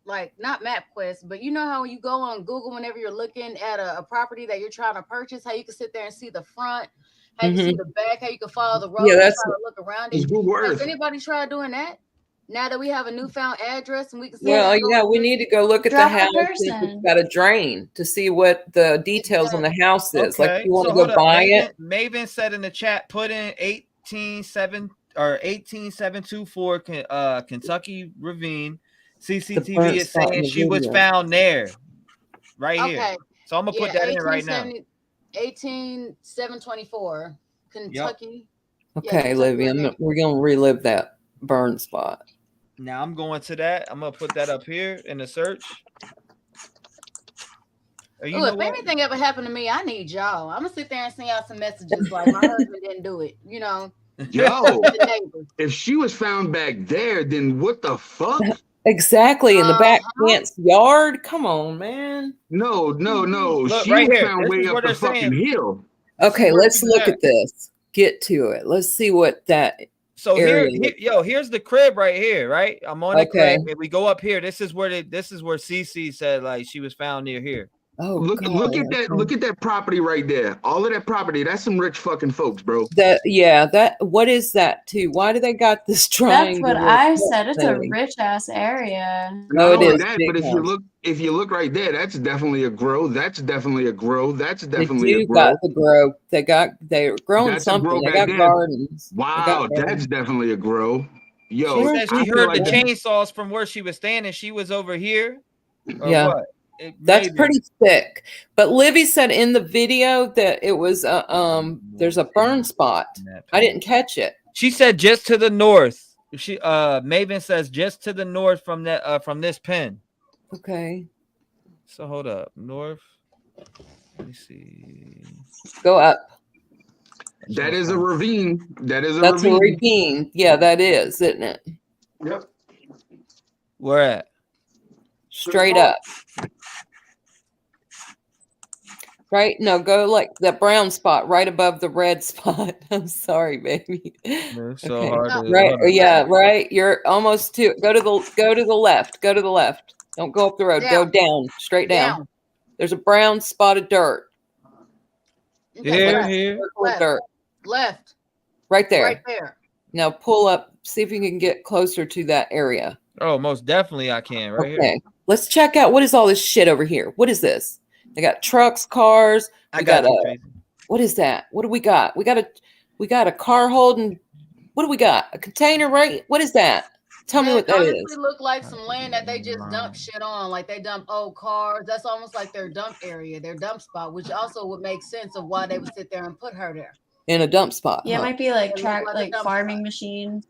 like not MapQuest, but you know how when you go on Google whenever you're looking at a property that you're trying to purchase, how you can sit there and see the front, how you see the back, how you can follow the road, yeah, that's try to look around it. Has anybody tried doing that? Now that we have a newfound address and we can see we need to go look at the house if it's got a drain to see what the details on the house is. Okay. Like you want to go buy it. Maven said in the chat, put in 18724 Kentucky Ravine. CCTV is saying she was found there. Right here. So I'm gonna put that in right now. 18724 Kentucky. Yep. Okay, Livy, we're gonna relive that burn spot. Now I'm going to that. I'm gonna put that up here in the search. If anything ever happened to me, I need y'all. I'm gonna sit there and send y'all some messages like my husband didn't do it. You know. Yo, if she was found back there, then what the fuck? Exactly in the back aunt's yard. Come on, man. No. Look, she right was here. found way up the fucking hill. Okay, let's look at this. Get to it. Let's see what that. So here's the crib right here, right? I'm on the crib. If we go up here, this is where CC said like she was found near here. Oh, look at that! Look at that property right there. All of that property. That's some rich fucking folks, bro. What is that too? Why do they got this triangle? That's what I said. It's a rich ass area. No, it is. But if you look right there, that's definitely a grow. That's definitely a grow. That's definitely a grow. Got the grow. They're growing something. They got gardens. Wow, that's definitely a grow. Yo, she said she heard the chainsaws from where she was standing. She was over here. Yeah. What? That's pretty thick. But Livy said in the video that it was there's a burn spot. I didn't catch it. She said just to the north She Maven says just to the north from that from this pen. Okay. So hold up. North. Let me see. Go up. That is a ravine. That's a ravine. Yeah, that is, isn't it? Yep. Where at? Straight up. Right? No, go like that brown spot right above the red spot. I'm sorry, baby. It's so hard to, right. Yeah, right. You're almost to go to the left. Go to the left. Don't go up the road. Go down. Straight down. There's a brown spot of dirt. Here. With dirt. Left. Right there. Right there. Now pull up. See if you can get closer to that area. Oh, most definitely I can. Right here. Let's check out what is all this shit over here. What is this? They got trucks, cars. We got what is that? What do we got? We got a car holding. What do we got? A container, right? What is that? Tell me what that is. It look like some land that they just dump shit on, like they dump old cars. That's almost like their dump area, their dump spot, which also would make sense of why they would sit there and put her there in a dump spot. Yeah, it might be like farming machines.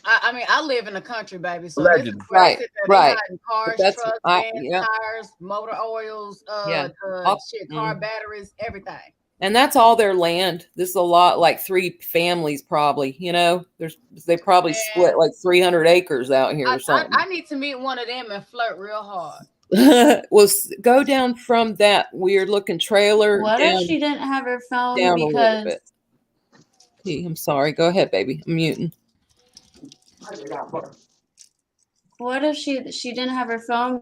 I mean, I live in the country, baby. So right. Cars, trucks, vans, tires, motor oils, car batteries, everything. And that's all their land. This is a lot, like 3 families, probably. You know, they probably split like 300 acres out here or something. I need to meet one of them and flirt real hard. Well, go down from that weird looking trailer. What if she didn't have her phone because? I'm sorry. Go ahead, baby. I'm muting. What if she didn't have her phone?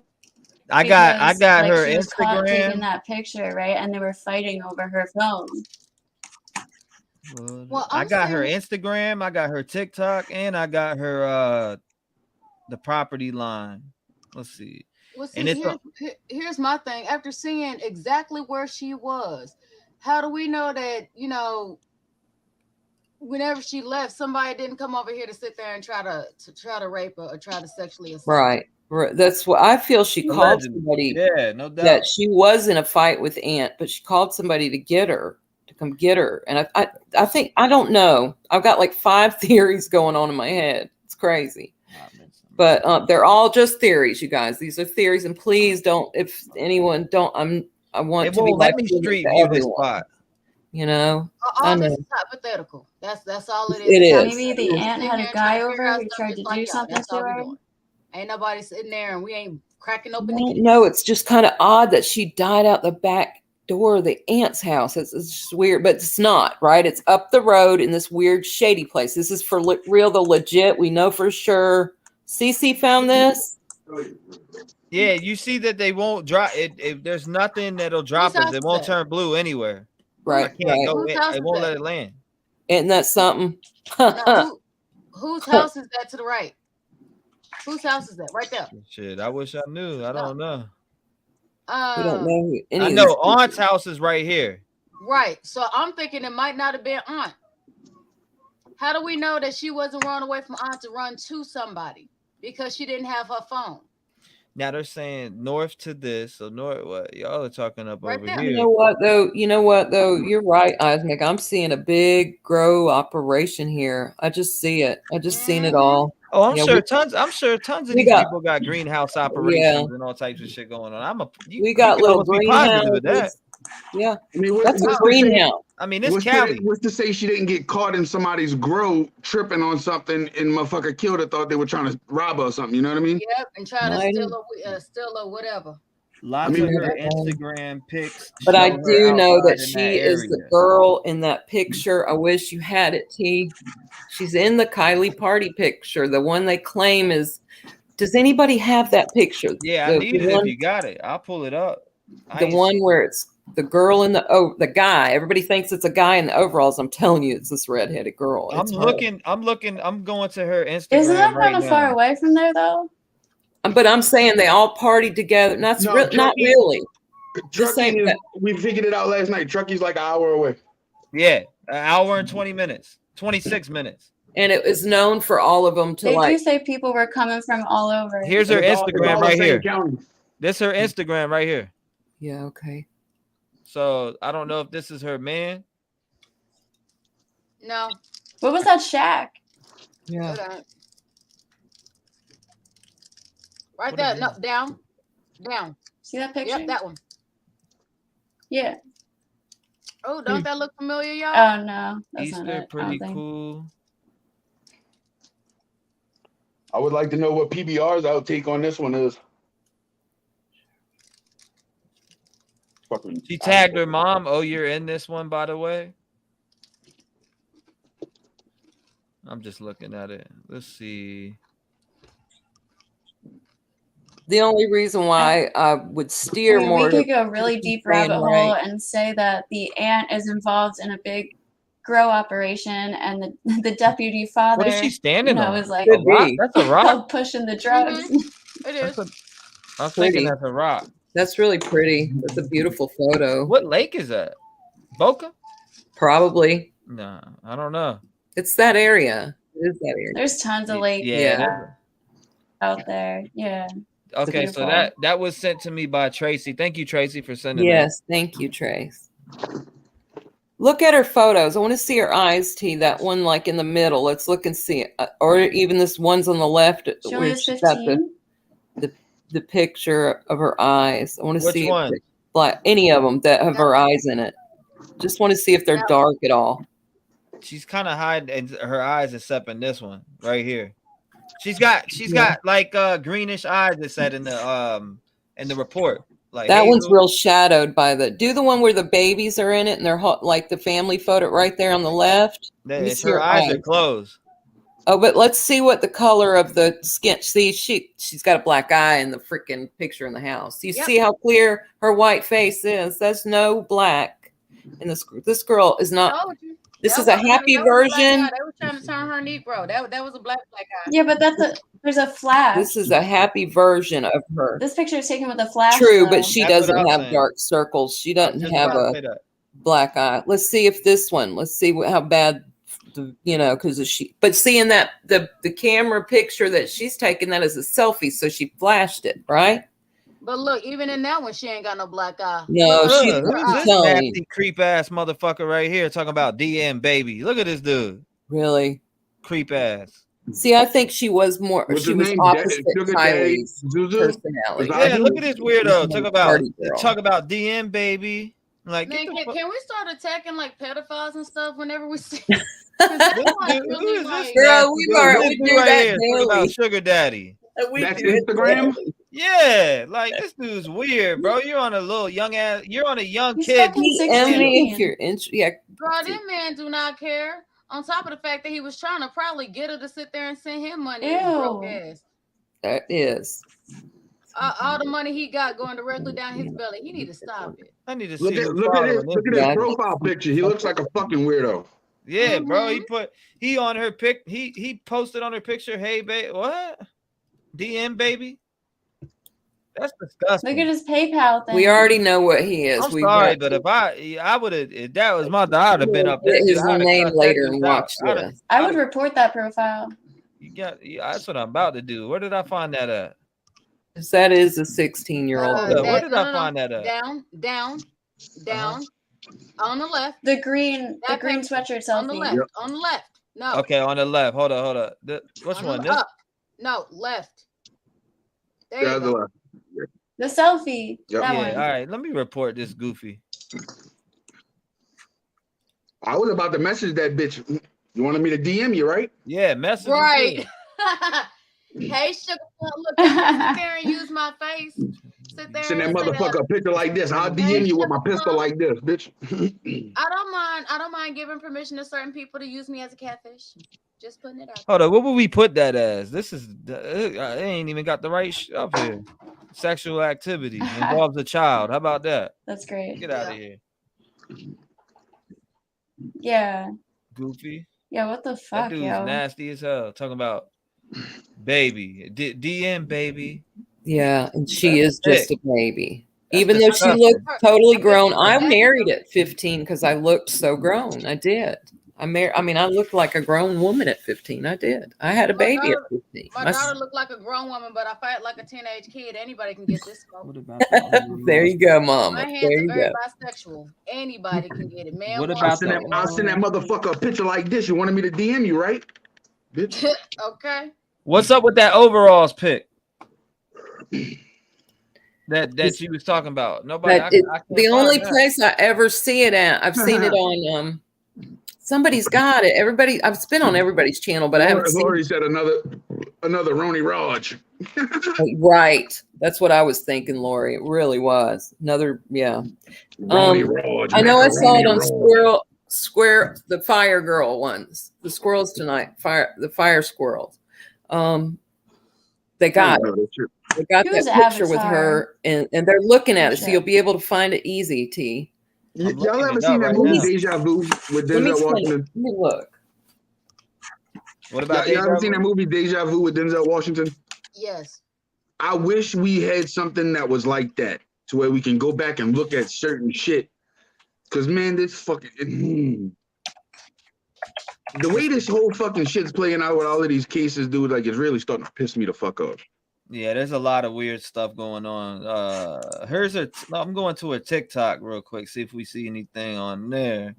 I got her she was caught Instagram. taking that picture, right? And they were fighting over her phone. Well, I got her Instagram, I got her TikTok, and I got her the property line. Let's see. Well, see, here's my thing. After seeing exactly where she was, how do we know that, you know, whenever she left, somebody didn't come over here to sit there and try to rape her or try to sexually assault her? Right. That's what I feel. She called somebody. Yeah, no doubt. That she was in a fight with Aunt, but she called somebody to come get her. And I think, I don't know. I've got like 5 theories going on in my head. It's crazy. But they're all just theories, you guys. These are theories, and please don't. If anyone don't, I want to be let me street view this spot. You know, all this is hypothetical. That's all it is. It is. Maybe the aunt had a guy over who tried to do something to her. Ain't nobody sitting there, and we ain't cracking open. No, it's just kind of odd that she died out the back door of the aunt's house. It's just weird, but it's not right. It's up the road in this weird shady place. This is for real, the legit. We know for sure. Cece found this. Yeah, you see that they won't drop it. If there's nothing that'll drop us, it won't turn blue anywhere. Right. I can't go. It won't let it land. Isn't that something? Whose house is that to the right? Whose house is that? Right there. Shit, I wish I knew. I don't know. We don't know. I know Aunt's house is right here. Right. So I'm thinking it might not have been Aunt. How do we know that she wasn't running away from Aunt to run to somebody because she didn't have her phone? Now they're saying north to this. So north, what y'all are talking up right over there. here. You know what though? You're right, Isaac. I'm seeing a big grow operation here. I just see it. I just seen it all. Oh, I'm sure tons of these people got greenhouse operations and all types of shit going on. We got little greenhouses. Yeah, I mean, that's a greenhouse. I mean, it's Cali. What's to say she didn't get caught in somebody's grow tripping on something and motherfucker killed her, thought they were trying to rob her or something. You know what I mean? Yep, and try to steal her whatever. Lots of her Instagram pics. But I do know that she is the girl in that picture. I wish you had it, T. She's in the Kylie party picture, the one they claim is. Does anybody have that picture? Yeah, I need it if you got it. I'll pull it up. The one where it's the girl in the guy. Everybody thinks it's a guy in the overalls. I'm telling you, it's this redheaded girl. I'm looking. I'm going to her Instagram. Isn't that kind of far away from there, though? But I'm saying they all partied together. Not really. Just saying that we figured it out last night. Truckee's like an hour away. Yeah, an hour and 20 minutes, 26 minutes. And it was known for all of them to They do say people were coming from all over. Here's her Instagram right here. This is her Instagram right here. Yeah. Okay. So I don't know if this is her man. No. What was that shack? Yeah. Right there. No, down. Down. See that picture? Yep, that one. Yeah. Oh, don't that look familiar, y'all? Oh no, that's Easter, not it. pretty cool. I would like to know what PBR's outtake on this one is. She tagged her mom. Oh, you're in this one, by the way. I'm just looking at it. Let's see. The only reason why I would steer We more could go a really deep rabbit hole right. and say that the aunt is involved in a big grow operation, and the deputy father, What is she standing on? is like A rock? That's a rock. pushing the drugs. It is. I'm thinking that's a rock. That's really pretty. That's a beautiful photo. What lake is that? Boca? Probably. No, I don't know. It's that area. It is that area. There's tons of lakes out there. Yeah. Okay, so that was sent to me by Tracy. Thank you, Tracy, for sending Yes, thank you, Trace. Look at her photos. I want to see her eyes, T. That one, like in the middle. Let's look and see it. Or even this one's on the left. Where she's got the picture of her eyes. I want to see one? Like any of them that have her eyes in it. Just want to see if they're dark at all. She's kind of hiding her eyes, except in this one right here. She's got like greenish eyes. It said in the report. Like that one's real shadowed by do the one where the babies are in it and they're like the family photo right there on the left. Her eyes are closed. Oh, but let's see what the color of the skin. See, she's got a black eye in the freaking picture in the house. You see how clear her white face is. There's no black. And this girl is not. This is a happy version. They were trying to turn her Negro. That was a black eye. Yeah, but there's a flash. This is a happy version of her. This picture is taken with a flash. True, though. but she doesn't have dark circles. She doesn't have a black eye. Let's see if this one. Let's see how bad. Because she. But seeing that the camera picture that she's taking, that is a selfie, so she flashed it, right? But look, even in that one, she ain't got no black eye. No, who's this nasty creep ass motherfucker right here talking about DM baby? Look at this dude. Really? Creep ass. See, I think she was more. She was opposite Kylie's personality. Yeah, look at this weirdo. Talk about DM baby. Like, man, can we start attacking like pedophiles and stuff whenever we see? Girl, we do that daily. About sugar daddy. That's Instagram. Yeah, like this dude's weird, bro. You're on a little young ass. You're on a young kid. If you're bro, this man do not care. On top of the fact that he was trying to probably get her to sit there and send him money. Broke ass. That is. All the money he got going directly down his belly. He need to stop it. I need to look see. Look at his profile picture. He looks like a fucking weirdo. Yeah, bro. He on her pic. He posted on her picture. Hey, babe, what? DM baby. That's disgusting. Look at his PayPal thing. We already know what he is. I'm sorry, but if I would have, if that was my daughter, I'd have been up there. His name later and watch this. I would report that profile. That's what I'm about to do. Where did I find that at? That is a 16-year-old. Where did I find that at? Down. On the left. The green sweatshirt selfie. On the left. Yep. On the left. No. Okay, on the left. Hold on. Which one? This? Up. No, left. There you go. Left. The selfie. Yep. That one. All right, let me report this goofy. I was about to message that bitch. You wanted me to DM you, right? Yeah, message. Right. Hey, sugar, look, sit there and use my face. Sit there. Send that motherfucker a picture like this. I'll DM you with my pistol like this, bitch. I don't mind giving permission to certain people to use me as a catfish. Just putting it out. Hold on, what would we put that as? This is I ain't even got the right up here. Sexual activity involves a child. How about that? That's great. Get out of here. Yeah. Goofy. Yeah, what the fuck, that dude's yo? nasty as hell. Talking about baby, DM baby. Yeah, and she is just a baby. Even though she looked totally grown. I married at 15 because I looked so grown. I did. I looked like a grown woman at 15. I did. I had a baby at 15. My daughter looked like a grown woman, but I fight like a teenage kid. Anybody can get this smoke. There you go, Mama. My hands there are you very go. bisexual. Anybody can get it, man. What about I'll send that motherfucker a picture like this. You wanted me to DM you, right? Bitch. Okay. What's up with that overalls pick? that she was talking about. Nobody. I can't The find only that. place I ever see it at, I've seen it on. Somebody's got it. Everybody, I've been on everybody's channel, but I haven't seen. Lori said another Roni Raj. Right, that's what I was thinking, Lori. It really was another. Yeah. I know I saw it on Square, the Fire Girl ones, the squirrels tonight. The fire squirrels. They got that picture with her, and they're looking at it, so you'll be able to find it easy. T. Y'all ever seen that movie Deja Vu with Denzel Washington? Let me look. What about y'all ever seen that movie Deja Vu with Denzel Washington? Yes. I wish we had something that was like that, to where we can go back and look at certain shit. Cause man, this fucking the way this whole fucking shit's playing out with all of these cases, dude, like it's really starting to piss me the fuck off. Yeah, there's a lot of weird stuff going on. I'm going to her TikTok real quick, see if we see anything on there.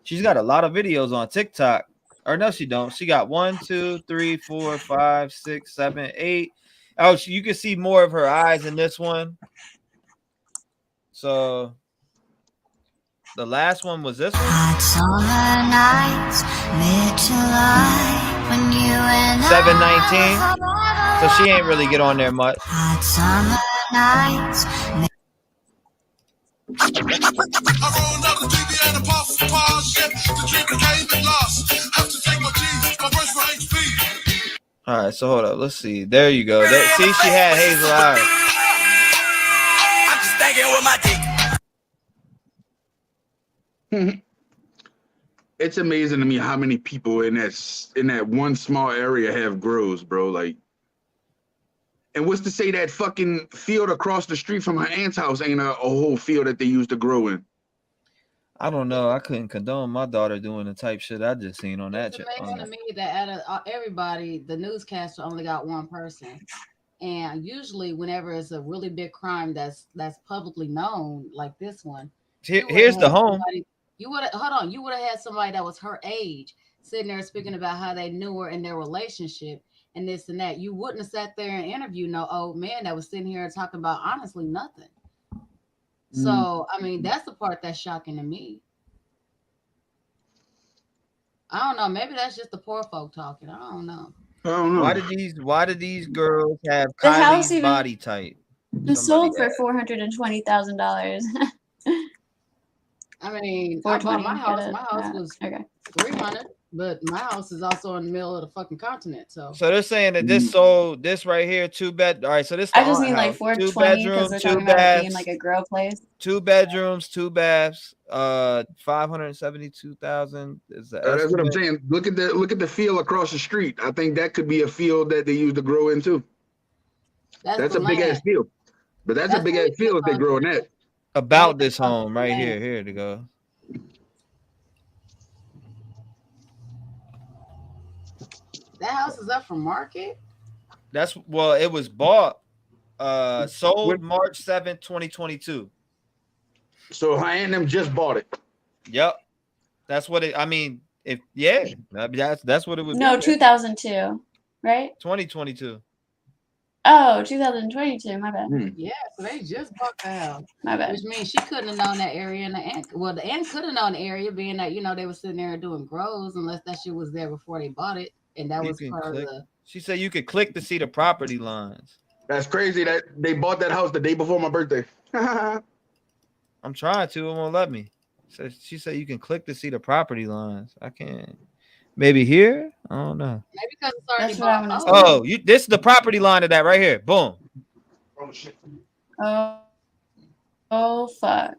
She's got a lot of videos on TikTok. Or no, she don't. She got 1, 2, 3, 4, 5, 6, 7, 8. Oh, you can see more of her eyes in this one. So the last one was this one. Hot summer nights, mid-July, when you and 719. So she ain't really get on there much. Hot summer nights. All right, so hold up. Let's see. There you go. See, she had hazel eyes. I'm just thinking with my dick. It's amazing to me how many people in that one small area have grows, bro. Like, and what's to say that fucking field across the street from her aunt's house ain't a whole field that they used to grow in? I don't know. I couldn't condone my daughter doing the type shit I just seen on that. It's amazing to me that out of everybody, the newscaster only got one person. And usually whenever it's a really big crime that's publicly known, like this one. Here's the home. You would have had somebody that was her age sitting there speaking about how they knew her in their relationship and this and that. You wouldn't have sat there and interviewed no old man that was sitting here and talking about honestly nothing. So, I mean, that's the part that's shocking to me. I don't know. Maybe that's just the poor folk talking. I don't know. Why did these girls have Kylie's body type? It sold for $420,000. I mean, I bought my house. My house was $300, but my house is also in the middle of the fucking continent. So they're saying that this sold this right here, 2-bed. All right, so this I just mean like 420 because they're talking about it being like a grow place. 2 bedrooms, 2 baths, $572,000 is the that's what I'm saying. Look at the field across the street. I think that could be a field that they used to grow in too. That's a big ass field, but that's a big ass field if they grow in that. About this home right here. Here to go. That house is up for market. It was bought, sold March 7th, 2022. So her and them just bought it. Yep, that's what it. I mean, that's what it would. No, 2002, right? 2022. Oh, 2022. My bad. Yeah, so they just bought the house. My bad. Which means she couldn't have known that area, and the aunt could have known the area, being that they were sitting there doing grows, unless that shit was there before they bought it, and that was part of the. She said you could click to see the property lines. That's crazy that they bought that house the day before my birthday. I'm trying to. It won't let me. So she said you can click to see the property lines. I can't. Maybe here? I don't know. Maybe because it's already bought. Oh, this is the property line of that right here. Boom. Oh shit. Oh fuck.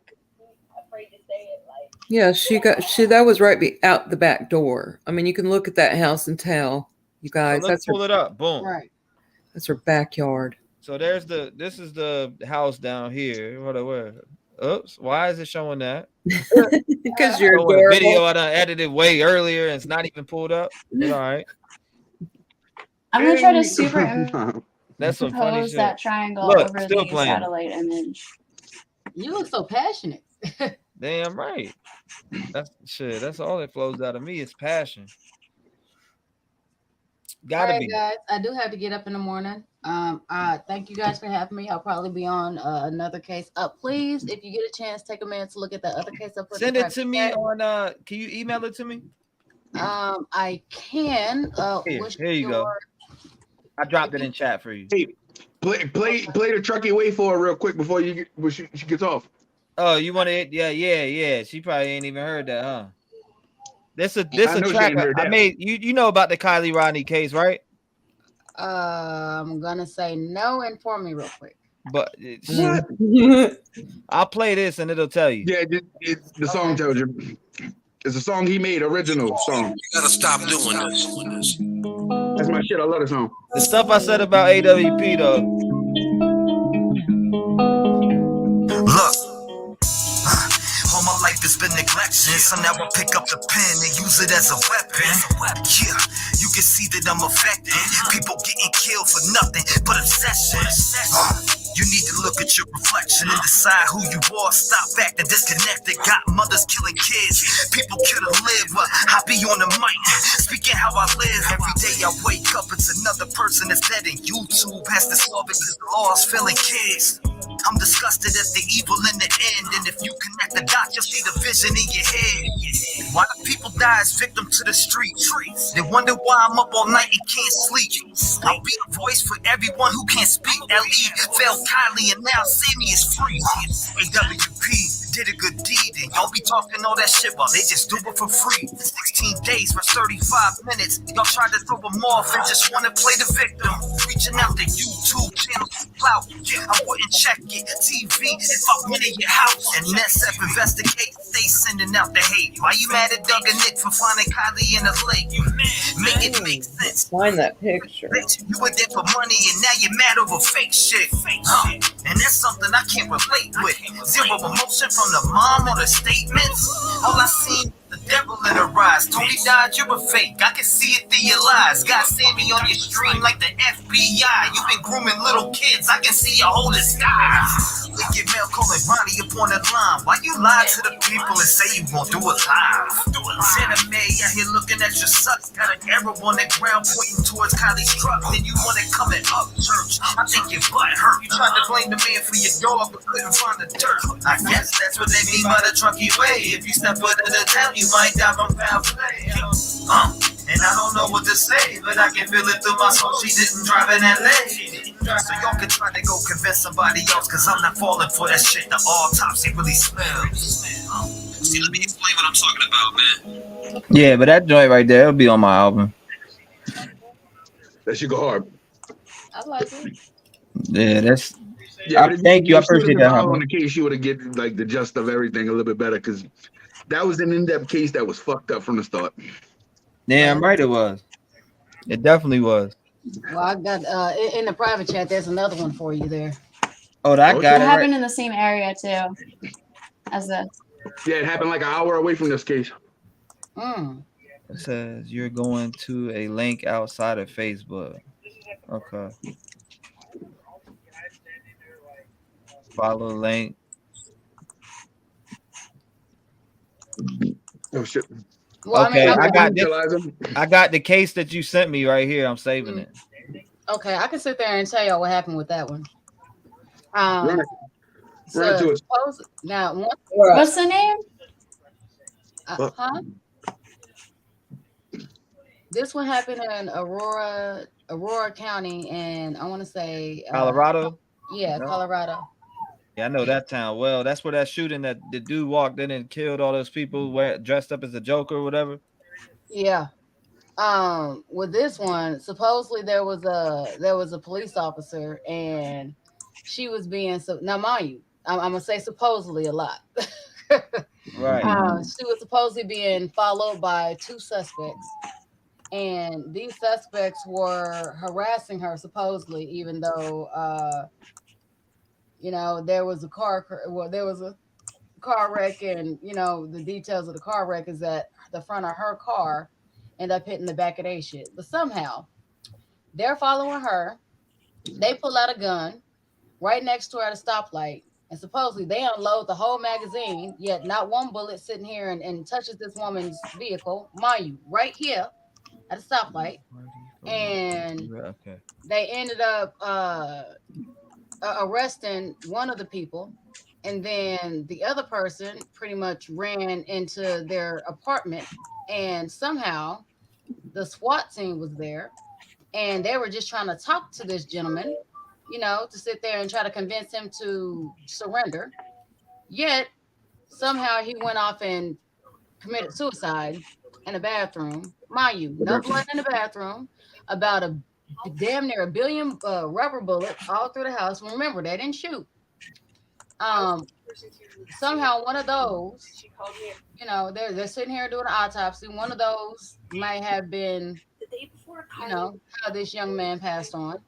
Yeah, that was right out the back door. I mean, you can look at that house and tell, you guys. So let's pull it up. Boom. Right. That's her backyard. So this is the house down here. Where? Oops, why is it showing that? Because you're a video I done edited way earlier and it's not even pulled up. But all right. I'm gonna try to superimpose That's some funny shit. that triangle over the satellite image. You look so passionate. Damn right. That's all that flows out of me is passion. Gotta right, be. guys. I do have to get up in the morning. Thank you guys for having me. I'll probably be on another case. Please, if you get a chance, take a minute to look at the other case. I put Send it to me on. Can you email it to me? I can. Here you go. I dropped it in chat for you. Hey, play the Truckee way for her real quick before she gets off. Oh, you want it? Yeah. She probably ain't even heard that, huh? This a track I made. You know about the Kylie Rodney case, right? I'm gonna say no. Inform me real quick. But I'll play this and it'll tell you. Yeah, the song tells you. It's a song he made, original song. You gotta stop doing this. That's my shit. I love the song. The stuff I said about AWP though. Look. All my life has been neglection, so now I pick up the pen and use it as a weapon. Yeah, you can see that I'm affected. People getting killed for nothing but obsession. You need to look at your reflection and decide who you are. Stop acting disconnected. Got mothers killing kids. People could have lived, but I be on the mic, speaking how I live. Every day I wake up, it's another person that's dead, and YouTube has to solve it because the law's filling kids. I'm disgusted at the evil in the end, and if you connect the dots, you'll see the vision in your head. Why do people die as victim to the streets? They wonder why I'm up all night and can't sleep. I'll be a voice for everyone who can't speak. L.E. failed Kylie, and now Sammy is free. AWP did a good deed, and y'all be talking all that shit while they just do it for free. 16 days for 35 minutes. Y'all tried to throw them off and just want to play the victim. Reaching out to YouTube channels for clout. I wouldn't check it. TV if I went in your house. And NSF investigate, they sending out the hate. Why you mad at Doug and Nick for finding Kylie in the lake? Make it make sense. Find that picture. You were there for money and now you're mad over fake shit. And that's something I can't relate with. Zero emotion from the mom or the statements. All I seen the devil in her eyes. Tony died, you're a fake. I can see it through your lies. Got Sammy on your stream like the FBI. You've been grooming little kids. I can see you holding skies. Look at Mel calling Ronnie up on the line. Why you lie to the people and say you won't do it live? Santa May out here looking at your sucks. Got an arrow on the ground pointing towards Kylie's truck. Then you want to come and up church. I think your butt hurt. You tried to blame the man for your dog but couldn't find the dirt. I guess that's what they mean by the Truckee way. If you step foot in the town, you might die from foul play. And I don't know what to say, but I can feel it through my soul. She didn't drive in LA. So y'all can try to go convince somebody else, cause I'm not falling for that shit. The autopsy really smells. See, let me explain what I'm talking about, man. Yeah, but that joint right there, it'll be on my album. That should go hard. I like it. Yeah, that's. Yeah, thank you. I appreciate that. On the case, you would have get like the gist of everything a little bit better, because that was an in-depth case that was fucked up from the start. Damn right it was. It definitely was. Well, I got in the private chat. There's another one for you there. Oh, that got it it. Happened in the same area too, as this. Yeah, it happened like an hour away from this case. It says you're going to a link outside of Facebook. Okay. Follow the link. Oh shit. Well, okay, I mean, I got the case that you sent me right here. I'm saving it. Okay, I can sit there and tell y'all what happened with that one. Now, what's the name? This one happened in Aurora County, and I want to say Colorado. Yeah, no? Colorado. Yeah, I know that town well. That's where that shooting that the dude walked in and killed all those people dressed up as a Joker or whatever. Yeah. With this one, supposedly there was a police officer, and she was being now mind you, I'm gonna say supposedly a lot. Right. She was supposedly being followed by two suspects, and these suspects were harassing her supposedly, even though there was a car wreck, and the details of the car wreck is that the front of her car ended up hitting the back of their shit. But somehow they're following her. They pull out a gun right next to her at a stoplight, and supposedly they unload the whole magazine, yet not one bullet sitting here and touches this woman's vehicle, mind you, right here at a stoplight. and Okay. they ended up arresting one of the people, and then the other person pretty much ran into their apartment, and somehow the SWAT team was there, and they were just trying to talk to this gentleman, you know, to sit there and try to convince him to surrender. Yet somehow he went off and committed suicide in a bathroom. Mind you, no blood in the bathroom, about a damn near 1 billion rubber bullets all through the house. Remember, they didn't shoot. Somehow one of those, you know, they're sitting here doing an autopsy. One of those might have been, you know, how this young man passed on.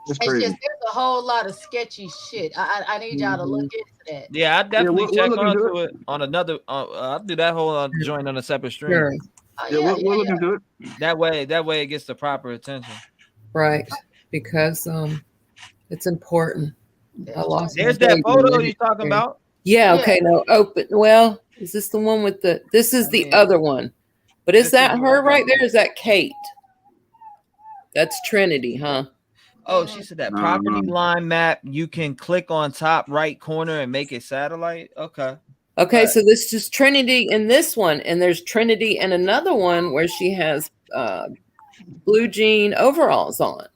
It's just there's a whole lot of sketchy shit. I need y'all to look into that. Yeah, I definitely check onto it on another. I'll do that whole joint on a separate stream. Sure. We'll look into it. That way it gets the proper attention. Right, because it's important. I lost. There's that photo you're talking about. Yeah. Okay. No. Open. Well, is this the one with the? This is the other one, but is that her right there? Is that Kate? That's Trinity, huh? Oh, she said that property line map. You can click on top right corner and make it satellite. Okay. Okay, so this is Trinity in this one, and there's Trinity in another one where she has blue jean overalls on.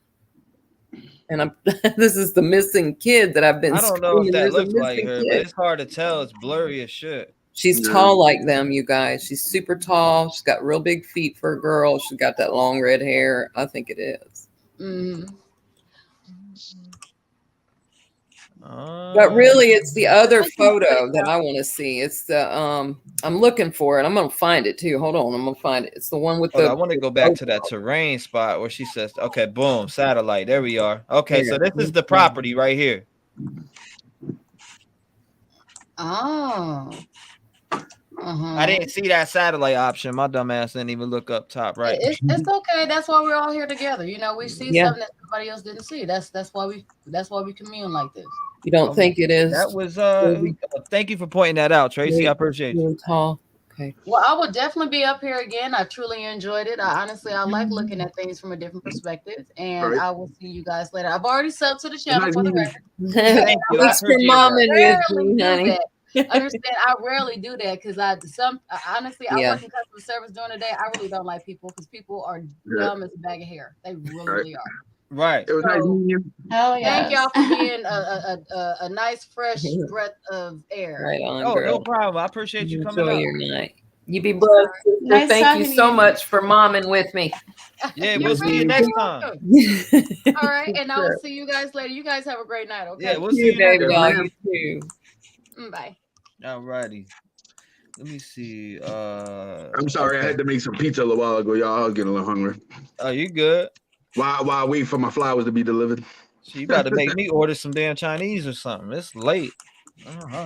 And this is the missing kid that I've been. I don't know if that looks like her, but it's hard to tell. It's blurry as shit. She's tall like them, you guys. She's super tall. She's got real big feet for a girl. She's got that long red hair. I think it is. Mm-hmm. But really, it's the other photo that I want to see. It's the I'm looking for it. I'm gonna find it too. Hold on, I'm gonna find it. It's the one with I want to go back to that terrain spot where she says, "Okay, boom, satellite. There we are." Okay, so this is the property right here. Oh. I didn't see that satellite option. My dumb ass didn't even look up top right. It's okay. That's why we're all here together. You know, we see something that somebody else didn't see. That's why we commune like this. You don't think it is? That was thank you for pointing that out, Tracy. I appreciate you. Really tall. Okay. Well, I will definitely be up here again. I truly enjoyed it. I like looking at things from a different perspective, and I will see you guys later. I've already subbed to the channel for the record. Thanks for momming with me, honey. Understand? I rarely do that because honestly, I work in customer service during the day. I really don't like people because people are dumb as a bag of hair. They really are. Right. It was nice meeting you. Hell yeah. Thank y'all for being a nice fresh breath of air. Right on, girl. girl. No problem. I appreciate you coming Enjoy up. your night. You be blessed. Nice Thank you so much for momming with me. Yeah, we'll see you next time. All right, and I will see you guys later. You guys have a great night. Okay. Yeah, we'll see you baby. later. You too. Bye. All righty. Let me see. I'm sorry, I had to make some pizza a little while ago, y'all. I was getting a little hungry. Oh, you good? While I wait for my flowers to be delivered. So you got to make me order some damn Chinese or something. It's late.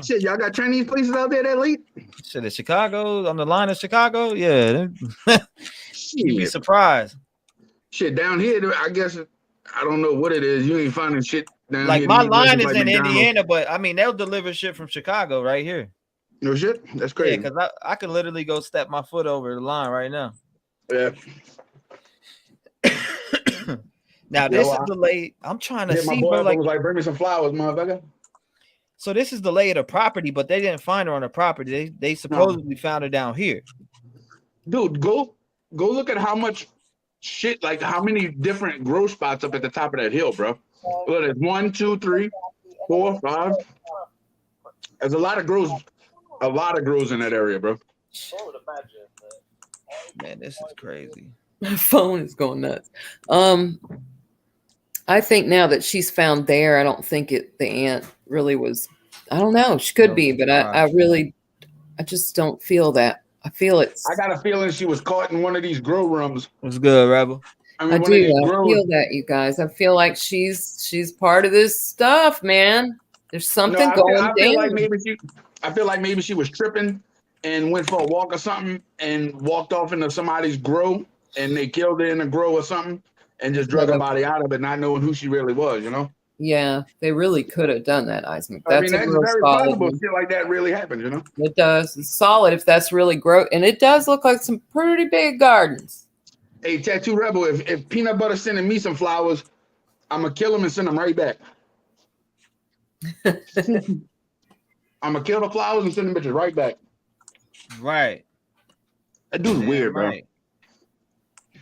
Shit, y'all got Chinese places out there that late? Shit, in Chicago, on the line of Chicago? Yeah. You'd be surprised. Shit, down here, I guess, I don't know what it is. You ain't finding shit down like here. My line is like in McDonald's. Indiana, but I mean, they'll deliver shit from Chicago right here. No shit? That's crazy. Yeah, because I could literally go step my foot over the line right now. Yeah. Now, this is the lay. I'm trying to see. My boy like, was like, bring me some flowers, motherfucker. So this is the lay of the property, but they didn't find her on the property. They supposedly found her down here. Dude, go look at how much shit, like how many different grow spots up at the top of that hill, bro. Look, there's 1, 2, 3, 4, 5. There's a lot of grows in that area, bro. Man, this is crazy. My phone is going nuts. I think now that she's found there, I don't think the aunt really was. I don't know. She could be, but I just don't feel that. I feel it's. I got a feeling she was caught in one of these grow rooms. What's good, Rebel? I do. I feel that, you guys. I feel like she's part of this stuff, man. There's something going down. I feel like maybe she was tripping and went for a walk or something and walked off into somebody's grow and they killed her in a grow or something and just drug her body out of it, not knowing who she really was, you know? Yeah, they really could have done that, Isaac. That's very possible. Shit like that really happens, you know? It does. It's solid if that's really gross. And it does look like some pretty big gardens. Hey, Tattoo Rebel, if Peanut Butter sending me some flowers, I'm gonna kill him and send them right back. I'm gonna kill the flowers and send them bitches right back. Right. That dude's weird, right. bro.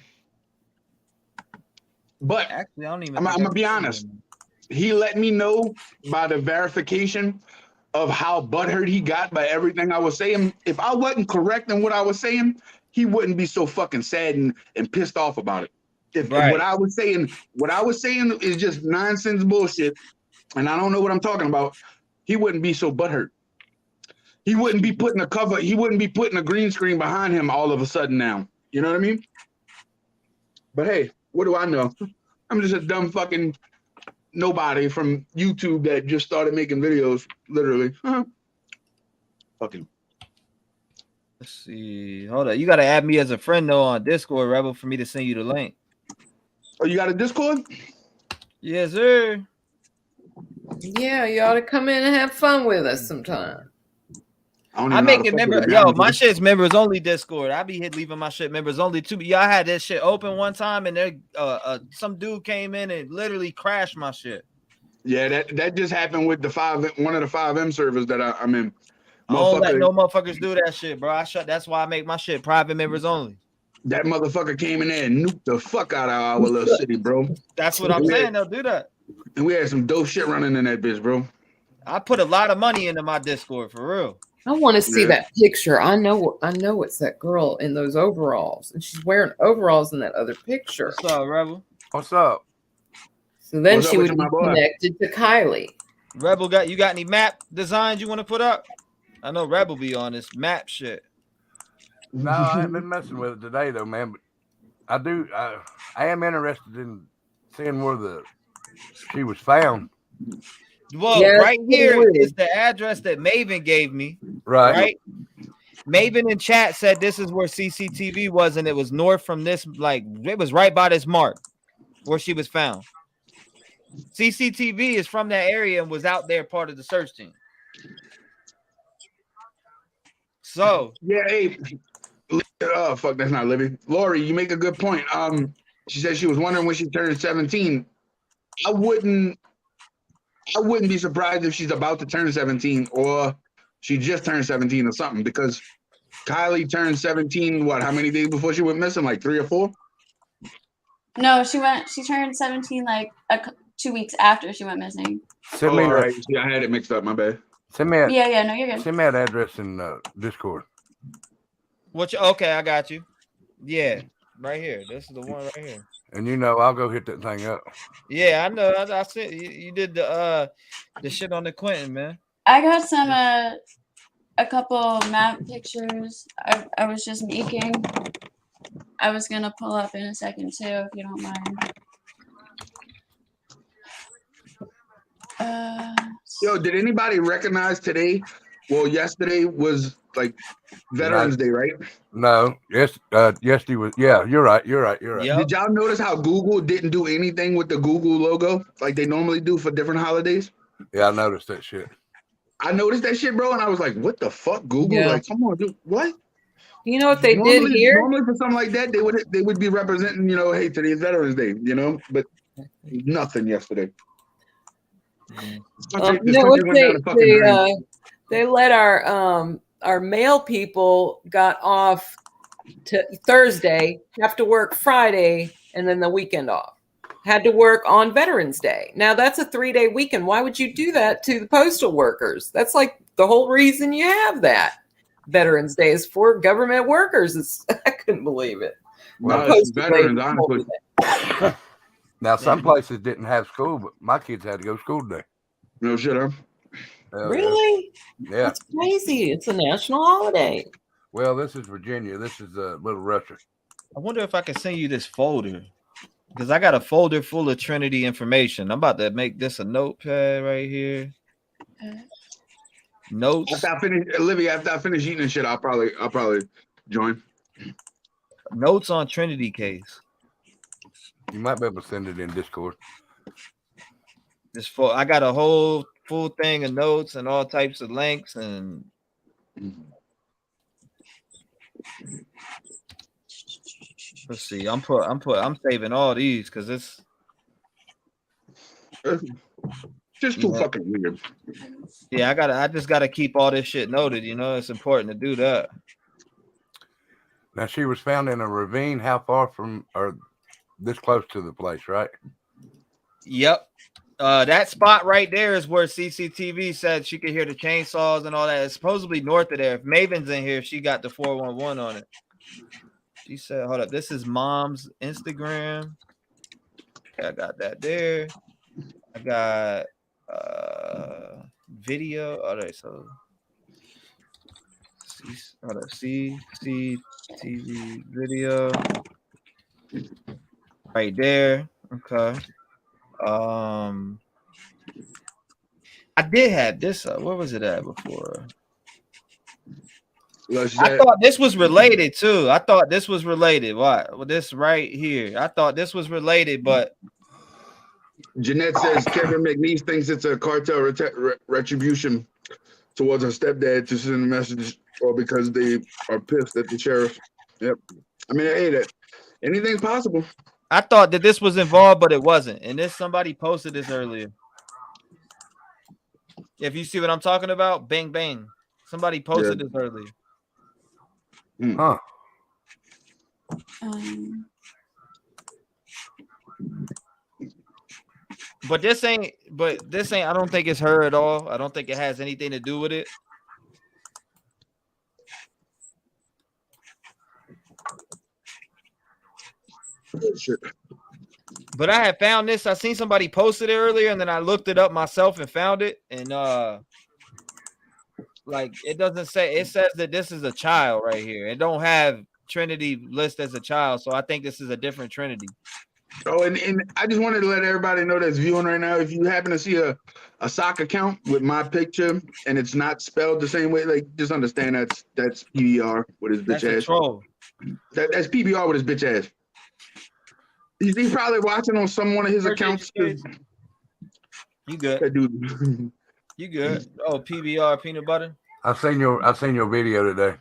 But actually, I don't even. I'm gonna be honest. He let me know by the verification of how butthurt he got by everything I was saying. If I wasn't correct in what I was saying, he wouldn't be so fucking sad and pissed off about it. If what I was saying is just nonsense bullshit, and I don't know what I'm talking about, he wouldn't be so butthurt. He wouldn't be putting a cover. He wouldn't be putting a green screen behind him all of a sudden now. You know what I mean? But hey, what do I know? I'm just a dumb fucking nobody from YouTube that just started making videos, literally. Fucking. Let's see. Hold on. You got to add me as a friend, though, on Discord, Rebel, for me to send you the link. Oh, you got a Discord? Yes, sir. Yeah, you ought to come in and have fun with us sometime. I make it member. Yo, my shit's members only Discord. I be leaving my shit members only too. But y'all had that shit open one time, and there some dude came in and literally crashed my shit. Yeah, that just happened with one of the 5M servers that I'm in. I don't let no motherfuckers do that shit, bro. That's why I make my shit private members only. That motherfucker came in there and nuked the fuck out of our little city, bro. That's what I'm saying. They'll do that. And we had some dope shit running in that bitch, bro. I put a lot of money into my Discord for real. I want to see that picture. I know it's that girl in those overalls, and she's wearing overalls in that other picture. What's up, Rebel? What's up? So then she would be connected to Kylie. Rebel, you got any map designs you want to put up? I know Rebel be on this map shit. No, I haven't been messing with it today though, man. But I am interested in seeing where she was found. Well, right here is the address that Maven gave me. Right. Maven in chat said this is where CCTV was, and it was north from this. Like it was right by this mark where she was found. CCTV is from that area and was out there part of the search team. So yeah, hey, oh fuck, that's not Libby. Lori, you make a good point. She said she was wondering when she turned 17. I wouldn't be surprised if she's about to turn 17 or she just turned 17 or something, because Kylie turned 17, how many days before she went missing? Like 3 or 4? No, she turned 17 like 2 weeks after she went missing. All right. Yeah, I had it mixed up, my bad. Yeah, no, you're good. Send me that address in Discord. Okay, I got you. Yeah, right here. This is the one right here. And I'll go hit that thing up. Yeah, I know. I said you did the shit on the Quentin, man. I got some a couple map pictures I was just making. I was gonna pull up in a second too, if you don't mind. Yo, did anybody recognize today? Well, yesterday was like Veterans Day, right? No. Yes, yesterday was. Yeah, you're right. Yep. Did y'all notice how Google didn't do anything with the Google logo like they normally do for different holidays? Yeah, I noticed that shit. I noticed that shit, bro, and I was like, "What the fuck, Google? Yeah. Like, come on, dude, what?" You know what they did here? Normally, for something like that, they would be representing, hey, today's Veterans Day, but nothing yesterday. You know what they let our male people got off to Thursday, have to work Friday, and then the weekend off. Had to work on Veterans Day. Now that's a 3-day weekend. Why would you do that to the postal workers? That's like the whole reason you have that. Veterans Day is for government workers. I couldn't believe it. Well, it's veterans, honestly. Now, some places didn't have school, but my kids had to go to school today. No shit, huh? Really? Yeah. That's crazy. It's a national holiday. Well, this is Virginia. This is Little Russia. I wonder if I can send you this folder, because I got a folder full of Trinity information. I'm about to make this a notepad right here. Notes. After I finish eating and shit, I'll probably join. Notes on Trinity case. You might be able to send it in Discord. I got a whole full thing of notes and all types of links and Let's see. I'm saving all these because it's just too fucking weird. Yeah, I just gotta keep all this shit noted. You know, it's important to do that. Now she was found in a ravine. How far from, or this close to the place, right? Yep. That spot right there is where CCTV said she could hear the chainsaws and all that. It's supposedly north of there. If Maven's in here, she got the 411 on it. She said, hold up, this is mom's Instagram. Okay, I got that there. I got video. All right, so hold up, CCTV video right there. Okay. I did have this. Where was it at before? I thought this was related too. I thought this was related. What? Well, this right here. I thought this was related, but Jeanette says Kevin McNeese thinks it's a cartel retribution towards her stepdad to send a message, or because they are pissed at the sheriff. Yep. I mean, hey, that anything's possible. I thought that this was involved, but it wasn't. And somebody posted this earlier. If you see what I'm talking about, bang bang. Somebody posted this earlier. Huh. But this ain't. I don't think it's her at all. I don't think it has anything to do with it. But I had found this. I seen somebody posted it earlier, and then I looked it up myself and found it. And like it doesn't say. It says that this is a child right here. It don't have Trinity list as a child, so I think this is a different Trinity. Oh, and I just wanted to let everybody know that's viewing right now. If you happen to see a sock account with my picture and it's not spelled the same way, like just understand that's PBR with his bitch ass. Troll. That's PBR with his bitch ass. He's probably watching on one of his accounts. You good? That dude. You good? Oh, PBR peanut butter. I've seen your video today.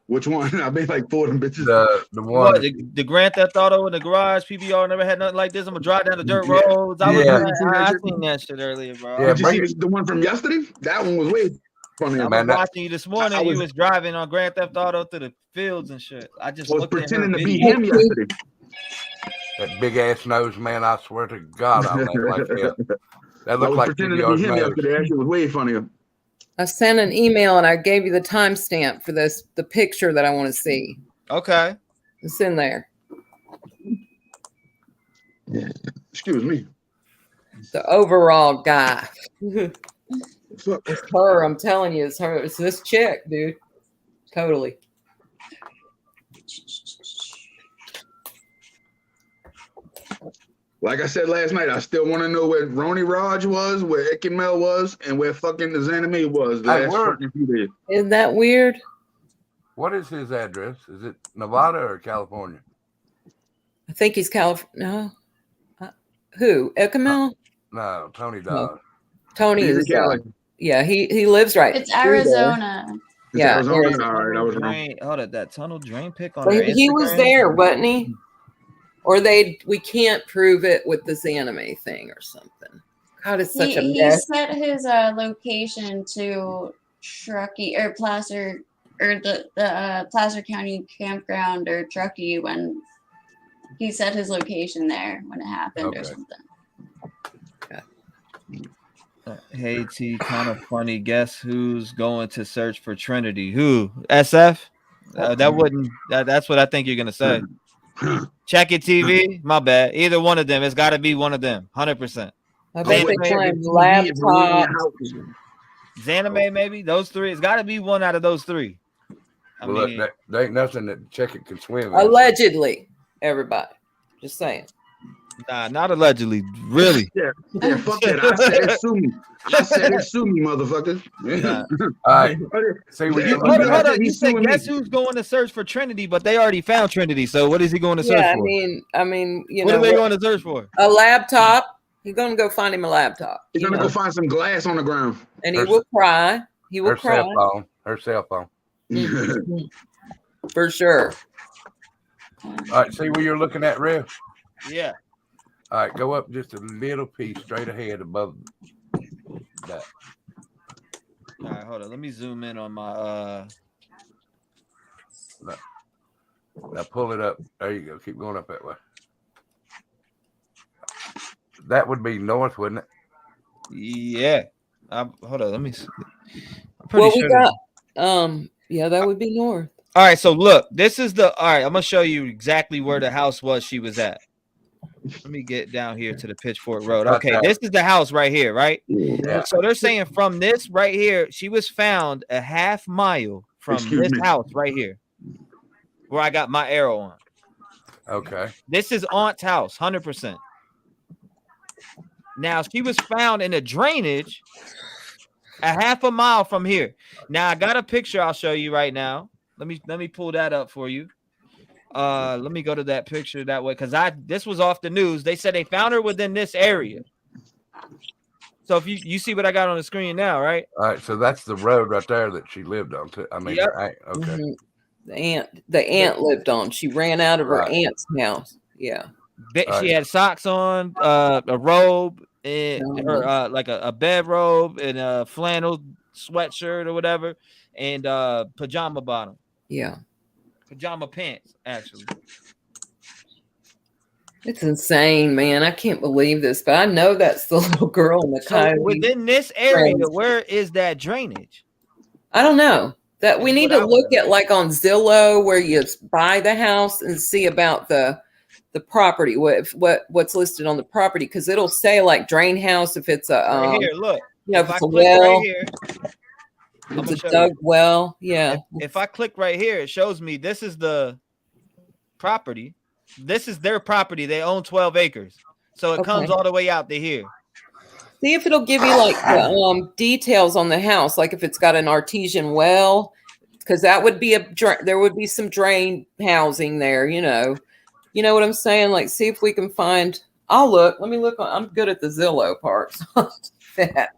Which one? I made like 4 of them bitches. The one, the Grand Theft Auto in the garage. PBR never had nothing like this. I'm gonna drive down the dirt roads. I seen that shit earlier, bro. Yeah, did you see the one from yesterday? That one was way funnier. I was watching you this morning. You was driving on Grand Theft Auto through the fields and shit. I was pretending to be him yesterday. That big ass nose, man. I swear to God, I look like that. That looked like pretending to be him yesterday. That shit was way funnier. I sent an email and I gave you the timestamp for the picture that I want to see. Okay. It's in there. Excuse me. The overall guy. It's her. I'm telling you, it's her. It's this chick, dude. Totally. Like I said last night, I still want to know where Ronnie Raj was, where Ekimel was, and where fucking the Zanime was. Isn't that weird? What is his address? Is it Nevada or California? I think he's California. No. Who? Ekimel? No, Tony does. Tony is Cali. Yeah, he lives right. It's Arizona. Yeah. Arizona. All right, I was wrong. Hold on, that tunnel drain pick on. Well, he was there, wasn't he? Or we can't prove it with this anime thing or something. God, it's such a mess. He set his location to Truckee or Placer or the Placer County campground or Truckee when he set his location there when it happened or something. Hey T, kind of funny. Guess who's going to search for Trinity? Who? SF? That's what I think you're gonna say. Check It TV. My bad. Either one of them. It's got to be one of them. 100%. I bet they claim laptop. Zanime, maybe those three. It's got to be one out of those three. I mean, there ain't nothing that Check It can swim. Allegedly, everybody. Just saying. Nah, not allegedly. Really? Yeah, fuck that. I said it, sue me. I said it, sue me, motherfucker. Yeah. All right. Hold on. You said guess who's going to search for Trinity, but they already found Trinity. So what is he going to search for? I mean, you what know. What are they going to search for? A laptop. He's going to go find him a laptop. He's going to go find some glass on the ground. And he will cry. He will cry. Her cell phone. For sure. All right, see where you're looking at, Rev? Yeah. All right, go up just a little piece straight ahead above that. All right, hold on. Let me zoom in on my Now pull it up. There you go. Keep going up that way. That would be north, wouldn't it? Yeah. Hold on. Let me see. I'm Well, pretty we sure. got yeah, that would be north. All right, so look, this is the all right. I'm gonna show you exactly where the house was she was at. Let me get down here to the Pitchfork Road. Okay, this is the house right here, right? Yeah. So they're saying from this right here, she was found a half mile from this house right here, where I got my arrow on. Okay. This is Aunt's house, 100%. Now she was found in a drainage a half a mile from here. Now I got a picture I'll show you right now. Let me pull that up for you. Let me go to that picture that way because this was off the news. They said they found her within this area. So if you see what I got on the screen now, right? All right, so that's the road right there that she lived on. I mean, Yep. Okay. The aunt lived on. She ran out of her aunt's house. Yeah. She had socks on, a robe, or like a bed robe and a flannel sweatshirt or whatever, and pajama bottom. Yeah. Pajama pants, actually. It's insane, man. I can't believe this, but I know that's the little girl in the coyote. Within this area, where is that drainage? I don't know. That we need to look at, like on Zillow, where you buy the house and see about the property, what's listed on the property, because it'll say like drain house if it's a right here. Look, you know, if it's a well. Right here, it's a dug well. Yeah. If I click right here, it shows me this is the property. This is their property. They own 12 acres. So it comes all the way out to here. See if it'll give you like the, details on the house, like if it's got an artesian well, because that would be there would be some drain housing there, you know what I'm saying? Like, see if we can find. I'll look. Let me look. I'm good at the Zillow part. That.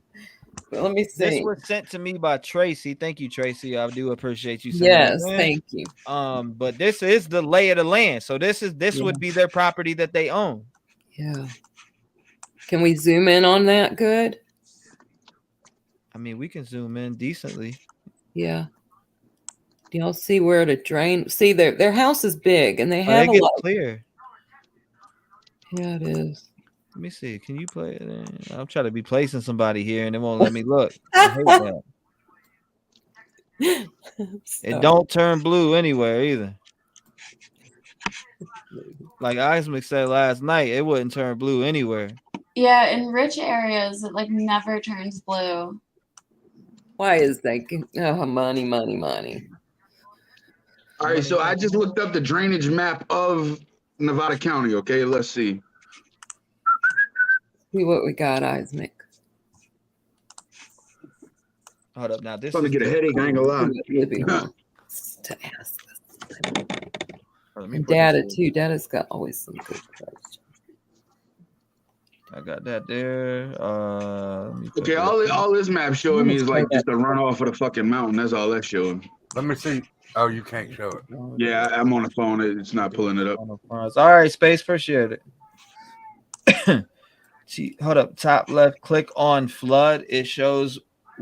But let me see. This was sent to me by Tracy. Thank you, Tracy. I do appreciate you. Yes, thank you. But this is the lay of the land. So this would be their property that they own. Yeah. Can we zoom in on that? Good. I mean, we can zoom in decently. Yeah. Do y'all see where the drain? See, their house is big, and they have a lot. Clear. Yeah, it is. Let me see. Can you play it? I'm trying to be placing somebody here, and it won't let me look. I hate that. It don't turn blue anywhere either. Like Isaac said last night, it wouldn't turn blue anywhere. Yeah, in rich areas, it like never turns blue. Why is that? Oh, money. All right, so I just looked up the drainage map of Nevada County. Okay, let's see. See what we got, Isaac. Hold up, now this I'm gonna get a headache. I ain't gonna lie. To ask us. And Data too. Data's got always some good questions. I got that there. Okay, all this map showing me is like just a runoff of the fucking mountain. That's all that's showing. Let me see. Oh, you can't show it. Yeah, I'm on the phone. It's not pulling it up. All right, Space, appreciate it. See, hold up, top left, click on flood. It shows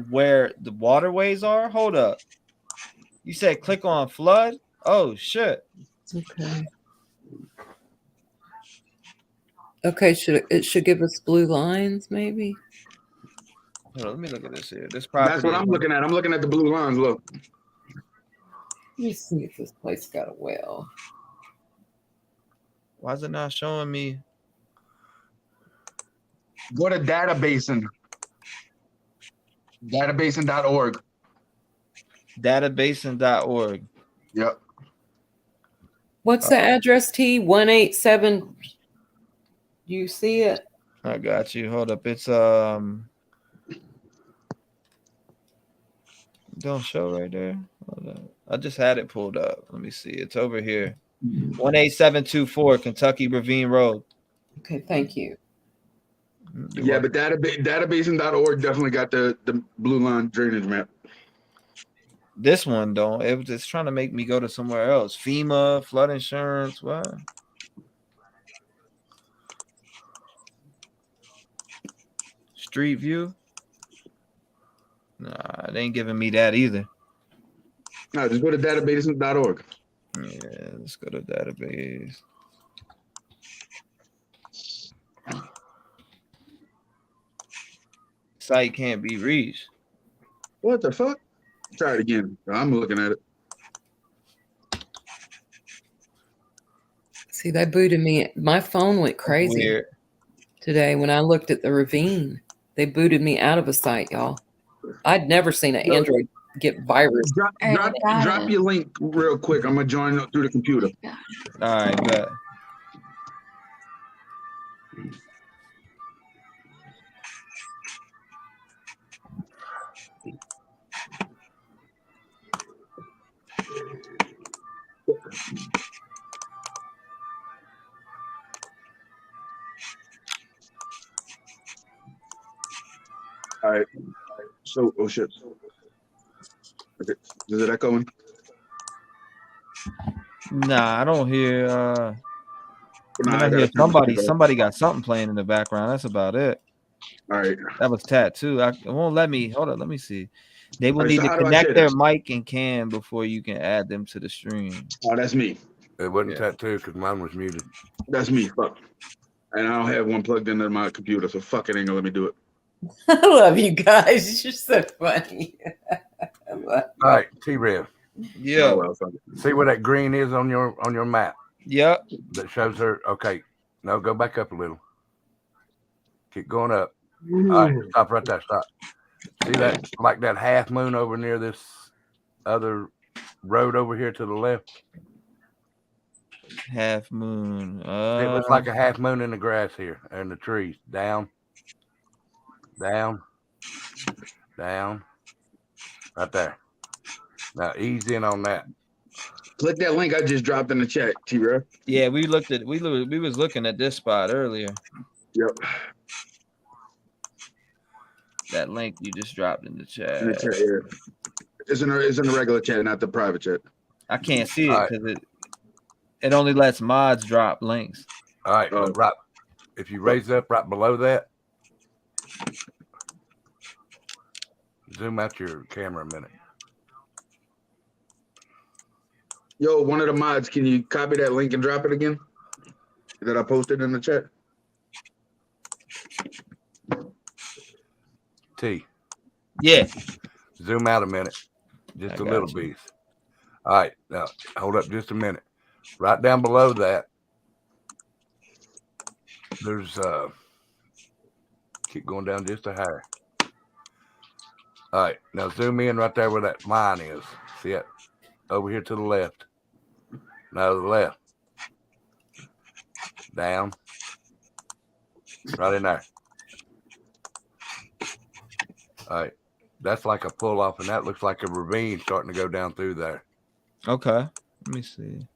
where the waterways are. Hold up. You said click on flood? Oh, shit. Okay. Okay, it should give us blue lines, maybe? Hold on, let me look at this here. This property. That's what I'm looking at. I'm looking at the blue lines. Look. Let me see if this place got a well. Why is it not showing me? Go to databasin. Databasin.org. Databasin.org. Yep. What's the address, T? 187. You see it? I got you. Hold up. It's don't show right there. Hold up. I just had it pulled up. Let me see. It's over here. 18724 Kentucky Ravine Road. Okay, thank you. Yeah, but databasin.org definitely got the blue line drainage map. This one don't. It was just trying to make me go to somewhere else. FEMA, flood insurance, what? Street View? Nah, they ain't giving me that either. No, just go to database.org. Yeah, let's go to database. Site can't be reached. What the fuck? Try it again. I'm looking at it. See, they booted me. My phone went crazy today when I looked at the ravine. They booted me out of a site, y'all. I'd never seen an Android get virus. Drop your link real quick. I'm gonna join through the computer. All right, bet. All right. So, oh shit. Okay. Is it echoing? Nah, I don't hear. I hear somebody got something playing in the background. That's about it. All right. That was tattoo. It won't let me. Hold on. Let me see. They will need so to connect their mic and cam before you can add them to the stream. Oh, that's me. It wasn't tattoo because mine was muted. That's me. Fuck. And I don't have one plugged into my computer, so fuck it ain't gonna let me do it. I love you guys. You're so funny. All right, T-REV. Yeah. Oh, well, see where that green is on your map? Yep. That shows her. Okay. No, go back up a little. Keep going up. All right, stop right there. Stop. See that, like that half moon over near this other road over here to the left? Half moon. It looks like a half moon in the grass here and the trees. Down. Down. Down. Right there. Now ease in on that. Click that link I just dropped in the chat, T-REV. Yeah, we was looking at this spot earlier. Yep. That link you just dropped in the chat. In the chat, yeah. It's in the regular chat, not the private chat. I can't see it because it only lets mods drop links. All right, but right. If you raise up right below that, zoom out your camera a minute. Yo, one of the mods, can you copy that link and drop it again? That I posted in the chat? T. Yeah. Zoom out a minute. Just a little piece. All right. Now, hold up just a minute. Right down below that, there's, keep going down just a hair. All right. Now, zoom in right there where that line is. See it? Over here to the left. Now, to the left. Down. Right in there. All right. That's like a pull off, and that looks like a ravine starting to go down through there. Okay. Let me see.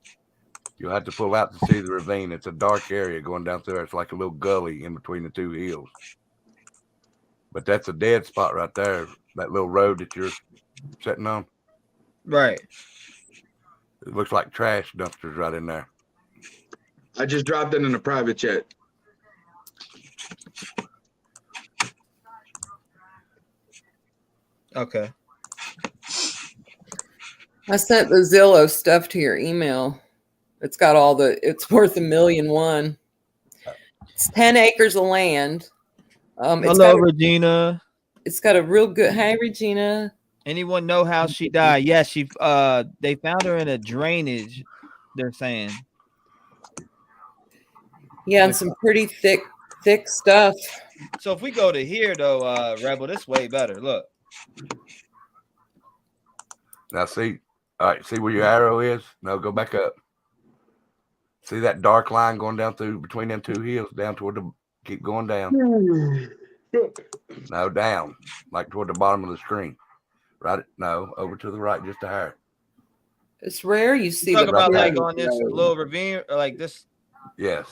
You'll have to pull out to see the ravine. It's a dark area going down through there. It's like a little gully in between the two hills. But that's a dead spot right there. That little road that you're sitting on. Right. It looks like trash dumpsters right in there. I just dropped it in the private chat. Okay. I sent the Zillow stuff to your email. It's got all it's worth $1.1 million. It's 10 acres of land. Hello, Regina. It's got a real good, hi, Regina. Anyone know how she died? Yes, they found her in a drainage, they're saying. Yeah, and some pretty thick stuff. So if we go to here though, Rebel, this way better. Look. Now see, all right, see where your arrow is? No, go back up. See that dark line going down through between them two hills, down toward keep going down. No, down, like toward the bottom of the screen. Right? No, over to the right, just a hair. It's rare you see talk about like on this little ravine or like this. Yes.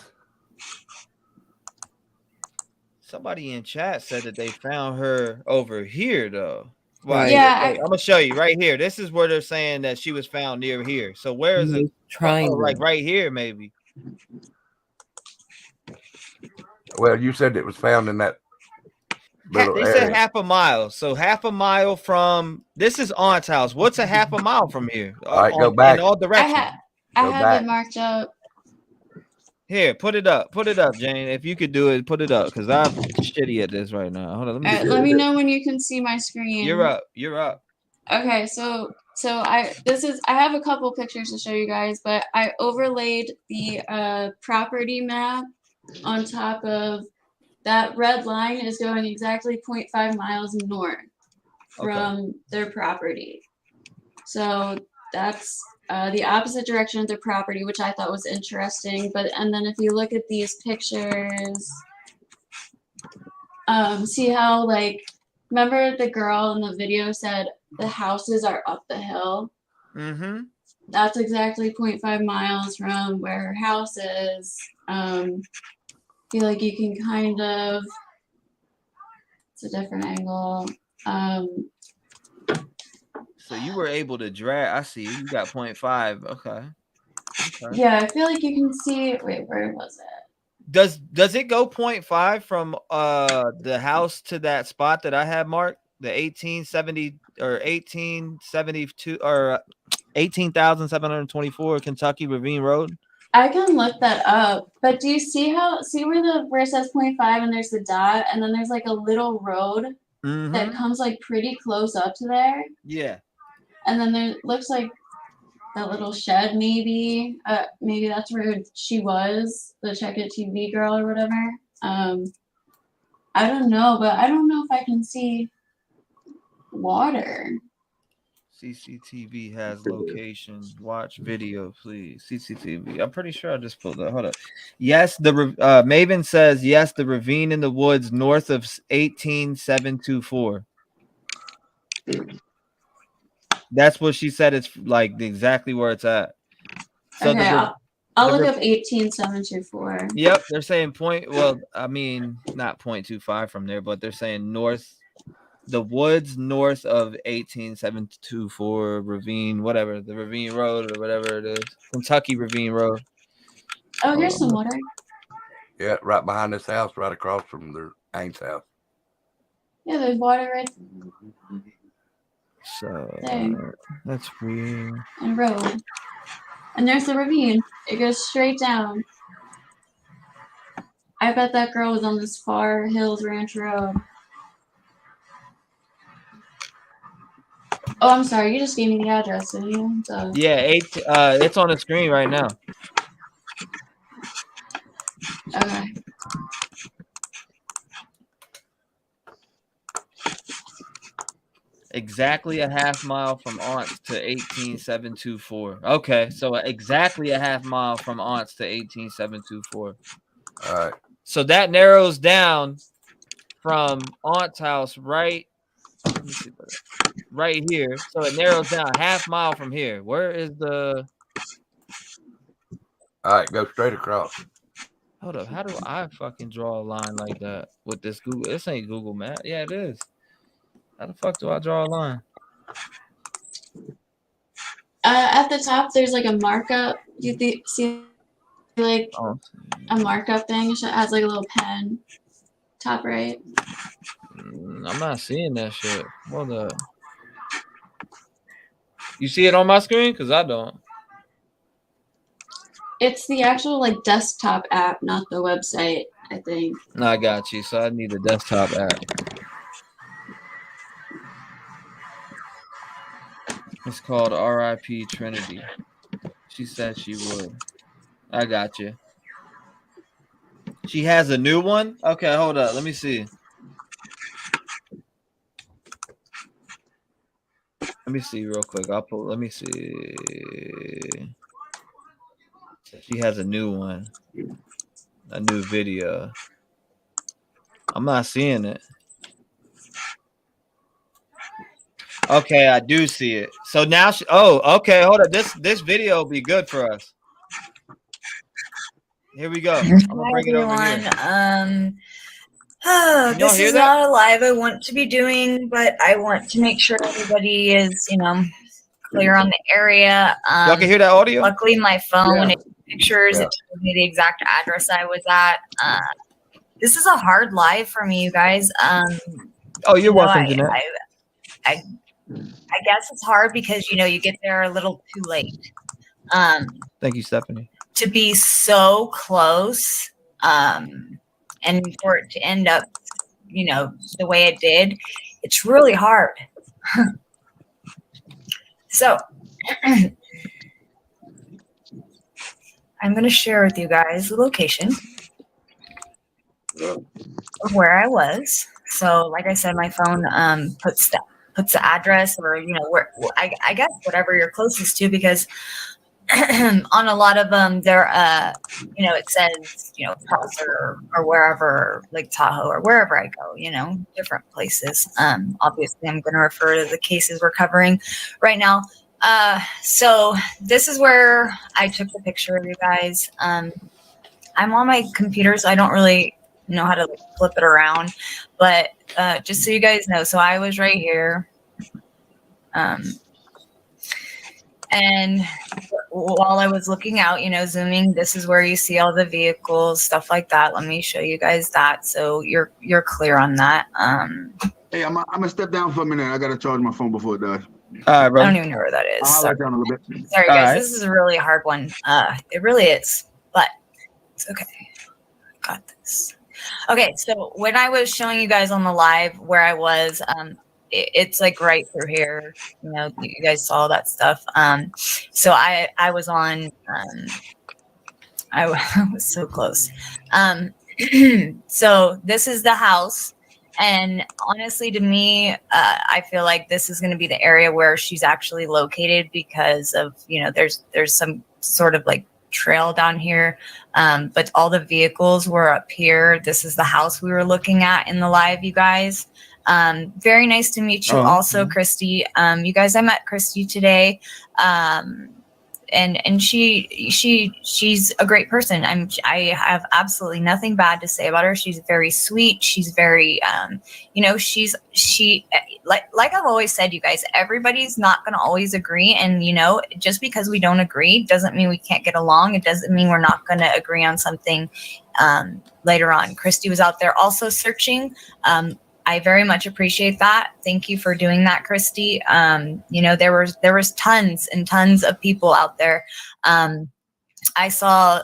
Somebody in chat said that they found her over here though. Right. Yeah, I'm gonna show you right here. This is where they're saying that she was found near here. So where is it? Oh, like right here, maybe. Well, you said it was found in that little They area. said half a mile. So half a mile from this is Aunt's house. What's a half a mile from here? All right, go back. In all directions. I have it marked up. Here, put it up. Put it up, Jane. If you could do it, put it up because I'm shitty at this right now. Hold on. Let me know when you can see my screen. You're up. You're up. Okay, so I have a couple pictures to show you guys, but I overlaid the property map on top of that red line is going exactly 0.5 miles north from their property. So that's the opposite direction of their property, which I thought was interesting. And then if you look at these pictures, see how remember the girl in the video said the houses are up the hill? Mm-hmm. That's exactly 0.5 miles from where her house is. Feel like you can kind of, it's a different angle. So you were able to drag, I see, you got 0.5, okay. Yeah, I feel like you can see, wait, where was it? Does it go 0.5 from the house to that spot that I had marked, the 1870 or 1872 or 18,724 Kentucky Ravine Road? I can look that up, but do you see where it says 0.5 and there's the dot and then there's like a little road that comes like pretty close up to there? Yeah. And then there looks like that little shed, maybe that's where she was, the Check It TV girl or whatever. I don't know, but I don't know if I can see water. CCTV has location. Watch video, please. CCTV. I'm pretty sure I just pulled that. Hold up. Yes, Maven says yes. The ravine in the woods north of 18724. That's what she said. It's like exactly where it's at. So okay, I'll look up 18724. Yep, they're saying well, I mean, not 0.25 from there, but they're saying north. The woods north of 18724 Ravine, whatever, the Ravine Road or whatever it is. Kentucky Ravine Road. Oh, here's some water. Yeah, right behind this house, right across from their aunt's house. Yeah, there's water right So there. That's weird. And road. And there's the ravine. It goes straight down. I bet that girl was on this Far Hills Ranch Road. Oh, I'm sorry. You just gave me the address, didn't you? Yeah, it's on the screen right now. Okay. Exactly a half mile from Aunts to 18724. Okay, so exactly a half mile from Aunts to 18724. All right. So that narrows down from Aunt's house right here. So it narrows down a half mile from here. Where is the? All right, go straight across. Hold up. How do I fucking draw a line like that with this Google? This ain't Google Map. Yeah, it is. How the fuck do I draw a line? At the top, there's like a markup. You see like a markup thing? It has like a little pen. Top right. I'm not seeing that shit. Hold up. You see it on my screen? Because I don't. It's the actual like desktop app, not the website, I think. No, I got you. So I need the desktop app. It's called RIP Trinity. She said she would. I got you. She has a new one? Okay, hold up. Let me see. Let me see real quick. Let me see. She has a new one. A new video. I'm not seeing it. Okay, I do see it. So now okay, hold up. This video will be good for us. Here we go. I'm gonna bring it over here. This is not a live I want to be doing, but I want to make sure everybody is, clear on the area. Y'all can hear that audio? Luckily, my phone, when Yeah. it took pictures, it told me the exact address I was at. This is a hard live for me, you guys. Oh, you're welcome, Jeanette. I guess it's hard because, you get there a little too late. Thank you, Stephanie. To be so close, and for it to end up, the way it did, it's really hard. So I'm going to share with you guys the location of where I was. So like I said, my phone puts the address, or where I guess whatever you're closest to, because on a lot of them there it says Prosser or wherever, Lake Tahoe or wherever I go, different places. Obviously I'm going to refer to the cases we're covering right now. So this is where I took the picture of you guys. I'm on my computer, so I don't really know how to flip it around, but just so you guys know, so I was right here. And while I was looking out, zooming, this is where you see all the vehicles, stuff like that. Let me show you guys that, so you're clear on that. Hey, I'm gonna step down for a minute. I gotta charge my phone before it dies. All right, bro. I don't even know where that is. I'll Sorry, down a little bit. Sorry guys, This is a really hard one. It really is, but it's okay. Got this. Okay, so when I was showing you guys on the live where I was, it's like right through here. You guys saw that stuff. So I was on. I was so close. So this is the house. And honestly, to me, I feel like this is going to be the area where she's actually located because of, there's some sort of like trail down here. But all the vehicles were up here. This is the house we were looking at in the live, you guys. Very nice to meet you also, Christy. You guys, I met Christy today. And she's a great person. I have absolutely nothing bad to say about her. She's very sweet. She's very, like I've always said, you guys, everybody's not going to always agree. And, just because we don't agree doesn't mean we can't get along. It doesn't mean we're not going to agree on something, later on. Christy was out there also searching. I very much appreciate that. Thank you for doing that, Christy. There was tons and tons of people out there. I saw,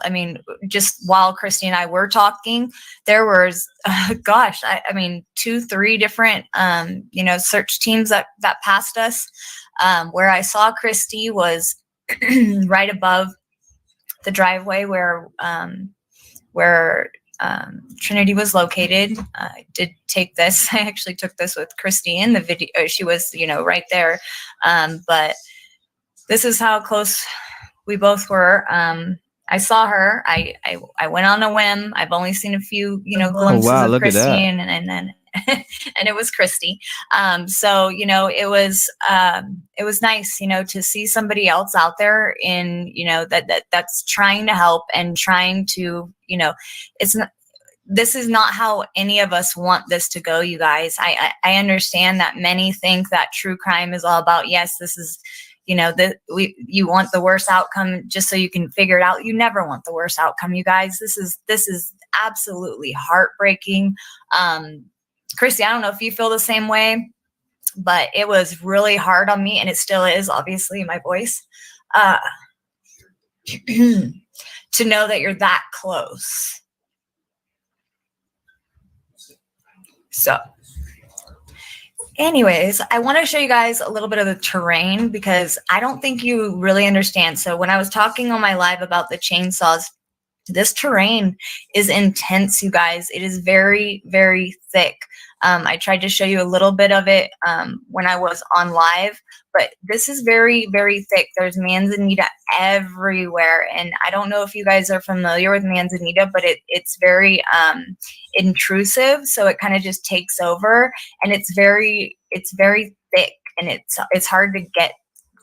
just while Christy and I were talking, there was, 2-3 different, search teams that passed us. Where I saw Christy was right above the driveway where Trinity was located. I did take this. I actually took this with Christy in the video. She was, right there. But this is how close we both were. I saw her. I went on a whim. I've only seen a few, glimpses of Christy, and then and it was Christy. So, it was nice, to see somebody else out there in, that's trying to help and trying to, this is not how any of us want this to go, you guys. I understand that many think that true crime is all about, yes, this is, you want the worst outcome just so you can figure it out. You never want the worst outcome, you guys. This is absolutely heartbreaking. Christy, I don't know if you feel the same way, but it was really hard on me, and it still is, obviously, my voice, to know that you're that close. So anyways, I want to show you guys a little bit of the terrain because I don't think you really understand. So when I was talking on my live about the chainsaws, this terrain is intense, you guys. It is very, very thick. I tried to show you a little bit of it when I was on live, but this is very, very thick. There's manzanita everywhere. And I don't know if you guys are familiar with manzanita, but it's very intrusive. So it kind of just takes over, and it's very thick, and it's hard to get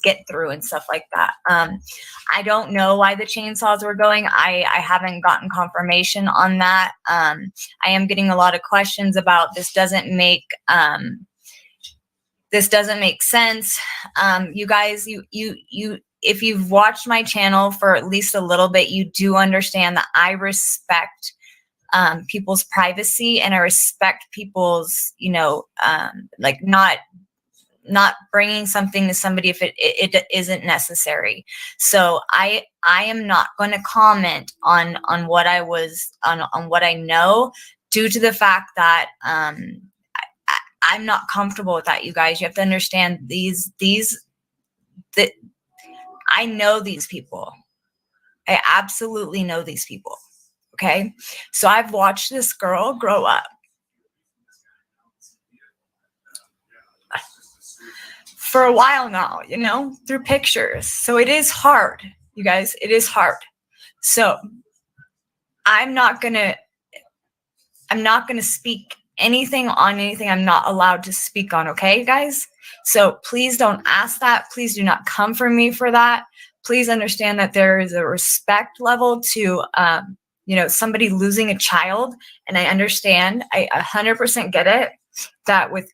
get through and stuff like that. I don't know why the chainsaws were going. I haven't gotten confirmation on that. I am getting a lot of questions about this doesn't make sense. You guys, you if you've watched my channel for at least a little bit, you do understand that I respect people's privacy, and I respect people's, like not bringing something to somebody if it isn't necessary. So I am not going to comment on what on what I know, due to the fact that I'm not comfortable with that. You guys, you have to understand that I know these people. I absolutely know these people. Okay. So I've watched this girl grow up. For a while now, through pictures. So it is hard, you guys. It is hard. So I'm not gonna speak anything on anything I'm not allowed to speak on. Okay, guys. So please don't ask that. Please do not come for me for that. Please understand that there is a respect level to, somebody losing a child. And I understand. I 100% get it. That with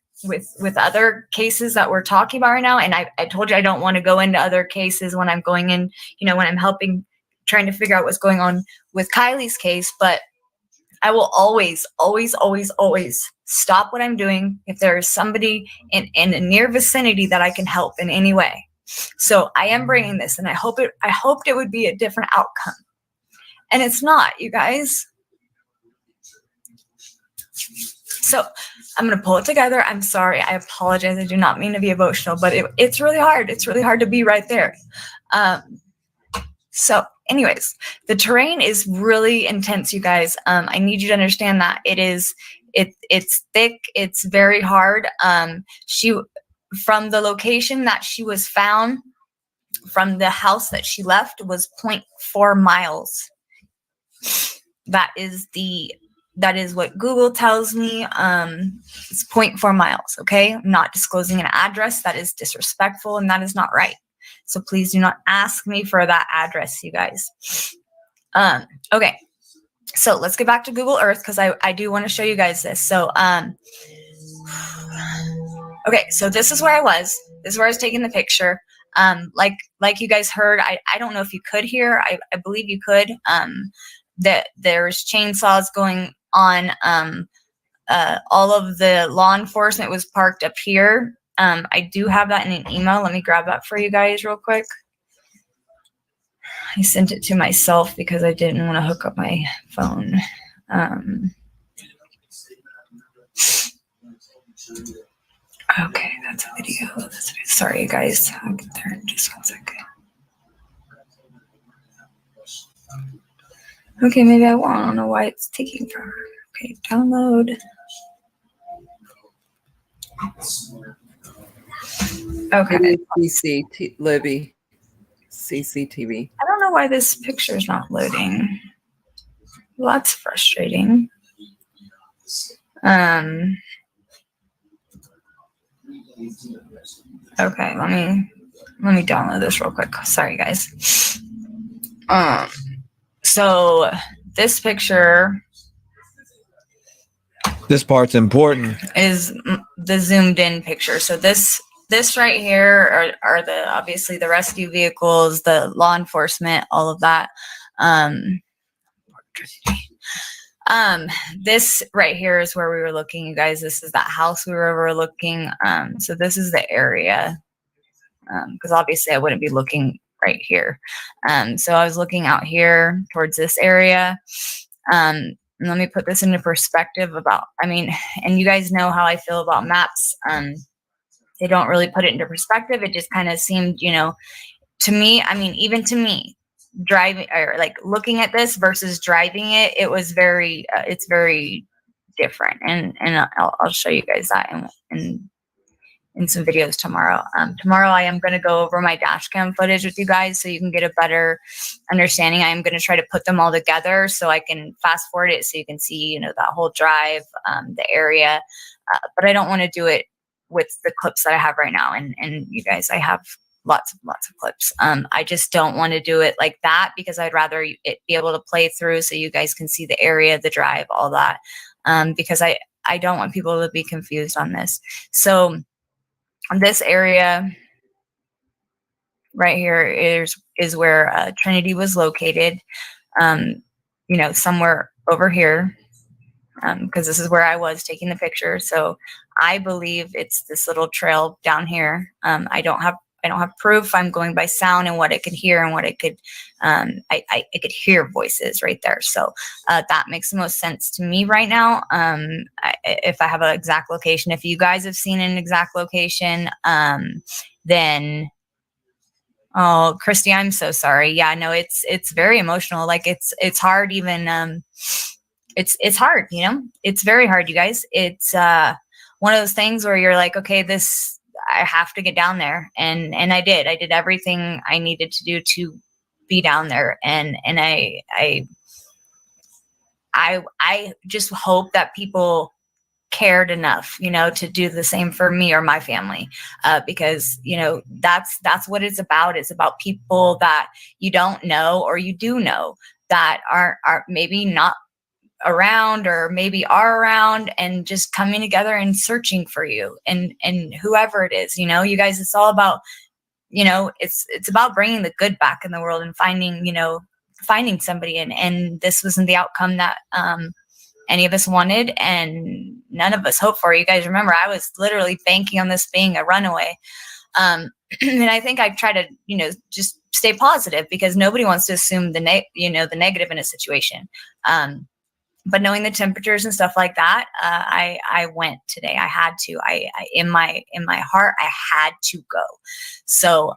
other cases that we're talking about right now, and I told you I don't want to go into other cases when I'm going in, when I'm trying to figure out what's going on with Kylie's case, but I will always, always, always, always stop what I'm doing if there is somebody in a near vicinity that I can help in any way. So I am bringing this, and I hoped it would be a different outcome, and it's not, you guys. So I'm going to pull it together. I'm sorry. I apologize. I do not mean to be emotional, but it's really hard. It's really hard to be right there. So anyways, the terrain is really intense, you guys. I need you to understand that it's thick. It's very hard. From the location that she was found, from the house that she left, was 0.4 miles. That is what Google tells me. It's 0.4 miles. Okay. I'm not disclosing an address. That is disrespectful, and that is not right. So please do not ask me for that address, you guys. Okay. So let's get back to Google Earth, because I do want to show you guys this. So, okay. So this is where I was. This is where I was taking the picture. Like you guys heard, I don't know if you could hear, I believe you could, that there's chainsaws going on. All of the law enforcement was parked up here. I do have that in an email. Let me grab that for you guys real quick. I sent it to myself because I didn't want to hook up my phone. Okay, that's a video. Sorry, you guys. I'll get there in just 1 second. Okay, maybe I won't. I don't know why it's taking forever. Okay, download. Okay. Libby. CCTV. I don't know why this picture is not loading. Well, that's frustrating. Okay, let me download this real quick. Sorry, guys. So this picture, this part's important, is the zoomed in picture. So this right here are the, obviously, the rescue vehicles, the law enforcement, all of that. This right here is where we were looking, you guys. This is that house we were overlooking. So this is the area, because obviously I wouldn't be looking right here. So I was looking out here towards this area. And let me put this into perspective and you guys know how I feel about maps. They don't really put it into perspective. It just kind of seemed, to me, even to me, driving or like looking at this versus driving it, it was it's very different. And I'll show you guys that in some videos tomorrow. Tomorrow I am going to go over my dash cam footage with you guys so you can get a better understanding. I am going to try to put them all together so I can fast forward it so you can see, that whole drive, the area. But I don't want to do it with the clips that I have right now. And you guys, I have lots of clips. I just don't want to do it like that because I'd rather it be able to play through so you guys can see the area, the drive, all that. Because I don't want people to be confused on this. So this area right here is where Trinity was located. You know, somewhere over here, because this is where I was taking the picture. So I believe it's this little trail down here. I don't have proof. I'm going by sound and what I could hear and what I could, I could hear voices right there. So that makes the most sense to me right now. If I have an exact location, if you guys have seen an exact location, then, oh, Christy, I'm so sorry. Yeah, no, it's very emotional. Like it's hard even, it's hard, you know, it's very hard, you guys. It's one of those things where you're like, okay, I have to get down there. And I did everything I needed to do to be down there. And I just hope that people cared enough, you know, to do the same for me or my family, because, you know, that's what it's about. It's about people that you don't know or you do know that are maybe not around or maybe are around, and just coming together and searching for you and whoever it is, you know, you guys, it's all about, you know, it's about bringing the good back in the world and finding somebody. And this wasn't the outcome that any of us wanted, and none of us hoped for. You guys remember, I was literally banking on this being a runaway. And I think I try to, you know, just stay positive because nobody wants to assume the negative in a situation. But knowing the temperatures and stuff like that, I went today. I had to. I in my heart, I had to go. So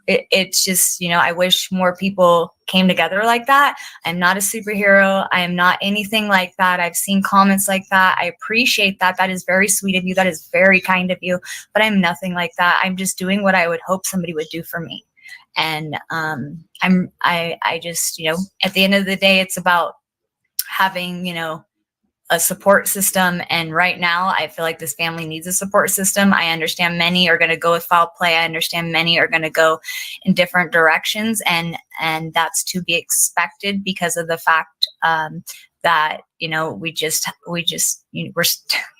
it's just, you know, I wish more people came together like that. I'm not a superhero. I am not anything like that. I've seen comments like that. I appreciate that. That is very sweet of you. That is very kind of you. But I'm nothing like that. I'm just doing what I would hope somebody would do for me. And I just, you know, at the end of the day, it's about having, you know, a support system. And right now I feel like this family needs a support system. I understand many are going to go with foul play. I understand many are going to go in different directions, and that's to be expected because of the fact that, you know, we just, you know,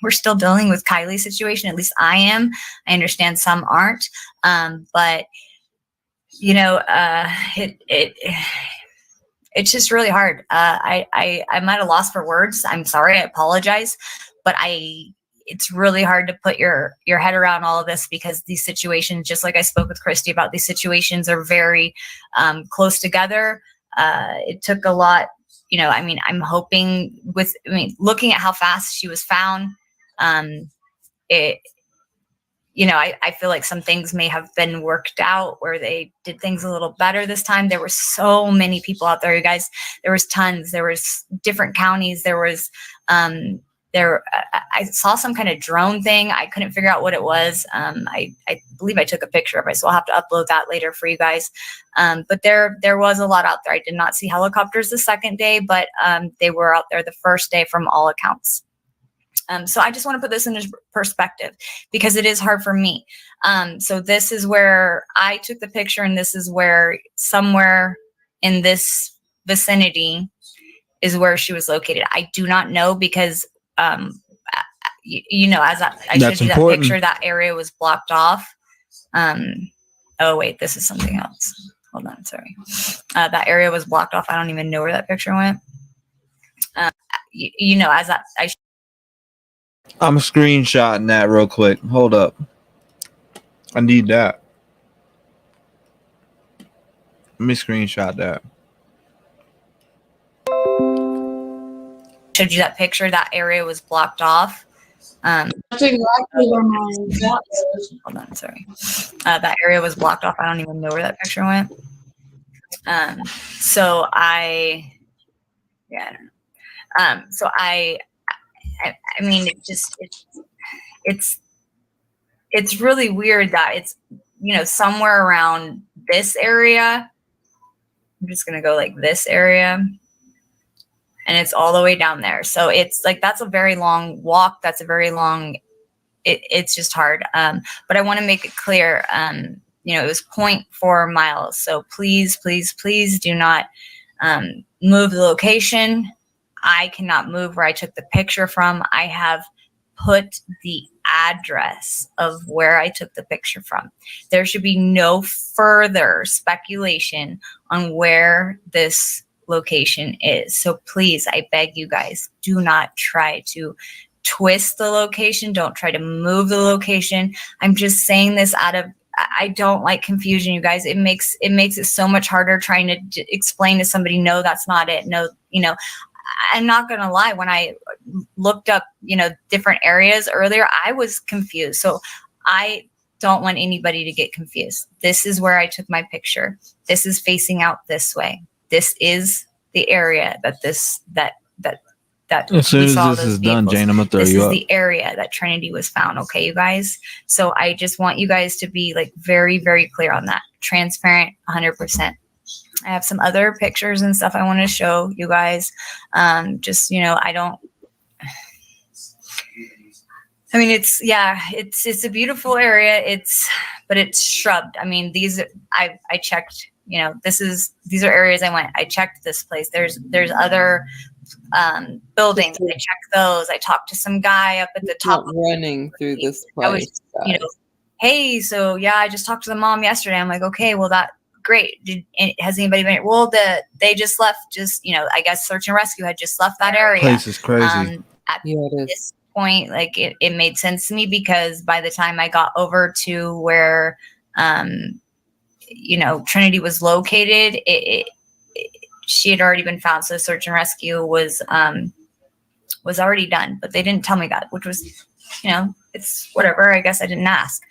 we're still dealing with Kylie's situation. At least I am. I understand some aren't. But you know, it's just really hard. I'm at a loss for words. I'm sorry. I apologize, but it's really hard to put your head around all of this because these situations, just like I spoke with Christy about, these situations are very close together. It took a lot, you know, I mean, I'm hoping looking at how fast she was found, you know, I feel like some things may have been worked out where they did things a little better this time. There were so many people out there, you guys. There was tons. There was different counties. There was, I saw some kind of drone thing. I couldn't figure out what it was. I believe I took a picture of it, so I'll have to upload that later for you guys. But there was a lot out there. I did not see helicopters the second day, but they were out there the first day from all accounts. So I just want to put this in perspective because it is hard for me. So this is where I took the picture, and this is where somewhere in this vicinity is where she was located. I do not know because, you know, as I showed you that picture, that area was blocked off. Oh, wait, this is something else. Hold on, sorry. That area was blocked off. I don't even know where that picture went. You know, as I'm screenshotting that real quick. Hold up. I need that. Let me screenshot that. Showed you that picture, that area was blocked off. That's exactly where my dad is. Hold on, sorry. That area was blocked off. I don't even know where that picture went. So I don't know. So I mean, it's really weird that it's, you know, somewhere around this area. I'm just going to go like this area, and it's all the way down there. So it's like, that's a very long walk. That's a very long it's just hard. But I want to make it clear, it was 0.4 miles. So please, please, please do not move the location. I cannot move where I took the picture from. I have put the address of where I took the picture from. There should be no further speculation on where this location is. So please, I beg you guys, do not try to twist the location. Don't try to move the location. I'm just saying this I don't like confusion, you guys. It makes it so much harder trying to explain to somebody, no, that's not it. No, I'm not going to lie. When I looked up, different areas earlier, I was confused. So I don't want anybody to get confused. This is where I took my picture. This is facing out this way. This is the area that as soon as this is done, Jane, I'm gonna throw you up. This is the area that Trinity was found. Okay, you guys. So I just want you guys to be like very, very clear on that. Transparent, 100%. I have some other pictures and stuff I want to show you guys. It's a beautiful area. But it's shrubbed. I mean, I checked, these are areas I checked this place. There's other buildings. I checked those. I talked to some guy up at the top. Running through this place. Hey, so yeah, I just talked to the mom yesterday. I'm like, okay, well, great. Has anybody been? Well, they just left. I guess search and rescue had just left that area. Place is crazy. At this point, like it made sense to me because by the time I got over to where, Trinity was located, she had already been found. So search and rescue was already done, but they didn't tell me that, which was, it's whatever. I guess I didn't ask.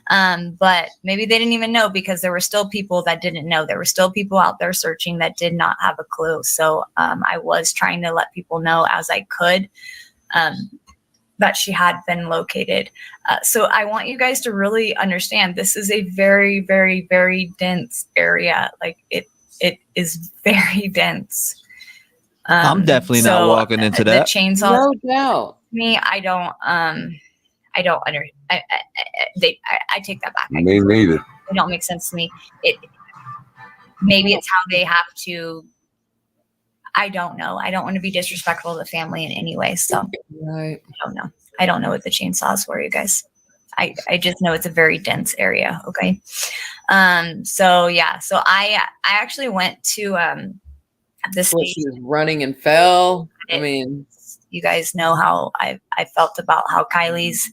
But maybe they didn't even know because there were still people that didn't know. There were still people out there searching that did not have a clue. So I was trying to let people know as I could that she had been located. So I want you guys to really understand this is a very, very, very dense area. Like it is very dense. I'm definitely not walking into that. The chainsaw. No doubt. Me, I take that back. Me neither. It don't make sense to me. Maybe it's how they have to. I don't know. I don't want to be disrespectful to the family in any way. So right. I don't know. I don't know what the chainsaws were, you guys. I just know it's a very dense area. Okay. So I actually went to this. She was running and fell. I mean, you guys know how I felt about how Kylie's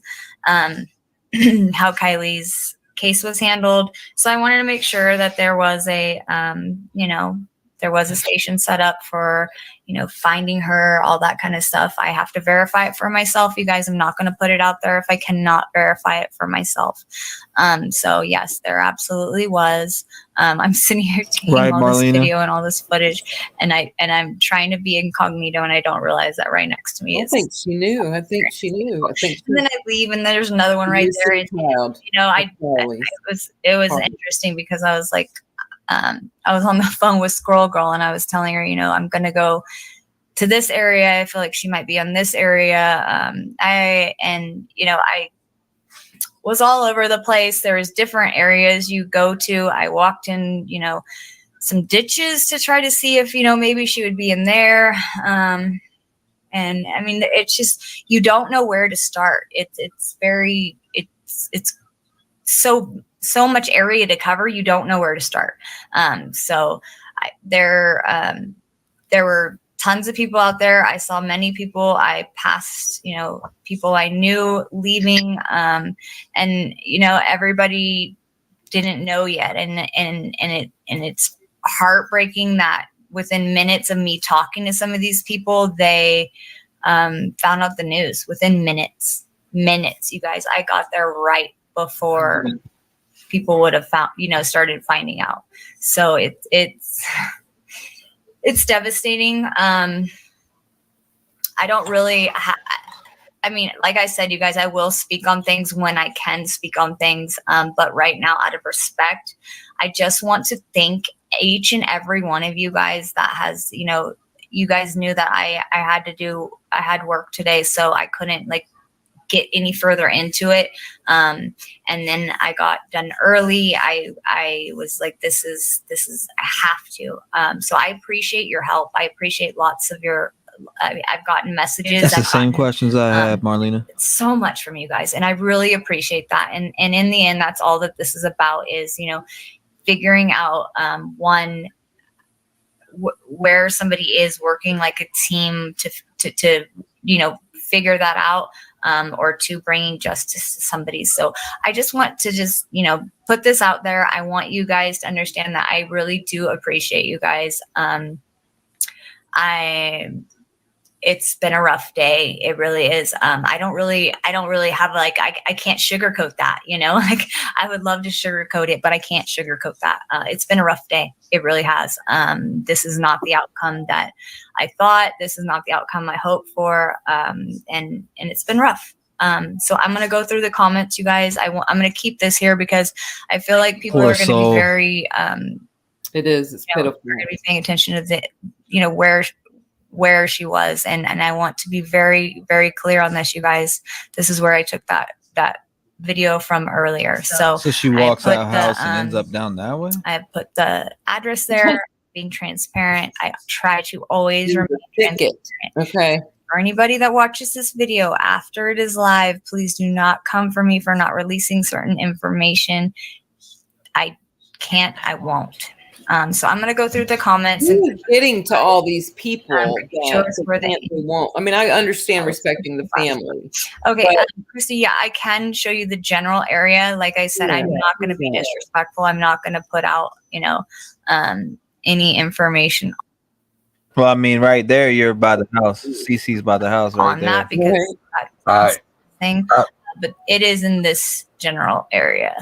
case was handled. So I wanted to make sure that there was a there was a station set up for, finding her, all that kind of stuff. I have to verify it for myself. You guys, I'm not going to put it out there if I cannot verify it for myself. So yes, there absolutely was. I'm sitting here taking all this video and all this footage, and I'm trying to be incognito, and I don't realize that right next to me I think she knew. And then I leave, and there's another one right there. And, it was interesting because I was like, I was on the phone with Squirrel Girl and I was telling her, I'm going to go to this area. I feel like she might be on this area. I was all over the place. There was different areas you go to. I walked in, some ditches to try to see if, maybe she would be in there. And I mean, it's just, you don't know where to start. It's so much area to cover. You don't know where to start. There were tons of people out there. I saw many people. I passed, people I knew leaving, and everybody didn't know yet. And it's heartbreaking that within minutes of me talking to some of these people, they found out the news within minutes, you guys. I got there right before people would have found, started finding out. So it's devastating. I don't really, like I said, you guys, I will speak on things when I can speak on things. But right now, out of respect, I just want to thank each and every one of you guys that has, you guys knew that I had work today, so I couldn't get any further into it. And then I got done early. I was like, this is I have to. So I appreciate your help. I appreciate lots of your. I've gotten messages. That's the same questions I had, Marlena. So much from you guys, and I really appreciate that. And in the end, that's all that this is about, is, you know, figuring out where somebody is working like a team to you know, figure that out, or to bringing justice to somebody. So I just want to just, you know, put this out there. I want you guys to understand that I really do appreciate you guys. It's been a rough day. It really is. I don't really have, like, I can't sugarcoat that, you know, like I would love to sugarcoat it, but I can't sugarcoat that. It's been a rough day. It really has. This is not the outcome that I thought. This is not the outcome I hoped for. And it's been rough. So I'm going to go through the comments, you guys. I'm going to keep this here because I feel like people are going to be very, it's pitiful. They're going to be paying attention to the, you know, where she was. And I want to be very, very clear on this, you guys. This is where I took that video from earlier. So she walks out house and ends up down that way. I put the address there, being transparent. I try to always remain transparent. Okay. For anybody that watches this video after it is live, please do not come for me for not releasing certain information. I can't, I won't. So I'm going to go through the comments. And getting to all these people where they won't. I mean, I understand respecting the family. Okay, Christy, yeah, I can show you the general area. Like I said, I'm not going to be disrespectful. I'm not going to put out, you know, any information. Well, I mean, right there, you're by the house. CC's by the house right there. Not because that's the thing, but it is in this general area.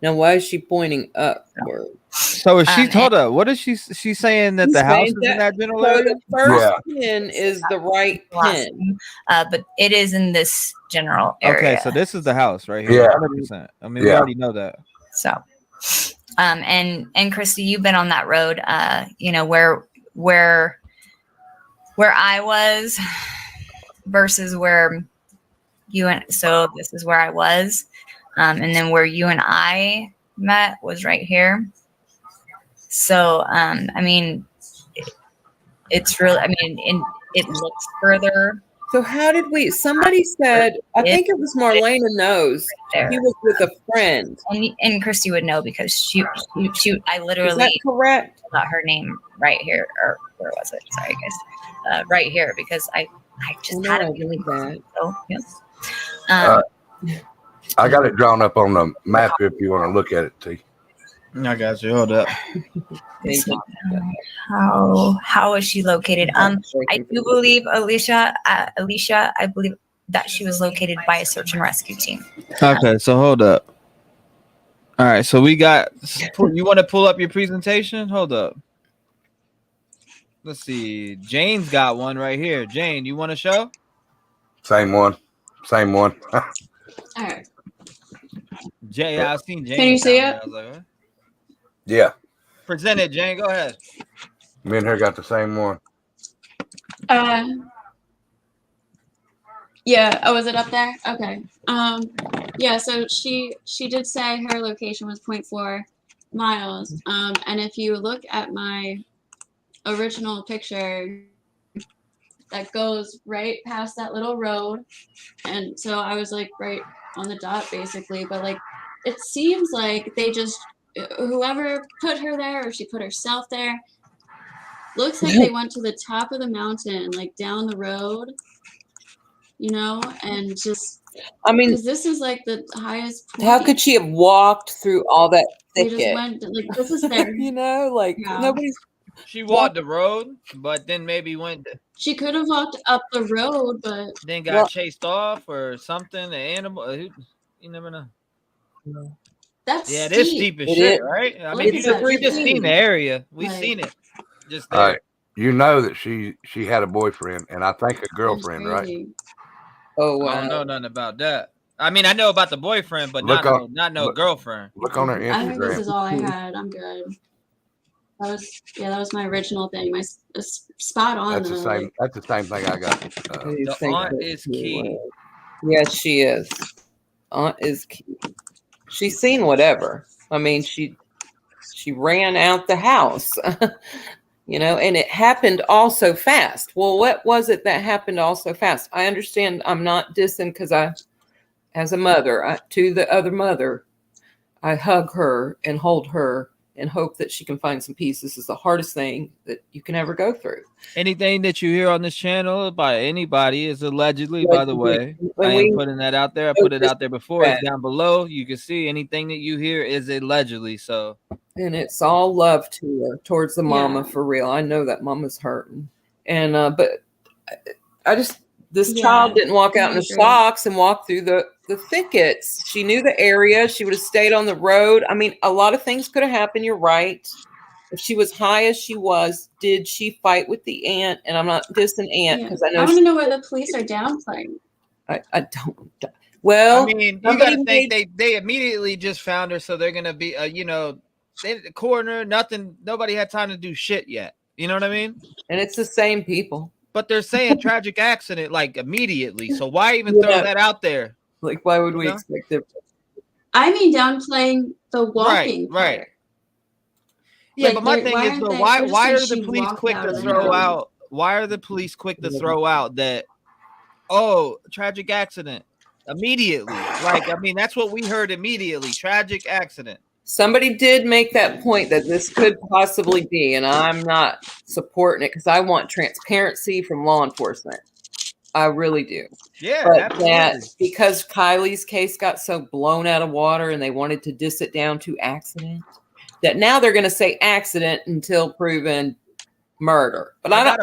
Now, why is she pointing upward? So is she told her? What is she saying that the house is in that general area? The first pin is the right pin, but it is in this general area. Okay, so this is the house right here. 100%. I mean, we already know that. So, and Christy, you've been on that road. You know, where I was versus where you went. So this is where I was. And then where you and I met was right here. So, I mean, it's really, I mean, it looks further. So how did somebody said, I think it was Marlena knows, he was with a friend. And Christy would know because she I literally. Is that correct? Got her name right here, or where was it? Sorry, guys. Right here, because I just had it really bad. So, yes. I got it drawn up on the map if you want to look at it, T. I got you. Hold up. How is she located? I do believe Alicia, I believe that she was located by a search and rescue team. Okay, so hold up. All right, so we got. You want to pull up your presentation? Hold up. Let's see. Jane's got one right here. Jane, you want to show? Same one. All right. Jay, I've seen Jane. Can you see it? I was like, what? Yeah. Present it, Jane. Go ahead. Me and her got the same one. Yeah. Oh, was it up there? Okay. Yeah. So she did say her location was 0.4 miles. And if you look at my original picture, that goes right past that little road, and so I was like right on the dot basically. But like, it seems like they just, whoever put her there, or she put herself there, looks like they went to the top of the mountain, like down the road, you know, and just, I mean, because this is like the highest point. How could she have walked through all that thicket? They just went, like, this is their, You know, like nobody's. She walked the road, but then maybe went. She could have walked up the road, but then got chased off or something. The animal, you never know. That's this steep as shit, right? I mean, we just seen the area. We seen it. Just there. All right. You know that she had a boyfriend, and I think a girlfriend, right? Oh wow! I don't know nothing about that. I mean, I know about the boyfriend, but not no girlfriend. Look on her Instagram. I think this is all I had. I'm good. That was my original thing. My spot on. That's the same. That's the same thing I got. The aunt is key. Yes, she is. Aunt is key. She's seen whatever. I mean, she ran out the house, you know, and it happened all so fast. Well, what was it that happened all so fast? I understand. I'm not dissing because as a mother, to the other mother, I hug her and hold her and hope that she can find some peace. This is the hardest thing that you can ever go through. Anything that you hear on this channel by anybody is allegedly, by the way. I am putting that out there. I put it out there before. It's down below. You can see anything that you hear is allegedly. So, and it's all love towards the mama for real. I know that mama's hurting. And but I just this child didn't walk out in the socks and walk through the thickets. She knew the area. She would have stayed on the road. I mean, a lot of things could have happened. You're right. If she was high as she was, did she fight with the aunt? And I'm not dissing aunt because I know. I want to know where the police are downplaying. I don't. Well, I mean, you got to think they immediately just found her, so they're gonna be, you know, they the coroner. Nothing. Nobody had time to do shit yet. You know what I mean? And it's the same people. But they're saying tragic accident like immediately. So why even throw that out there? Like, why would we expect it? I mean, downplaying the walking. Right. Yeah, like, but my thing is, though, why are the police quick to throw out? Why are the police quick to throw out that? Oh, tragic accident immediately. Like, I mean, that's what we heard immediately. Tragic accident. Somebody did make that point that this could possibly be, and I'm not supporting it because I want transparency from law enforcement. I really do. Yeah, but that because Kylie's case got so blown out of water and they wanted to diss it down to accident, that now they're going to say accident until proven murder. But I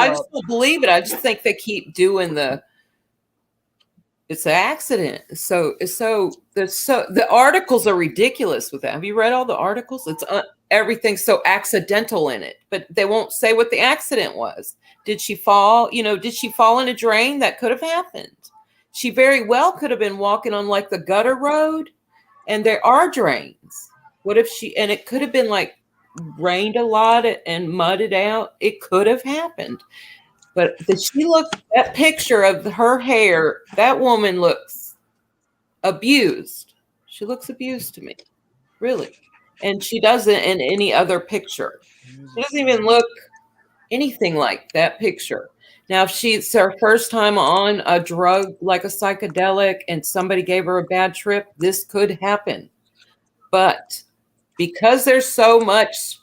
just don't believe it. I just think they keep doing it's an accident. So the articles are ridiculous with that. Have you read all the articles? It's everything's so accidental in it, but they won't say what the accident was. Did she fall? You know, did she fall in a drain? That could have happened. She very well could have been walking on like the gutter road, and there are drains. What if and it could have been like rained a lot and mudded out. It could have happened. But did she look, that picture of her hair, that woman looks abused. She looks abused to me, really. And she doesn't in any other picture. She doesn't even look anything like that picture. Now, if it's her first time on a drug like a psychedelic and somebody gave her a bad trip, this could happen. But because there's so much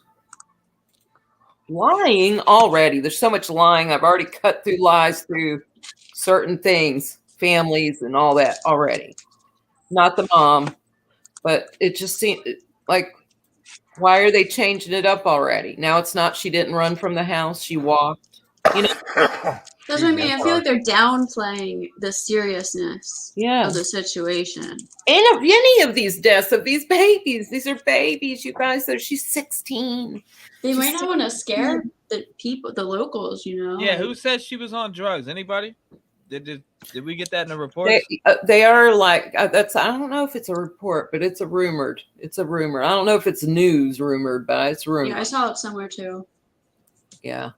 lying already, there's so much lying. I've already cut through lies through certain things, families and all that already. Not the mom, but it just seemed like, why are they changing it up already? Now it's not, she didn't run from the house, she walked. You know, that's what I mean. I feel like they're downplaying the seriousness of the situation. And of any of these deaths of these babies, these are babies, you guys. She's 16. They might not want to scare the people, the locals, you know. Yeah, who says she was on drugs? Anybody? Did we get that in the report? They are like that's. I don't know if it's a report, but it's a rumored. It's a rumor. I don't know if it's news rumored, but it's rumored. Yeah, I saw it somewhere too. Yeah.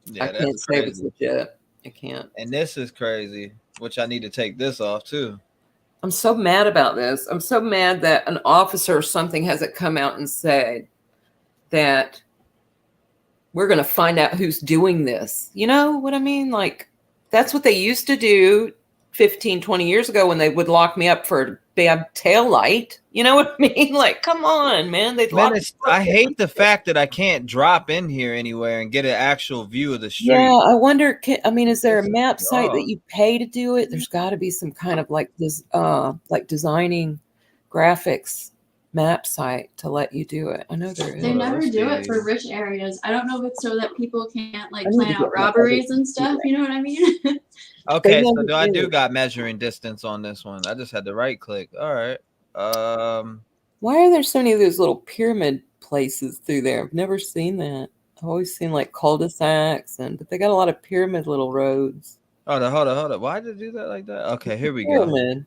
Yeah, I can't say it's legit. I can't. And this is crazy, which I need to take this off too. I'm so mad about this. I'm so mad that an officer or something hasn't come out and said that we're going to find out who's doing this. You know what I mean? Like, that's what they used to do 15, 20 years ago when they would lock me up for a bad tail light. You know what I mean? Like, come on, man. I hate the fact that I can't drop in here anywhere and get an actual view of the street. Yeah, I wonder, is there a map site that you pay to do it? There's got to be some kind of like this, like designing graphics map site to let you do it. I know there is. They never do it for rich areas. I don't know if it's so that people can't like plan out robberies and stuff. You know what I mean? Okay, so I do got measuring distance on this one. I just had to right click. All right. Why are there so many of those little pyramid places through there? I've never seen that. I've always seen like cul-de-sacs, but they got a lot of pyramid little roads. Hold on. Why did they do that like that? Okay, here we go.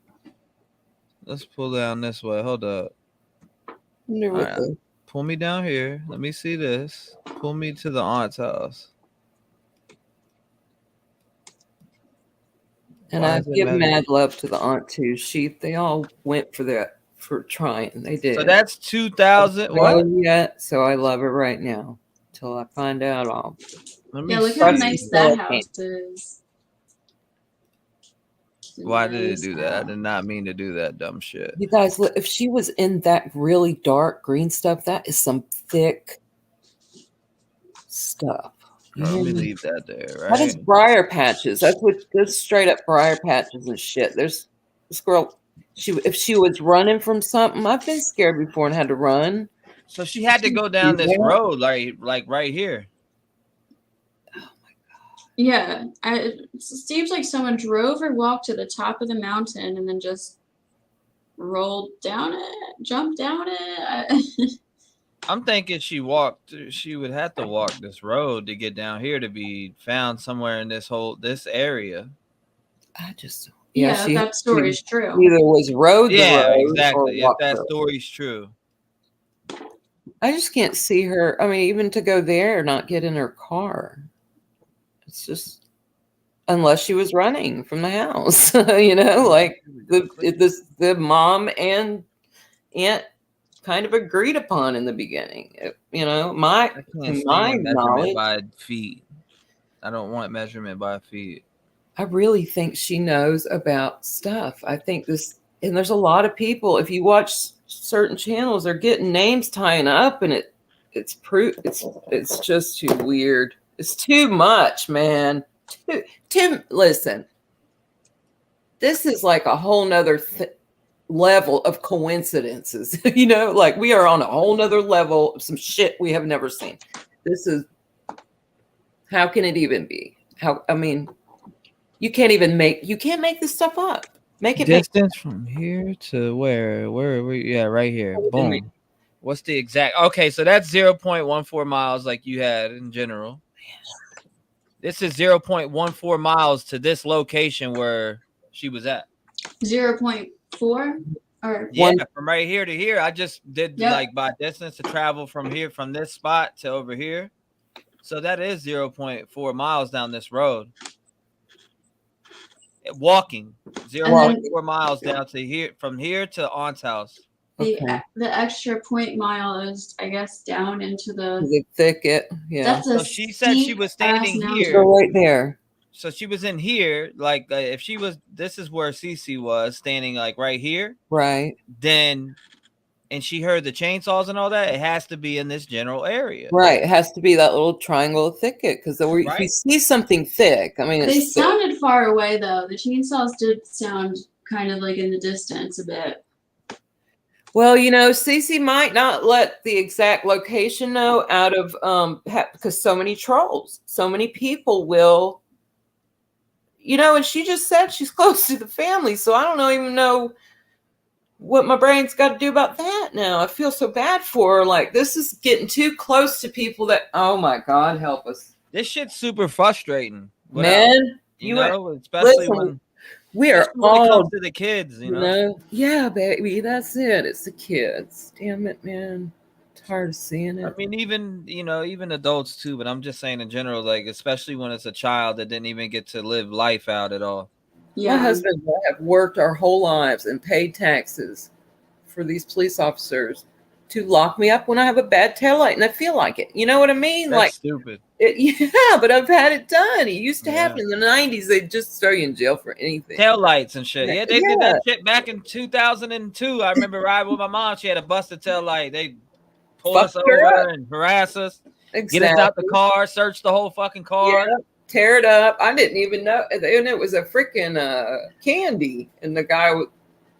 Let's pull down this way. Hold up. All right, pull me down here. Let me see this. Pull me to the aunt's house. And I give mad love to the aunt too. They all went for that, for trying. They did. So that's 2,000. What? Yet, so I love her right now. Till I find out all. Yeah, look how nice that house is. Why did it do that? I did not mean to do that dumb shit. You guys, look, if she was in that really dark green stuff, that is some thick stuff. Let me leave that there, right? That is briar patches. That's straight up briar patches and shit. There's this girl. If she was running from something, I've been scared before and had to run. So she had to go down this road, like right here. Yeah, it seems like someone drove or walked to the top of the mountain and then just rolled down it, jumped down it. I'm thinking she would have to walk this road to get down here to be found somewhere in this area. Yeah, that story is true. Either was road to road, exactly. If that story's true. I just can't see her. I mean, even to go there, not get in her car. It's just, unless she was running from the house, like the mom and aunt kind of agreed upon in the beginning. My knowledge by feet. I don't want measurement by feet. I really think she knows about stuff. I think and there's a lot of people. If you watch certain channels, they're getting names tying up, and it's just too weird. It's too much, man. Listen, this is like a whole nother level of coincidences. Like we are on a whole nother level of some shit we have never seen. How can it even be? You can't make this stuff up. Make it distance from here to where yeah, right here. Boom. What's the exact? Okay, so that's 0.14 miles like you had in general. This is 0.14 miles to this location where she was at. 0.4 or from right here to here. I just did like by distance to travel from this spot to over here. So that is 0.4 miles down this road. Walking 0.4 miles down to here, from here to aunt's house. The extra 0.1 mile is, I guess, down into the thicket. Yeah. So she said she was standing here. So right there. So she was in here, like if she was, this is where Cece was standing, like right here. Right. Then, and she heard the chainsaws and all that. It has to be in this general area. Right. It has to be that little triangle of thicket because if you see something thick, they sounded far away though. The chainsaws did sound kind of like in the distance a bit. Well, Cece might not let the exact location know out of because so many trolls, so many people will, and she just said she's close to the family. So I don't even know what my brain's got to do about that now. I feel so bad for her. Like this is getting too close to people that, oh my God, help us. This shit's super frustrating. Man, especially when we are all to the kids, Yeah, baby, that's it. It's the kids. Damn it, man. It's hard seeing it. I mean, even adults too, but I'm just saying in general, like especially when it's a child that didn't even get to live life out at all. Yeah. My husband and I have worked our whole lives and paid taxes for these police officers to lock me up when I have a bad taillight and I feel like it. You know what I mean? That's stupid. But I've had it done. It used to happen in the 90s. They'd just throw you in jail for anything. Taillights and shit. Yeah, they did that shit back in 2002. I remember riding with my mom. She had a busted taillight. They pull us over and harass us. Get us out the car, search the whole fucking car. Yeah, tear it up. I didn't even know. And it was a freaking candy. And the guy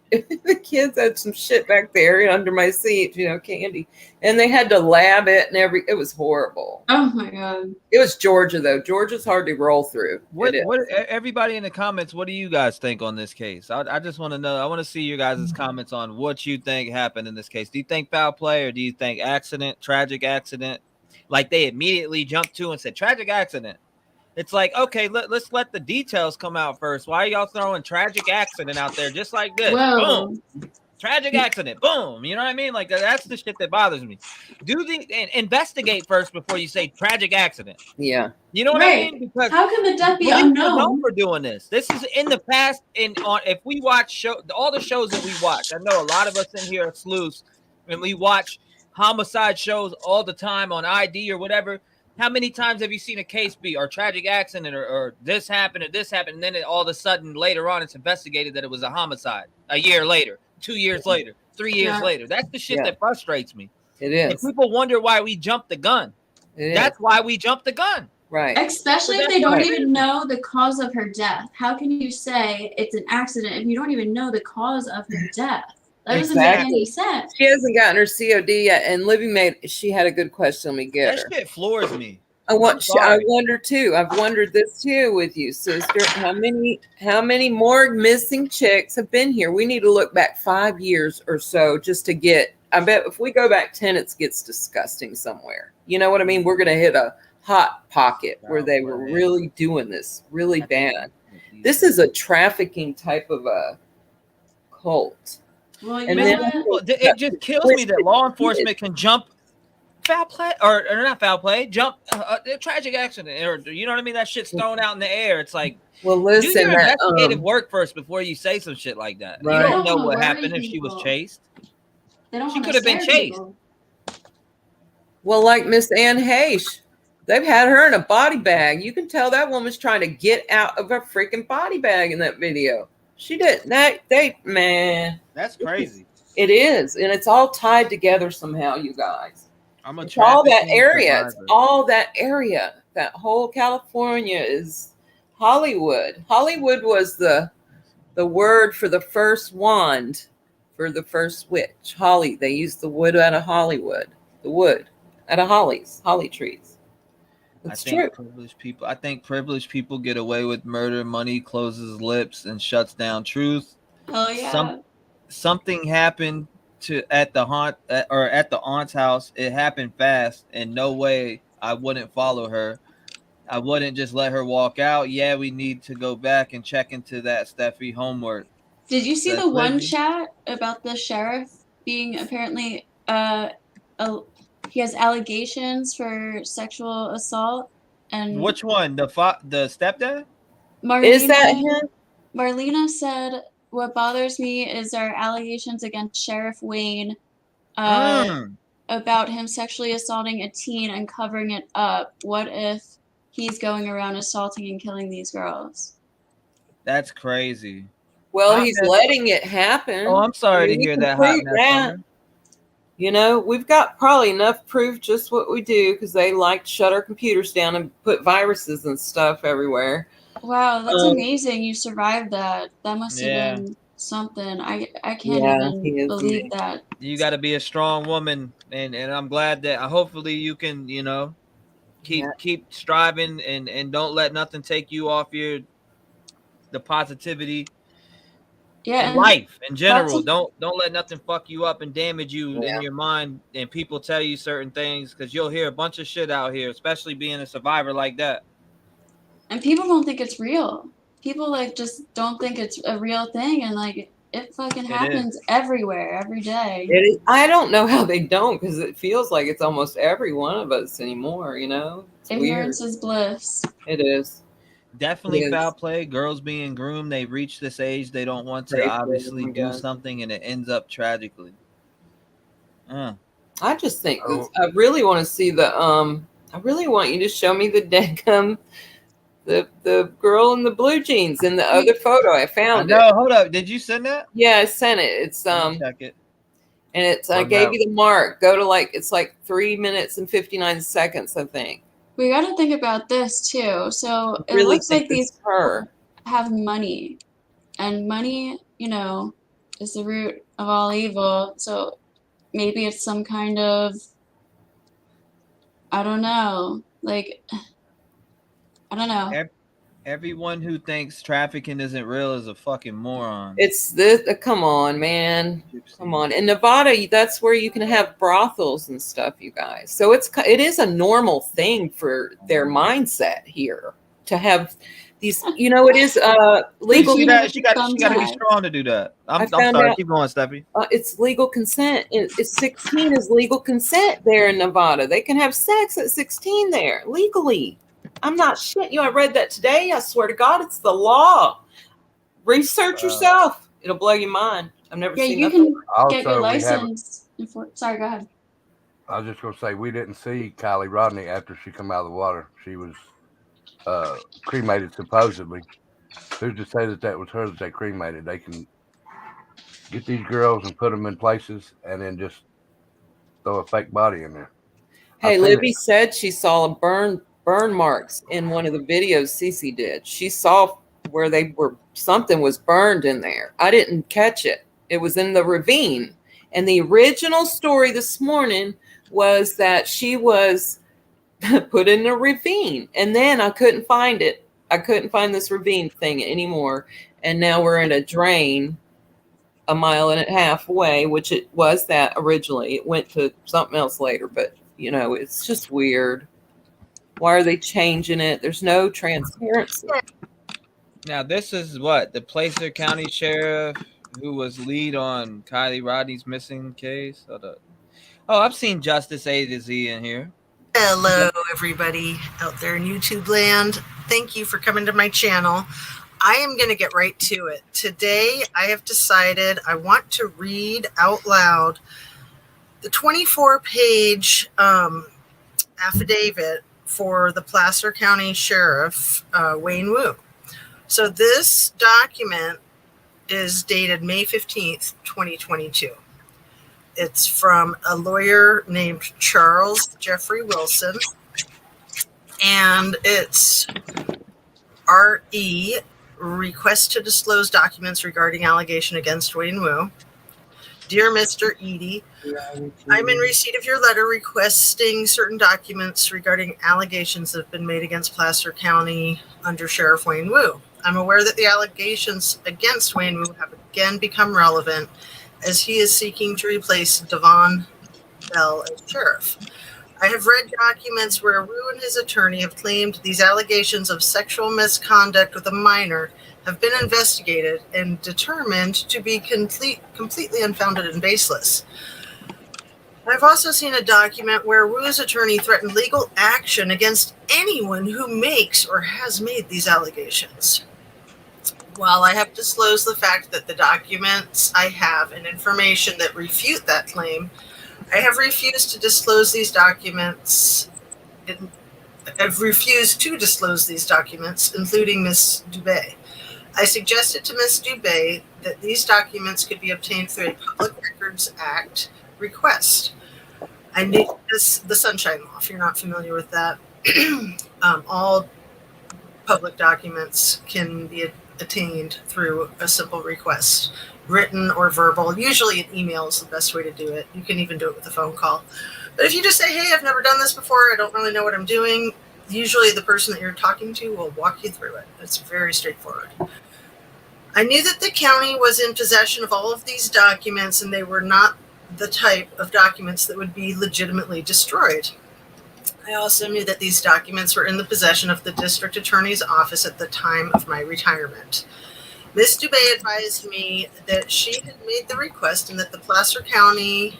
the kids had some shit back there under my seat, candy. And they had to lab it and it was horrible. Oh my God. It was Georgia though. Georgia's hard to roll through. What everybody in the comments, what do you guys think on this case? I just want to know. I want to see your guys' comments on what you think happened in this case. Do you think foul play or do you think tragic accident? Like they immediately jumped to and said tragic accident. It's like, okay, let's let the details come out first. Why are y'all throwing tragic accident out there just like this? Well, boom. Tragic accident. Boom. You know what I mean? Like that's the shit that bothers me. Investigate first before you say tragic accident. Yeah. You know what I mean? Because how can the death be police are unknown? known for doing this. This is in the past. If we watch all the shows that we watch, I know a lot of us in here are sleuths, and we watch homicide shows all the time on ID or whatever. How many times have you seen a case be or tragic accident or this happened, and then all of a sudden later on it's investigated that it was a homicide a year later, 2 years later, 3 years later? That's the shit that frustrates me. It is. And people wonder why we jumped the gun. That's why we jumped the gun. Right. Especially if they don't even know the cause of her death. How can you say it's an accident if you don't even know the cause of her death? That doesn't make any sense. She hasn't gotten her COD yet. And Libby she had a good question. Let me get her. That shit floors me. I wonder too. I've wondered this too with you, sister. How many more missing chicks have been here? We need to look back 5 years or so just to get. I bet if we go back 10, it gets disgusting somewhere. You know what I mean? We're gonna hit a hot pocket where they were really doing this really bad. This is a trafficking type of a cult. Well, and then it just kills me that law enforcement can jump foul play or not foul play, jump a tragic accident, or you know what I mean? That shit's thrown out in the air. It's like, well, listen, do your investigative work first before you say some shit like that. Right. You don't know what happened if she was chased. She could have been chased. Well, like Miss Ann Heche, they've had her in a body bag. You can tell that woman's trying to get out of a freaking body bag in that video. She didn't. Man, that's crazy. It is, and it's all tied together somehow, you guys. It's all that area. It's all that area. That whole California is Hollywood. Hollywood was the word for the first wand for the first witch. Holly. They used the wood out of Hollywood. The wood out of holly trees. It's true. I think privileged people get away with murder. Money closes lips and shuts down truth. Oh yeah. Something happened at the aunt's house. It happened fast, and no way I wouldn't follow her. I wouldn't just let her walk out. Yeah, we need to go back and check into that Steffi homework. Did you see the one chat about the sheriff being apparently he has allegations for sexual assault? And which one? The stepdad? Is that him? Marlena said, "What bothers me is our allegations against Sheriff Wayne about him sexually assaulting a teen and covering it up. What if he's going around assaulting and killing these girls?" That's crazy. Well, he's letting it happen. Oh, I'm sorry to hear that. You know, we've got probably enough proof just what we do because they like to shut our computers down and put viruses and stuff everywhere. Wow, that's amazing. You survived that. That must have been something. I can't even believe that. You got to be a strong woman, and I'm glad that hopefully you can, keep striving and don't let nothing take you off the positivity. Yeah, life in general. Don't let nothing fuck you up and damage you in your mind. And people tell you certain things because you'll hear a bunch of shit out here, especially being a survivor like that. And people don't think it's real. People just don't think it's a real thing, and it fucking happens everywhere, every day. I don't know how they don't, because it feels like it's almost every one of us anymore. It's ignorance weird. Is bliss. It is. Definitely foul play. Girls being groomed. They reach this age. They don't want to obviously do something, and it ends up tragically. I just think I really want to see I really want you to show me the deadgum, the girl in the blue jeans in the other photo. I found it. No, hold up. Did you send that? Yeah, I sent it. It's check it. And it's I gave you the mark. Go to it's 3 minutes and 59 seconds, I think. We got to think about this too. So it really looks like these people have money, and money, is the root of all evil. So maybe it's some kind of, I don't know. Everyone who thinks trafficking isn't real is a fucking moron. It's this. Come on, man. Come on. In Nevada, that's where you can have brothels and stuff, you guys. So it is a normal thing for their mindset here to have These, you know, it is legal. She got to be strong to do that. I'm sorry. Keep going, Stephanie. It's legal consent. It's 16 is legal consent there in Nevada. They can have sex at 16 there legally. I'm not shit you. I read that today. I swear to God, it's the law. Research yourself. It'll blow your mind. I've never seen you nothing. can get your license. Sorry, go ahead. I was just going to say, we didn't see Kylie Rodney after she come out of the water. She was cremated, supposedly. Who's to say that was her that they cremated? They can get these girls and put them in places and then just throw a fake body in there. Hey, Libby said she saw burn marks in one of the videos Cece did. She saw where something was burned in there. I didn't catch it. It was in the ravine. And the original story this morning was that she was put in a ravine. And then I couldn't find it. I couldn't find this ravine thing anymore. And now we're in a drain a mile and a half away, which it was that originally. It went to something else later. But, you know, it's just weird. Why are they changing it? There's no transparency. Now, this is what? The Placer County Sheriff who was lead on Kylie Rodney's missing case? Oh, I've seen Justice A to Z in here. Hello, everybody out there in YouTube land. Thank you for coming to my channel. I am going to get right to it. Today, I have decided I want to read out loud the 24-page affidavit for the Placer County Sheriff, Wayne Wu. So this document is dated May 15th, 2022. It's from a lawyer named Charles Jeffrey Wilson, and it's RE, request to disclose documents regarding allegation against Wayne Wu. Dear Mr. Edie, I'm in receipt of your letter requesting certain documents regarding allegations that have been made against Placer County under Sheriff Wayne Wu. I'm aware that the allegations against Wayne Wu have again become relevant as he is seeking to replace Devon Bell as sheriff. I have read documents where Wu and his attorney have claimed these allegations of sexual misconduct with a minor have been investigated and determined to be completely unfounded and baseless. I've also seen a document where Wu's attorney threatened legal action against anyone who makes or has made these allegations. While I have disclosed the fact that the documents I have and information that refute that claim, I have refused to disclose these documents. I've refused to disclose these documents, including Ms. Dubé. I suggested to Ms. Dubé that these documents could be obtained through a Public Records Act request. I need the Sunshine Law, if you're not familiar with that. All public documents can be attained through a simple request, written or verbal. Usually an email is the best way to do it. You can even do it with a phone call. But if you just say, hey, I've never done this before, I don't really know what I'm doing, usually the person that you're talking to will walk you through it. It's very straightforward. I knew that the county was in possession of all of these documents, and they were not the type of documents that would be legitimately destroyed. I also knew that these documents were in the possession of the district attorney's office at the time of my retirement. Ms. Dubé advised me that she had made the request and that the Placer County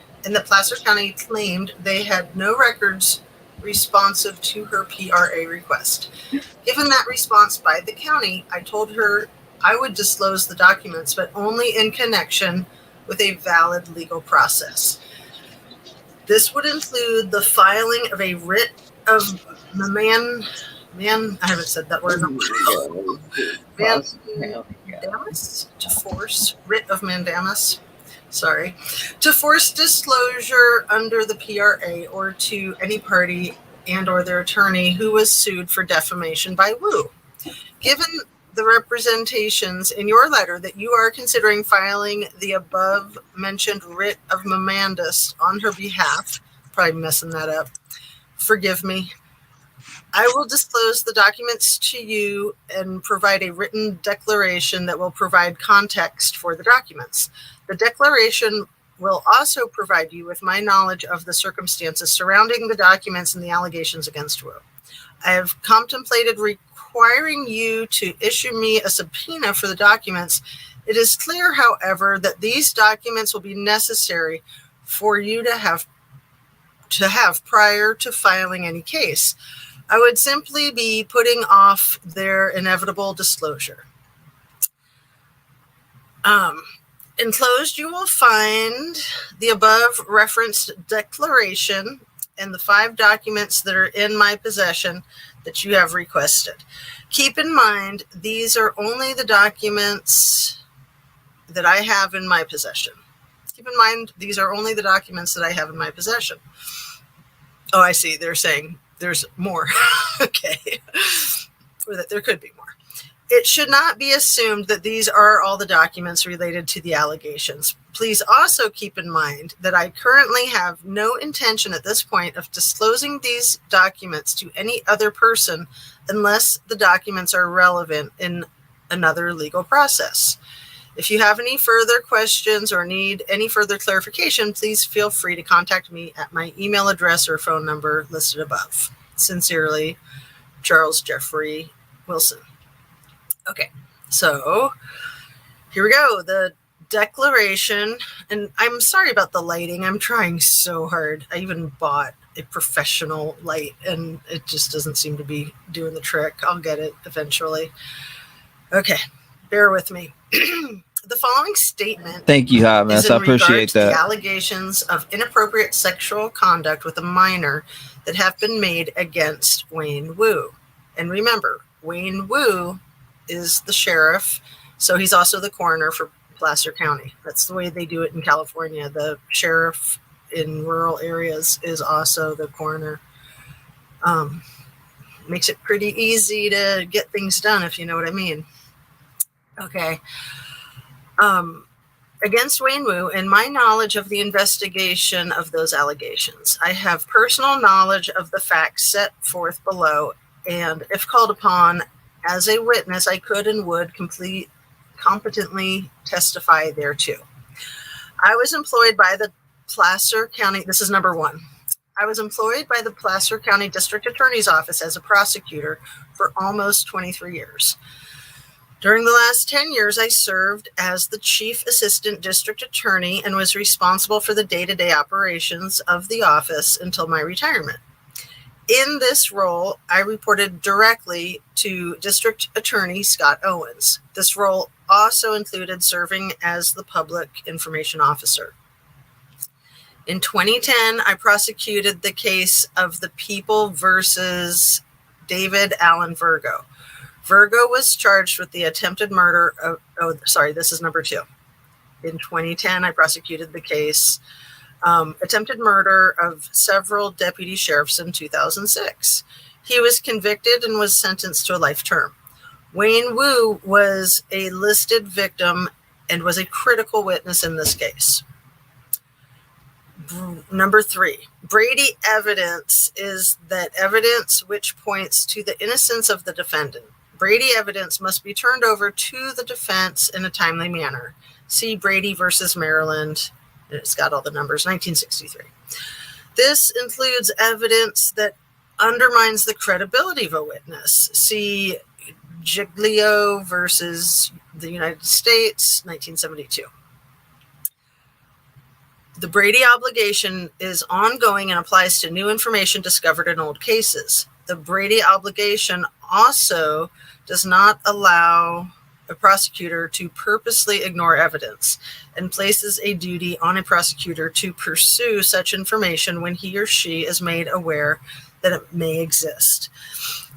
claimed they had no records responsive to her PRA request. Given that response by the county, I told her I would disclose the documents, but only in connection with a valid legal process. This would include the filing of a writ of I haven't said that word. Mandamus? To force, writ of mandamus. Sorry. To force disclosure under the PRA or to any party and or their attorney who was sued for defamation by Wu. Given the representations in your letter that you are considering filing the above mentioned writ of mandamus on her behalf, probably messing that up, forgive me. I will disclose the documents to you and provide a written declaration that will provide context for the documents. The declaration will also provide you with my knowledge of the circumstances surrounding the documents and the allegations against Wu. I have contemplated requiring you to issue me a subpoena for the documents. It is clear, however, that these documents will be necessary for you to have prior to filing any case. I would simply be putting off their inevitable disclosure. Enclosed, you will find the above referenced declaration and the 5 documents that are in my possession that you have requested. Keep in mind, these are only the documents that I have in my possession. Keep in mind, these are only the documents that I have in my possession. Oh, I see. They're saying there's more. Okay. Or that there could be more. It should not be assumed that these are all the documents related to the allegations. Please also keep in mind that I currently have no intention at this point of disclosing these documents to any other person unless the documents are relevant in another legal process. If you have any further questions or need any further clarification, please feel free to contact me at my email address or phone number listed above. Sincerely, Charles Jeffrey Wilson. Okay, so here we go. The declaration, and I'm sorry about the lighting. I'm trying so hard. I even bought a professional light, and it just doesn't seem to be doing the trick. I'll get it eventually. Okay, bear with me. The following statement Thank you, Hot Mess. is in I appreciate regard to the that. allegations of inappropriate sexual conduct with a minor that have been made against Wayne Wu. And remember, Wayne Wu is the sheriff, so he's also the coroner for Placer County. That's the way they do it in California. The sheriff in rural areas is also the coroner. Makes it pretty easy to get things done, if you know what I mean. Okay. Against Wayne Wu, and my knowledge of the investigation of those allegations. I have personal knowledge of the facts set forth below, and if called upon as a witness, I could and would competently testify thereto. I was employed by the Placer County, this is number 1. I was employed by the Placer County District Attorney's Office as a prosecutor for almost 23 years. During the last 10 years, I served as the Chief Assistant District Attorney and was responsible for the day-to-day operations of the office until my retirement. In this role, I reported directly to District Attorney Scott Owens. This role also included serving as the Public Information Officer. In 2010, I prosecuted the case of the People versus David Allen Virgo. Virgo was charged with the attempted murder of, this is number 2. In 2010, I prosecuted the case, attempted murder of several deputy sheriffs in 2006. He was convicted and was sentenced to a life term. Wayne Wu was a listed victim and was a critical witness in this case. Number 3, Brady evidence is that evidence which points to the innocence of the defendant. Brady evidence must be turned over to the defense in a timely manner. See Brady versus Maryland. It's got all the numbers, 1963. This includes evidence that undermines the credibility of a witness. See Giglio versus the United States, 1972. The Brady obligation is ongoing and applies to new information discovered in old cases. The Brady obligation also does not allow a prosecutor to purposely ignore evidence and places a duty on a prosecutor to pursue such information when he or she is made aware that it may exist.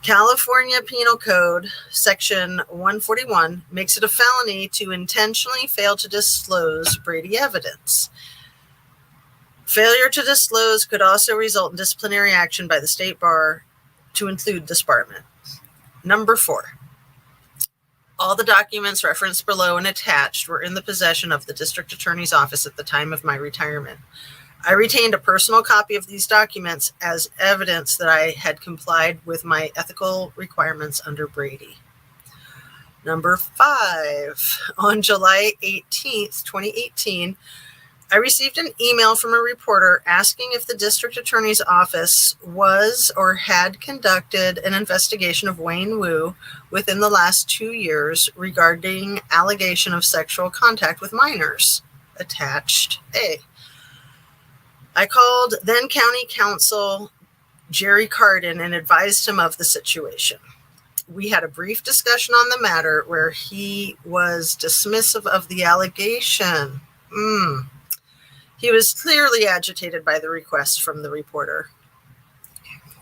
California Penal Code Section 141 makes it a felony to intentionally fail to disclose Brady evidence. Failure to disclose could also result in disciplinary action by the state bar, to include disbarment. Number 4, all the documents referenced below and attached were in the possession of the district attorney's office at the time of my retirement. I retained a personal copy of these documents as evidence that I had complied with my ethical requirements under Brady. Number 5, on July 18th, 2018, I received an email from a reporter asking if the district attorney's office was or had conducted an investigation of Wayne Wu within the last 2 years regarding allegation of sexual contact with minors. Attached A. I called then County Counsel Jerry Cardin and advised him of the situation. We had a brief discussion on the matter where he was dismissive of the allegation. He was clearly agitated by the request from the reporter.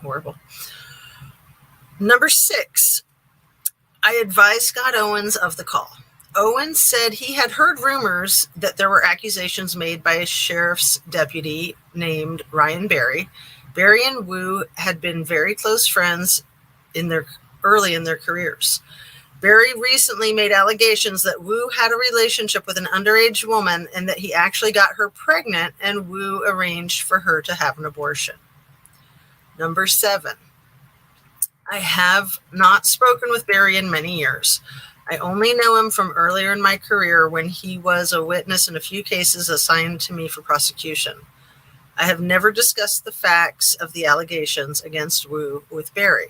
Horrible. Number 6, I advised Scott Owens of the call. Owens said he had heard rumors that there were accusations made by a sheriff's deputy named Ryan Berry. Berry and Wu had been very close friends early in their careers. Berry recently made allegations that Wu had a relationship with an underage woman and that he actually got her pregnant and Wu arranged for her to have an abortion. Number 7, I have not spoken with Berry in many years. I only know him from earlier in my career when he was a witness in a few cases assigned to me for prosecution. I have never discussed the facts of the allegations against Wu with Berry.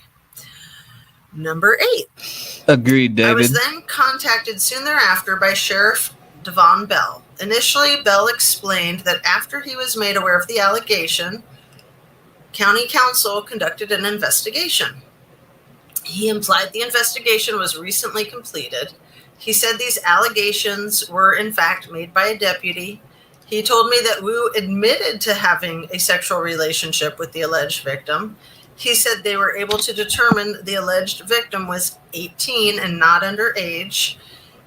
Number 8. Agreed, David. I was then contacted soon thereafter by Sheriff Devon Bell. Initially, Bell explained that after he was made aware of the allegation, County Counsel conducted an investigation. He implied the investigation was recently completed. He said these allegations were in fact made by a deputy. He told me that Wu admitted to having a sexual relationship with the alleged victim. He said they were able to determine the alleged victim was 18 and not underage.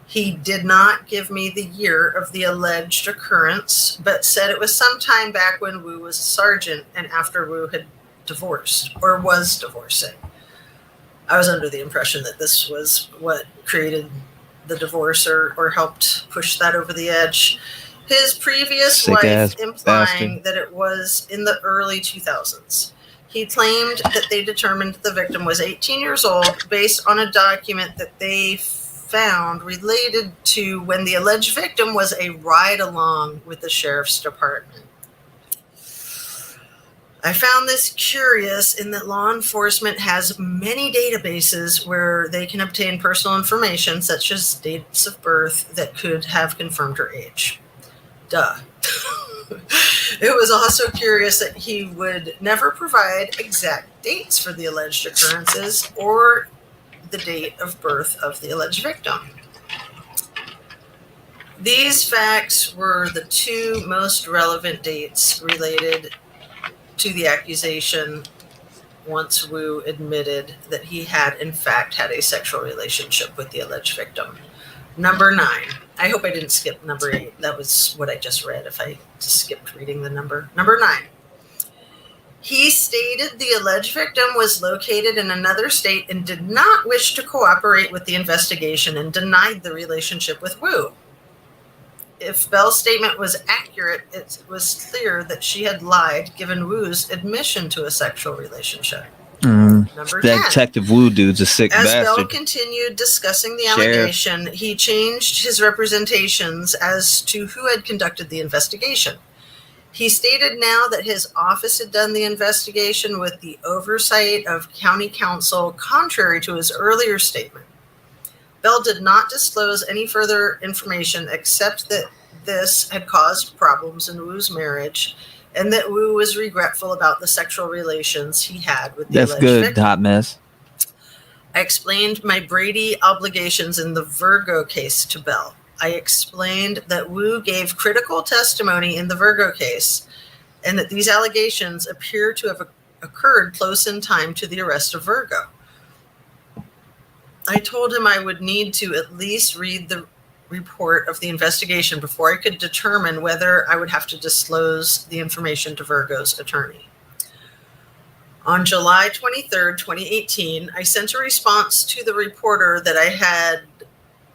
He did not give me the year of the alleged occurrence, but said it was sometime back when Wu was a sergeant and after Wu had divorced or was divorcing. I was under the impression that this was what created the divorce or helped push that over the edge. His previous wife implying that it was in the early 2000s. He claimed that they determined the victim was 18 years old based on a document that they found related to when the alleged victim was a ride-along with the sheriff's department. I found this curious in that law enforcement has many databases where they can obtain personal information, such as dates of birth, that could have confirmed her age. Duh. It was also curious that he would never provide exact dates for the alleged occurrences or the date of birth of the alleged victim. These facts were the 2 most relevant dates related to the accusation once Wu admitted that he had in fact had a sexual relationship with the alleged victim. Number 9. I hope I didn't skip number 8. That was what I just read if I just skipped reading the number. Number 9. He stated the alleged victim was located in another state and did not wish to cooperate with the investigation and denied the relationship with Wu. If Bell's statement was accurate, it was clear that she had lied given Wu's admission to a sexual relationship. Number 10. That Detective Wu dude's a sick As bastard. Bell continued discussing the allegation, he changed his representations as to who had conducted the investigation. He stated now that his office had done the investigation with the oversight of county counsel, contrary to his earlier statement. Bell did not disclose any further information except that this had caused problems in Wu's marriage and that Wu was regretful about the sexual relations he had with the That's alleged good, victim. hot mess. I explained my Brady obligations in the Virgo case to Bell. I explained that Wu gave critical testimony in the Virgo case and that these allegations appear to have occurred close in time to the arrest of Virgo. I told him I would need to at least read the report of the investigation before I could determine whether I would have to disclose the information to Virgo's attorney. On July 23rd, 2018, I sent a response to the reporter that I had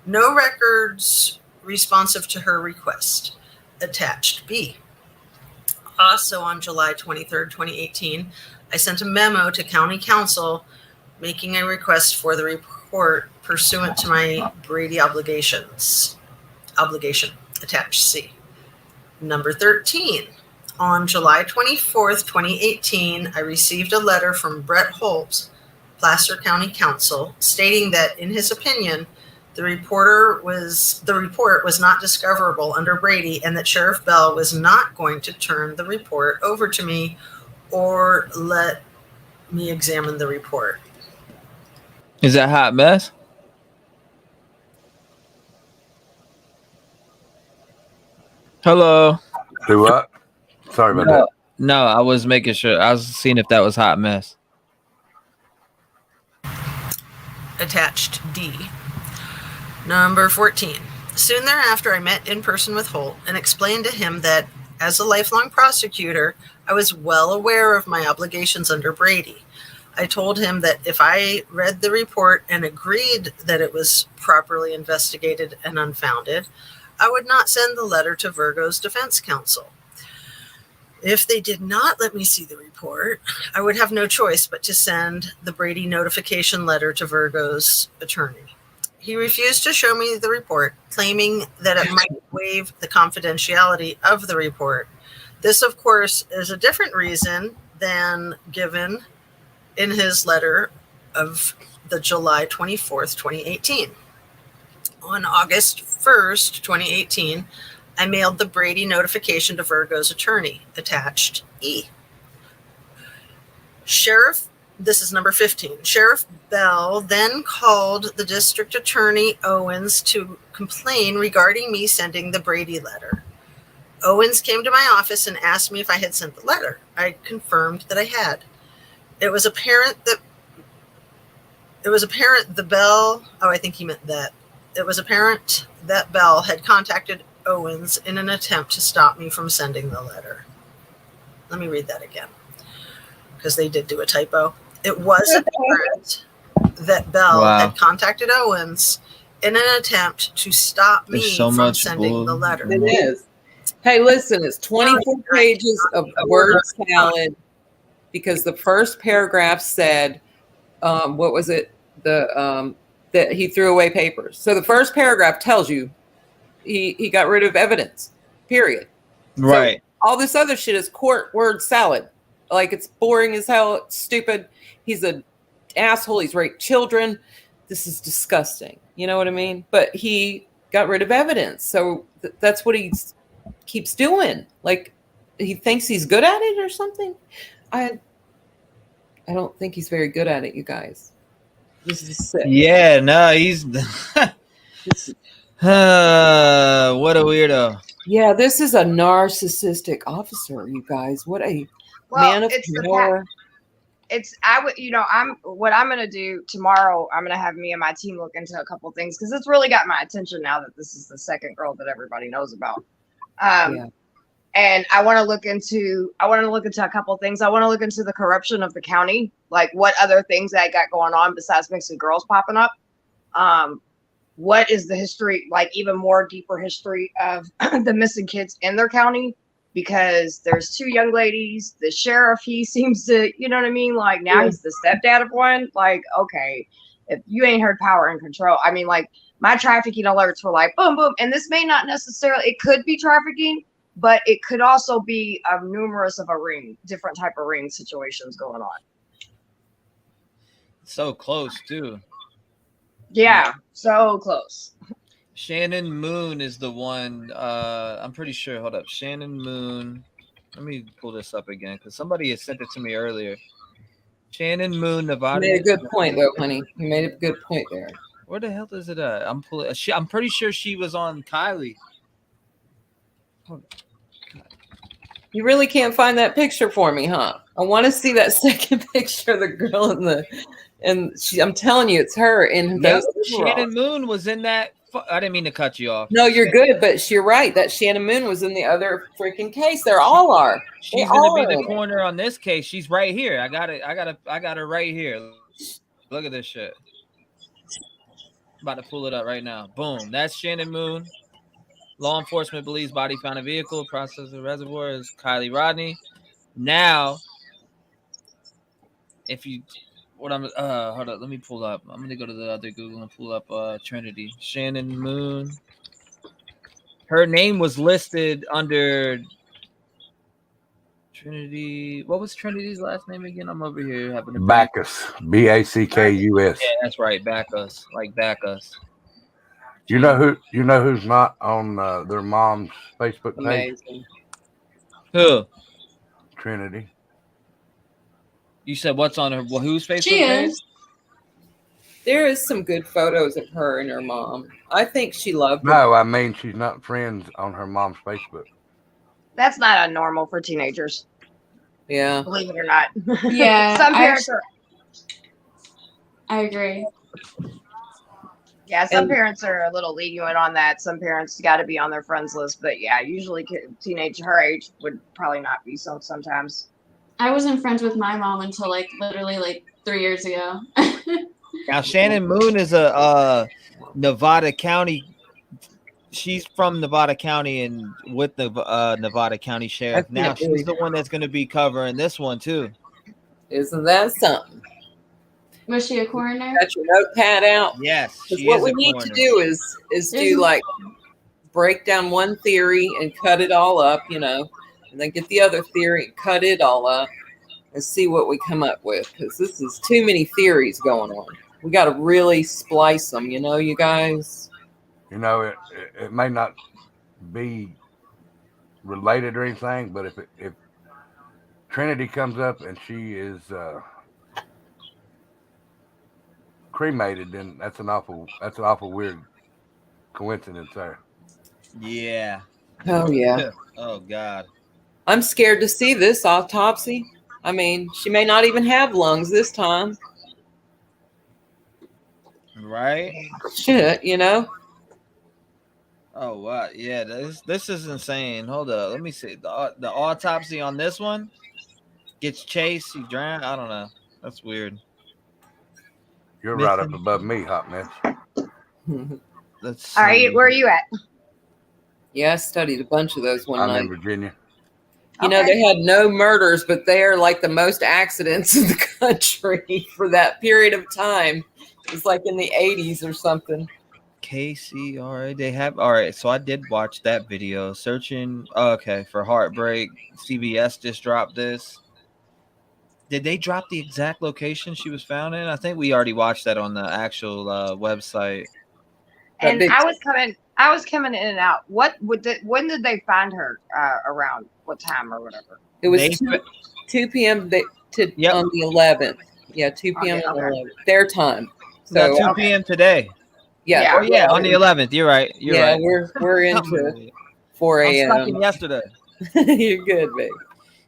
no records responsive to her request. Attached B. Also on July 23rd, 2018, I sent a memo to County Counsel making a request for the report pursuant to my Brady obligation. Attached C. Number 13. On July 24th, 2018, I received a letter from Brett Holt, Placer County Council, stating that, in his opinion, the report was not discoverable under Brady and that Sheriff Bell was not going to turn the report over to me or let me examine the report. Is that hot mess? Hello. Do what? Sorry about that. No, I was making sure. I was seeing if that was hot mess. Attached D. Number 14. Soon thereafter, I met in person with Holt and explained to him that, as a lifelong prosecutor, I was well aware of my obligations under Brady. I told him that if I read the report and agreed that it was properly investigated and unfounded, I would not send the letter to Virgo's defense counsel. If they did not let me see the report, I would have no choice but to send the Brady notification letter to Virgo's attorney. He refused to show me the report, claiming that it might waive the confidentiality of the report. This, of course, is a different reason than given in his letter of the July 24th, 2018. On August 1st, 2018, I mailed the Brady notification to Virgo's attorney, attached E. This is number 15. Sheriff Bell then called the district attorney Owens to complain regarding me sending the Brady letter. Owens came to my office and asked me if I had sent the letter. I confirmed that I had. It was apparent that Bell had contacted Owens in an attempt to stop me from sending the letter. Let me read that again, because they did do a typo. It was apparent that Bell had contacted Owens in an attempt to stop me from sending the letter. It is. Hey, listen, it's 24 pages of word salad, because the first paragraph said, what was it? That he threw away papers. So the first paragraph tells you he got rid of evidence, period. Right. So all this other shit is court word salad. Like, it's boring as hell. It's stupid. He's an asshole. He's raped children. This is disgusting. You know what I mean? But he got rid of evidence. So that's what he keeps doing. Like, he thinks he's good at it or something. I don't think he's very good at it, you guys. This is sick. Yeah, no, he's what a weirdo. Yeah, this is a narcissistic officer, you guys. What a man of power. What I'm going to do tomorrow, I'm going to have me and my team look into a couple things, because it's really got my attention now that this is the second girl that everybody knows about. And I want to look into a couple things. I want to look into the corruption of the county, like what other things that got going on besides missing girls popping up. What is the history, like even more deeper history of the missing kids in their county? Because there's two young ladies, the sheriff, he seems to, you know what I mean? Like, now he's the stepdad of one. Like, okay, if you ain't heard power and control, I mean, like, my trafficking alerts were like, boom, boom. And this may not necessarily, it could be trafficking, but it could also be numerous of a ring, different type of ring situations going on. So close, too. Yeah, so close. Shannon Moon is the one. I'm pretty sure. Hold up. Shannon Moon. Let me pull this up again, because somebody had sent it to me earlier. Shannon Moon, Nevada. You made a good point, though, honey. You made a good point there. Where the hell is it at? I'm pretty sure she was on Kylie. Hold on. You really can't find that picture for me, huh? I want to see that second picture of the girl I'm telling you, it's her in those. Shannon Moon was in that. I didn't mean to cut you off. No, you're good, but you're right. That Shannon Moon was in the other freaking case. They all are. She's gonna be the corner on this case. She's right here. I got her right here. Look at this shit. About to pull it up right now. Boom. That's Shannon Moon. Law enforcement believes body found in vehicle. Process of reservoir is Kylie Rodney. Now, hold on, let me pull up. I'm gonna go to the other Google and pull up Trinity. Shannon Moon. her name was listed under Trinity. What was Trinity's last name again? I'm over here having a Backus. Backus. Yeah, that's right. Backus, like Backus. You know who's not on their mom's Facebook page? Amazing. Who? Trinity. You said what's on her? Well, whose Facebook She page? is. There is some good photos of her and her mom. I think she loved her. No, I mean she's not friends on her mom's Facebook. That's not normal for teenagers. Yeah. Believe it or not. Yeah, Some parents are. I agree. Yeah, some parents are a little lenient on that. Some parents got to be on their friends list. But yeah, usually teenage her age would probably not be so sometimes. I wasn't friends with my mom until like literally like 3 years ago. Now Shannon Moon is a Nevada County. She's from Nevada County and with the Nevada County Sheriff. Now she's the one that's going to be covering this one too. Isn't that something? Was she a coroner? Got your notepad out? Yes. What we need to do is do like break down one theory and cut it all up, and then get the other theory and cut it all up and see what we come up with. Because this is too many theories going on. We got to really splice them, you guys. It may not be related or anything, but if Trinity comes up and she is cremated, then that's an awful weird coincidence there. Yeah. Oh yeah. Oh God. I'm scared to see this autopsy. I mean, she may not even have lungs this time. Right? Shit, Oh wow, yeah, this is insane. Hold up, let me see the autopsy on this one. Gets chased, he drowned. I don't know. That's weird. You're right up above me, hot mess. That's all right. Where are you at? Yeah, I studied a bunch of those one night. I'm in Virginia. They had no murders, but they are like the most accidents in the country for that period of time. It's like in the 80s or something. KCRA, they have. All right, so I did watch that video. Searching, for heartbreak. CBS just dropped this. Did they drop the exact location she was found in? I think we already watched that on the actual website. And I was coming in and out. When did they find her? Around what time or whatever? It was 2 p.m. on the 11th. Yeah, 2 p.m. on the 11th. Their time. So 2 p.m. today. Yeah. On the 11th. You're right. You're right. We're into 4 a.m. I'm stuck in yesterday. You're good, babe.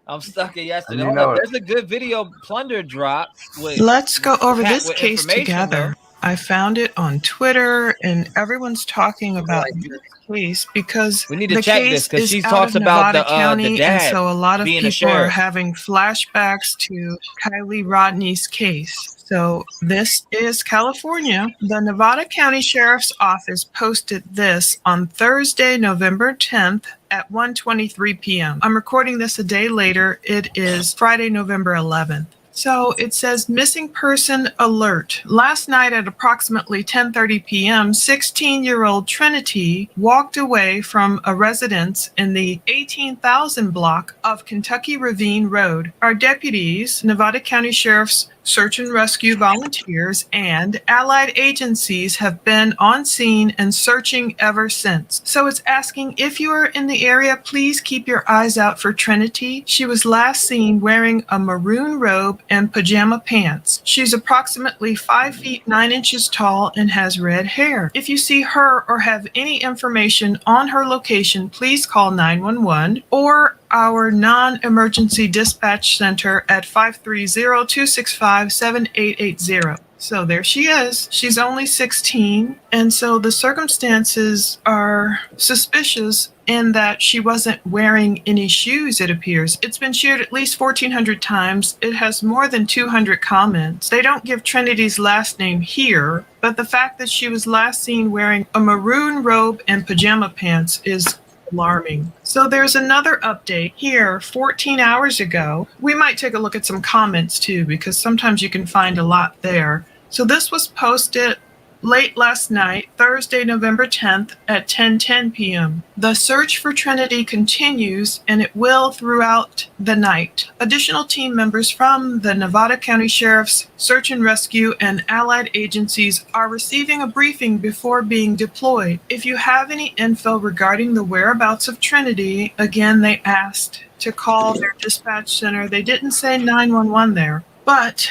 I'm stuck in yesterday. There's a good video plunder drop. Let's go over this case together. I found it on Twitter, and everyone's talking about this case because we need to check this because she talks about the dad, and so a lot of people are sheriff. having flashbacks to Kylie Rodney's case. So this is California. The Nevada County Sheriff's Office posted this on Thursday, November 10th at 1:23 p.m. I'm recording this a day later. It is Friday, November 11th. So it says missing person alert. Last night at approximately 10:30 p.m., 16-year-old Trinity walked away from a residence in the 18,000 block of Kentucky Ravine Road. Our deputies, Nevada County Sheriff's search and rescue volunteers, and allied agencies have been on scene and searching ever since. So it's asking if you are in the area, please keep your eyes out for Trinity. She was last seen wearing a maroon robe and pajama pants. She's approximately 5 feet 9 inches tall and has red hair. If you see her or have any information on her location, please call 911 or our non-emergency dispatch center at 530-265-7880. So there she is. She's only 16. And so the circumstances are suspicious in that she wasn't wearing any shoes, it appears. It's been shared at least 1,400 times. It has more than 200 comments. They don't give Trinity's last name here, but the fact that she was last seen wearing a maroon robe and pajama pants is alarming. So there's another update here 14 hours ago. We might take a look at some comments too, because sometimes you can find a lot there. So this was posted late last night, Thursday, November 10th at 10:10 p.m. The search for Trinity continues, and it will throughout the night. Additional team members from the Nevada County Sheriff's Search and Rescue and allied agencies are receiving a briefing before being deployed. If you have any info regarding the whereabouts of Trinity, again, they asked to call their dispatch center. They didn't say 911 there, but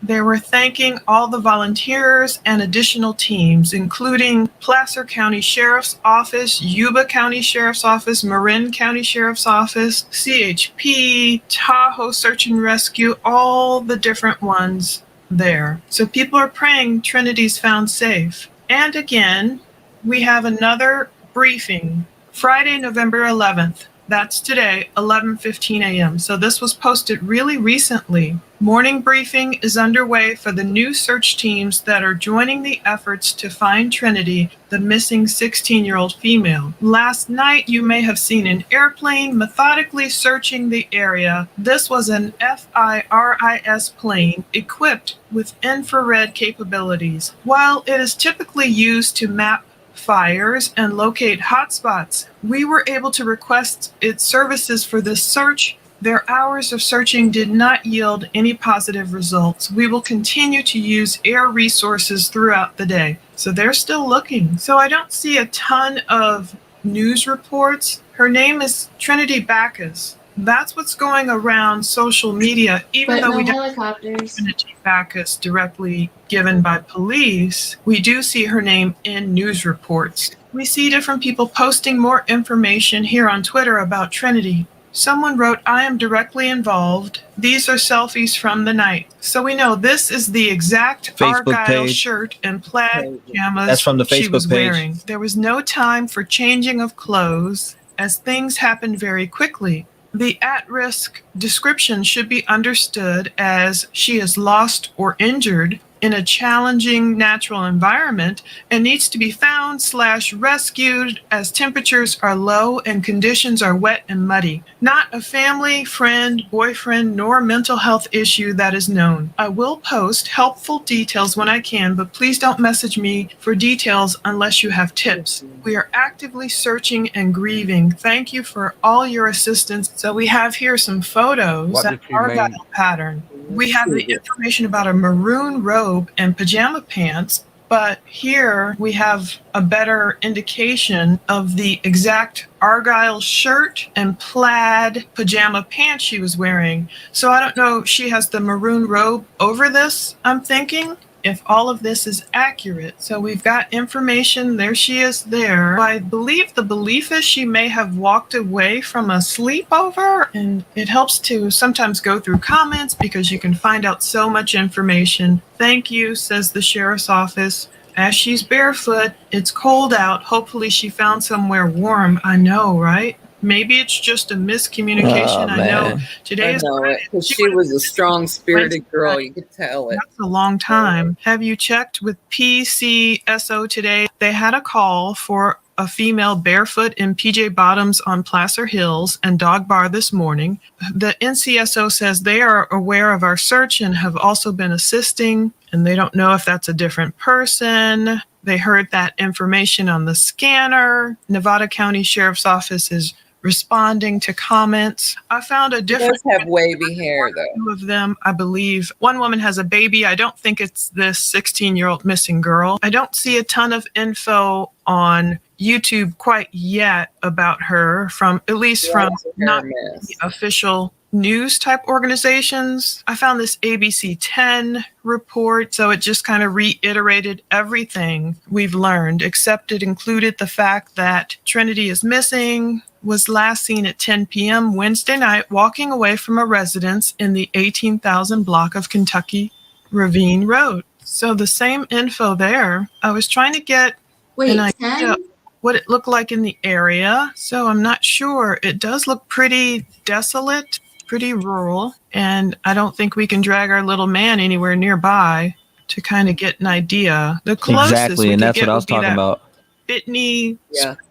they were thanking all the volunteers and additional teams, including Placer County Sheriff's Office, Yuba County Sheriff's Office, Marin County Sheriff's Office, CHP, Tahoe Search and Rescue, all the different ones there. So people are praying Trinity's found safe. And again, we have another briefing, Friday, November 11th. That's today, 11:15 a.m. So this was posted really recently. Morning briefing is underway for the new search teams that are joining the efforts to find Trinity, the missing 16-year-old female. Last night, you may have seen an airplane methodically searching the area. This was an FIRIS plane equipped with infrared capabilities. While it is typically used to map fires and locate hotspots, we were able to request its services for this search. Their hours of searching did not yield any positive results. We will continue to use air resources throughout the day. So they're still looking. So I don't see a ton of news reports. Her name is Trinitybackus. That's what's going around social media, even though we don't have Trinitybackus directly given by police. We do see her name in news reports. We see different people posting more information here on Twitter about Trinity. Someone wrote, "I am directly involved. These are selfies from the night." So we know this is the exact Facebook Argyle page. shirt and plaid pajamas That's from the she was Facebook page. wearing. There was no time for changing of clothes, as things happened very quickly. The at-risk description should be understood as she is lost or injured in a challenging natural environment and needs to be found/rescued as temperatures are low and conditions are wet and muddy. Not a family, friend, boyfriend, nor mental health issue that is known. I will post helpful details when I can, but please don't message me for details unless you have tips. We are actively searching and grieving. Thank you for all your assistance. So we have here some photos. What That did you mean? Argyle pattern. We have the information about a maroon robe and pajama pants, but here we have a better indication of the exact Argyle shirt and plaid pajama pants she was wearing. So I don't know, she has the maroon robe over this, I'm thinking, if all of this is accurate. So we've got information. There she is there. I believe the belief is she may have walked away from a sleepover, and it helps to sometimes go through comments because you can find out so much information. Thank you, says the sheriff's office. As she's barefoot, it's cold out. Hopefully she found somewhere warm. I know, right? Maybe it's just a miscommunication. I know today is Friday. She was a strong-spirited girl. You could tell it. That's a long time. Have you checked with PCSO today? They had a call for a female barefoot in PJ bottoms on Placer Hills and Dog Bar this morning. The NCSO says they are aware of our search and have also been assisting, and they don't know if that's a different person. They heard that information on the scanner. Nevada County Sheriff's Office is responding to comments. I found a different. She does have wavy hair, though. Two of them, I believe. One woman has a baby. I don't think it's this 16-year-old missing girl. I don't see a ton of info on YouTube quite yet about her, from at least from not the official news type organizations. I found this ABC 10 report, so it just kind of reiterated everything we've learned, except it included the fact that Trinity is missing, was last seen at 10 p.m. Wednesday night walking away from a residence in the 18,000 block of Kentucky Ravine Road. So the same info there. I was trying to get an idea of what it looked like in the area, so I'm not sure. It does look pretty desolate, pretty rural, and I don't think we can drag our little man anywhere nearby to kind of get an idea. The closest Exactly, we and could that's get what I was would be talking that about. Bitney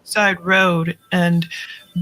side road, and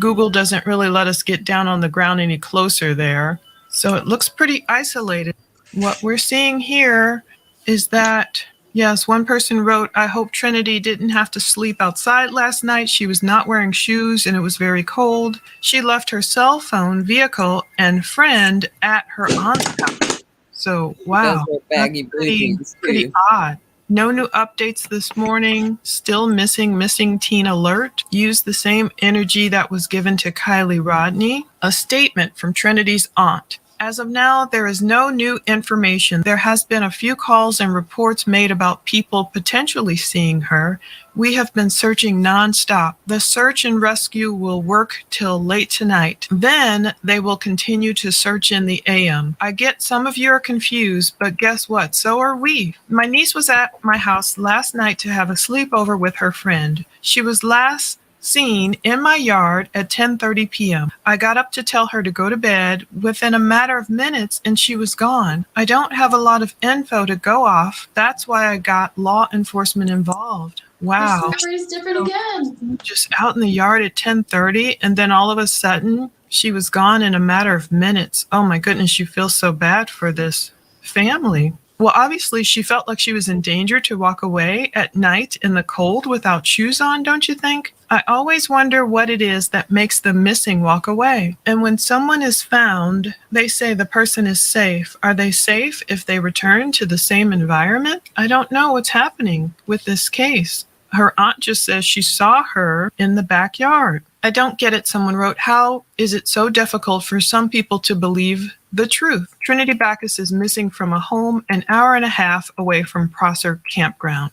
Google doesn't really let us get down on the ground any closer there. So it looks pretty isolated. What we're seeing here is that Yes, one person wrote, I hope Trinity didn't have to sleep outside last night. She was not wearing shoes and it was very cold. She left her cell phone, vehicle, and friend at her aunt's house. So, wow. Baggy blue jeans, pretty odd. No new updates this morning. Still missing teen alert. Use the same energy that was given to Kylie Rodney. A statement from Trinity's aunt. As of now, there is no new information. There has been a few calls and reports made about people potentially seeing her. We have been searching nonstop. The search and rescue will work till late tonight. Then they will continue to search in the AM. I get some of you are confused, but guess what? So are we. My niece was at my house last night to have a sleepover with her friend. She was last seen in my yard at 10:30 p.m. I got up to tell her to go to bed within a matter of minutes and she was gone. I don't have a lot of info to go off. That's why I got law enforcement involved. Wow. The story's different again. Just out in the yard at 10:30 and then all of a sudden she was gone in a matter of minutes. Oh my goodness, you feel so bad for this family. Well, obviously, she felt like she was in danger to walk away at night in the cold without shoes on, don't you think? I always wonder what it is that makes the missing walk away. And when someone is found, they say the person is safe. Are they safe if they return to the same environment? I don't know what's happening with this case. Her aunt just says she saw her in the backyard. I don't get it, someone wrote. How is it so difficult for some people to believe the truth? Trinitybackus is missing from a home an hour and a half away from Prosser Campground.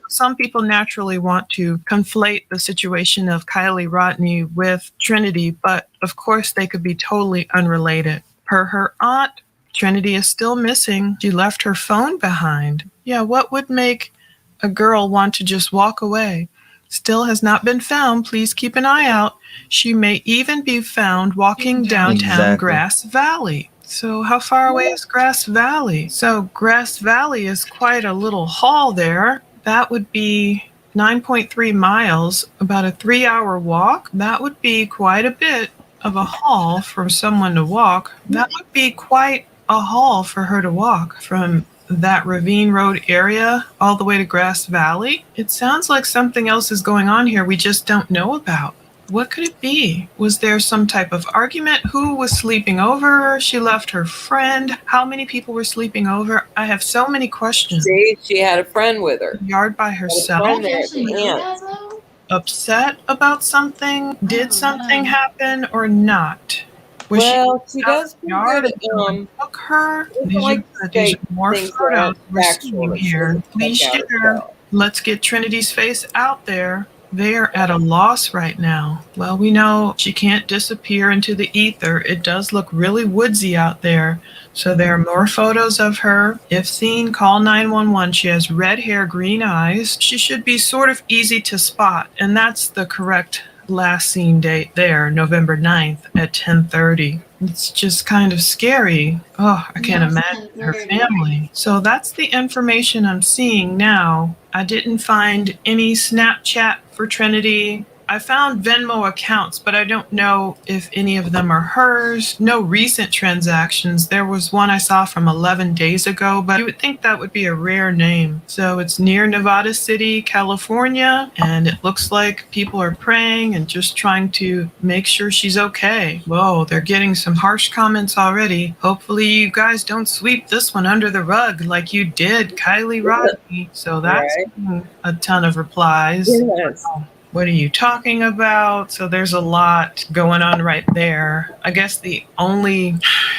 Some people naturally want to conflate the situation of Kylie Rodney with Trinity, but of course they could be totally unrelated. Per her aunt, Trinity is still missing. She left her phone behind. Yeah, what would make a girl want to just walk away? Still has not been found. Please keep an eye out. She may even be found walking downtown Grass Valley. So how far away is Grass Valley? So Grass Valley is quite a little haul there. That would be 9.3 miles, about a 3-hour walk. That would be quite a bit of a haul for someone to walk. That would be quite a haul for her to walk from that Ravine Road area all the way to Grass Valley. It sounds like something else is going on here we just don't know about. What could it be? Was there some type of argument? Who was sleeping over? She left her friend. How many people were sleeping over? I have so many questions. See, she had a friend with her. Yard by herself. Upset about something? Did something happen or not? Was she does yard took her. These are more photos we're seeing here. Please share. Let's get Trinity's face out there. They are at a loss right now. Well, we know she can't disappear into the ether. It does look really woodsy out there. So there are more photos of her. If seen, call 911. She has red hair, green eyes. She should be sort of easy to spot. And that's the correct last seen date there, November 9th at 10:30. It's just kind of scary. Oh, I can't imagine her family. So that's the information I'm seeing now. I didn't find any Snapchat for Trinity. I found Venmo accounts, but I don't know if any of them are hers. No recent transactions. There was one I saw from 11 days ago, but you would think that would be a rare name. So it's near Nevada City, California, and it looks like people are praying and just trying to make sure she's okay. Whoa, they're getting some harsh comments already. Hopefully you guys don't sweep this one under the rug like you did Kylie Rodney. So that's a ton of replies. Yes. What are you talking about? So there's a lot going on right there. I guess the only,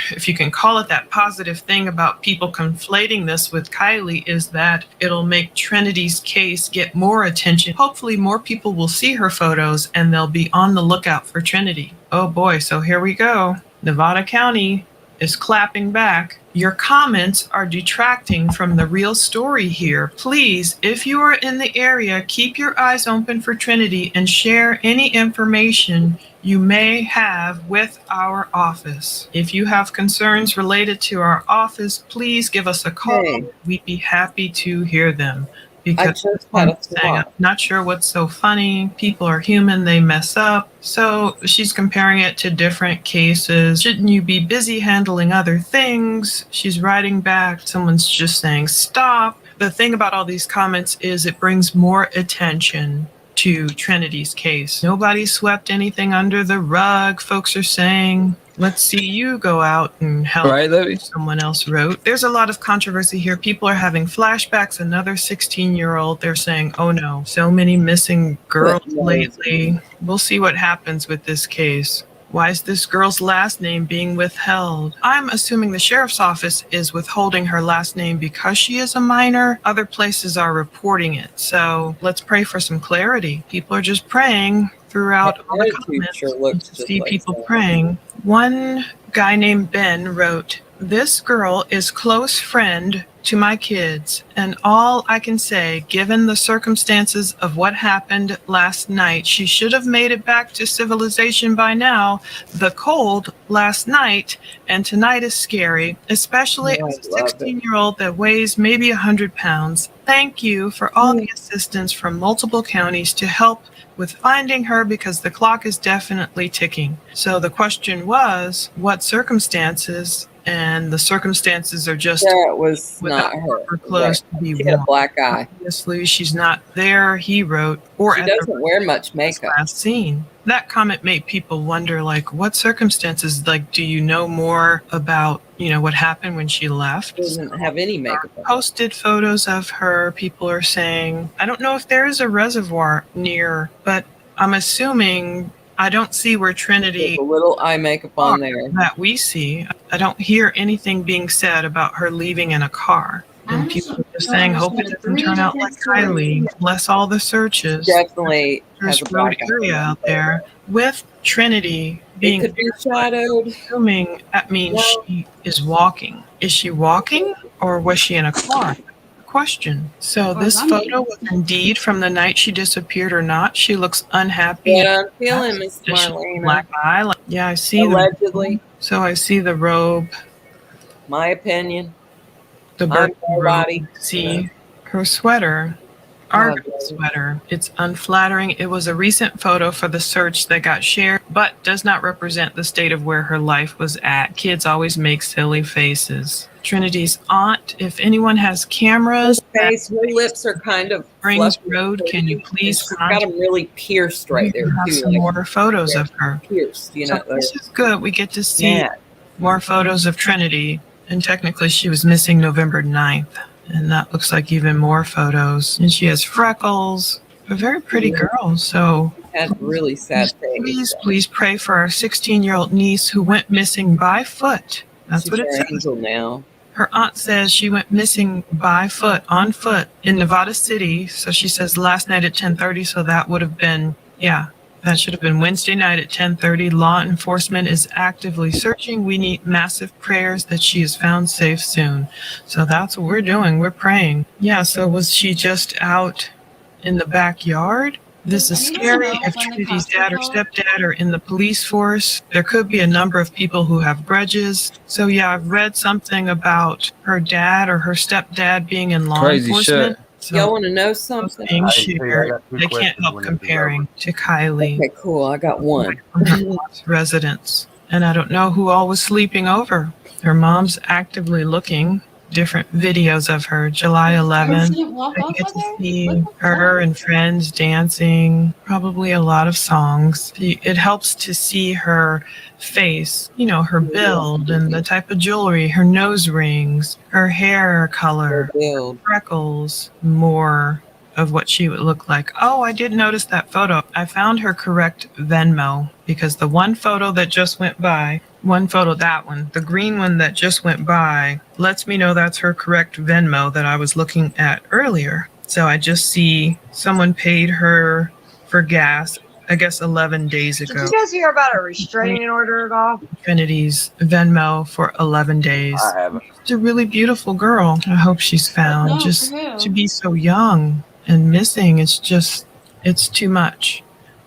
if you can call it that, positive thing about people conflating this with Kylie is that it'll make Trinity's case get more attention. Hopefully more people will see her photos and they'll be on the lookout for Trinity. Oh boy, so here we go. Nevada County is clapping back. Your comments are detracting from the real story here. Please, if you are in the area, keep your eyes open for Trinity and share any information you may have with our office. If you have concerns related to our office, please give us a call. We'd be happy to hear them. Because I'm not sure what's so funny. People are human, they mess up. So she's comparing it to different cases. Shouldn't you be busy handling other things? She's writing back. Someone's just saying, stop. The thing about all these comments is it brings more attention to Trinity's case. Nobody swept anything under the rug. Folks are saying, let's see you go out and help. Right, Libby? Someone else wrote. There's a lot of controversy here. People are having flashbacks. Another 16-year-old, they're saying, oh no, so many missing girls lately. We'll see what happens with this case. Why is this girl's last name being withheld? I'm assuming the sheriff's office is withholding her last name because she is a minor. Other places are reporting it. So let's pray for some clarity. People are just praying throughout all the comments. To see people praying. One guy named Ben wrote, this girl is close friend to my kids, and all I can say, given the circumstances of what happened last night, she should have made it back to civilization by now. The cold last night and tonight is scary, especially as a 16-year-old that weighs maybe 100 pounds. Thank you for all the assistance from multiple counties to help with finding her, because the clock is definitely ticking. So the question was, what circumstances? And the circumstances are just that was not her clothes to be she had a black eye. Obviously, she's not there. He wrote, or she doesn't wear much makeup. Last scene. That comment made people wonder, like, what circumstances? Like, do you know more about, what happened when she left? She doesn't have any makeup. Posted photos of her. People are saying, I don't know if there is a reservoir near, but I'm assuming. I don't see where Trinity. There's a little eye makeup on there that we see. I don't hear anything being said about her leaving in a car. And people are just saying, hope it doesn't turn out like Kylie. Bless all the searches. Definitely there's a road area out there with Trinity being could be shadowed. Assuming that means she is walking. Is she walking, or was she in a car? Question. So this photo was indeed from the night she disappeared or not. She looks unhappy. Yeah, I'm feeling Miss Marlena. Black eye. Yeah, I see. Allegedly. So I see the robe. My opinion. The bird body. See her sweater. Our sweater. It's unflattering. It was a recent photo for the search that got shared, but does not represent the state of where her life was at. Kids always make silly faces. Trinity's aunt, if anyone has cameras. Her lips are kind of Springs Road, can you please she's got them really pierced right there too. Some more photos of her. Pierced, so this is good. We get to see more photos of Trinity. And technically she was missing November 9th. And that looks like even more photos. And she has freckles. A very pretty girl. So had really sad things. Please pray for our 16-year-old niece who went missing by foot. That's what it says. Angel now. Her aunt says she went missing by foot, on foot, in Nevada City. So she says last night at 10:30. So that would have been, that should have been Wednesday night at 10:30. Law enforcement is actively searching. We need massive prayers that she is found safe soon. So that's what we're doing. We're praying. Yeah, so was she just out in the backyard? This is scary. If Trinity's dad or stepdad are in the police force, there could be a number of people who have grudges. So I've read something about her dad or her stepdad being in law enforcement. So y'all want to know something? Being shared, they can't help comparing to Kylie. Okay, cool. I got one. Residents. And I don't know who all was sleeping over. Her mom's actively looking. Different videos of her. July 11th, I get to see her and friends dancing, probably a lot of songs. It helps to see her face, her build and the type of jewelry, her nose rings, her hair color, freckles, more of what she would look like. Oh, I did notice that photo. I found her correct Venmo because the one photo that just went by, the green one that just went by, lets me know that's her correct Venmo that I was looking at earlier. So I just see someone paid her for gas, I guess 11 days ago. Did you guys hear about a restraining order at all? Trinity's Venmo for 11 days. I haven't. She's a really beautiful girl. I hope she's found. Just to be so young and missing, it's too much.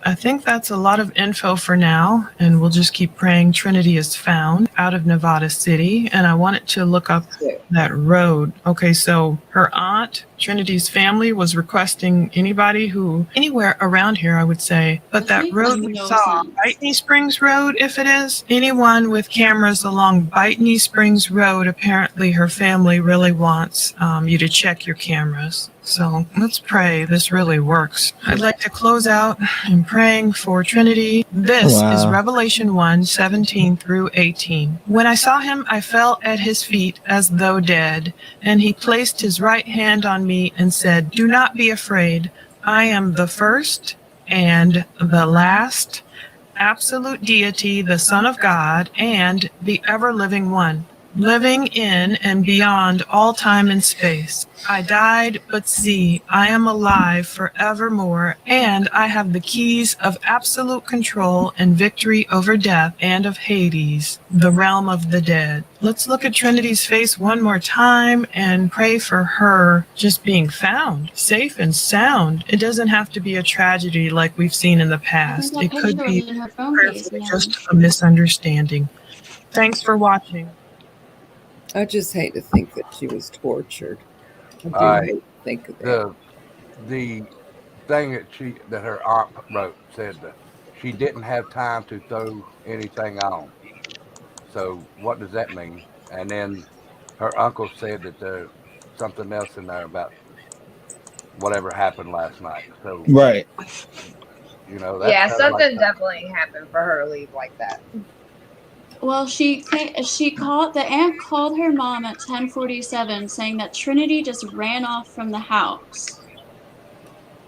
I think that's a lot of info for now, and we'll just keep praying Trinity is found out of Nevada City. And I wanted to look up that road. Okay, so her aunt, Trinity's family, was requesting anywhere around here, I would say. But that road we saw, Bitney Springs Road, if it is, anyone with cameras along Bitney Springs Road, apparently her family really wants you to check your cameras. So let's pray this really works. I'd like to close out in praying for Trinity. This is Revelation 1:17 through 18. When I saw him, I fell at his feet as though dead, and he placed his right hand on me and said, "Do not be afraid. I am the first and the last, absolute deity, the Son of God, and the ever-living one, living in and beyond all time and space. I died, but see, I am alive forevermore, and I have the keys of absolute control and victory over death and of Hades, the realm of the dead." Let's look at Trinity's face one more time and pray for her just being found, safe and sound. It doesn't have to be a tragedy like we've seen in the past. It could be just a misunderstanding. Thanks for watching. I just hate to think that she was tortured. I do hate to think of that. The thing that her aunt wrote said that she didn't have time to throw anything on. So what does that mean? And then her uncle said that there's something else in there about whatever happened last night. So right, you know, something definitely happened for her to leave like that. Well, the aunt called her mom at 10:47 saying that Trinity just ran off from the house.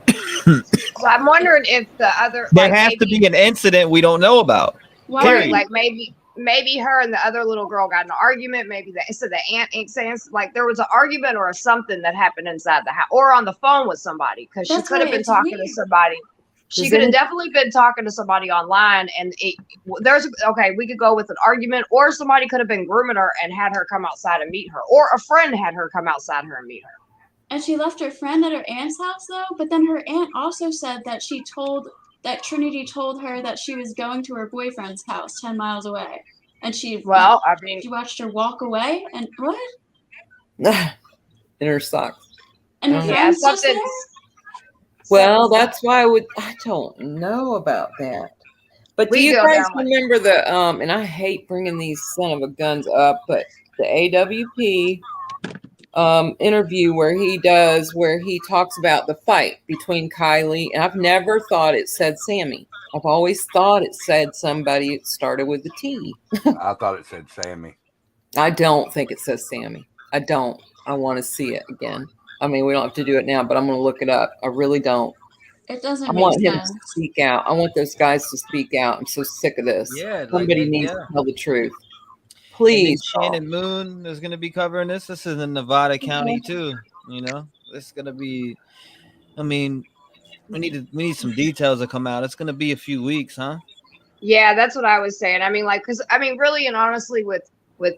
So I'm wondering if the other there has to be an incident we don't know about. Right, like maybe her and the other little girl got in an argument. Maybe the aunt ain't saying, like, there was an argument or something that happened inside the house or on the phone with somebody, because she could have been talking to somebody. She could have definitely been talking to somebody online, and we could go with an argument, or somebody could have been grooming her and had her come outside and meet her, or a friend had her come outside her and meet her. And she left her friend at her aunt's house, though. But then her aunt also said that Trinity told her that she was going to her boyfriend's house 10 miles away, and she watched her walk away. And what? In her socks. And her friend's just there? Well, that's why I don't know about that. But do you guys remember and I hate bringing these son of a guns up, but the AWP interview where he talks about the fight between Kylie, and I've never thought it said Sammy. I've always thought it said somebody that started with the T. I thought it said Sammy. I don't think it says Sammy. I don't. I want to see it again. I mean, we don't have to do it now, but I'm going to look it up. I really don't. It doesn't I make want him sense. to speak out. I want those guys to speak out. I'm so sick of this. Yeah, somebody needs to tell the truth. Please. Shannon Moon is going to be covering this. This is in Nevada County too. You know, it's going to be. I mean, we need some details to come out. It's going to be a few weeks, huh? Yeah, that's what I was saying. I mean, really and honestly, with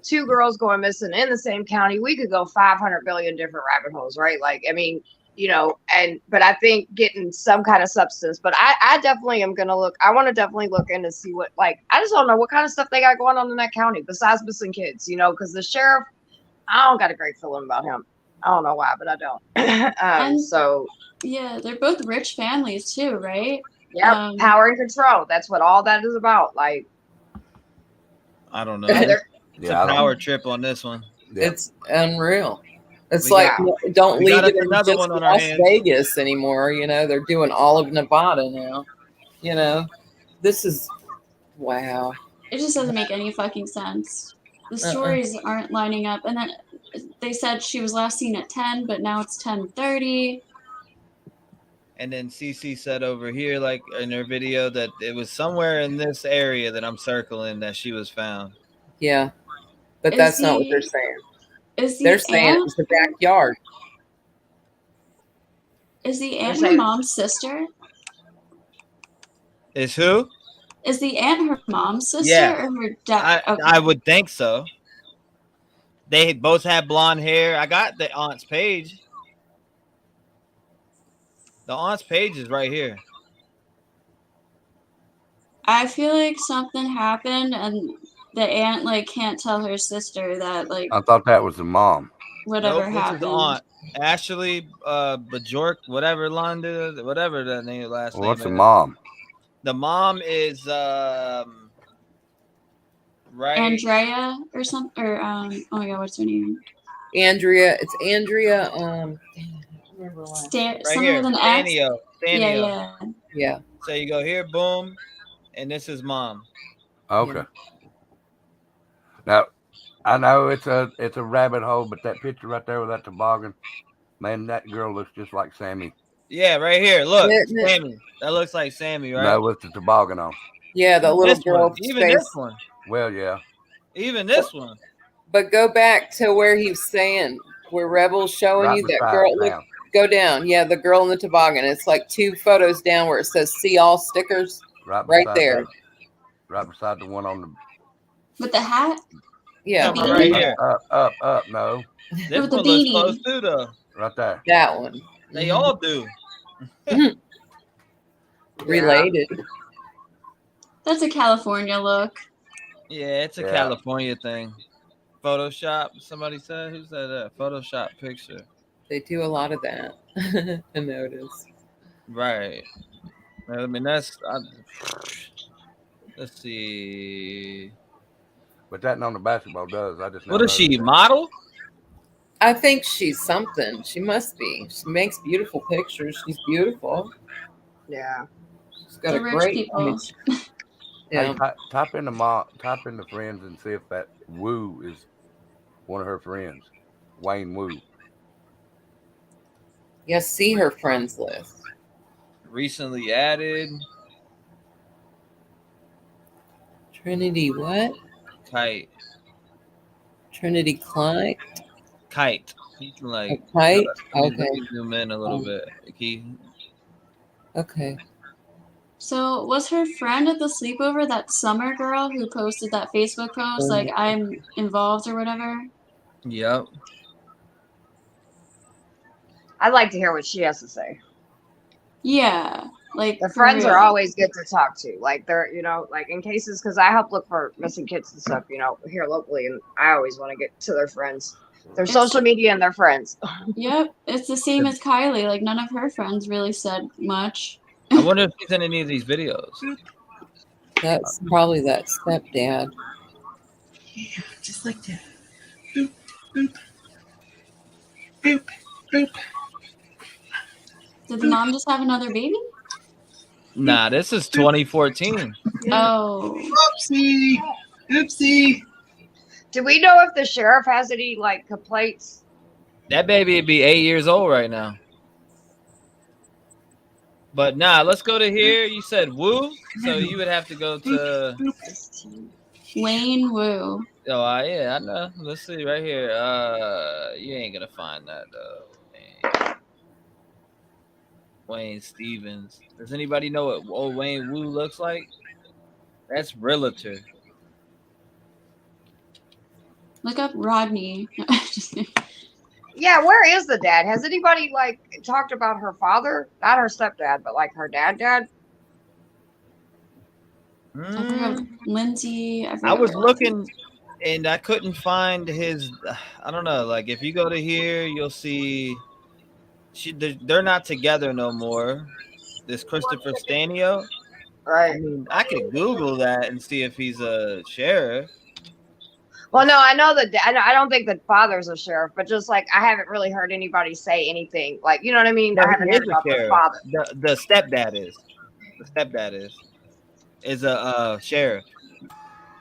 two girls going missing in the same county, we could go 500 billion different rabbit holes, right? Like, I mean, you know, but I think getting some kind of substance, but I definitely am going to look. I want to definitely look in to see what, like, I just don't know what kind of stuff they got going on in that county besides missing kids, you know, because the sheriff, I don't got a great feeling about him. I don't know why, but I don't. Yeah, they're both rich families too, right? Yeah, power and control. That's what all that is about. Like, I don't know. It's a power trip on this one. It's unreal. It's don't leave it in just Las Vegas anymore. You know, they're doing all of Nevada now. You know, this is wow. It just doesn't make any fucking sense. The stories aren't lining up. And then they said she was last seen at 10, but now it's 10:30. And then Cece said over here, like in her video, that it was somewhere in this area that I'm circling that she was found. Yeah, but that's not what they're saying. They're saying it's the backyard. Is the aunt her mom's sister? Is who? Is the aunt her mom's sister or her dad? I would think so. They both have blonde hair. I got the aunt's page. The aunt's page is right here. I feel like something happened and the aunt like can't tell her sister that like I thought that was the mom. whatever Nope, this happened. is aunt Ashley Bajork, whatever Londa, whatever that name last name. What's the is. mom? The mom is right. Andrea or something or oh my god, what's her name? Andrea. It's Andrea. Remember Right something here, with an X. Stanio. Yeah. Yeah. So you go here, boom, and this is mom. Okay. Now, I know it's a rabbit hole, but that picture right there with that toboggan, man, that girl looks just like Sammy. Yeah, right here. Look, Yeah. Sammy. That looks like Sammy, right? No, with the toboggan on. Yeah, the little This girl one, even face. this one, Well, yeah. even this one. But go back to where he was saying, where Rebel's showing Right you that beside girl. it Look, now. go down. Yeah, the girl in the toboggan. It's like 2 photos down where it says "See all" stickers. Right beside there. that. Right beside the one on the. With the hat? Yeah, The right beanie? here. Up. No. This With the one looks beanie. close too, though. Right there. That one. They all do. Related. That's a California look. Yeah, it's a Yeah. California thing. Photoshop. Somebody said, who said that? Photoshop picture. They do a lot of that. I noticed. Right. I mean, let's see. But that on the basketball does. I just. What never is she, noticed that. model? I think she's something. She must be. She makes beautiful pictures. She's beautiful. Yeah. She's got The a rich great people. image. Hey, Yeah. type in the friends and see if that Wu is one of her friends. Wayne Wu. Yeah, see her friends list. Recently added. Trinity what? Kite. Trinity Klein? Kite. He can like. A kite? Let Okay. me zoom in a little bit. Okay. So was her friend at the sleepover that summer girl who posted that Facebook post like I'm involved or whatever? Yep. I'd like to hear what she has to say. Yeah. Like The for friends real. are always good to talk to. Like they're, like in cases, because I help look for missing kids and stuff, here locally, and I always want to get to their friends, their social media and their friends. Yep. It's the same as Kylie. Like none of her friends really said much. I wonder if she's in any of these videos. That's probably that stepdad. Yeah, just like that. Boop, boop. Boop, boop. Did the mom just have another baby? Nah, this is 2014. Oh. Oopsie. Oopsie. Do we know if the sheriff has any complaints? That baby would be 8 years old right now. But nah, let's go to here. You said Wu, so you would have to go to Wayne Wu. Oh yeah, I know. Let's see right here. You ain't gonna find that though. Wayne Stevens. Does anybody know what old Wayne Wu looks like? That's realtor. Look up Rodney. Yeah, where is the dad? Has anybody talked about her father? Not her stepdad, but her dad? Lindsay. I was looking and I couldn't find his. I don't know. Like if you go to here, you'll see. They're not together no more. This Christopher Stanio. Right. I mean, I could Google that and see if he's a sheriff. Well, no, I know that I don't think the father's a sheriff, but just I haven't really heard anybody say anything. You know what I mean? No, I haven't he heard is a about the sheriff. father. The stepdad is. The stepdad is a sheriff.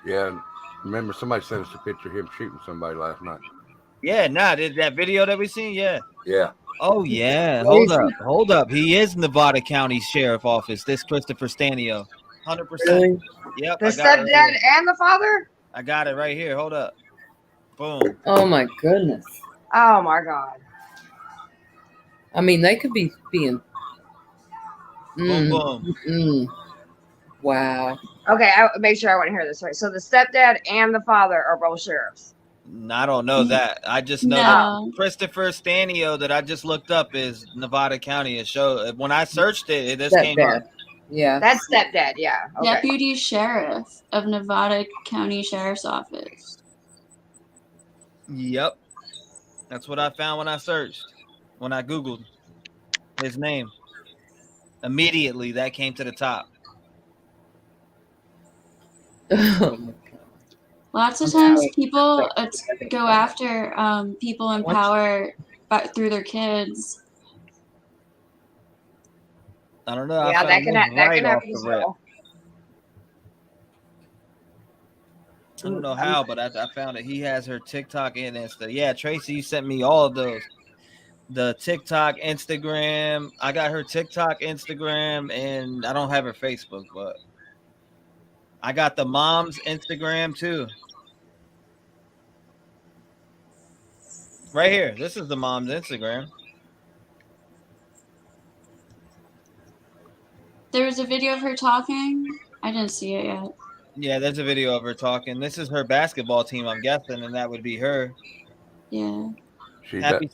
Yeah, remember somebody sent us a picture of him shooting somebody last night. Yeah, did that video that we seen? Yeah. Yeah. Oh yeah. Hold up. He is Nevada County Sheriff Office. This Christopher Stanio. 100%. Really? Yep. The stepdad and the father? I got it right here. Hold up. Boom. Oh my goodness. Oh my God. I mean, they could be being. Boom, boom. Wow. Okay, I make sure I want to hear this right. So the stepdad and the father are both sheriffs. I don't know that. I just know that Christopher Stanio that I just looked up is Nevada County. It showed when I searched it, this came up. Yeah. That's stepdad. Yeah. Okay. Deputy Sheriff of Nevada County Sheriff's Office. Yep. That's what I found when I searched. When I Googled his name. Immediately that came to the top. Lots of times people go after people in power through their kids. I don't know. Yeah, I found that can happen as well. I don't know how, but I found that he has her TikTok and Insta. Yeah, Tracy, you sent me all of those. The TikTok, Instagram. I got her TikTok, Instagram, and I don't have her Facebook, but I got the mom's Instagram too. Right here. This is the mom's Instagram. There was a video of her talking. I didn't see it yet. Yeah, there's a video of her talking. This is her basketball team, I'm guessing, and that would be her. Yeah. Happy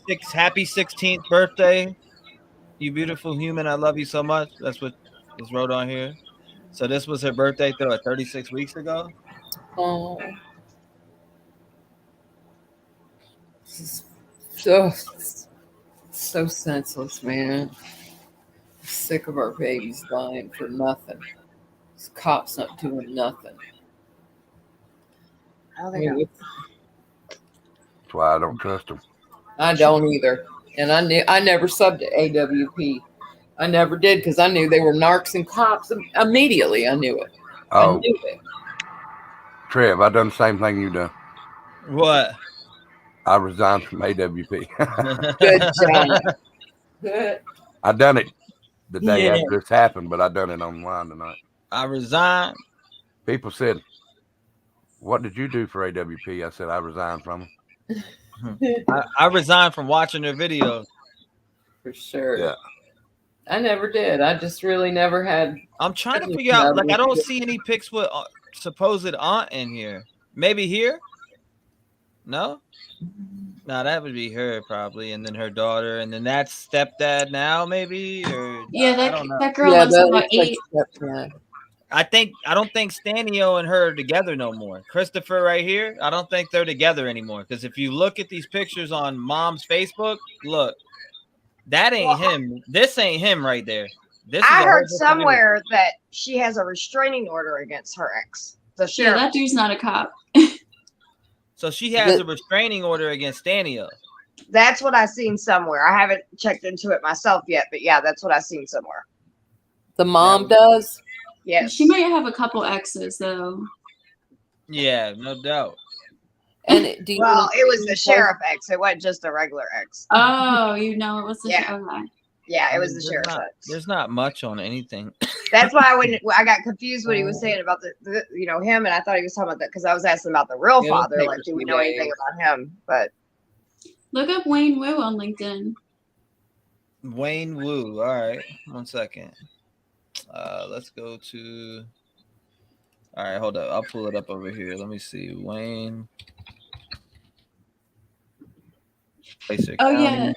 16th birthday, you beautiful human. I love you so much. That's what was wrote on here. So this was her birthday 36 weeks ago. Oh. So senseless, man. Sick of our babies dying for nothing. This cop's not doing nothing. That's why I don't trust them. I don't either. And I never subbed to AWP. I never did because I knew they were narcs and cops. Immediately, I knew it. Oh, I knew it. Trev, I done the same thing you done. What? I resigned from AWP. Good job. Good. I done it the day after this happened, but I done it online tonight. I resigned. People said, "What did you do for AWP?" I said, "I resigned from them." I resigned from watching their videos. For sure. Yeah. I never did. I just really never had. I'm trying to figure out, like, I don't see any pics with supposed aunt in here. Maybe here? No? No, that would be her probably, and then her daughter, and then that's stepdad now, maybe? Or Yeah, I don't know. that girl looks about 8. I don't think Stanio and her are together no more. Christopher right here, I don't think they're together anymore. Because if you look at these pictures on mom's Facebook, look, that ain't him. This ain't him right there. I heard somewhere that she has a restraining order against her ex. The sheriff. Yeah, that dude's not a cop. So she has a restraining order against Stanio. That's what I seen somewhere. I haven't checked into it myself yet, but yeah, that's what I seen somewhere. The mom does? Yes. She might have a couple exes though. Yeah, no doubt. And it was the sheriff ex. It wasn't just a regular ex. Oh, you know it was the sheriff. Yeah, it was the sheriff's ex. There's not much on anything. That's why I got confused when he was saying about the him, and I thought he was talking about that because I was asking about the real father. Like, do we know anything about him? But look up Wayne Wu on LinkedIn. Wayne Wu. All right, 1 second. Let's go to. All right, hold up. I'll pull it up over here. Let me see. Wayne. Basic. Oh yeah.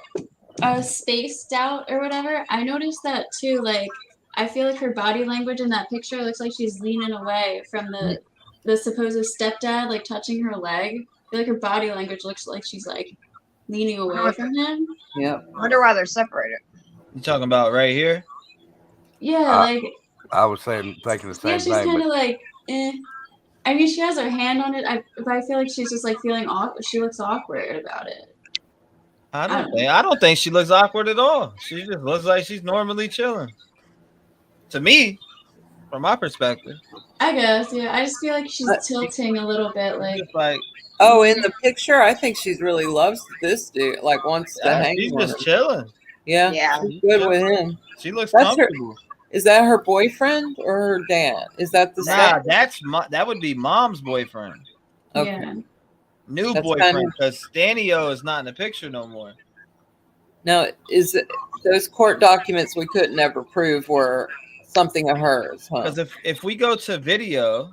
Spaced out or whatever. I noticed that too. Like, I feel like her body language in that picture looks like she's leaning away from the supposed stepdad, like touching her leg. I feel like her body language looks like she's like leaning away from him. Yeah. I wonder why they're separated. You talking about right here? Yeah, like I was thinking the same she's thing. kind of like, eh. I mean, she has her hand on it, but I feel like she's just like feeling awkward. She looks awkward about it. I don't think she looks awkward at all. She just looks like she's normally chilling. To me, from my perspective. I guess, yeah. I just feel like she's tilting a little bit, like. Oh, in the picture, I think she really loves this dude. Like wants to hang. She's with just him. chilling. Yeah, she's good with him. She looks That's comfortable. Is that her boyfriend or her dad? Is that the Nah, that would be mom's boyfriend. Okay. Yeah. New That's boyfriend, because Stanio is not in the picture no more. Now, is it those court documents we couldn't ever prove were something of hers? Because if we go to video,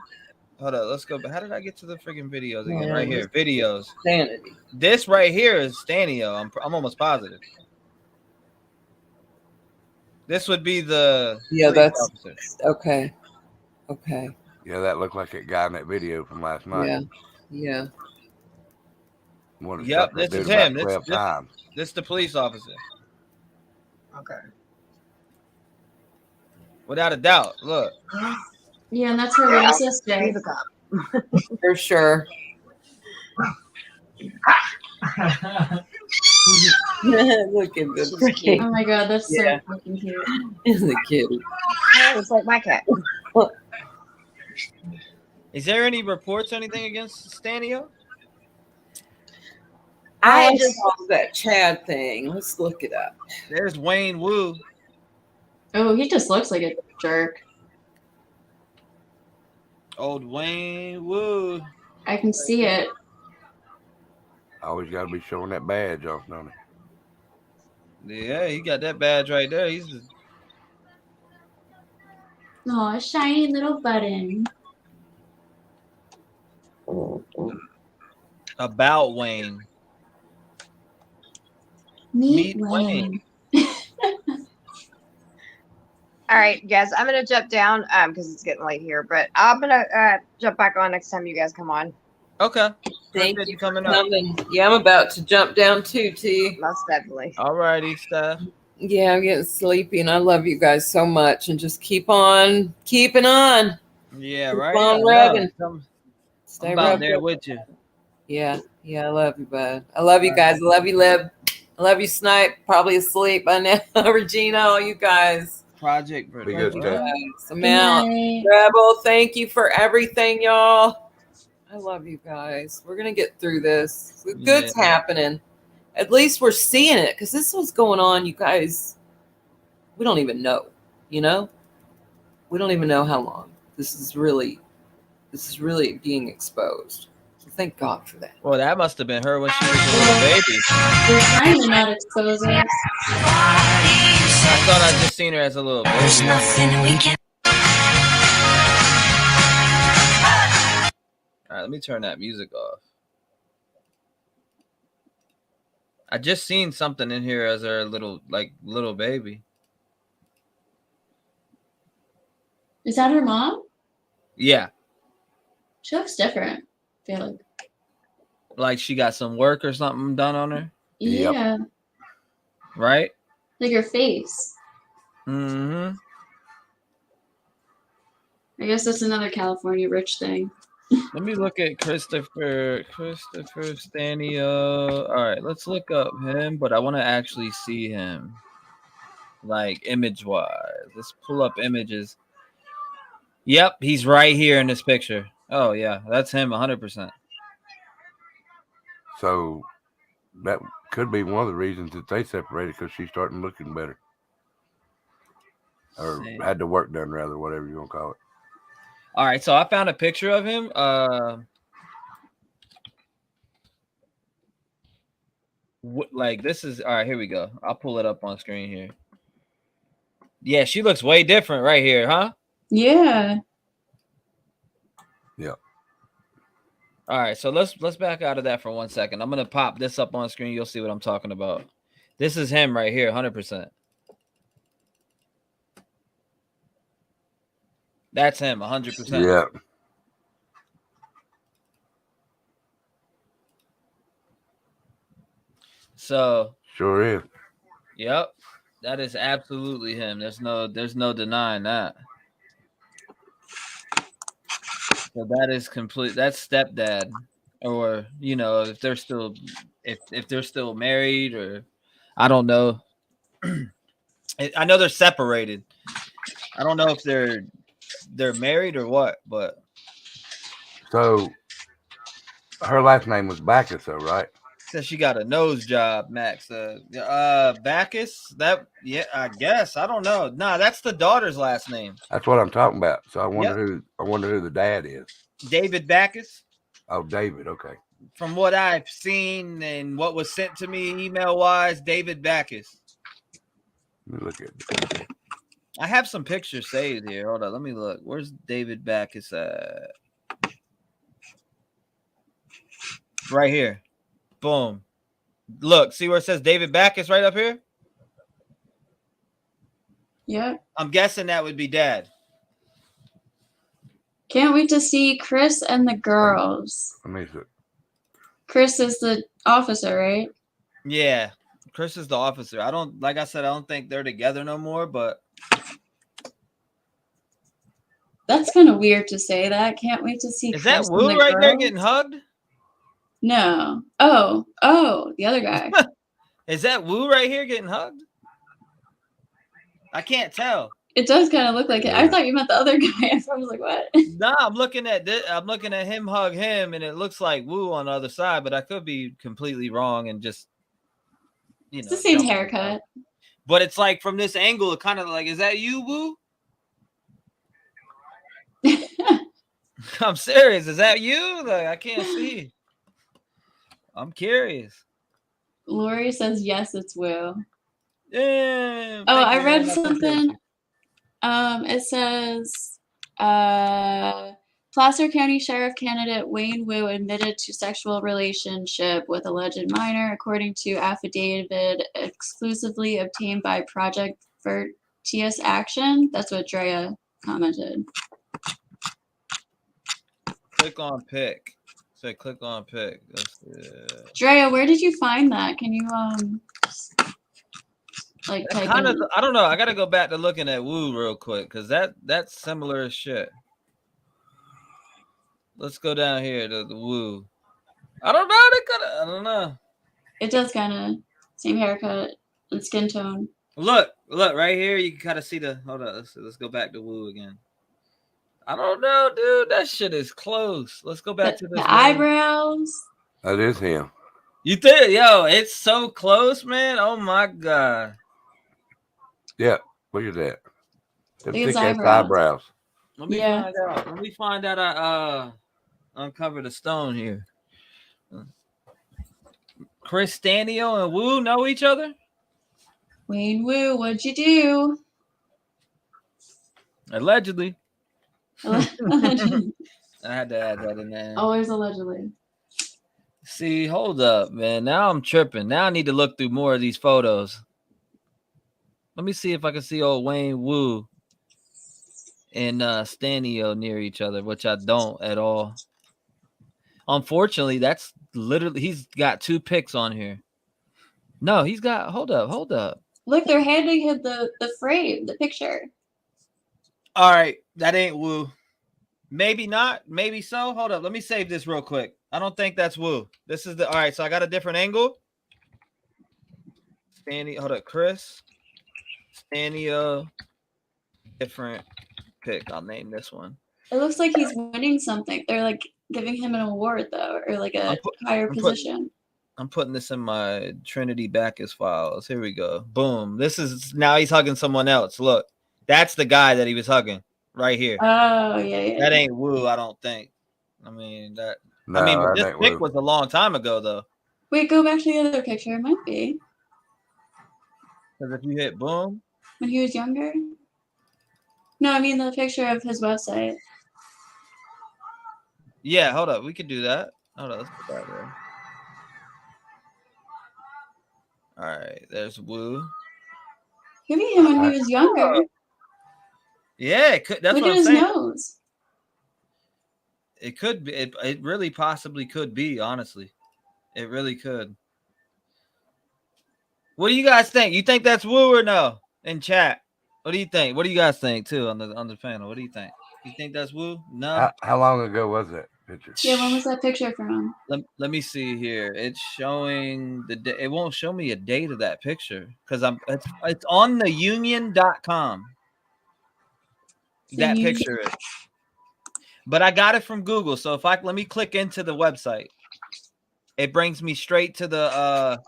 hold on, let's go. How did I get to the freaking videos again? Right here, videos. Sanity. This right here is Stanio. I'm almost positive. This would be the Yeah, police that's officer. okay. Okay. Yeah, that looked like that guy in that video from last night. Yeah. Yeah. One that Yep, shot that this is dude about him. 12 times. This the police officer. Okay. Without a doubt. Look. Yeah, and that's her little sister. He's a cop. For sure. Look at this. Oh my god, that's Yeah. so fucking cute. Isn't it cute? Oh, it's like my cat. Is there any reports or anything against Stanio? I just saw that Chad thing. Let's look it up. There's Wayne Wu. Oh, he just looks like a jerk. Old Wayne Wu. I can see it. Always got to be showing that badge off, don't he? Yeah, he got that badge right there. He's the... Oh, a shiny little button. About Wayne. Meet Wayne. All right, guys, I'm gonna jump down because it's getting late here, but I'm gonna jump back on next time you guys come on. Okay. Thank you for coming. Yeah, I'm about to jump down too, T. Most definitely. All righty, Steph. Yeah, I'm getting sleepy, and I love you guys so much. And just keep on keeping on. Yeah, Keep right. on I know. revving. Stay I'm about revved there up. with you. Yeah, I love you, bud. I love you guys. I love you, Lib. I love you, Snipe. Probably asleep by now. Regina, all you guys. Project. Be good, Steph. I'm out. Rebel, thank you for everything, y'all. I love you guys. We're gonna get through this. The good's happening. At least we're seeing it, because this was going on, you guys. We don't even know. You know, we don't even know how long. This is really being exposed. So thank God for that. Well, that must have been her when she was a little baby. We're trying to not expose it. I thought I just seen her as a little baby. There's nothing we can. All right, let me turn that music off. I just seen something in here as her little baby. Is that her mom? Yeah, She looks different. I feel like. like she got some work or something done on her, Yeah. right? Like her face. Mm-hmm. I guess that's another California rich thing. Let me look at Christopher Stanio. All right, let's look up him, but I want to actually see him, like image-wise. Let's pull up images. Yep, he's right here in this picture. Oh yeah, that's him, 100%. So that could be one of the reasons that they separated, because she's starting looking better. Or had the work done, rather, whatever you want to call it. All right, so I found a picture of him. Like this is all right. Here we go. I'll pull it up on screen here. Yeah, she looks way different right here, huh? Yeah. Yeah. All right, so let's back out of that for 1 second. I'm gonna pop this up on screen. You'll see what I'm talking about. This is him right here, 100%. That's him, 100%. Yeah. So Sure is. yep, that is absolutely him. There's no denying that. So that is complete. That's stepdad, or if they're still married, or I don't know. I know they're separated. I don't know if they're married or what, but So her last name was Backus, though, right? says she got a nose job, Max. Backus. That I guess. I don't know. Nah, that's the daughter's last name. That's what I'm talking about. So I wonder who the dad is. David Backus. Oh, David. Okay. From what I've seen and what was sent to me email wise, David Backus. Let me look at it. I have some pictures saved here. Hold on, let me look. Where's David Backus at? Right here. Boom. Look, see where it says David Backus right up here? Yep. I'm guessing that would be Dad. Can't wait to see Chris and the girls. Let me see. Chris is the officer, right? Yeah. Chris is the officer. Like I said, I don't think they're together no more, but That's kind of weird to say that. Can't wait to see is Chris that Woo and the right there girls. getting hugged? No. Oh, the other guy. Is that Woo right here getting hugged? I can't tell. It does kind of look like it. I thought you meant the other guy. I was like, what? Nah, I'm looking at this. I'm looking at him hug him, and it looks like Woo on the other side, but I could be completely wrong and just, It's the same haircut. But it's like from this angle, it kind of like, is that you, Woo? I'm serious. Is that you? Like, I can't see. I'm curious. Lori says yes, it's Woo. Yeah. Oh, I read something. It says Placer County Sheriff candidate Wayne Woo admitted to sexual relationship with alleged minor, according to affidavit exclusively obtained by Project Virtuous Action. That's what Drea commented. Click on pick. Say click on pick. Drea, where did you find that? Can you like type kind of, in? I don't know. I got to go back to looking at Woo real quick because that's similar as shit. Let's go down here to the Woo. I don't know. I don't know. It does kind of same haircut and skin tone. Look right here. You can kind of see the. Hold on. Let's go back to Woo again. I don't know, dude. That shit is close. Let's go back to this the eyebrows. That is him. You think, yo, it's so close, man. Oh my god. Yeah, look at that. Them Look at his thick-ass eyebrows. Let me find out. Let me find out. I uncovered a stone here. Chris Stanio and Woo know each other? Wayne Woo, what'd you do? Allegedly. I had to add that in there. Always allegedly. See, hold up, man. Now I'm tripping. Now I need to look through more of these photos. Let me see if I can see old Wayne Woo and Stanio near each other, which I don't at all. Unfortunately, that's literally, he's got 2 pics on here. No, he's got, hold up. Look, they're handing him the frame, the picture. All right, that ain't Woo. Maybe not, maybe so. Hold up, let me save this real quick. I don't think that's Woo. This is the, all right, so I got a different angle. Hold up, Chris. Stanio, different pick. I'll name this one. It looks like he's winning something. They're like giving him an award though, or like a higher position. I'm putting this in my Trinitybackus files. Here we go. Boom. This is, now he's hugging someone else. Look, that's the guy that he was hugging right here. Oh yeah. That ain't Woo, I don't think. I mean that. No, I mean, that this ain't pic Woo. was a long time ago though. Wait, go back to the other picture. It might be Because if you hit boom, when he was younger. No, I mean the picture of his website. yeah. Hold up, we could do that. Hold up, let's put that there. All right, there's Woo. Could be him when he was younger. Yeah, it could. That's Look what at I'm his saying. nose. It could be. It really possibly could be. Honestly, it really could. What do you guys think? You think that's Woo or no? In chat, what do you think? What do you guys think too on the panel? What do you think? You think that's Woo? No. How long ago was that picture? Yeah, when was that picture from? Let me see here. It's showing the. It won't show me a date of that picture because it's on the union.com. That picture is. But I got it from Google. So let me click into the website. It brings me straight to the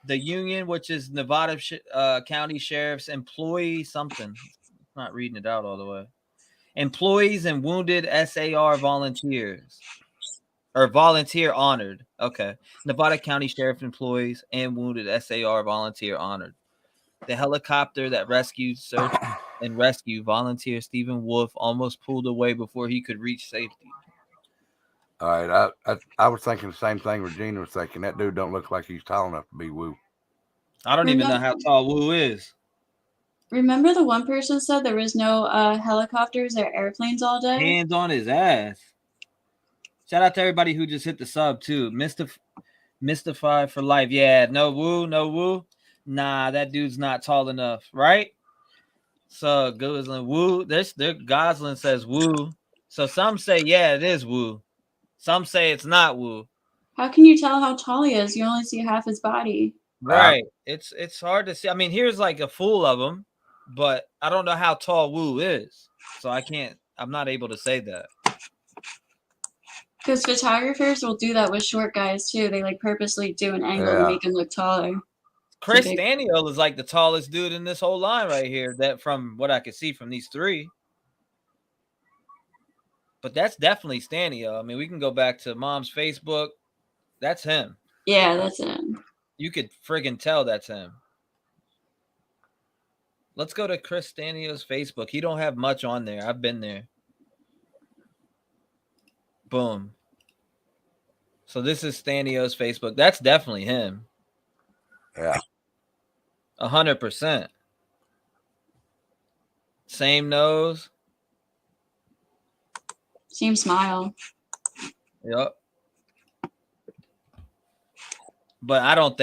union, which is Nevada County Sheriff's employee something. I'm not reading it out all the way. Employees and wounded SAR volunteers. Or volunteer honored. Okay. Nevada County Sheriff employees and wounded SAR volunteer honored. The helicopter that rescued, search, and rescue volunteer Stephen Wolf almost pulled away before he could reach safety. All right, I was thinking the same thing Regina was thinking. That dude don't look like he's tall enough to be Woo. I don't even know how tall Woo is. Remember the one person said there was no helicopters or airplanes all day? Hands on his ass. Shout out to everybody who just hit the sub too. Mystified for life. Yeah, no woo. Nah, that dude's not tall enough, right? So Gosling, woo. Gosling says woo. So some say, yeah, it is woo. Some say it's not woo. How can you tell how tall he is? You only see half his body. Right. It's hard to see. I mean, here's like a full of them, but I don't know how tall woo is. So I'm not able to say that. Because photographers will do that with short guys too. They like purposely do an angle to make him look taller. Chris Daniel is like the tallest dude in this whole line right here. That from what I can see from these three. But that's definitely Stanio. I mean, we can go back to Mom's Facebook. That's him. Yeah, that's him. You could friggin' tell that's him. Let's go to Chris Stanio's Facebook. He don't have much on there. I've been there. Boom. So this is Stanio's Facebook. That's definitely him. Yeah. 100%. Same nose. Same smile. Yep. But I don't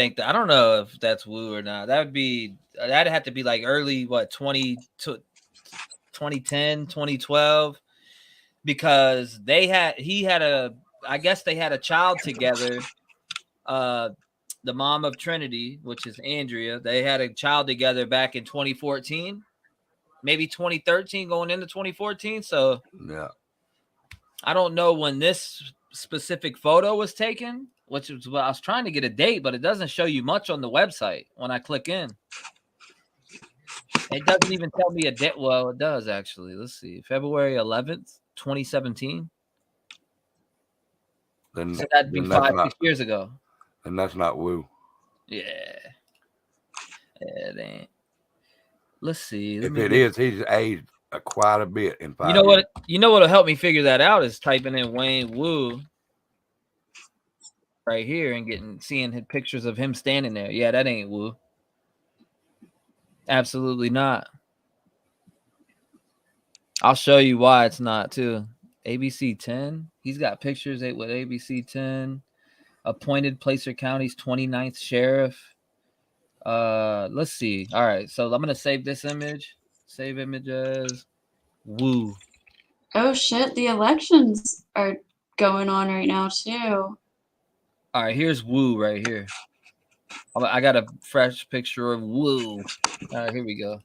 know if that's woo or not. That'd have to be like early, 2010, 2012, because I guess they had a child together. The mom of Trinity, which is Andrea, they had a child together back in 2014, maybe 2013 going into 2014. So yeah, I don't know when this specific photo was taken, which is what I was trying to get a date, but it doesn't show you much on the website when I click in. It doesn't even tell me a date. Well, it does actually. Let's see. February 11th, 2017. Then, so that'd be 6 years ago. And that's not woo. Yeah. It ain't. Let's see. If it is, he's aged quite a bit in 5 years. You know what'll help me figure that out is typing in Wayne Woo right here and seeing pictures of him standing there. Yeah, that ain't woo. Absolutely not. I'll show you why it's not too. ABC 10. He's got pictures with ABC 10. Appointed Placer County's 29th sheriff. Let's see. All right, so I'm gonna save this image. Save image as woo. Oh shit, the elections are going on right now too. All right, here's woo right here. I got a fresh picture of woo. All right, here we go.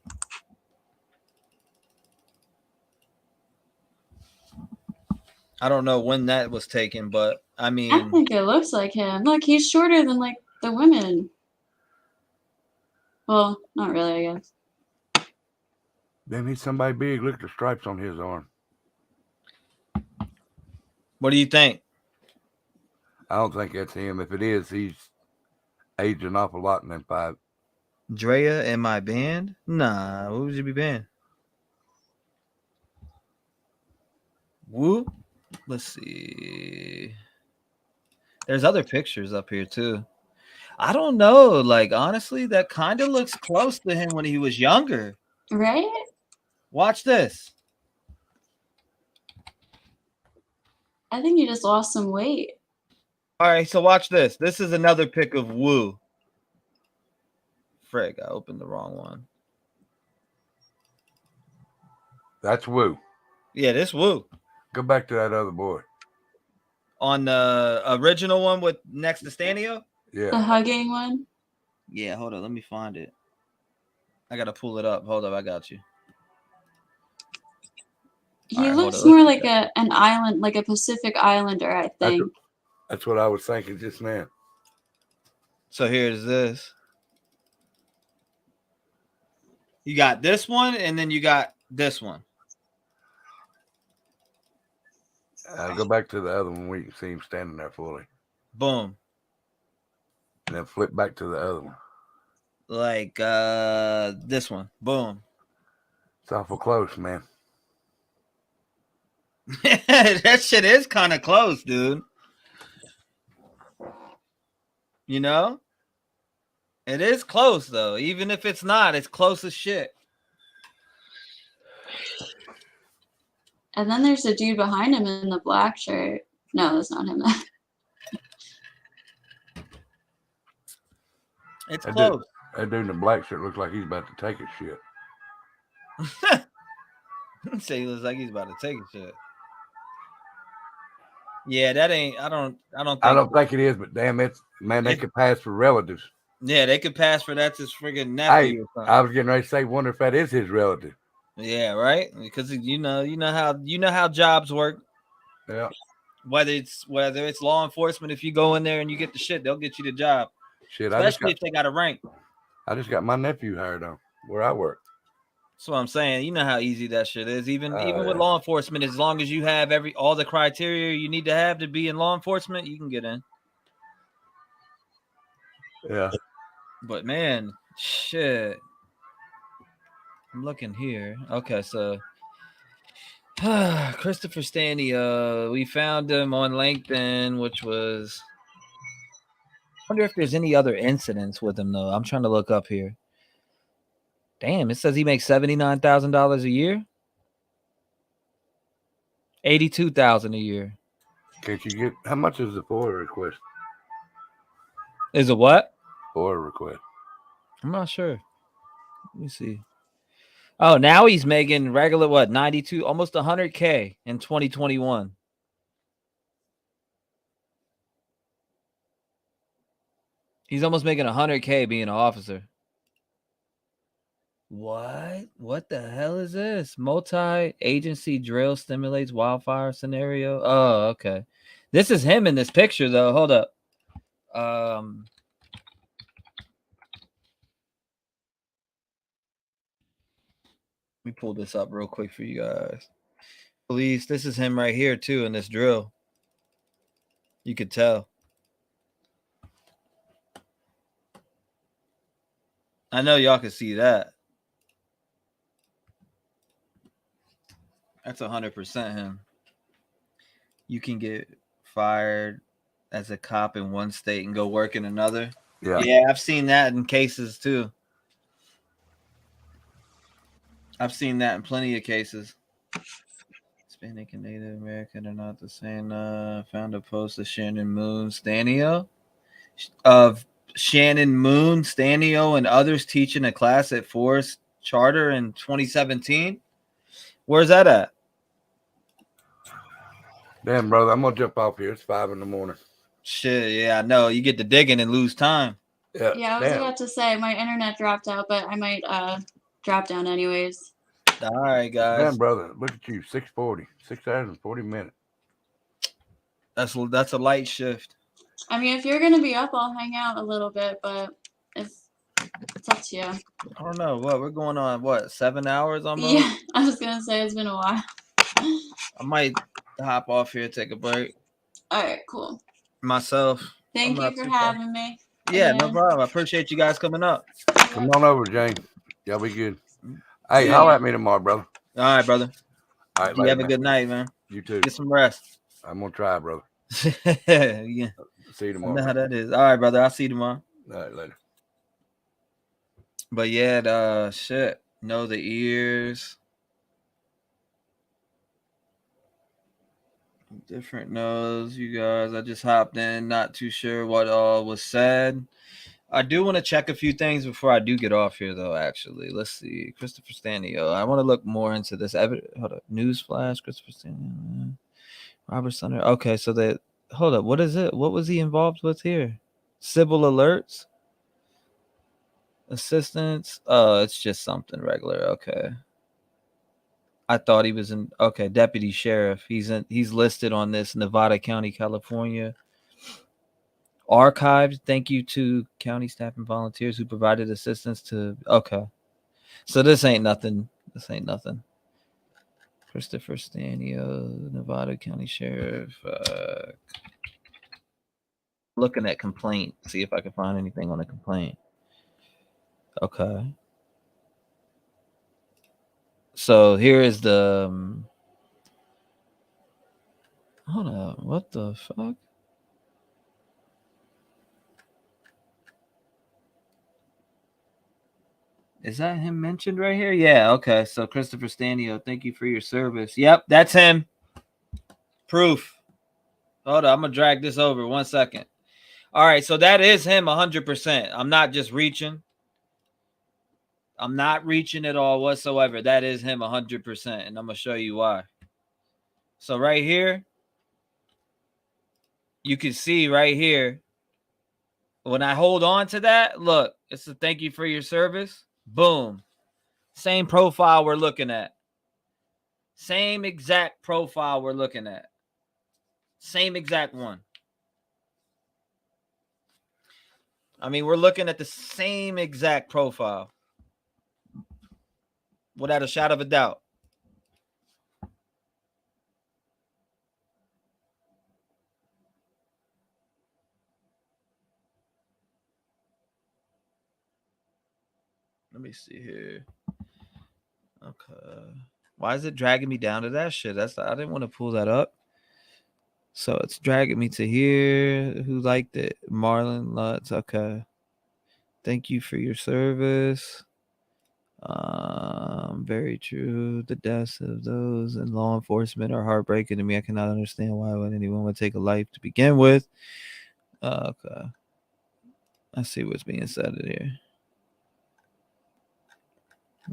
I don't know when that was taken, but I mean, I think it looks like him. Look, he's shorter than like the women. Well, not really, I guess. Then he's somebody big. Look at the stripes on his arm. What do you think? I don't think that's him. If it is, he's aged an awful lot in them 5. Drea in my band? Nah, what would you be banned? Woo? Let's see. There's other pictures up here too. I don't know. Like, honestly, that kind of looks close to him when he was younger. Right? Watch this. I think he just lost some weight. All right, so watch this. This is another pic of Woo. Frig, I opened the wrong one. That's Woo. Yeah, this Woo. Go back to that other boy. On the original one with next to Stanio? Yeah. The hugging one? Yeah, hold on. Let me find it. I got to pull it up. Hold up. I got you. He looks more like an island, like a Pacific Islander, I think. That's what I was thinking just now. So here's this. You got this one, and then you got this one. Go back to the other one where you can see him standing there fully. Boom. And then flip back to the other one. Like this one. Boom. It's awful close, man. That shit is kind of close, dude. You know? It is close, though. Even if it's not, it's close as shit. And then there's a dude behind him in the black shirt. No, that's not him. It's That close. That dude in the black shirt looks like he's about to take a shit. Say he looks like he's about to take a shit. Yeah, that ain't. I don't think it is, but damn, they could pass for relatives. Yeah, they could pass for that's his friggin' Hey, nephew or something. I was getting ready to say, wonder if that is his relative. Yeah, right. Because you know how jobs work. Yeah. Whether it's law enforcement, if you go in there and you get the shit, they'll get you the job. Shit, especially if they got a rank. I just got my nephew hired on where I work. That's what I'm saying. You know how easy that shit is. Even with yeah. law enforcement, as long as you have all the criteria you need to have to be in law enforcement, you can get in. Yeah. But man, shit. I'm looking here. Okay, so Christopher Stanley, we found him on LinkedIn, which was. I wonder if there's any other incidents with him though. I'm trying to look up here. Damn, it says he makes $79,000 a year. 82,000 a year. Can't you get how much is the FOIA request? Is it what? FOIA request. I'm not sure. Let me see. Oh, now he's making regular 92, almost 100K in 2021. He's almost making 100K being an officer. What the hell is this? Multi-agency drill stimulates wildfire scenario. Oh, okay. This is him in this picture, though. Hold up. Let me pull this up real quick for you guys. Police, this is him right here, too, in this drill. You could tell. I know y'all can see that. That's 100% him. You can get fired as a cop in one state and go work in another. Yeah, I've seen that in cases too. I've seen that in plenty of cases. Hispanic and Native American are not the same. Found a post of Shannon Moon Stanio and others teaching a class at Forest Charter in 2017. Where's that at? Damn, brother, I'm gonna jump off here. It's 5 a.m. Shit, yeah, I know. You get to digging and lose time. Yeah, I was about to say my internet dropped out, but I might drop down anyways. All right, guys. Damn, brother, look at you. 6:40, 6 hours and 40 minutes. That's a light shift. I mean, if you're gonna be up, I'll hang out a little bit, but it's up to you. I don't know. We're going on 7 hours almost? Yeah, I was gonna say it's been a while. I might hop off here, take a break. All right, cool. Myself. Thank you for having me. Yeah, no problem. I appreciate you guys coming up. Come on over, Jane. Y'all be good. Hey, holler at me tomorrow, brother. All right, brother. All right, you have a good night, man. You too. Get some rest. I'm gonna try, brother. Yeah. See you tomorrow. I know how that is. All right, brother. I'll see you tomorrow. All right, later. But yeah, shit. Know the ears. Different knows, you guys. I just hopped in, not too sure what all was said. I do want to check a few things before I do get off here, though, actually. Let's see. Christopher Stanley. I want to look more into this. Hold up. Newsflash. Christopher Stanley. Robert Sunder. Okay, so hold up. What is it? What was he involved with here? Civil alerts? Assistance? Oh, it's just something regular. Okay. I thought he was deputy sheriff. He's listed on this Nevada County, California. Archived. Thank you to county staff and volunteers who provided assistance to. Okay. So this ain't nothing. Christopher Stanio, Nevada County Sheriff. Looking at complaint. See if I can find anything on the complaint. Okay. So here is the. Hold on. What the fuck? Is that him mentioned right here? Yeah, okay. So Christopher Stanio, thank you for your service. Yep, that's him. Proof. Hold on, I'm gonna drag this over 1 second. All right, so that is him 100%. I'm not just reaching. I'm not reaching at all whatsoever. That is him 100%, and I'm gonna show you why. So right here, you can see right here, when I hold on to that, look, it's a thank you for your service. Boom. Same profile we're looking at. Same exact profile we're looking at. Same exact one. I mean, we're looking at the same exact profile. Without a shadow of a doubt. Let me see here. Okay. Why is it dragging me down to that shit? I didn't want to pull that up. So it's dragging me to here. Who liked it? Marlon Lutz. Okay. Thank you for your service. Very true. The deaths of those in law enforcement are heartbreaking to me. I cannot understand why would anyone would take a life to begin with. Okay. I see what's being said here.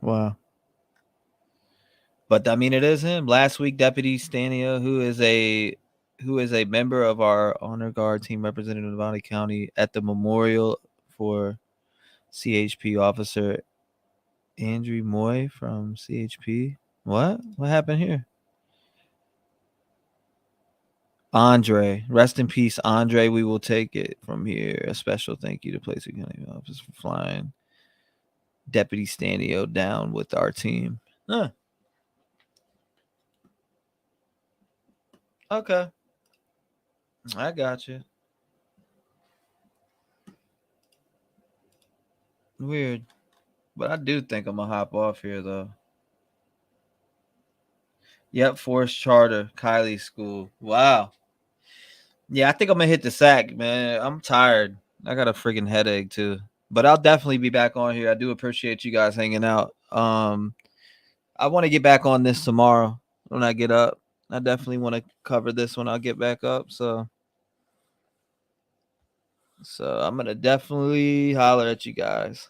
Wow. But I mean, it is him. Last week, Deputy Stania, who is a member of our honor guard team representing Nevada County at the memorial for CHP officer Andrew Moy from CHP. What happened here? Andre, rest in peace, Andre. We will take it from here. A special thank you to Placer County Office for flying Deputy Stanio down with our team. Huh. Okay. I got you. Weird. But I do think I'm going to hop off here, though. Yep, Forest Charter, Kylie School. Wow. Yeah, I think I'm going to hit the sack, man. I'm tired. I got a freaking headache, too. But I'll definitely be back on here. I do appreciate you guys hanging out. I want to get back on this tomorrow when I get up. I definitely want to cover this when I get back up. So I'm going to definitely holler at you guys.